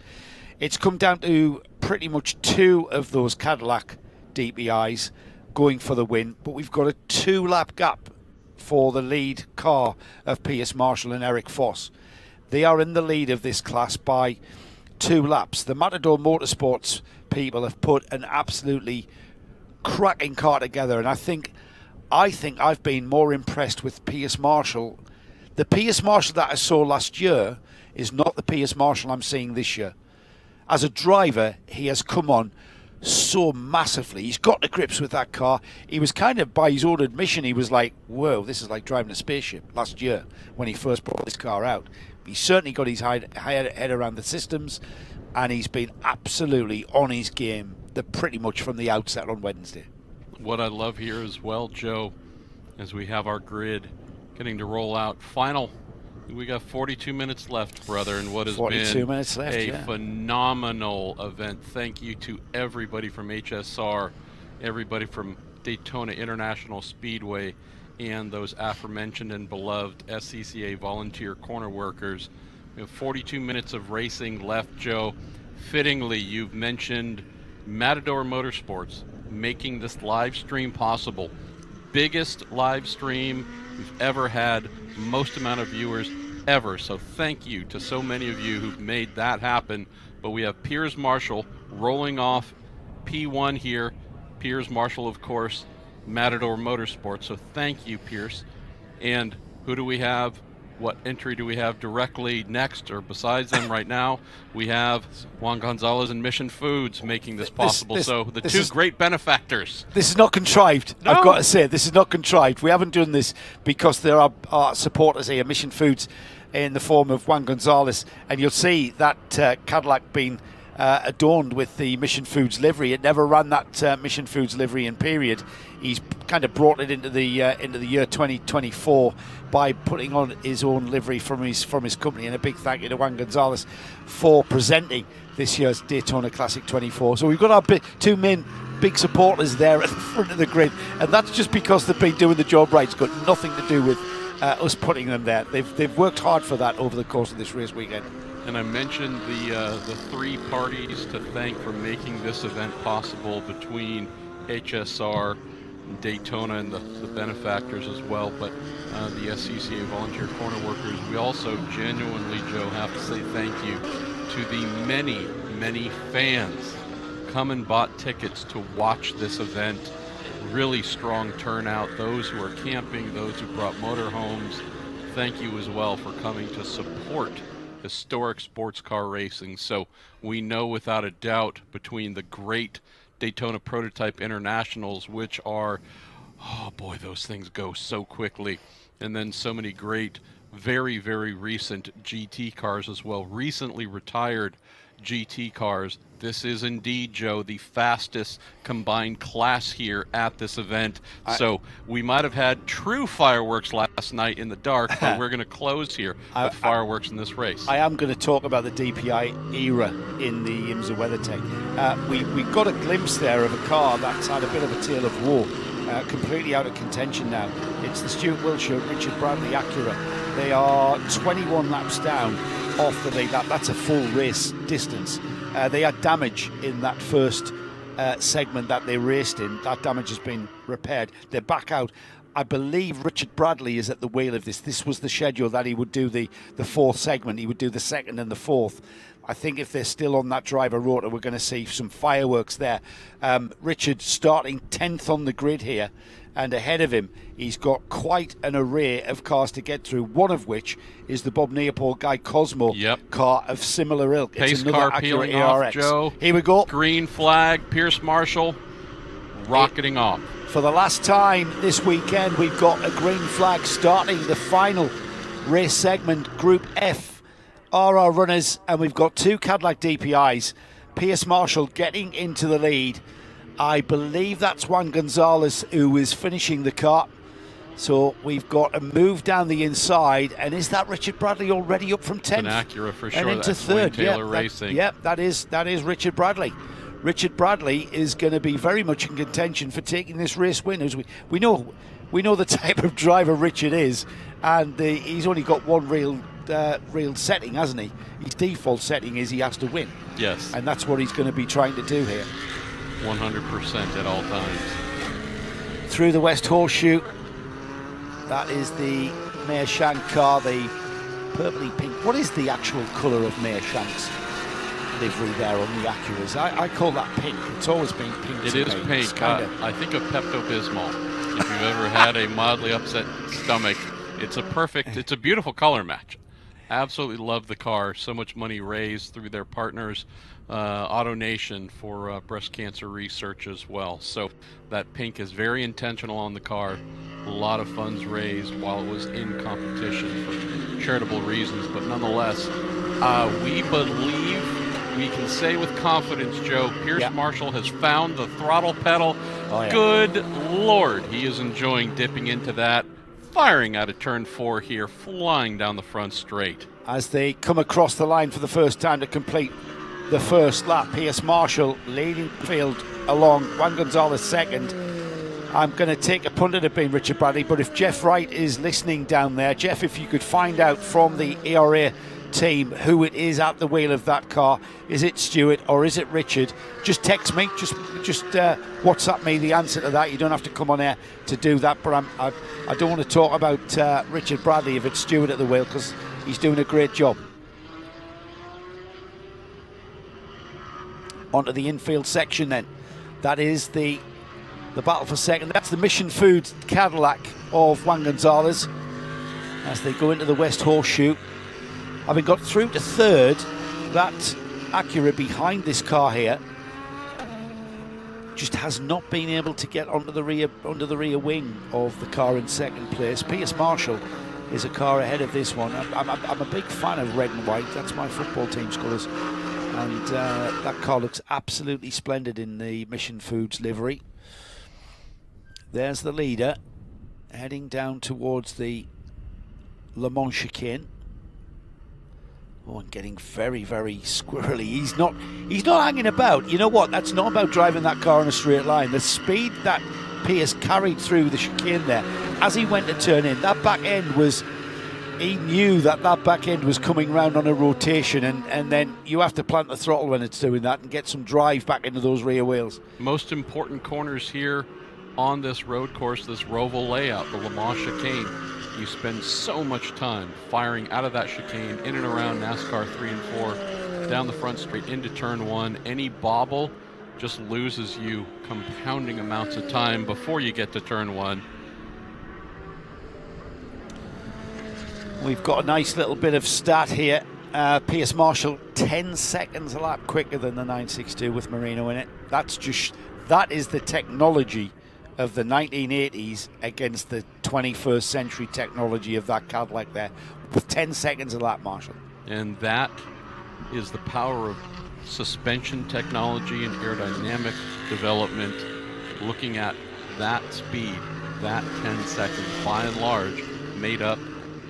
It's come down to pretty much 2 of those Cadillac DPIs going for the win, but we've got a 2-lap gap for the lead car of Pierce Marshall and Eric Foss. They are in the lead of this class by 2 laps. The Matador Motorsports people have put an absolutely cracking car together, and I think I've been more impressed with Pierce Marshall. The Pierce Marshall that I saw last year is not the Pierce Marshall I'm seeing this year. As a driver, he has come on so massively. He's got to grips with that car. He was kind of, by his own admission, he was like, whoa, this is like driving a spaceship last year when he first brought this car out. He's certainly got his head around the systems, and he's been absolutely on his game pretty much from the outset on Wednesday. What I love here as well, Joe, as we have our grid getting to roll out. We got 42 minutes left, brother, and what has been a phenomenal event. Thank you to everybody from HSR, everybody from Daytona International Speedway, and those aforementioned and beloved SCCA volunteer corner workers. We have 42 minutes of racing left, Joe. Fittingly, you've mentioned Matador Motorsports making this live stream possible. Biggest live stream we've ever had, most amount of viewers ever. So thank you to so many of you who've made that happen. But we have Piers Marshall rolling off P1 here. Piers Marshall, of course, Matador Motorsports. So thank you, Pierce. And who do we have? What entry do we have directly next or besides them right now? We have Juan Gonzalez and Mission Foods making this possible. So the two great benefactors. This is not contrived. No. I've got to say, this is not contrived. We haven't done this because there are supporters here, Mission Foods, in the form of Juan Gonzalez. And you'll see that Cadillac being adorned with the Mission Foods livery. It never ran that Mission Foods livery in period. He's kind of brought it into the year 2024 by putting on his own livery from his company. And a big thank you to Juan Gonzalez for presenting this year's Daytona Classic 24. So we've got our two main big supporters there at the front of the grid, and that's just because they've been doing the job right. It's got nothing to do with us putting them there. They've worked hard for that over the course of this race weekend. And I mentioned the 3 parties to thank for making this event possible between HSR, Daytona, and the benefactors as well, but the SCCA volunteer corner workers. We also genuinely, Joe, have to say thank you to the many, many fans come and bought tickets to watch this event. Really strong turnout. Those who are camping, those who brought motorhomes, thank you as well for coming to support historic sports car racing. So we know without a doubt, between the great Daytona Prototype Internationals, which are, oh boy, those things go so quickly. And then so many great, very, very recent GT cars as well, recently retired GT cars. This is indeed, Joe, the fastest combined class here at this event. So we might have had true fireworks last night in the dark, but we're going to close here with fireworks in this race. I am going to talk about the DPI era in the IMSA WeatherTech. We got a glimpse there of a car that's had a bit of a tale of woe, completely out of contention now. It's the Stuart Wilshire Richard Bradley Acura. They are 21 laps down off the lead. That's a full race distance. They had damage in that first segment that they raced in. That damage has been repaired. They're back out. I believe Richard Bradley is at the wheel of this. This was the schedule that he would do the fourth segment. He would do the second and the fourth. I think if they're still on that driver rota, we're going to see some fireworks there. Richard starting 10th on the grid here, and ahead of him, he's got quite an array of cars to get through, one of which is the Bob Neapol Guy Cosmo car of similar ilk. Pace it's another car Acura peeling ARX. off, Joe. Here we go. Green flag, Pierce Marshall rocketing off. For the last time this weekend, we've got a green flag starting the final race segment, Group F. Are our runners, and we've got two Cadillac DPIs. Pierce Marshall getting into the lead. I believe that's Juan Gonzalez who is finishing the car. So we've got a move down the inside, and is that Richard Bradley already up from 10th? An Acura for sure. And into That's third. Wayne Taylor Racing. That is Richard Bradley. Richard Bradley is going to be very much in contention for taking this race win. As we know the type of driver Richard is, and he's only got one real setting, hasn't he? His default setting is he has to win. Yes. And that's what he's going to be trying to do here. 100% at all times. Through the West Horseshoe. That is the Mayor Shank car, the purpley pink. What is the actual colour of Mayor Shank's livery there on the Acuras? I call that pink. It's always been pink. It is pink. I think of Pepto-Bismol. If you've ever had a mildly upset stomach, it's a beautiful color match. Absolutely love the car. So much money raised through their partners, AutoNation, for breast cancer research as well. So that pink is very intentional on the car. A lot of funds raised while it was in competition for charitable reasons, but nonetheless, we believe we can say with confidence, Joe, Pierce Marshall has found the throttle pedal. Oh, yeah. Good Lord, he is enjoying dipping into that. Firing out of turn 4 here, flying down the front straight. As they come across the line for the first time to complete the first lap, Pierce Marshall leading the field along, Juan Gonzalez second. I'm going to take a punt at it being Richard Bradley, but if Jeff Wright is listening down there, Jeff, if you could find out from the ERA team who it is at the wheel of that car, is it Stuart or is it Richard? Just text me, just WhatsApp me the answer to that. You don't have to come on air to do that, but I don't want to talk about Richard Bradley if it's Stuart at the wheel, because he's doing a great job. Onto the infield section then. That is the battle for second. That's the Mission Foods Cadillac of Juan Gonzalez as they go into the West Horseshoe. Having got through to third, that Acura behind this car here just has not been able to get onto the rear wing of the car in second place. Pierce Marshall is a car ahead of this one. I'm a big fan of red and white. That's my football team's colours. And that car looks absolutely splendid in the Mission Foods livery. There's the leader heading down towards the Le Mans chicane. Oh, and getting very, very squirrely. He's not hanging about. You know what? That's not about driving that car in a straight line. The speed that Pierce carried through the chicane there, as he went to turn in, that back end was, he knew that back end was coming round on a rotation, and then you have to plant the throttle when it's doing that and get some drive back into those rear wheels. Most important corners here on this road course, this Roval layout, the Le Mans chicane. You spend so much time firing out of that chicane, in and around NASCAR 3 and 4, down the front straight into turn 1. Any bobble just loses you compounding amounts of time before you get to turn 1. We've got a nice little bit of stat here. Pierce Marshall 10 seconds a lap quicker than the 962 with Marino in it. That's That is the technology of the 1980s against the 21st century technology of that Cadillac there, with 10 seconds of that, Marshall. And that is the power of suspension technology and aerodynamic development, looking at that speed, that 10 seconds, by and large, made up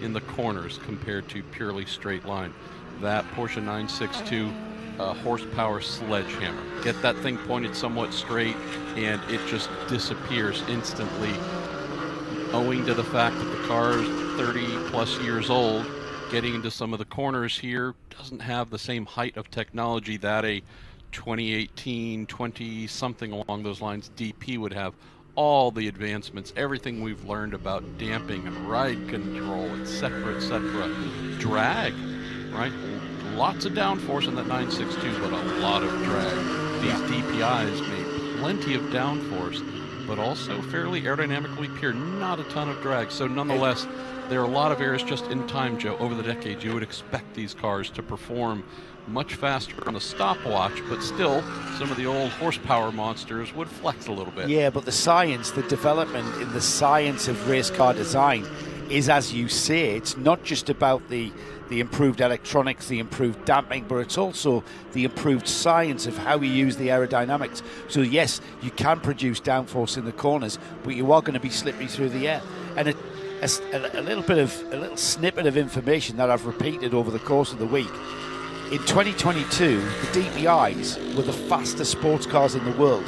in the corners compared to purely straight line. That Porsche 962 horsepower sledgehammer. Get that thing pointed somewhat straight and it just disappears instantly, owing to the fact that the car is 30 plus years old. Getting into some of the corners here doesn't have the same height of technology that a 2018, 20 something along those lines DP would have. All the advancements, everything we've learned about damping and ride control, etc., drag, right? Lots of downforce in that 962, but a lot of drag. These DPIs made plenty of downforce, but also fairly aerodynamically pure, not a ton of drag. So nonetheless, there are a lot of areas just in time, Joe, over the decades. You would expect these cars to perform much faster on the stopwatch, but still, some of the old horsepower monsters would flex a little bit. Yeah, but the science, the development in the science of race car design is, as you say, it's not just about the improved electronics, the improved damping, but it's also the improved science of how you use the aerodynamics. So yes, you can produce downforce in the corners, but you are going to be slippery through the air. And a little snippet of information that I've repeated over the course of the week. In 2022, the DPIs were the fastest sports cars in the world.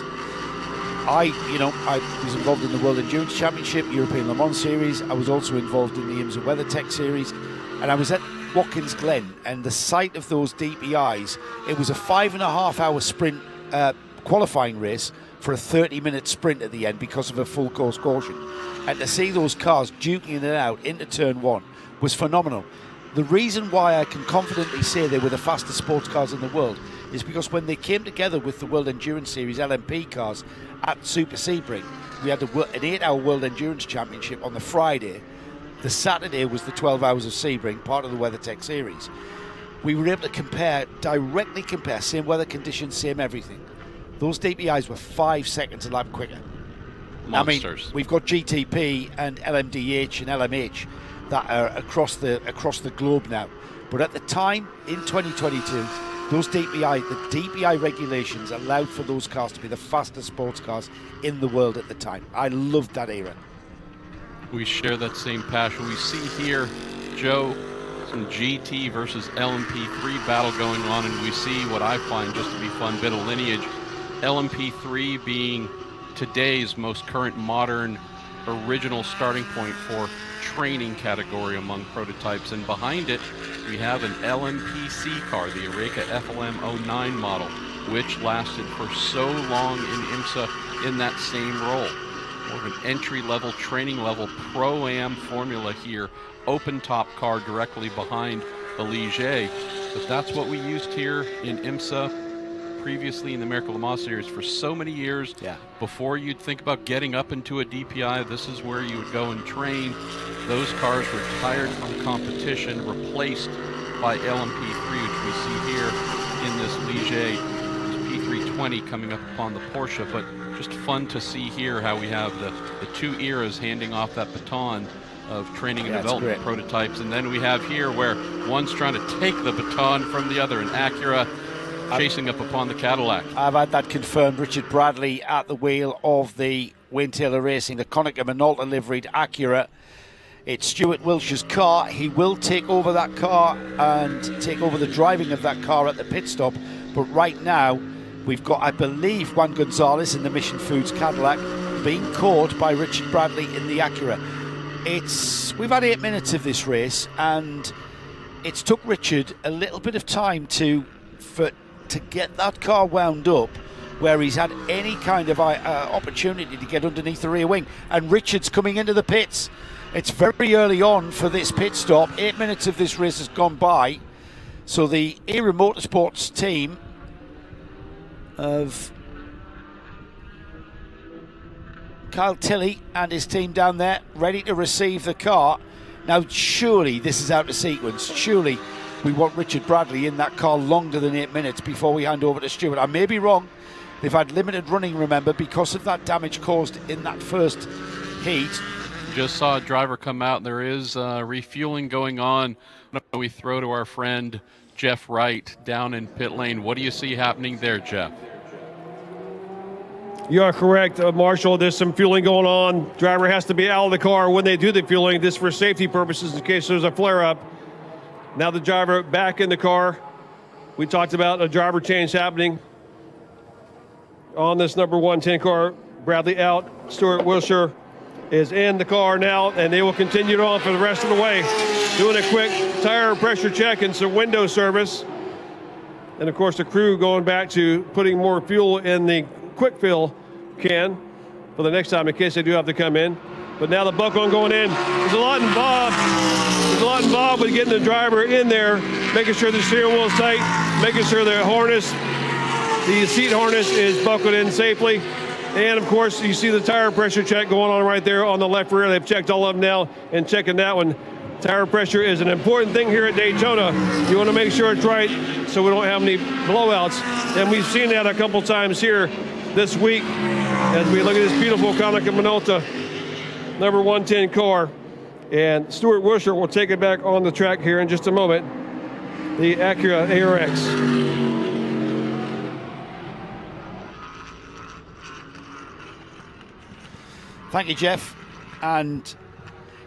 I was involved in the World Endurance Championship, European Le Mans Series. I was also involved in the IMSA WeatherTech Series, and I was at Watkins Glen, and the sight of those DPIs, it was a 5.5-hour sprint qualifying race for a 30-minute sprint at the end because of a full course caution. And to see those cars duking it out into turn one was phenomenal. The reason why I can confidently say they were the fastest sports cars in the world is because when they came together with the World Endurance Series LMP cars at Super Sebring, we had an 8-hour World Endurance Championship on the Friday. The Saturday was the 12 Hours of Sebring, part of the WeatherTech series. We were able to directly compare, same weather conditions, same everything. Those DPIs were 5 seconds a lap quicker. Monsters. I mean, we've got GTP and LMDH and LMH that are across the globe now. But at the time, in 2022, those the DPI regulations allowed for those cars to be the fastest sports cars in the world at the time. I loved that era. We share that same passion. We see here, Joe, some GT versus LMP3 battle going on, and we see what I find just to be fun bit of lineage. LMP3 being today's most current modern original starting point for training category among prototypes, and behind it we have an LMPC car, the Eureka FLM 09 model, which lasted for so long in IMSA in that same role. More of an entry-level, training-level Pro-Am formula here, open-top car directly behind the Ligier. But that's what we used here in IMSA, previously in the American Le Mans Series for so many years. Yeah. Before you'd think about getting up into a DPI, this is where you would go and train. Those cars retired from competition, replaced by LMP3, which we see here in this Ligier, this P320 coming up upon the Porsche. But just fun to see here how we have the two eras handing off that baton of training and development prototypes. And then we have here where one's trying to take the baton from the other, an Acura chasing up upon the Cadillac. I've had that confirmed. Richard Bradley at the wheel of the Wayne Taylor Racing, the Konica Minolta liveried Acura. It's Stuart Wilshire's car. He will take over that car and take over the driving of that car at the pit stop. But right now, we've got, I believe, Juan Gonzalez in the Mission Foods Cadillac being caught by Richard Bradley in the Acura. We've had 8 minutes of this race, and it's took Richard a little bit of time to get that car wound up where he's had any kind of opportunity to get underneath the rear wing. And Richard's coming into the pits. It's very early on for this pit stop. 8 minutes of this race has gone by. So the ERA Motorsports team of Kyle Tilley and his team down there ready to receive the car. Now, surely this is out of sequence. Surely we want Richard Bradley in that car longer than 8 minutes before we hand over to Stuart. I may be wrong. They've had limited running, remember, because of that damage caused in that first heat. Just saw a driver come out, and there is refueling going on. We throw to our friend Jeff Wright down in pit lane. What do you see happening there, Jeff? You are correct, Marshall. There's some fueling going on. Driver has to be out of the car when they do the fueling, just for safety purposes in case there's a flare-up. Now the driver back in the car. We talked about a driver change happening on this number 110 car. Bradley out. Stuart Wilshire is in the car now, and they will continue on for the rest of the way. Doing a quick tire pressure check and some window service. And of course the crew going back to putting more fuel in the quick fill can for the next time in case they do have to come in. But now the buckle going in. There's a lot involved. There's a lot involved with getting the driver in there, making sure the steering wheel is tight, making sure the harness, the seat harness is buckled in safely. And of course, you see the tire pressure check going on right there on the left rear. They've checked all of them now and checking that one. Tire pressure is an important thing here at Daytona. You want to make sure it's right so we don't have any blowouts. And we've seen that a couple times here this week as we look at this beautiful Konica Minolta number 110 car. And Stuart Wilshire will take it back on the track here in just a moment. The Acura ARX. Thank you, Jeff. And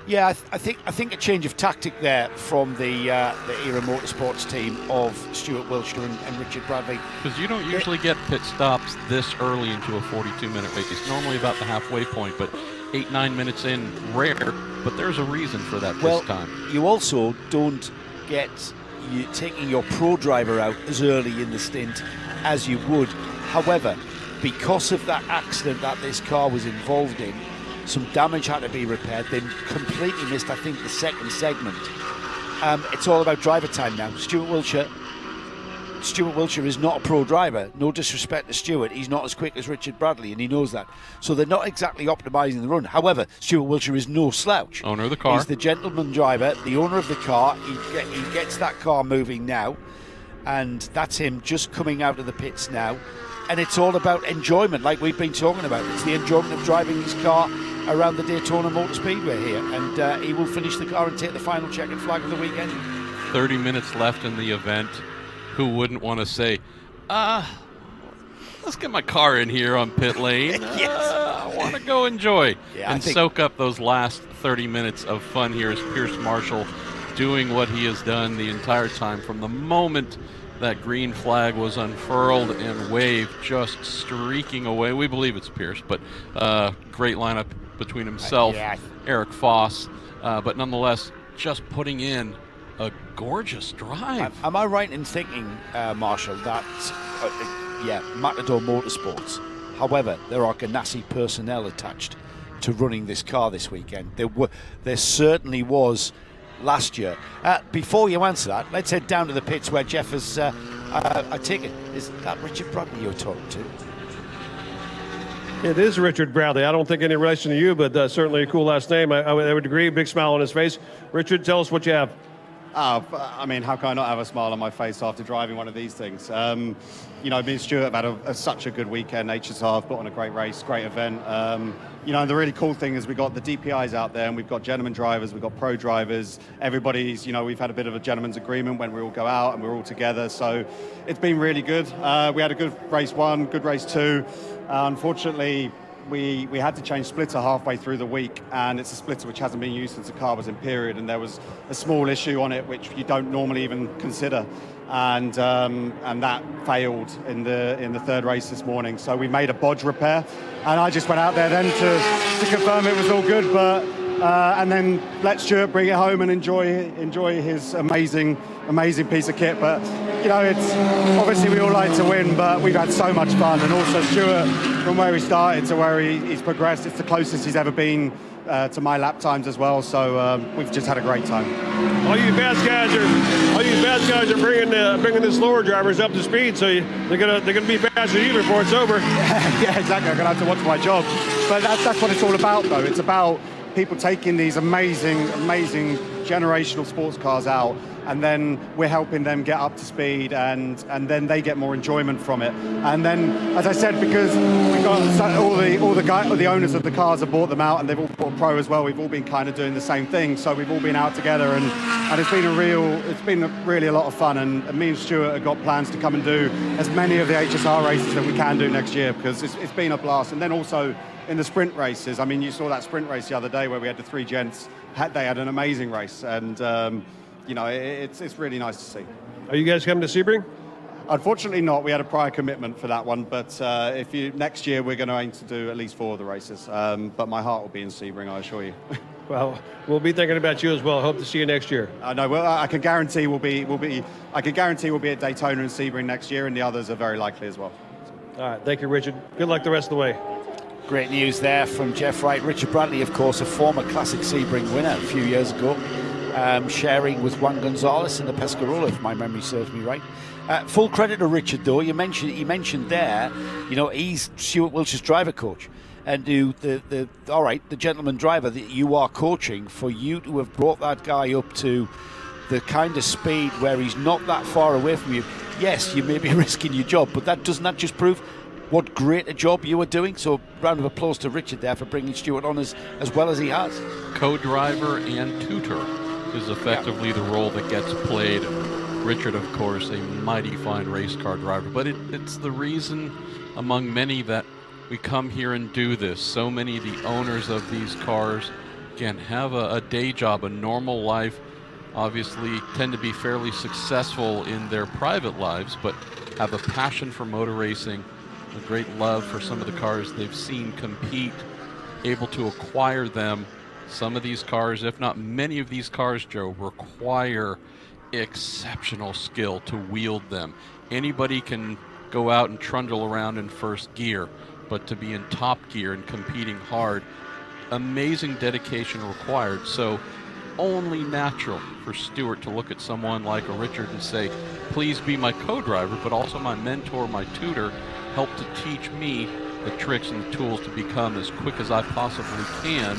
yeah, I think a change of tactic there from the ERA Motorsports team of Stuart Wilshire and Richard Bradley. Because you don't usually get pit stops this early into a 42-minute race. It's normally about the halfway point, but 8-9 minutes in, rare. But there's a reason for that this time. You also don't get you taking your pro driver out as early in the stint as you would. However, because of that accident that this car was involved in, some damage had to be repaired. They completely missed, I think, the second segment. It's all about driver time now. Stuart Wilshire is not a pro driver. No disrespect to Stuart. He's not as quick as Richard Bradley, and he knows that. So they're not exactly optimising the run. However, Stuart Wilshire is no slouch. Owner of the car. He's the gentleman driver, the owner of the car. He gets that car moving now, and that's him just coming out of the pits now. And it's all about enjoyment, like we've been talking about. It's the enjoyment of driving his car around the Daytona Motor Speedway here. And he will finish the car and take the final checkered flag of the weekend. 30 minutes left in the event. Who wouldn't want to say, let's get my car in here on pit lane. Yes. I want to go enjoy and think soak up those last 30 minutes of fun here as Pierce Marshall doing what he has done the entire time from the moment that green flag was unfurled and waved, just streaking away. We believe it's Pierce, but great lineup between himself, Eric Foss, but nonetheless, just putting in a gorgeous drive. Am I right in thinking, Marshall, that, Matador Motorsports, however, there are Ganassi personnel attached to running this car this weekend? There certainly was last year. Before you answer that, let's head down to the pits where Jeff has, I take it, is that Richard Bradley you're talking to? It is Richard Bradley. I don't think any relation to you, but certainly a cool last name. I would agree. Big smile on his face. Richard, tell us what you have. I mean, how can I not have a smile on my face after driving one of these things? Me and Stuart have had such a good weekend. HSR have put on a great race, great event. And the really cool thing is we've got the DPIs out there, and we've got gentleman drivers, we've got pro drivers. Everybody's, we've had a bit of a gentleman's agreement when we all go out and we're all together. So it's been really good. We had a good race one, good race two. Unfortunately, we had to change splitter halfway through the week, and it's a splitter which hasn't been used since the car was in period, and there was a small issue on it which you don't normally even consider, and that failed in the third race this morning. So we made a bodge repair, and I just went out there then to confirm it was all good, but and then let Stuart bring it home and enjoy his amazing piece of kit. But it's obviously we all like to win, but we've had so much fun, and also Stuart, from where he started to where he's progressed, it's the closest he's ever been to my lap times as well. So we've just had a great time. All you fast guys are bringing the slower drivers up to speed, so they're gonna be faster than you before it's over. Yeah, exactly. I'm gonna have to watch my job, but that's what it's all about, though. It's about people taking these amazing generational sports cars out, and then we're helping them get up to speed, and then they get more enjoyment from it. And then, as I said, because we've got all the owners of the cars have bought them out, and they've all bought Pro as well. We've all been kind of doing the same thing, so we've all been out together, and it's been really a lot of fun. And me and Stuart have got plans to come and do as many of the HSR races that we can do next year, because it's been a blast. And then also in the sprint races, I mean, you saw that sprint race the other day where we had the three gents. They had an amazing race, and you know, it's really nice to see. Are you guys coming to Sebring? Unfortunately not. We had a prior commitment for that one, but next year we're going to aim to do at least 4 of the races. But my heart will be in Sebring, I assure you. Well, we'll be thinking about you as well. Hope to see you next year. No, well, I can guarantee we'll be at Daytona and Sebring next year, and the others are very likely as well. All right, thank you, Richard. Good luck the rest of the way. Great news there from Jeff Wright. Richard Bradley, of course, a former Classic Sebring winner a few years ago, sharing with Juan Gonzalez in the Pescarola, if my memory serves me right. Full credit to Richard, though. He mentioned there, you know, he's Stuart Wilsh's driver coach. And the gentleman driver that you are coaching, for you to have brought that guy up to the kind of speed where he's not that far away from you. Yes, you may be risking your job, but doesn't that just prove what great a job you were doing? So round of applause to Richard there for bringing Stuart on as well as he has. Co-driver and tutor is effectively the role that gets played. Richard, of course, a mighty fine race car driver, but it's the reason among many that we come here and do this. So many of the owners of these cars, again, have a day job, a normal life, obviously tend to be fairly successful in their private lives, but have a passion for motor racing, a great love for some of the cars they've seen compete, able to acquire them. Some of these cars, if not many of these cars, Joe, require exceptional skill to wield them. Anybody can go out and trundle around in first gear, but to be in top gear and competing hard, amazing dedication required. So only natural for Stuart to look at someone like a Richard and say, please be my co-driver, but also my mentor, my tutor, help to teach me the tricks and the tools to become as quick as I possibly can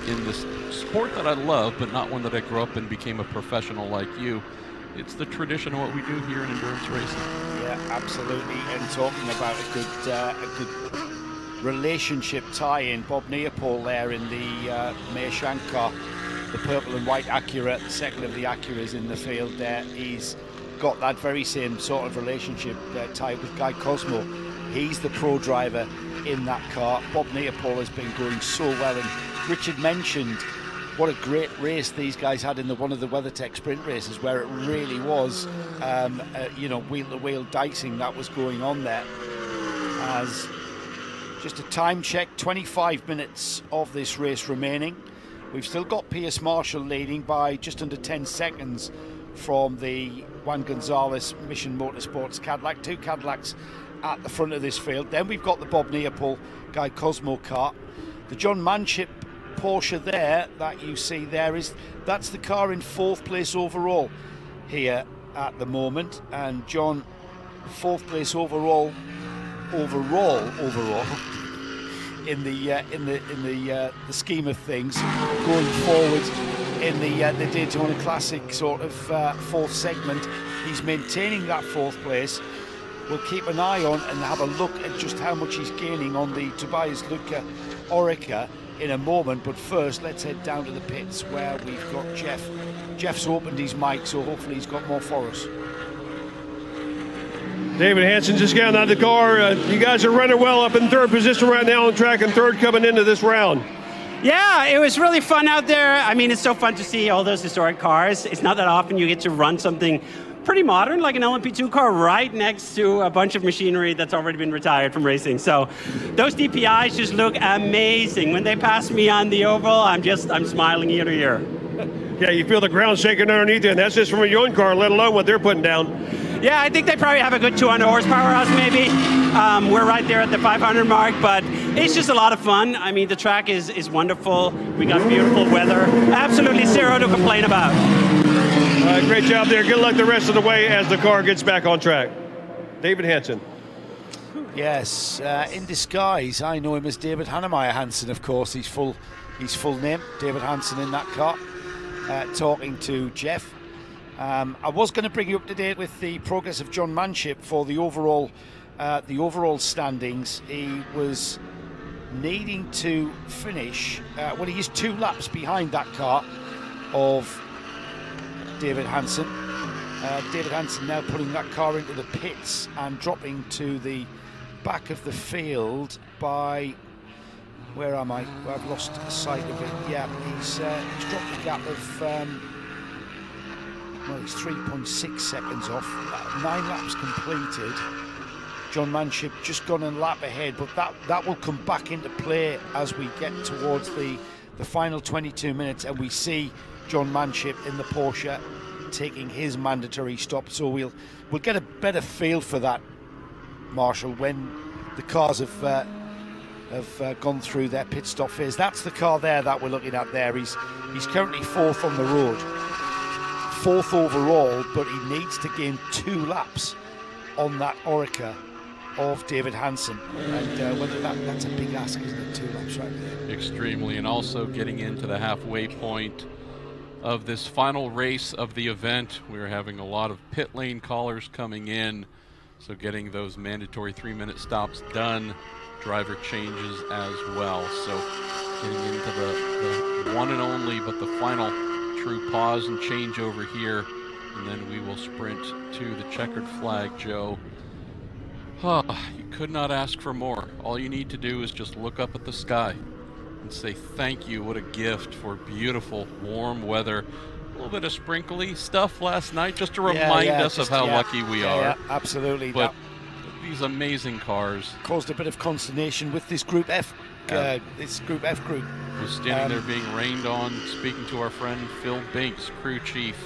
in this sport that I love, but not one that I grew up and became a professional like you. It's the tradition of what we do here in endurance racing. Yeah, absolutely. And talking about a good relationship tie-in, Bob Neopol there in the Mershank car, the purple and white Acura, the second of the Acuras in the field there. He's got that very same sort of relationship tied with Guy Cosmo. He's the pro driver in that car. Bob Neopol has been going so well, and Richard mentioned what a great race these guys had in one of the WeatherTech sprint races, where it really was, wheel-to-wheel dicing that was going on there. As just a time check, 25 minutes of this race remaining. We've still got Pierce Marshall leading by just under 10 seconds from the Juan Gonzalez Mission Motorsports Cadillac. 2 Cadillacs at the front of this field. Then we've got the Bob Neopol Guy Cosmo car. The John Manship Porsche there that you see there, that's the car in 4th place overall here at the moment, and John, 4th place overall in the scheme of things going forward in the Daytona Classic sort of 4th segment. He's maintaining that 4th place. We'll keep an eye on and have a look at just how much he's gaining on the Tobias Luca Orica in a moment, but first let's head down to the pits where we've got Jeff. Jeff's opened his mic, so hopefully he's got more for us. David Hansen just getting out of the car. You guys are running well, up in 3rd position right now on track, and 3rd coming into this round. Yeah, it was really fun out there. I mean, it's so fun to see all those historic cars. It's not that often you get to run something pretty modern, like an LMP2 car, right next to a bunch of machinery that's already been retired from racing. So those DPIs just look amazing. When they pass me on the oval, I'm smiling ear to ear. Yeah, you feel the ground shaking underneath you, and that's just from a young car, let alone what they're putting down. Yeah, I think they probably have a good 200 horsepower us maybe. We're right there at the 500 mark, but it's just a lot of fun. I mean, the track is wonderful. We got beautiful weather. Absolutely zero to complain about. Great job there. Good luck the rest of the way as the car gets back on track. David Hansen. Yes, in disguise. I know him as David Hannemeyer Hansen, of course. His full name, David Hansen, in that car. talking to Jeff. I was going to bring you up to date with the progress of John Manship for the overall standings. He was needing to finish, he is 2 laps behind that car of David Hansen. David Hansen now putting that car into the pits and dropping to the back of the field by, where am I? Well, I've lost sight of it. Yeah, he's dropped a gap of, he's 3.6 seconds off. 9 laps completed. John Manship just gone a lap ahead, but that will come back into play as we get towards the final 22 minutes and we see John Manship in the Porsche taking his mandatory stop. So we'll get a better feel for that, Marshall, when the cars have gone through their pit stop phase. That's the car there that we're looking at there. He's currently 4th on the road, 4th overall, but he needs to gain 2 laps on that Orica of David Hansen, and whether that's a big ask, isn't it? 2 laps right there. Extremely, and also getting into the halfway point of this final race of the event. We're having a lot of pit lane callers coming in, so getting those mandatory 3-minute stops done, driver changes as well. So getting into the one and only, but the final true pause and change over here, and then we will sprint to the checkered flag, Joe. You could not ask for more. All you need to do is just look up at the sky and say thank you. What a gift for beautiful, warm weather. A little bit of sprinkly stuff last night just to remind us of how lucky we are. Yeah, absolutely. But these amazing cars. Caused a bit of consternation with this Group F. This Group F group. Was standing there being rained on, speaking to our friend Phil Binks, crew chief,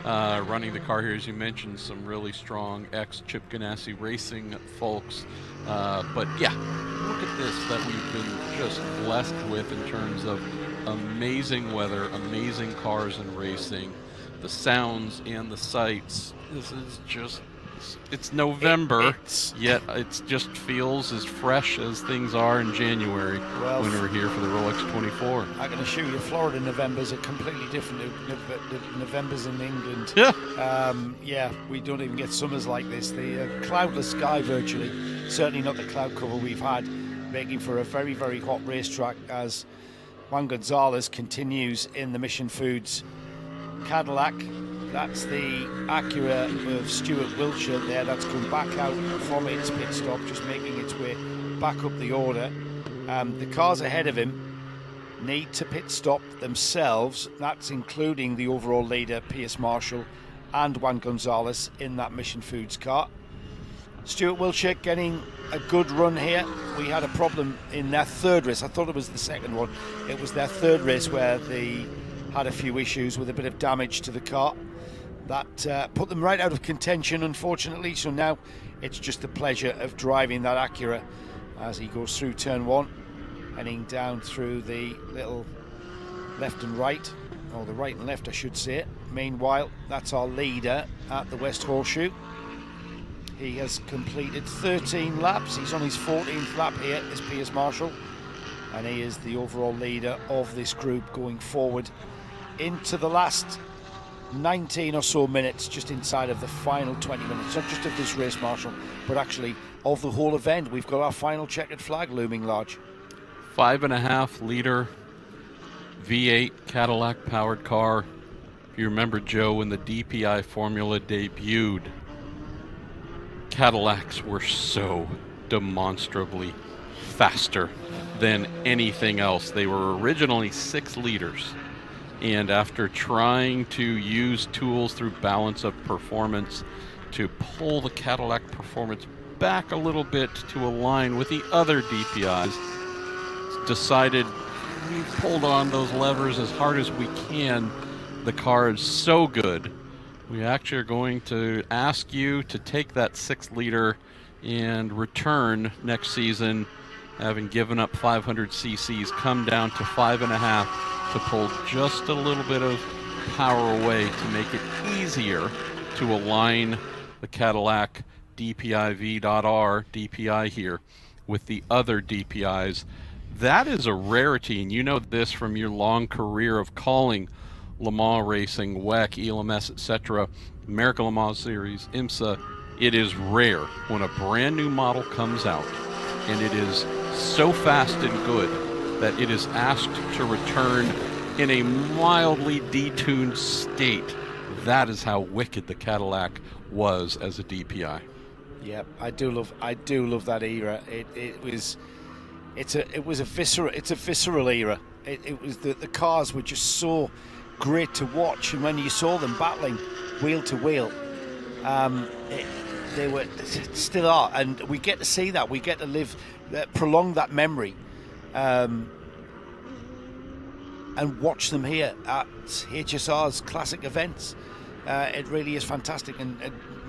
running the car here, as you mentioned, some really strong ex-Chip Ganassi Racing folks. But yeah, look at this that we've been just blessed with in terms of amazing weather, amazing cars and racing, the sounds and the sights. This is just, it's November, yet it just feels as fresh as things are in January when we're here for the Rolex 24. I can assure you, Florida Novembers are completely different to Novembers in England. Yeah. We don't even get summers like this. The cloudless sky virtually, certainly not the cloud cover we've had, making for a very, very hot racetrack as Juan Gonzalez continues in the Mission Foods Cadillac. That's the Acura of Stuart Wiltshire there. That's come back out from its pit stop, just making its way back up the order. The cars ahead of him need to pit stop themselves. That's including the overall leader, Pierce Marshall, and Juan Gonzalez in that Mission Foods car. Stuart Wiltshire getting a good run here. We had a problem in their 3rd race. I thought it was the 2nd one. It was their 3rd race where they had a few issues with a bit of damage to the car. That put them right out of contention, unfortunately. So now it's just the pleasure of driving that Acura as he goes through turn 1, heading down through the little left and right, or the right and left, I should say. Meanwhile, that's our leader at the West Horseshoe. He has completed 13 laps. He's on his 14th lap here, is Pierce Marshall, and he is the overall leader of this group going forward into the last 19 or so minutes, just inside of the final 20 minutes, not just of this race, Marshall, but actually of the whole event. We've got our final checkered flag looming large. 5.5 liter V8 Cadillac powered car. If you remember, Joe, when the DPI formula debuted, Cadillacs were so demonstrably faster than anything else. They were originally 6 liters. And after trying to use tools through balance of performance to pull the Cadillac performance back a little bit to align with the other DPIs, decided we've pulled on those levers as hard as we can. The car is so good. We actually are going to ask you to take that 6 liter and return next season, having given up 500 cc's, come down to 5.5 to pull just a little bit of power away to make it easier to align the Cadillac DPI V.R DPI here with the other DPIs. That is a rarity, and you know this from your long career of calling. Le Mans Racing, WEC, ELMS, etc., American Le Mans Series, IMSA, it is rare when a brand new model comes out and it is so fast and good that it is asked to return in a mildly detuned state. That is how wicked the Cadillac was as a DPI. Yeah, I do love that era. It's a visceral era. It was the cars were just so great to watch, and when you saw them battling wheel to wheel, they still are, and we get to see that. We get to prolong that memory, and watch them here at HSR's classic events. It really is fantastic, and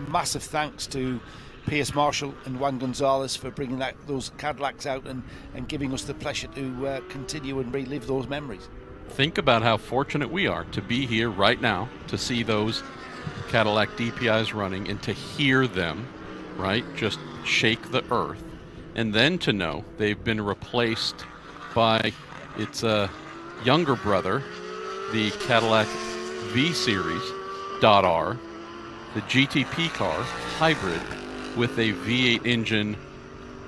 massive thanks to Pierce Marshall and Juan Gonzalez for bringing those Cadillacs out and giving us the pleasure to continue and relive those memories. Think about how fortunate we are to be here right now to see those Cadillac DPIs running and to hear them, right, just shake the earth, and then to know they've been replaced by its younger brother, the Cadillac V-Series .R, the GTP car hybrid with a V8 engine.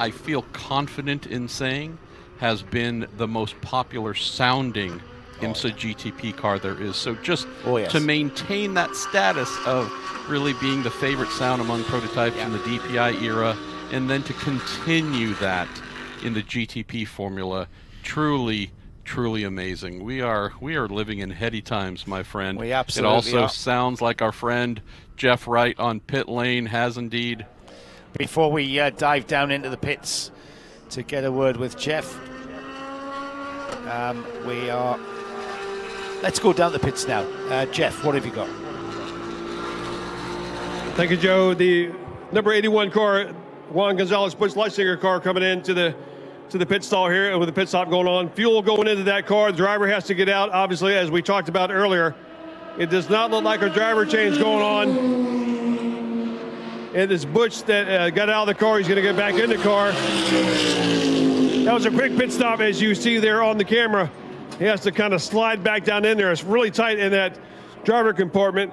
I feel confident in saying has been the most popular sounding IMSA GTP car there is. So just to maintain that status of really being the favorite sound among prototypes in the DPI era, and then to continue that in the GTP formula, truly amazing. We are living in heady times, my friend. We absolutely It also are. sounds like our friend Jeff Wright on pit lane has indeed. Before we dive down into the pits to get a word with Jeff, let's go down the pits now. Jeff, what have you got? Thank you, Joe. The number 81 car, Juan Gonzalez Butch Leisinger car, coming into the pit stall here with the pit stop going on. Fuel going into that car. The driver has to get out. Obviously, as we talked about earlier, it does not look like a driver change going on. It is Butch that got out of the car. He's going to get back in the car. That was a quick pit stop, as you see there on the camera. He has to kind of slide back down in there. It's really tight in that driver compartment.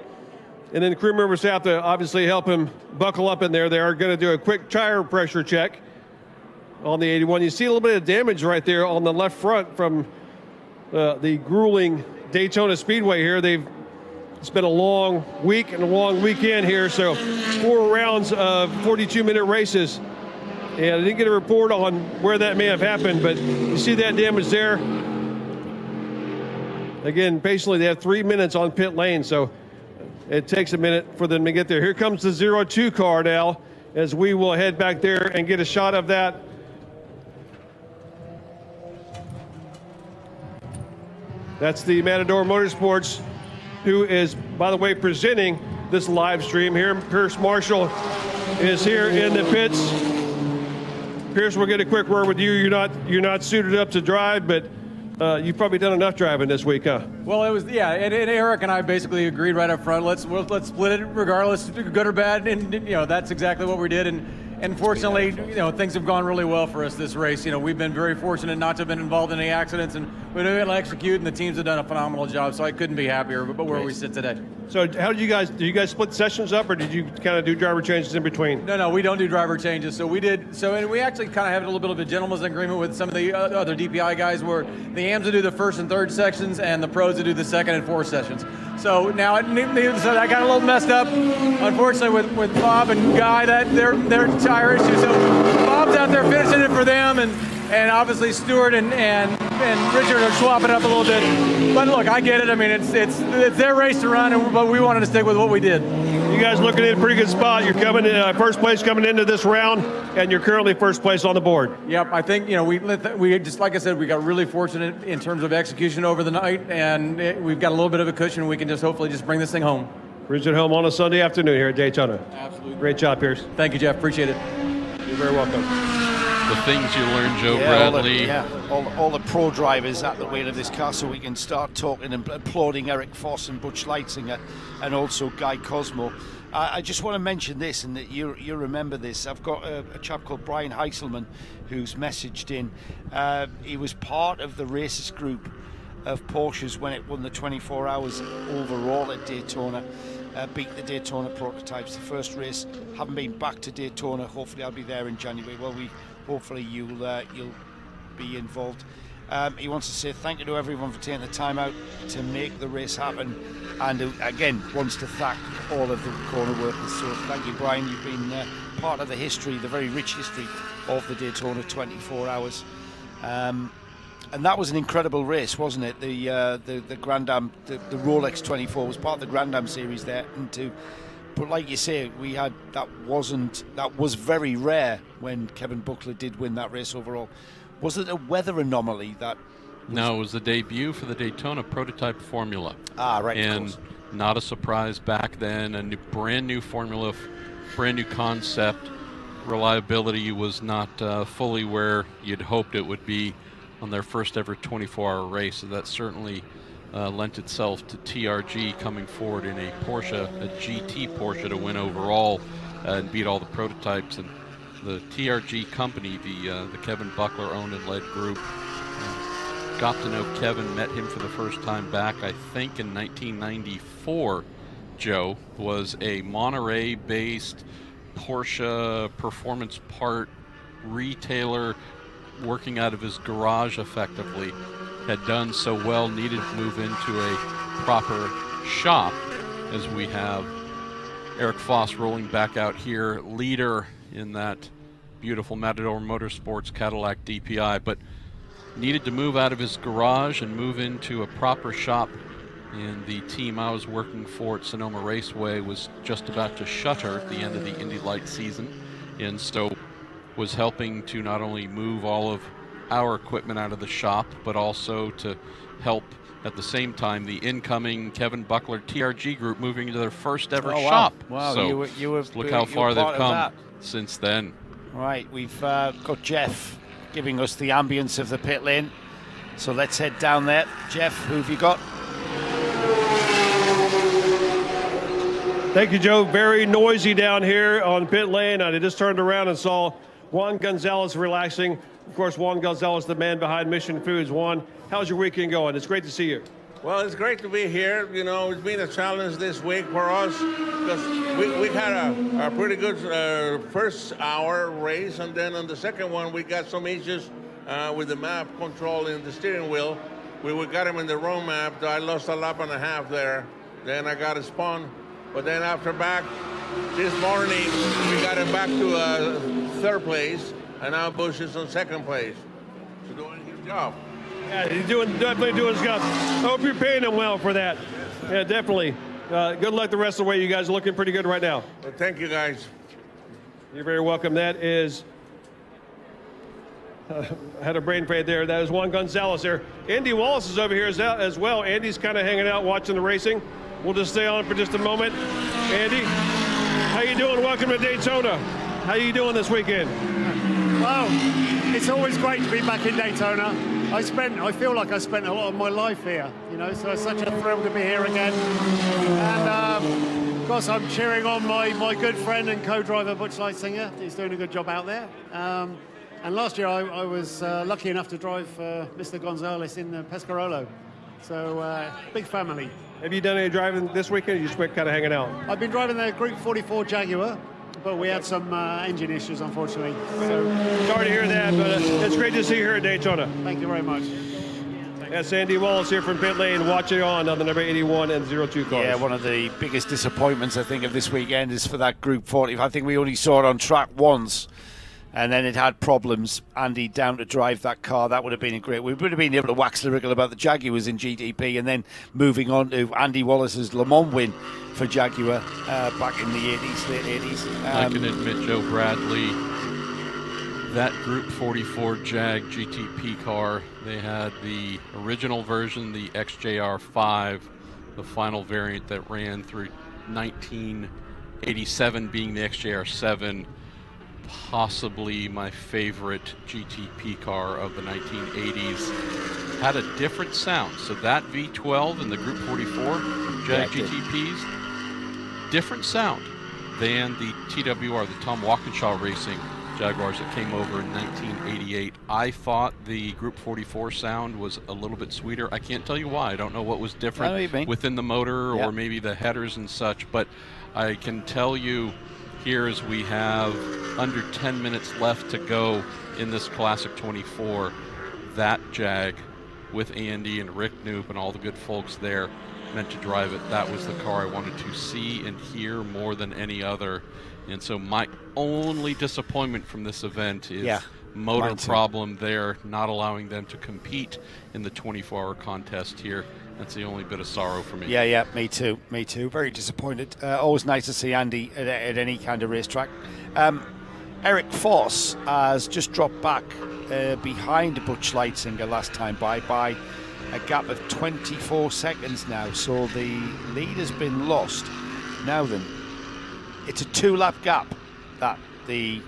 And then the crew members have to obviously help him buckle up in there. They are going to do a quick tire pressure check on the 81. You see a little bit of damage right there on the left front from the grueling Daytona Speedway here. It's been a long week and a long weekend here, so 4 rounds of 42-minute races. And I didn't get a report on where that may have happened, but you see that damage there. Again, basically they have 3 minutes on pit lane, so it takes a minute for them to get there. Here comes the 02 car now, as we will head back there and get a shot of that. That's the Matador Motorsports, who is, by the way, presenting this live stream here. Pierce Marshall is here in the pits. Pierce, we'll get a quick word with you. You're not suited up to drive, but you've probably done enough driving this week, huh? Well, it was, and Eric and I basically agreed right up front. Let's split it regardless, good or bad, and that's exactly what we did. And fortunately, things have gone really well for us this race. We've been very fortunate not to have been involved in any accidents, and we've been able to execute, and the teams have done a phenomenal job. So I couldn't be happier about where we sit today. So how did you guys split sessions up, or did you kind of do driver changes in between? No, we don't do driver changes. So we did. And we actually kind of have a little bit of a gentleman's agreement with some of the other DPI guys, where the AMSA do the first and third sections, and the pros do the second and fourth sessions. So now, so I got a little messed up, unfortunately, with Bob and Guy, that their tire issue. So Bob's out there finishing it for them, and obviously Stewart and Richard are swapping up a little bit. But look, I get it. I mean, it's their race to run, but we wanted to stick with what we did. You guys looking in a pretty good spot. You're coming in first place coming into this round, and you're currently first place on the board. Yep, I think we just, like I said, we got really fortunate in terms of execution over the night, and we've got a little bit of a cushion. We can just hopefully just bring this thing home. Brings it home on a Sunday afternoon here at Daytona. Absolutely. Great job, Pierce. Thank you, Jeff. Appreciate it. You're very welcome. The things you learn, Joe Bradley. All the pro drivers at the wheel of this car, so we can start talking and applauding Eric Foss and Butch Leisinger, and also Guy Cosmo. I just want to mention this, and that you remember this. I've got a chap called Brian Heiselman who's messaged in. He was part of the races group of Porsches when it won the 24 hours overall at Daytona. Beat the Daytona prototypes. The first race, haven't been back to Daytona. Hopefully I'll be there in January. Well, hopefully you'll be involved. He wants to say thank you to everyone for taking the time out to make the race happen, and again wants to thank all of the corner workers. So thank you, Brian. You've been part of the history, the very rich history of the Daytona 24 hours. And that was an incredible race, wasn't it? The Grand Am, the Rolex 24 was part of the Grand Am series there, but like you say, that was very rare when Kevin Buckler did win that race overall. Was it a weather anomaly that? No, it was the debut for the Daytona prototype formula. Right. And not a surprise back then. A brand new formula, brand new concept. Reliability was not fully where you'd hoped it would be on their first ever 24-hour race. So that certainly lent itself to TRG coming forward in a Porsche, a GT Porsche, to win overall and beat all the prototypes. And the TRG company, the Kevin Buckler owned and led group, got to know Kevin, met him for the first time back, I think, in 1994. Joe was a Monterey-based Porsche performance part retailer working out of his garage effectively. Had done so well, needed to move into a proper shop, as we have Eric Foss rolling back out here, leader in that beautiful Matador Motorsports Cadillac DPI, but needed to move out of his garage and move into a proper shop. And the team I was working for at Sonoma Raceway was just about to shutter at the end of the Indy Light season, and so was helping to not only move all of our equipment out of the shop, but also to help at the same time the incoming Kevin Buckler TRG group moving into their first ever shop. Wow, so you were look how far they've part of come that. since then. Right, we've got Jeff giving us the ambience of the pit lane. So let's head down there. Jeff, who have you got? Thank you, Joe. Very noisy down here on pit lane. I just turned around and saw Juan Gonzalez relaxing. Of course, Juan Gonzalez, the man behind Mission Foods. Juan, how's your weekend going? It's great to see you. Well, it's great to be here. You know, it's been a challenge this week for us because we had a pretty good first hour race, and then on the second one we got some issues with the map controlling the steering wheel. We got him in the wrong map. I lost a lap and a half there. Then I got a spun, but then after back this morning we got him back to third place, and now Bush is on second place. So doing his job. Yeah, he's definitely doing his job. I hope you're paying him well for that. Yeah, definitely. Good luck the rest of the way. You guys are looking pretty good right now. Well, thank you, guys. You're very welcome. That is, I had a brain fade there. That is Juan Gonzalez there. Andy Wallace is over here as well. Andy's kind of hanging out watching the racing. We'll just stay on for just a moment. Andy, how you doing? Welcome to Daytona. How you doing this weekend? Well, it's always great to be back in Daytona. I feel like I spent a lot of my life here, you know, so it's such a thrill to be here again. And of course, I'm cheering on my good friend and co-driver Butch Leisinger. He's doing a good job out there. And last year I was lucky enough to drive Mr. Gonzalez in the Pescarolo. So big family. Have you done any driving this weekend, or you just kind of hanging out? I've been driving the Group 44 Jaguar, but we had some engine issues, unfortunately. So sorry to hear that, but it's great to see you here at Daytona. Thank you very much. That's Andy Wallace here from pit lane, watching on the number 81 and 02 cars. Yeah, one of the biggest disappointments, I think, of this weekend is for that Group 40. I think we only saw it on track once, and then it had problems. Andy down to drive that car. That would have been great. We would have been able to wax lyrical about the Jaguars in GTP, and then moving on to Andy Wallace's Le Mans win for Jaguar back in the 80s, late 80s. I can admit, Joe Bradley, that Group 44 Jag GTP car, they had the original version, the XJR5, the final variant that ran through 1987 being the XJR7, possibly my favorite GTP car of the 1980s. Had a different sound. So that V12 in the Group 44 Jag GTPs, different sound than the TWR, the Tom Walkinshaw Racing Jaguars that came over in 1988. I thought the Group 44 sound was a little bit sweeter. I can't tell you why. I don't know what was different within the motor or maybe the headers and such, but I can tell you here as we have under 10 minutes left to go in this Classic 24, that Jag with Andy and Rick Knoop and all the good folks there meant to drive it. That was the car I wanted to see and hear more than any other. And so my only disappointment from this event is motor problem there, not allowing them to compete in the 24-hour contest here. That's the only bit of sorrow for me. Yeah, me too. Very disappointed. Always nice to see Andy at any kind of racetrack. Eric Foss has just dropped back behind Butch Leitzinger last time by a gap of 24 seconds now. So the lead has been lost. Now then, it's a 2-lap gap that the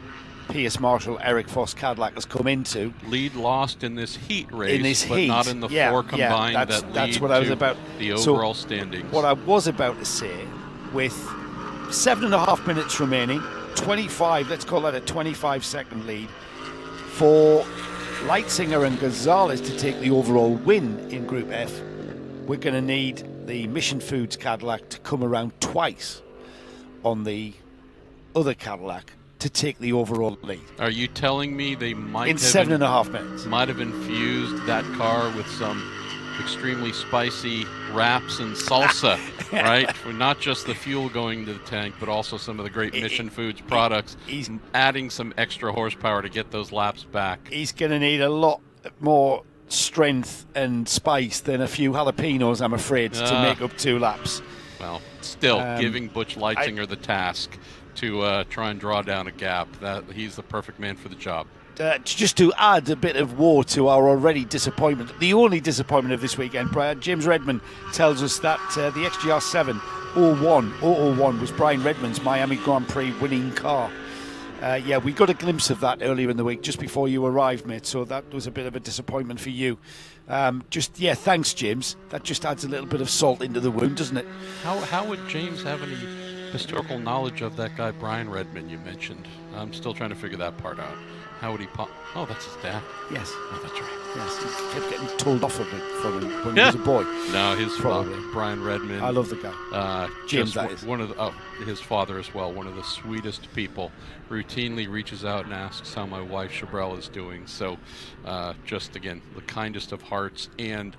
Pierce Marshall Eric Foss Cadillac has come into. Lead lost in this heat race, but not in the four combined that's what I was about. The overall standings. What I was about to say, with 7.5 minutes remaining, 25, let's call that a 25-second lead, for Leitzinger and Gonzalez to take the overall win in Group F, we're going to need the Mission Foods Cadillac to come around twice on the other Cadillac to take the overall lead. Are you telling me they might in 7.5 minutes might have infused that car with some extremely spicy wraps and salsa, right? For not just the fuel going to the tank, but also some of the great Mission Foods products. He's adding some extra horsepower to get those laps back. He's going to need a lot more strength and spice than a few jalapenos, I'm afraid, to make up 2 laps. Well, still giving Butch Leitzinger the task to try and draw down a gap. That he's the perfect man for the job. Just to add a bit of woe to our already disappointment, the only disappointment of this weekend, James Redman tells us that the XGR 701 was Brian Redman's Miami Grand Prix winning car. We got a glimpse of that earlier in the week, just before you arrived, mate, so that was a bit of a disappointment for you. Thanks, James. That just adds a little bit of salt into the wound, doesn't it? How would James have any historical knowledge of that guy Brian Redman you mentioned? I'm still trying to figure that part out. How would he pop? Oh, that's his dad. Yes. Oh, that's right. Yes, he kept getting told off of it from him when he was a boy. No, his father, Brian Redman. I love the guy. James, that is. His father as well, one of the sweetest people. Routinely reaches out and asks how my wife Chabrel is doing. So, just again, the kindest of hearts and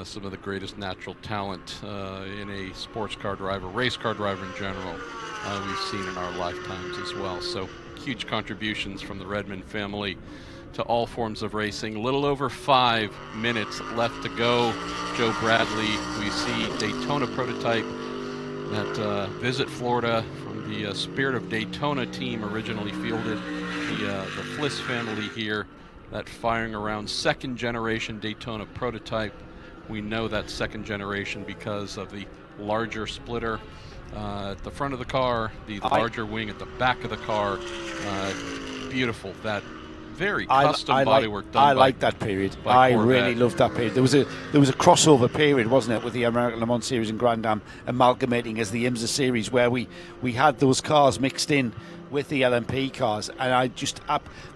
some of the greatest natural talent in a sports car driver, race car driver in general, we've seen in our lifetimes as well. So, huge contributions from the Redman family to all forms of racing. A little over 5 minutes left to go. Joe Bradley, we see Daytona prototype that Visit Florida from the Spirit of Daytona team originally fielded. The Fliss family here, that firing around second generation Daytona prototype. We know that second generation because of the larger splitter at the front of the car, the larger wing at the back of the car. Beautiful. That very custom bodywork done. I like that period. I really loved that period. There was a crossover period, wasn't it, with the American Le Mans Series and Grand Am amalgamating as the IMSA Series, where we had those cars mixed in with the LMP cars, and I just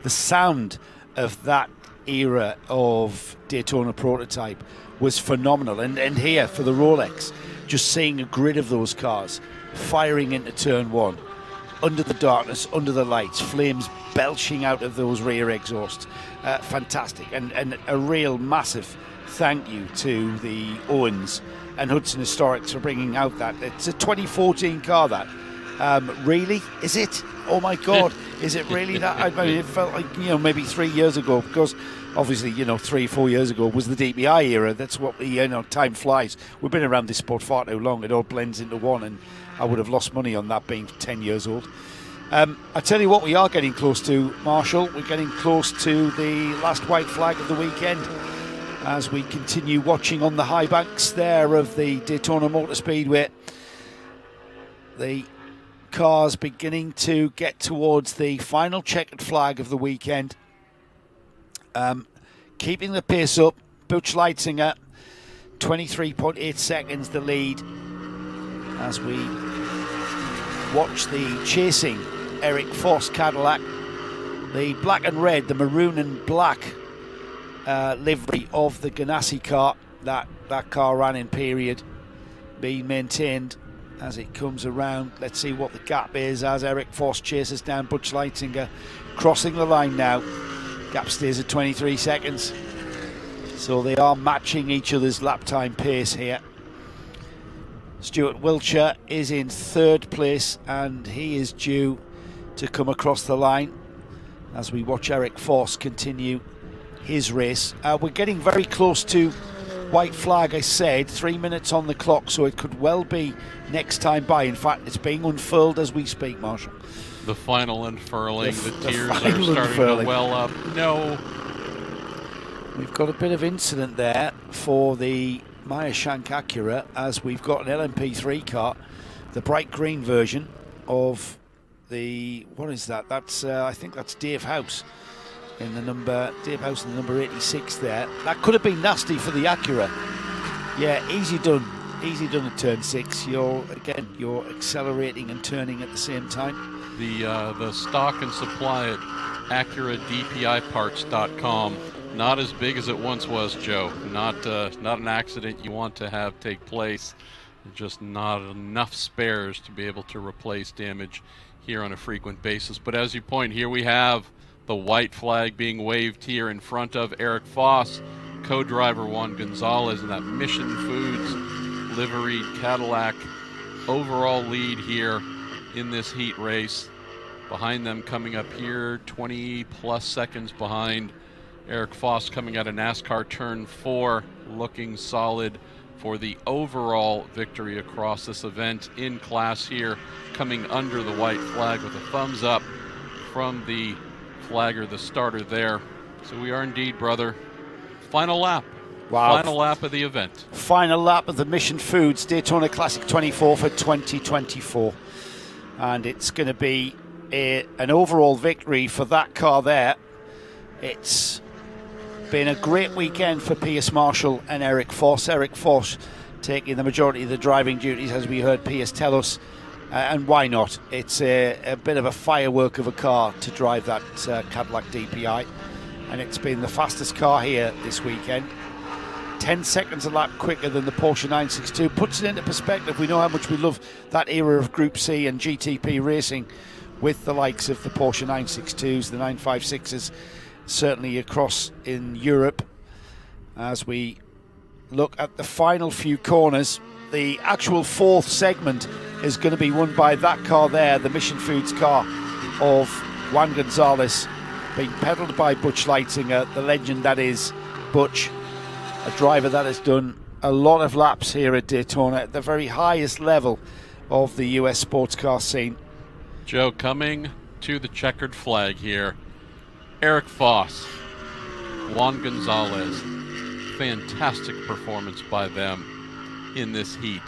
the sound of that era of Daytona prototype was phenomenal. And here for the Rolex, just seeing a grid of those cars firing into turn 1, under the darkness, under the lights, flames belching out of those rear exhausts. Fantastic. And a real massive thank you to the Owens and Hudson Historics for bringing out that. It's a 2014 car, that. Really? Is it? Oh my God. Is it really that? I mean, it felt like, maybe 3 years ago, because obviously, 3-4 years ago was the DPI era. That's what time flies. We've been around this sport far too long. It all blends into one, and I would have lost money on that being 10 years old. I tell you what, we are getting close to, Marshall. We're getting close to the last white flag of the weekend as we continue watching on the high banks there of the Daytona Motor Speedway. The cars beginning to get towards the final checkered flag of the weekend. Keeping the pace up, Butch Leitzinger, 23.8 seconds the lead as we watch the chasing Eric Foss Cadillac The black and red, the maroon and black livery of the Ganassi car. That car ran in period, being maintained as it comes around. Let's see what the gap is as Eric Voss chases down Butch Leitzinger, crossing the line now. Gap stays at 23 seconds. So they are matching each other's lap time pace here. Stuart Wiltshire is in third place, and he is due to come across the line as we watch Eric Voss continue his race. We're getting very close to white flag, I said, 3 minutes on the clock, so it could well be next time by. In fact, it's being unfurled as we speak, Marshall. The final unfurling, the tears are final starting unfurling. to well up. No. We've got a bit of incident there for the Meyer-Shank Acura, as we've got an LMP3 car, the bright green version of the, what is that? That's I think that's Dave House in the number 86 there. That could have been nasty for the Acura. Yeah, easy done at turn 6. You're accelerating and turning at the same time. The stock and supply at AcuraDPIparts.com, not as big as it once was, Joe. Not an accident you want to have take place. Just not enough spares to be able to replace damage here on a frequent basis. But as you point, here we have the white flag being waved here in front of Eric Voss, co-driver Juan Gonzalez, and that Mission Foods liveried Cadillac overall lead here in this heat race. Behind them coming up here, 20 plus seconds behind, Eric Voss coming out of NASCAR turn 4, looking solid for the overall victory across this event in class here, coming under the white flag with a thumbs up from the flagger, the starter there. So we are indeed, brother, final lap. Wow. Final lap of the event. Final lap of the Mission Foods Daytona Classic 24 for 2024. And it's going to be an overall victory for that car there. It's been a great weekend for Pierce Marshall and Eric Voss. Eric Voss taking the majority of the driving duties, as we heard Pierce tell us. And why not? It's a bit of a firework of a car to drive that Cadillac DPI. And it's been the fastest car here this weekend. 10 seconds a lap quicker than the Porsche 962. Puts it into perspective. We know how much we love that era of Group C and GTP racing with the likes of the Porsche 962s, the 956s, certainly across in Europe. As we look at the final few corners, the actual fourth segment is going to be won by that car there, the Mission Foods car of Juan Gonzalez, being pedalled by Butch Leitzinger, the legend that is Butch, a driver that has done a lot of laps here at Daytona at the very highest level of the US sports car scene. Joe, coming to the checkered flag here, Eric Voss, Juan Gonzalez, fantastic performance by them in this heat.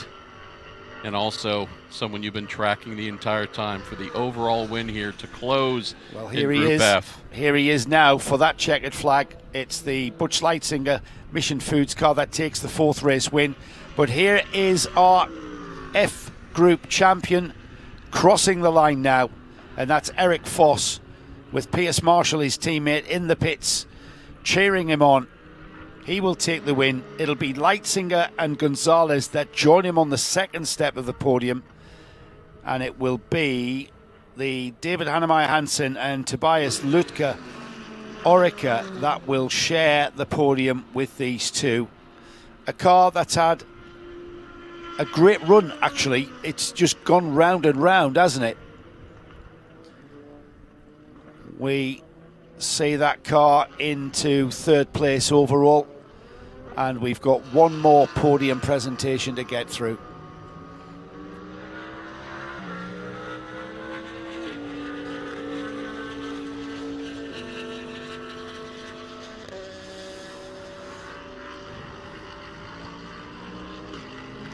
And also someone you've been tracking the entire time for the overall win here to close Well, in Group F. Here he is now for that checkered flag. It's the Butch Leitzinger Mission Foods car that takes the fourth race win. But here is our F Group champion crossing the line now, and that's Eric Voss, with Pierce Marshall, his teammate, in the pits cheering him on. He will take the win. It'll be Leitzinger and Gonzalez that join him on the second step of the podium, and it will be the David Hannemeyer Hansen and Tobias Lutke Orica that will share the podium with these two. A car that's had a great run, actually. It's just gone round and round, hasn't it? We see that car into third place overall, and we've got one more podium presentation to get through.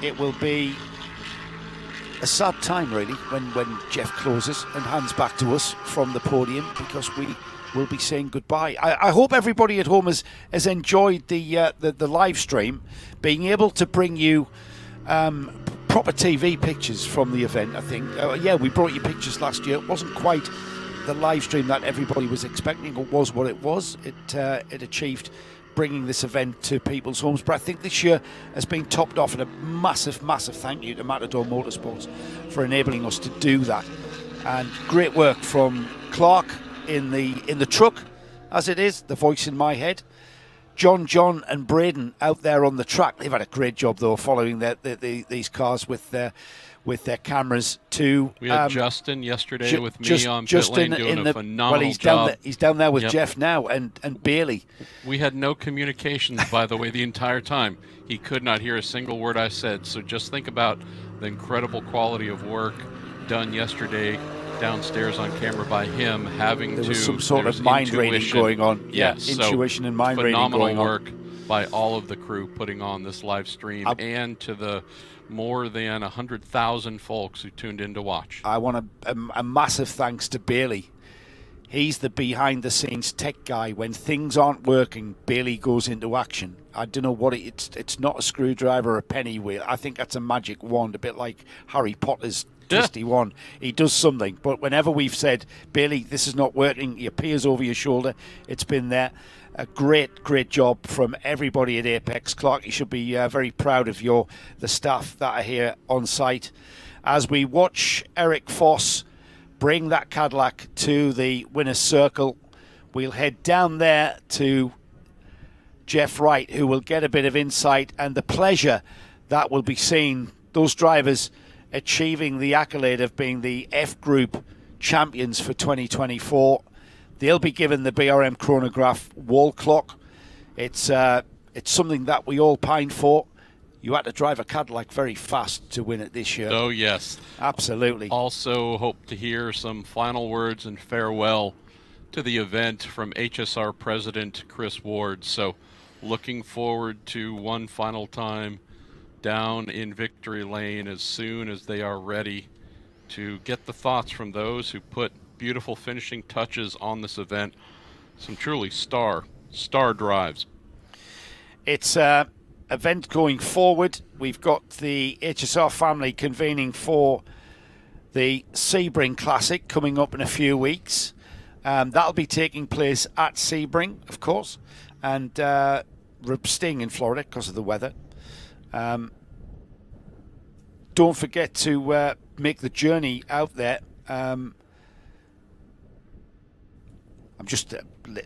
It will be a sad time, really, when Jeff closes and hands back to us from the podium, because we will be saying goodbye. I hope everybody at home has enjoyed the live stream, being able to bring you proper TV pictures from the event. I think, yeah, we brought you pictures last year. It wasn't quite the live stream that everybody was expecting was what it was. It achieved bringing this event to people's homes. But I think this year has been topped off, and a massive, massive thank you to Matador Motorsports for enabling us to do that. And great work from Clark in the truck, as it is, the voice in my head. John and Braden out there on the track. They've had a great job, though, following these cars with their cameras too. We had Justin yesterday with me on pit lane doing a phenomenal job. job. He's down there with Yep. Jeff now and Bailey. We had no communications, by the way, the entire time. He could not hear a single word I said. So just think about the incredible quality of work done yesterday downstairs on camera by him, having there was some sort of mind reading going on. Yes, intuition and mind reading phenomenal going on. work by all of the crew putting on this live stream, and to the more than 100,000 folks who tuned in to watch. I want a massive thanks to Bailey. He's the behind-the-scenes tech guy. When things aren't working, Bailey goes into action. I don't know what it's not a screwdriver or a penny wheel. I think that's a magic wand, a bit like Harry Potter's twisty wand. He does something. But whenever we've said, Bailey, this is not working, he appears over your shoulder. It's been there. A great job from everybody at Apex. Clark, you should be very proud of the staff that are here on site. As we watch Eric Foss bring that Cadillac to the winner's circle, we'll head down there to Jeff Wright, who will get a bit of insight and the pleasure that will be seen. Those drivers achieving the accolade of being the F Group champions for 2024. They'll be given the BRM chronograph wall clock. It's something that we all pined for. You had to drive a Cadillac very fast to win it this year. Oh, yes. Absolutely. Also hope to hear some final words and farewell to the event from HSR President Chris Ward. So looking forward to one final time down in Victory Lane as soon as they are ready to get the thoughts from those who put beautiful finishing touches on this event. Some truly star drives. It's an event going forward. We've got the HSR family convening for the Sebring Classic coming up in a few weeks. That'll be taking place at Sebring, of course, and staying in Florida because of the weather. Don't forget to make the journey out there. I'm just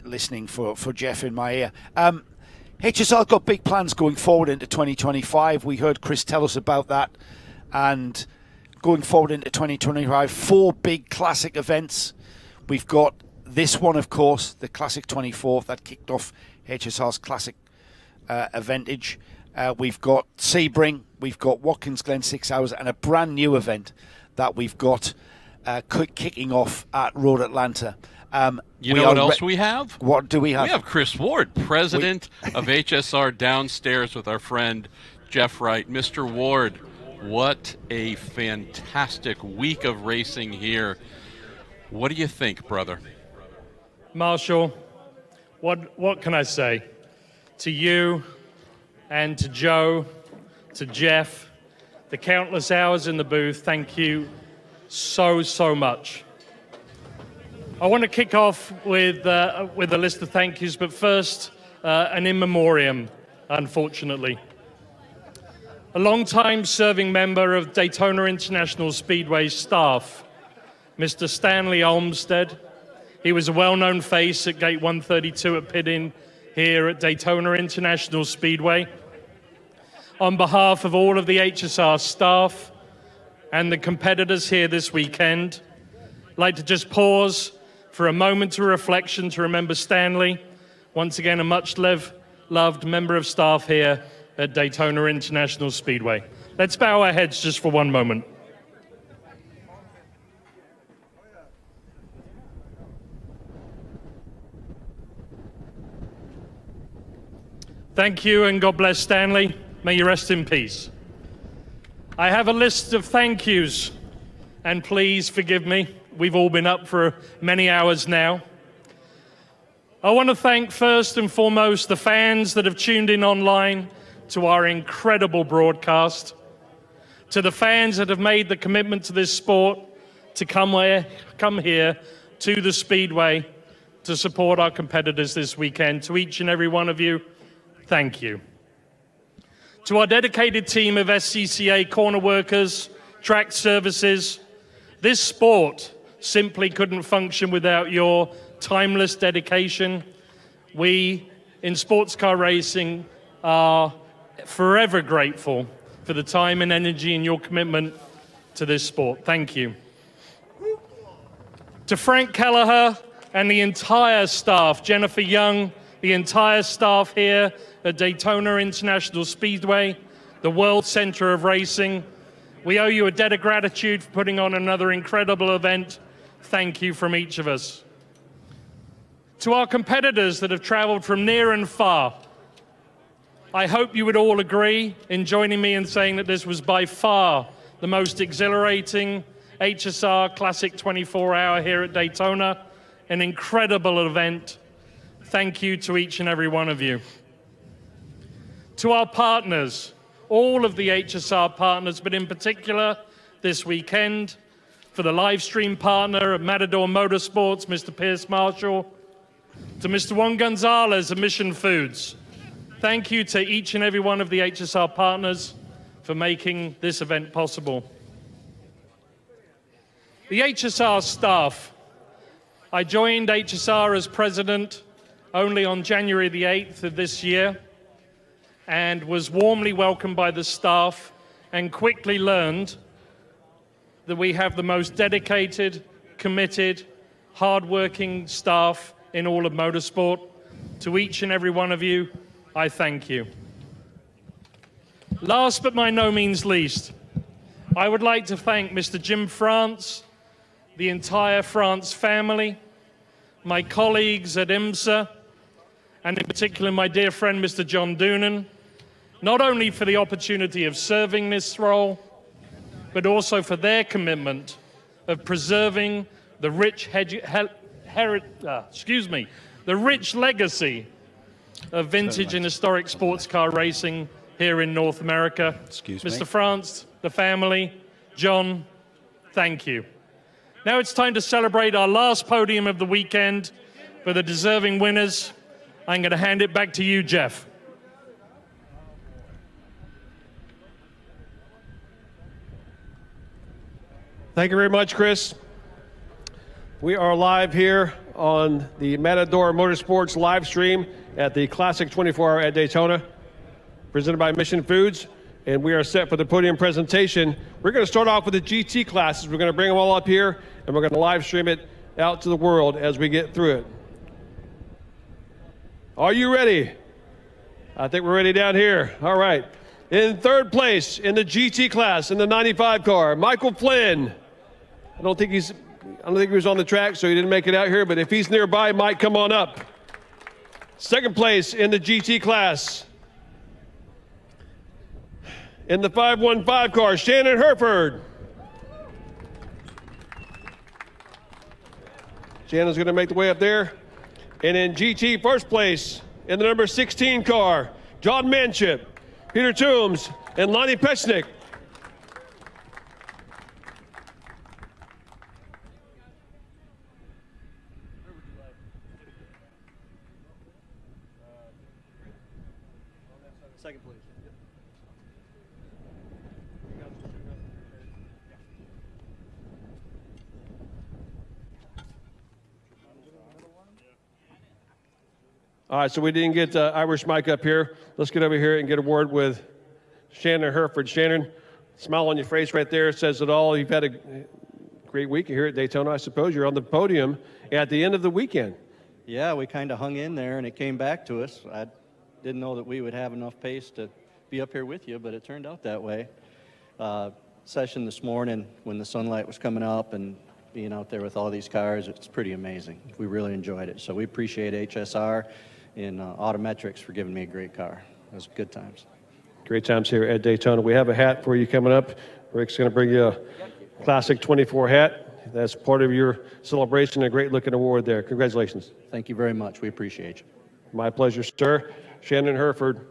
listening for Jeff in my ear. HSR got big plans going forward into 2025. We heard Chris tell us about that. And going forward into 2025, 4 big classic events. We've got this one, of course, the Classic 24 that kicked off HSR's Classic eventage. We've got Sebring, we've got Watkins Glen 6 Hours, and a brand new event that we've got kicking off at Road Atlanta. You know what else we have? What do we have? We have Chris Ward, president of HSR, downstairs with our friend Jeff Wright. Mr. Ward, what a fantastic week of racing here. What do you think, brother? Marshall, what can I say? To you and to Joe, to Jeff, the countless hours in the booth, thank you so much. I want to kick off with a list of thank yous, but first, an in memoriam, unfortunately. A long-time serving member of Daytona International Speedway staff, Mr. Stanley Olmsted. He was a well-known face at Gate 132 at Pit-In here at Daytona International Speedway. On behalf of all of the HSR staff and the competitors here this weekend, I'd like to just pause for a moment of reflection to remember Stanley, once again a much-loved member of staff here at Daytona International Speedway. Let's bow our heads just for one moment. Thank you and God bless Stanley. May you rest in peace. I have a list of thank yous, and please forgive me. We've all been up for many hours now. I want to thank first and foremost the fans that have tuned in online to our incredible broadcast, to the fans that have made the commitment to this sport to come here to the Speedway to support our competitors this weekend. To each and every one of you, thank you. To our dedicated team of SCCA corner workers, track services, this sport simply couldn't function without your timeless dedication. We in Sportscar Racing are forever grateful for the time and energy and your commitment to this sport. Thank you. To Frank Kelleher and the entire staff, Jennifer Young, the entire staff here at Daytona International Speedway, the World Center of Racing, we owe you a debt of gratitude for putting on another incredible event. Thank you from each of us. To our competitors that have traveled from near and far, I hope you would all agree in joining me in saying that this was by far the most exhilarating HSR Classic 24-hour here at Daytona, an incredible event. Thank you to each and every one of you. To our partners, all of the HSR partners, but in particular this weekend, for the live stream partner of Matador Motorsports, Mr. Pierce Marshall, to Mr. Juan Gonzalez of Mission Foods. Thank you to each and every one of the HSR partners for making this event possible. The HSR staff. I joined HSR as president only on January the 8th of this year and was warmly welcomed by the staff and quickly learned that we have the most dedicated, committed, hardworking staff in all of motorsport. To each and every one of you, I thank you. Last but by no means least, I would like to thank Mr. Jim France, the entire France family, my colleagues at IMSA, and in particular my dear friend Mr. John Doonan, not only for the opportunity of serving this role, but also for their commitment of preserving the rich legacy of vintage and historic sports car racing here in North America. Mr. France, the family, John, thank you. Now it's time to celebrate our last podium of the weekend for the deserving winners. I'm going to hand it back to you, Jeff. Thank you very much, Chris. We are live here on the Matador Motorsports live stream at the Classic 24-hour at Daytona, presented by Mission Foods, and we are set for the podium presentation. We're going to start off with the GT classes. We're going to bring them all up here, and we're going to live stream it out to the world as we get through it. Are you ready? I think we're ready down here. All right. In third place in the GT class in the 95 car, Michael Flynn. I don't think he was on the track, so he didn't make it out here, but if he's nearby, Mike, come on up. Second place in the GT class. In the 515 car, Shannon Herford. Shannon's going to make the way up there. And in GT first place, in the number 16 car, John Manship, Peter Toombs, and Lonnie Pechnick. Second, please. All right, so we didn't get Irish Mike up here. Let's get over here and get a word with Shannon Herford. Shannon, smile on your face right there says it all. You've had a great week here at Daytona, I suppose. You're on the podium at the end of the weekend. Yeah, we kind of hung in there, and it came back to us. I didn't know that we would have enough pace to be up here with you, but it turned out that way. Session this morning when the sunlight was coming up and being out there with all these cars, it's pretty amazing. We really enjoyed it. So we appreciate HSR and Autometrics for giving me a great car. It was good times. Great times here at Daytona. We have a hat for you coming up. Rick's going to bring you a Classic 24 hat. That's part of your celebration, a great-looking award there. Congratulations. Thank you very much. We appreciate you. My pleasure, sir. Shannon Herford.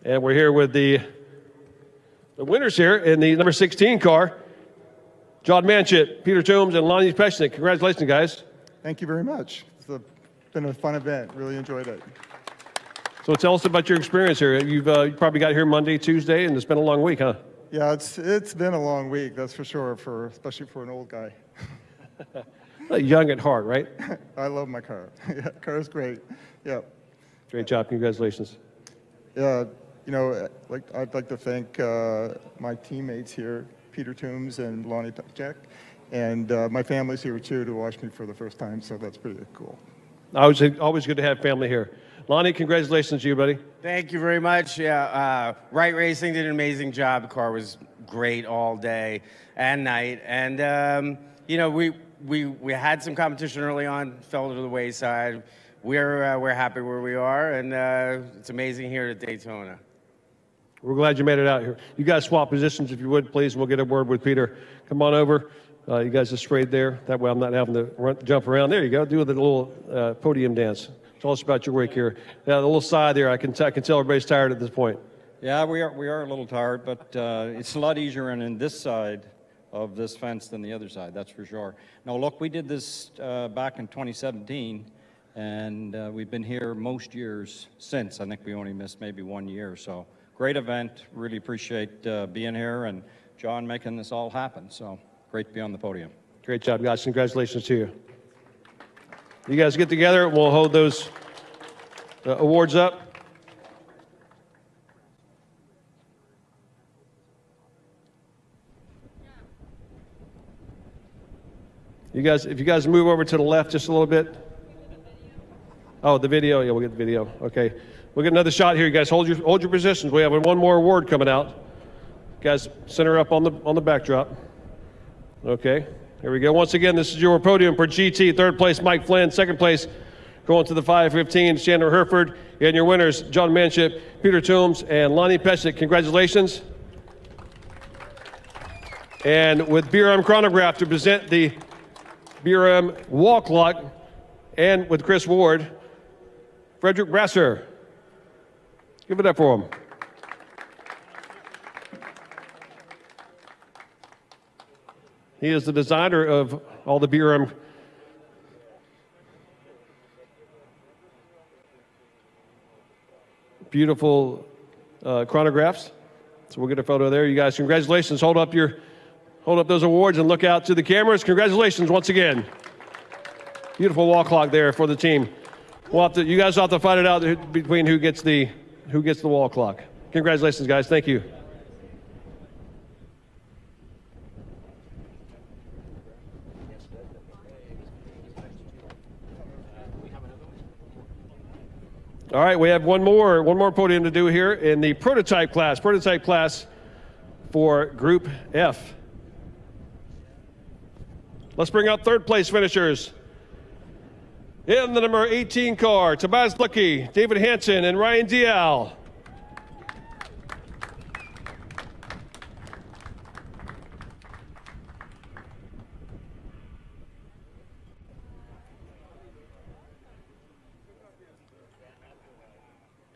And we're here with the winners here in the number 16 car. John Manchett, Peter Toombs, and Lonnie Peshnik. Congratulations, guys. Thank you very much. Been a fun event. Really enjoyed it. So tell us about your experience here. You've you probably got here Monday, Tuesday, and it's been a long week, huh? Yeah, it's been a long week, that's for sure, especially for an old guy. Young at heart, right? I love my car. Yeah, car's great. Yeah. Great job. Congratulations. Yeah, I'd like to thank my teammates here, Peter Toombs and Lonnie Peshnik, and my family's here too to watch me for the first time, so that's pretty cool. Always good to have family here. Lonnie, congratulations to you, buddy. Thank you very much. Yeah, Wright Racing did an amazing job. The car was great all day and night, and we had some competition early on, fell to the wayside. We're happy where we are, and it's amazing here at Daytona. We're glad you made it out here. You guys swap positions if you would, please, and we'll get a word with Peter. Come on over. You guys just straight there. That way I'm not having to jump around. There you go. Do the little podium dance. Tell us about your week here. Yeah, the little side there. I can tell everybody's tired at this point. Yeah, we are a little tired, but it's a lot easier on this side of this fence than the other side, that's for sure. Now, look, we did this back in 2017, and we've been here most years since. I think we only missed maybe 1 year, so great event. Really appreciate being here, and John making this all happen, so great to be on the podium. Great job, guys. Congratulations to you. You guys get together, we'll hold those awards up. If you guys move over to the left just a little bit. Oh, the video. Yeah, we'll get the video. Okay. We'll get another shot here. You guys hold your positions. We have one more award coming out. You guys center up on the backdrop. Okay. Here we go. Once again, this is your podium for GT. Third place, Mike Flynn. Second place, going to the 515, Chandler Herford. And your winners, John Manchett, Peter Toombs, and Lonnie Peshnik. Congratulations. And with BRM Chronograph to present the BRM wall clock, and with Chris Ward, Frederick Brasser. Give it up for him. He is the designer of all the BRM beautiful chronographs. So we'll get a photo there. You guys, congratulations. Hold up those awards and look out to the cameras. Congratulations once again. Beautiful wall clock there for the team. You guys will have to fight it out between who gets the wall clock. Congratulations, guys. Thank you. All right, we have one more podium to do here in the prototype class. Prototype class for Group F. Let's bring out third place finishers. In the number 18 car, Tobias Lucky, David Hansen, and Ryan Dial.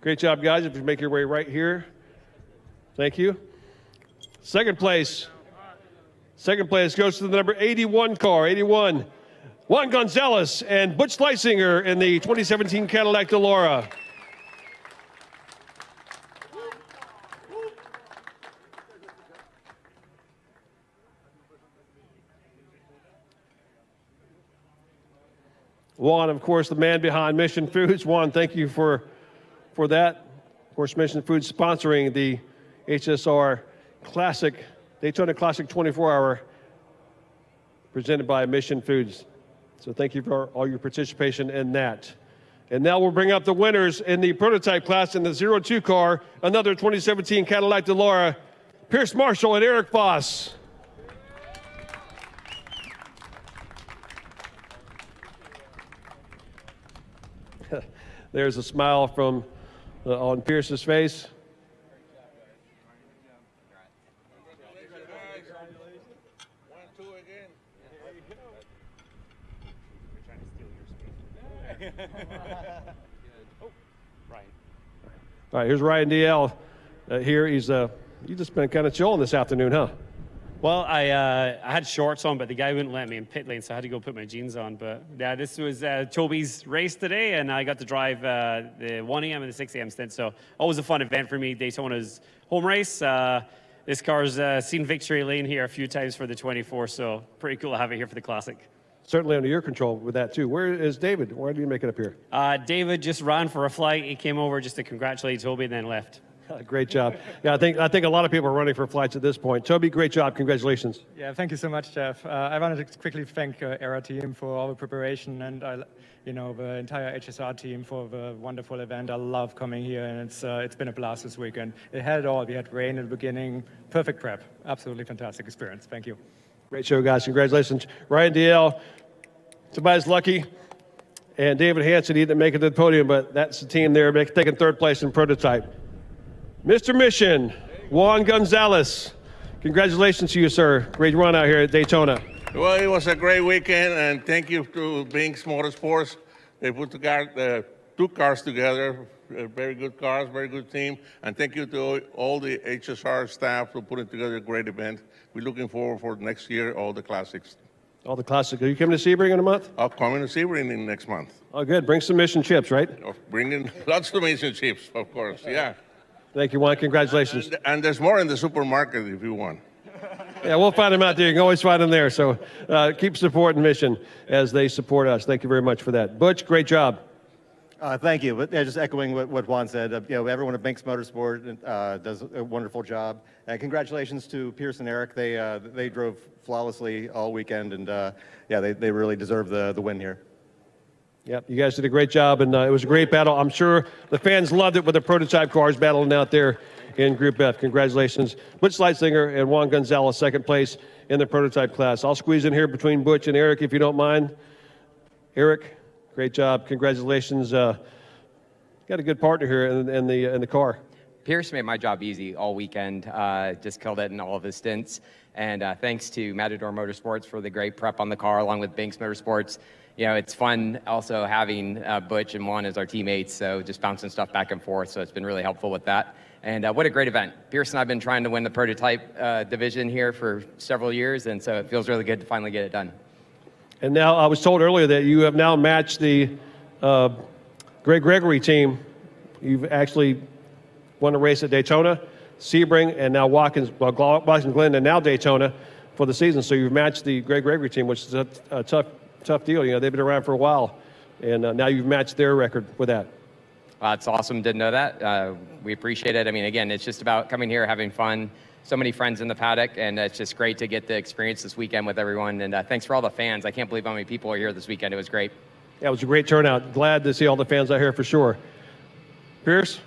Great job, guys. If you make your way right here. Thank you. Second place goes to the number 81 car, 81. Juan Gonzalez and Butch Leisinger in the 2017 Cadillac Delora. Juan, of course, the man behind Mission Foods. Juan, thank you for that. Of course, Mission Foods sponsoring the HSR Classic, Daytona Classic 24-hour presented by Mission Foods. So thank you for all your participation in that. And now we'll bring up the winners in the prototype class in the 02 car, another 2017 Cadillac Delora, Pierce Marshall and Eric Foss. There's a smile from on Pierce's face. All right, here's Ryan DL here. He's just been kind of chilling this afternoon, huh? Well, I had shorts on, but the guy wouldn't let me in pit lane, so I had to go put my jeans on. But yeah, this was Toby's race today, and I got to drive the 1 a.m. and the 6 a.m. stint. So always a fun event for me. Daytona's home race. This car's seen victory lane here a few times for the 24, so pretty cool to have it here for the Classic. Certainly under your control with that too. Where is David? Why did you make it up here? David just ran for a flight. He came over just to congratulate Toby and then left. Great job. Yeah, I think a lot of people are running for flights at this point. Toby, great job. Congratulations. Yeah, thank you so much, Jeff. I wanted to quickly thank ERA team for all the preparation and the entire HSR team for the wonderful event. I love coming here, and it's been a blast this weekend. It had it all. We had rain in the beginning, perfect prep, absolutely fantastic experience. Thank you. Great show, guys. Congratulations. Ryan DL, Tobias Lucky, and David Hansen. He didn't make it to the podium, but that's the team there taking third place in prototype. Mr. Mission, Juan Gonzalez, congratulations to you, sir. Great run out here at Daytona. Well, it was a great weekend, and thank you to Binks Motorsports. They put the two cars together, very good cars, very good team, and thank you to all the HSR staff for putting together a great event. We're looking forward for next year, all the classics. All the classics. Are you coming to Sebring in a month? I'm coming to Sebring in next month. Oh, good. Bring some Mission chips, right? Bringing lots of Mission chips, of course, yeah. Thank you, Juan. Congratulations. And there's more in the supermarket if you want. Yeah, we'll find them out there. You can always find them there. So keep supporting Mission as they support us. Thank you very much for that. Butch, great job. Thank you. But, yeah, just echoing what Juan said, everyone at Binks Motorsport does a wonderful job. And congratulations to Pierce and Eric. They drove flawlessly all weekend, and they really deserve the win here. Yep, you guys did a great job, and it was a great battle. I'm sure the fans loved it with the prototype cars battling out there in Group F. Congratulations. Butch Leitzinger and Juan Gonzalez, second place in the prototype class. I'll squeeze in here between Butch and Eric if you don't mind. Eric, great job. Congratulations. Got a good partner here in the car. Pierce made my job easy all weekend. Just killed it in all of his stints. And thanks to Matador Motorsports for the great prep on the car, along with Binks Motorsports. It's fun also having Butch and Juan as our teammates, so just bouncing stuff back and forth, so it's been really helpful with that. And what a great event. Pierce and I have been trying to win the prototype division here for several years, and so it feels really good to finally get it done. And now I was told earlier that you have now matched the Greg Gregory team. You've actually won a race at Daytona, Sebring, and now Watkins Glen, and now Daytona for the season. So you've matched the Greg Gregory team, which is a tough deal. They've been around for a while, and now you've matched their record with that. It's awesome. Didn't know that. We appreciate it. I mean, again, it's just about coming here, having fun. So many friends in the paddock, and it's just great to get the experience this weekend with everyone. And thanks for all the fans. I can't believe how many people are here this weekend. It was great. Yeah, it was a great turnout. Glad to see all the fans out here for sure. Pierce,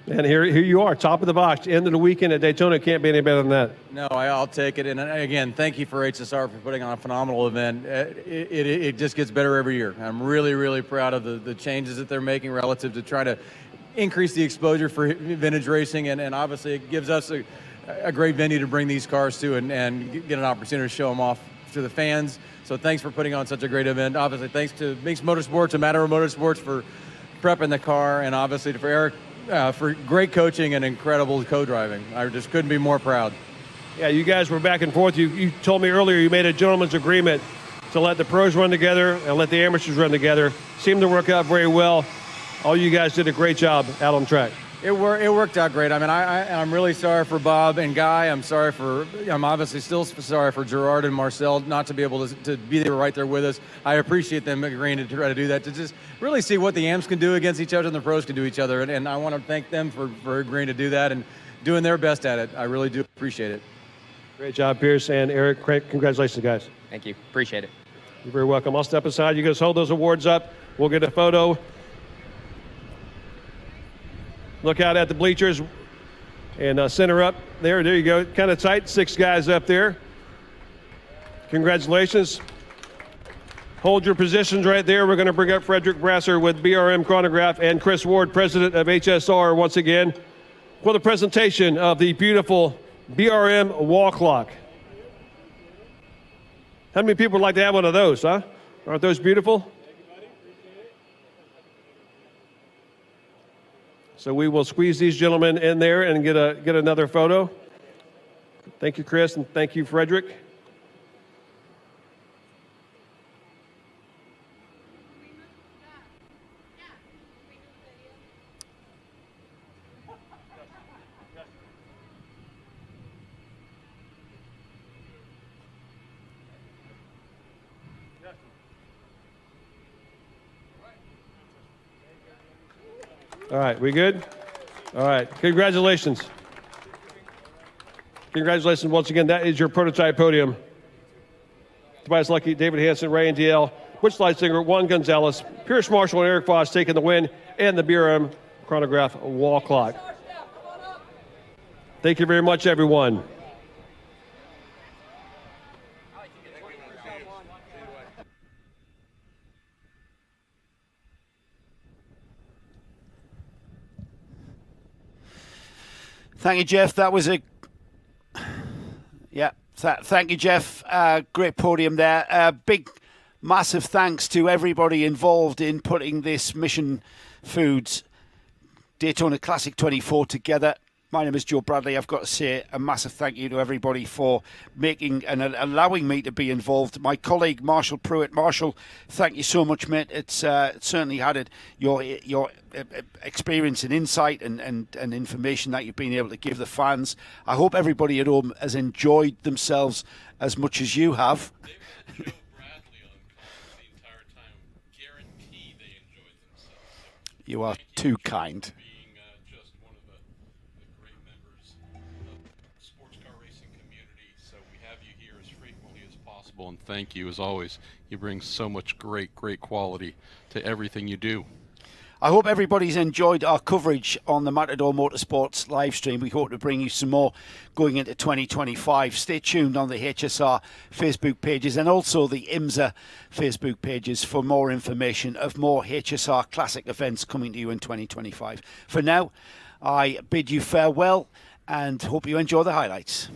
and here you are, top of the box, end of the weekend at Daytona. Can't be any better than that. No, I'll take it. And again, thank you for HSR for putting on a phenomenal event. It just gets better every year. I'm really, really proud of the changes that they're making relative to trying to increase the exposure for vintage racing. And obviously it gives us a great venue to bring these cars to and get an opportunity to show them off to the fans. So thanks for putting on such a great event. Obviously, thanks to Binks Motorsports and Matador Motorsports for prepping the car, and obviously for Eric for great coaching and incredible co-driving. I just couldn't be more proud. Yeah, you guys were back and forth. You told me earlier you made a gentleman's agreement to let the pros run together and let the amateurs run together. Seemed to work out very well. All you guys did a great job out on track. It worked out great. I mean, I'm really sorry for Bob and Guy. I'm obviously still sorry for Gerard and Marcel not to be able to be there right there with us. I appreciate them agreeing to try to do that, to just really see what the AMs can do against each other and the pros can do each other. And I want to thank them for agreeing to do that and doing their best at it. I really do appreciate it. Great job, Pierce and Eric. Congratulations, guys. Thank you. Appreciate it. You're very welcome. I'll step aside. You guys hold those awards up. We'll get a photo. Look out at the bleachers and center up there. There you go. Kind of tight. 6 guys up there. Congratulations. Hold your positions right there. We're going to bring up Frederick Brasser with BRM Chronograph and Chris Ward, president of HSR, once again for the presentation of the beautiful BRM wall clock. How many people would like to have one of those, huh? Aren't those beautiful? So we will squeeze these gentlemen in there and get another photo. Thank you, Chris, and thank you, Frederick. All right, we good? All right, congratulations. Congratulations once again. That is your prototype podium. Tobias Lucky, David Hansen, Ray and DL, Butch Leisinger, Juan Gonzalez, Pierce Marshall, and Eric Voss taking the win, and the BRM chronograph wall clock. Thank you very much, everyone. Thank you, Jeff. That was a thank you, Jeff. Great podium there. Big, massive thanks to everybody involved in putting this Mission Foods Daytona Classic 24 together. My name is Joe Bradley. I've got to say a massive thank you to everybody for making and allowing me to be involved. My colleague Marshall Pruitt. Marshall, thank you so much, mate. It's certainly added your experience and insight and information that you've been able to give the fans. I hope everybody at home has enjoyed themselves as much as you have. You are too kind. And thank you as always. You bring so much great quality to everything you do. I hope everybody's enjoyed our coverage on the Matador Motorsports live stream. We hope to bring you some more going into 2025. Stay tuned on the HSR Facebook pages and also the IMSA Facebook pages for more information of more HSR Classic events coming to you in 2025. For now, I bid you farewell and hope you enjoy the highlights.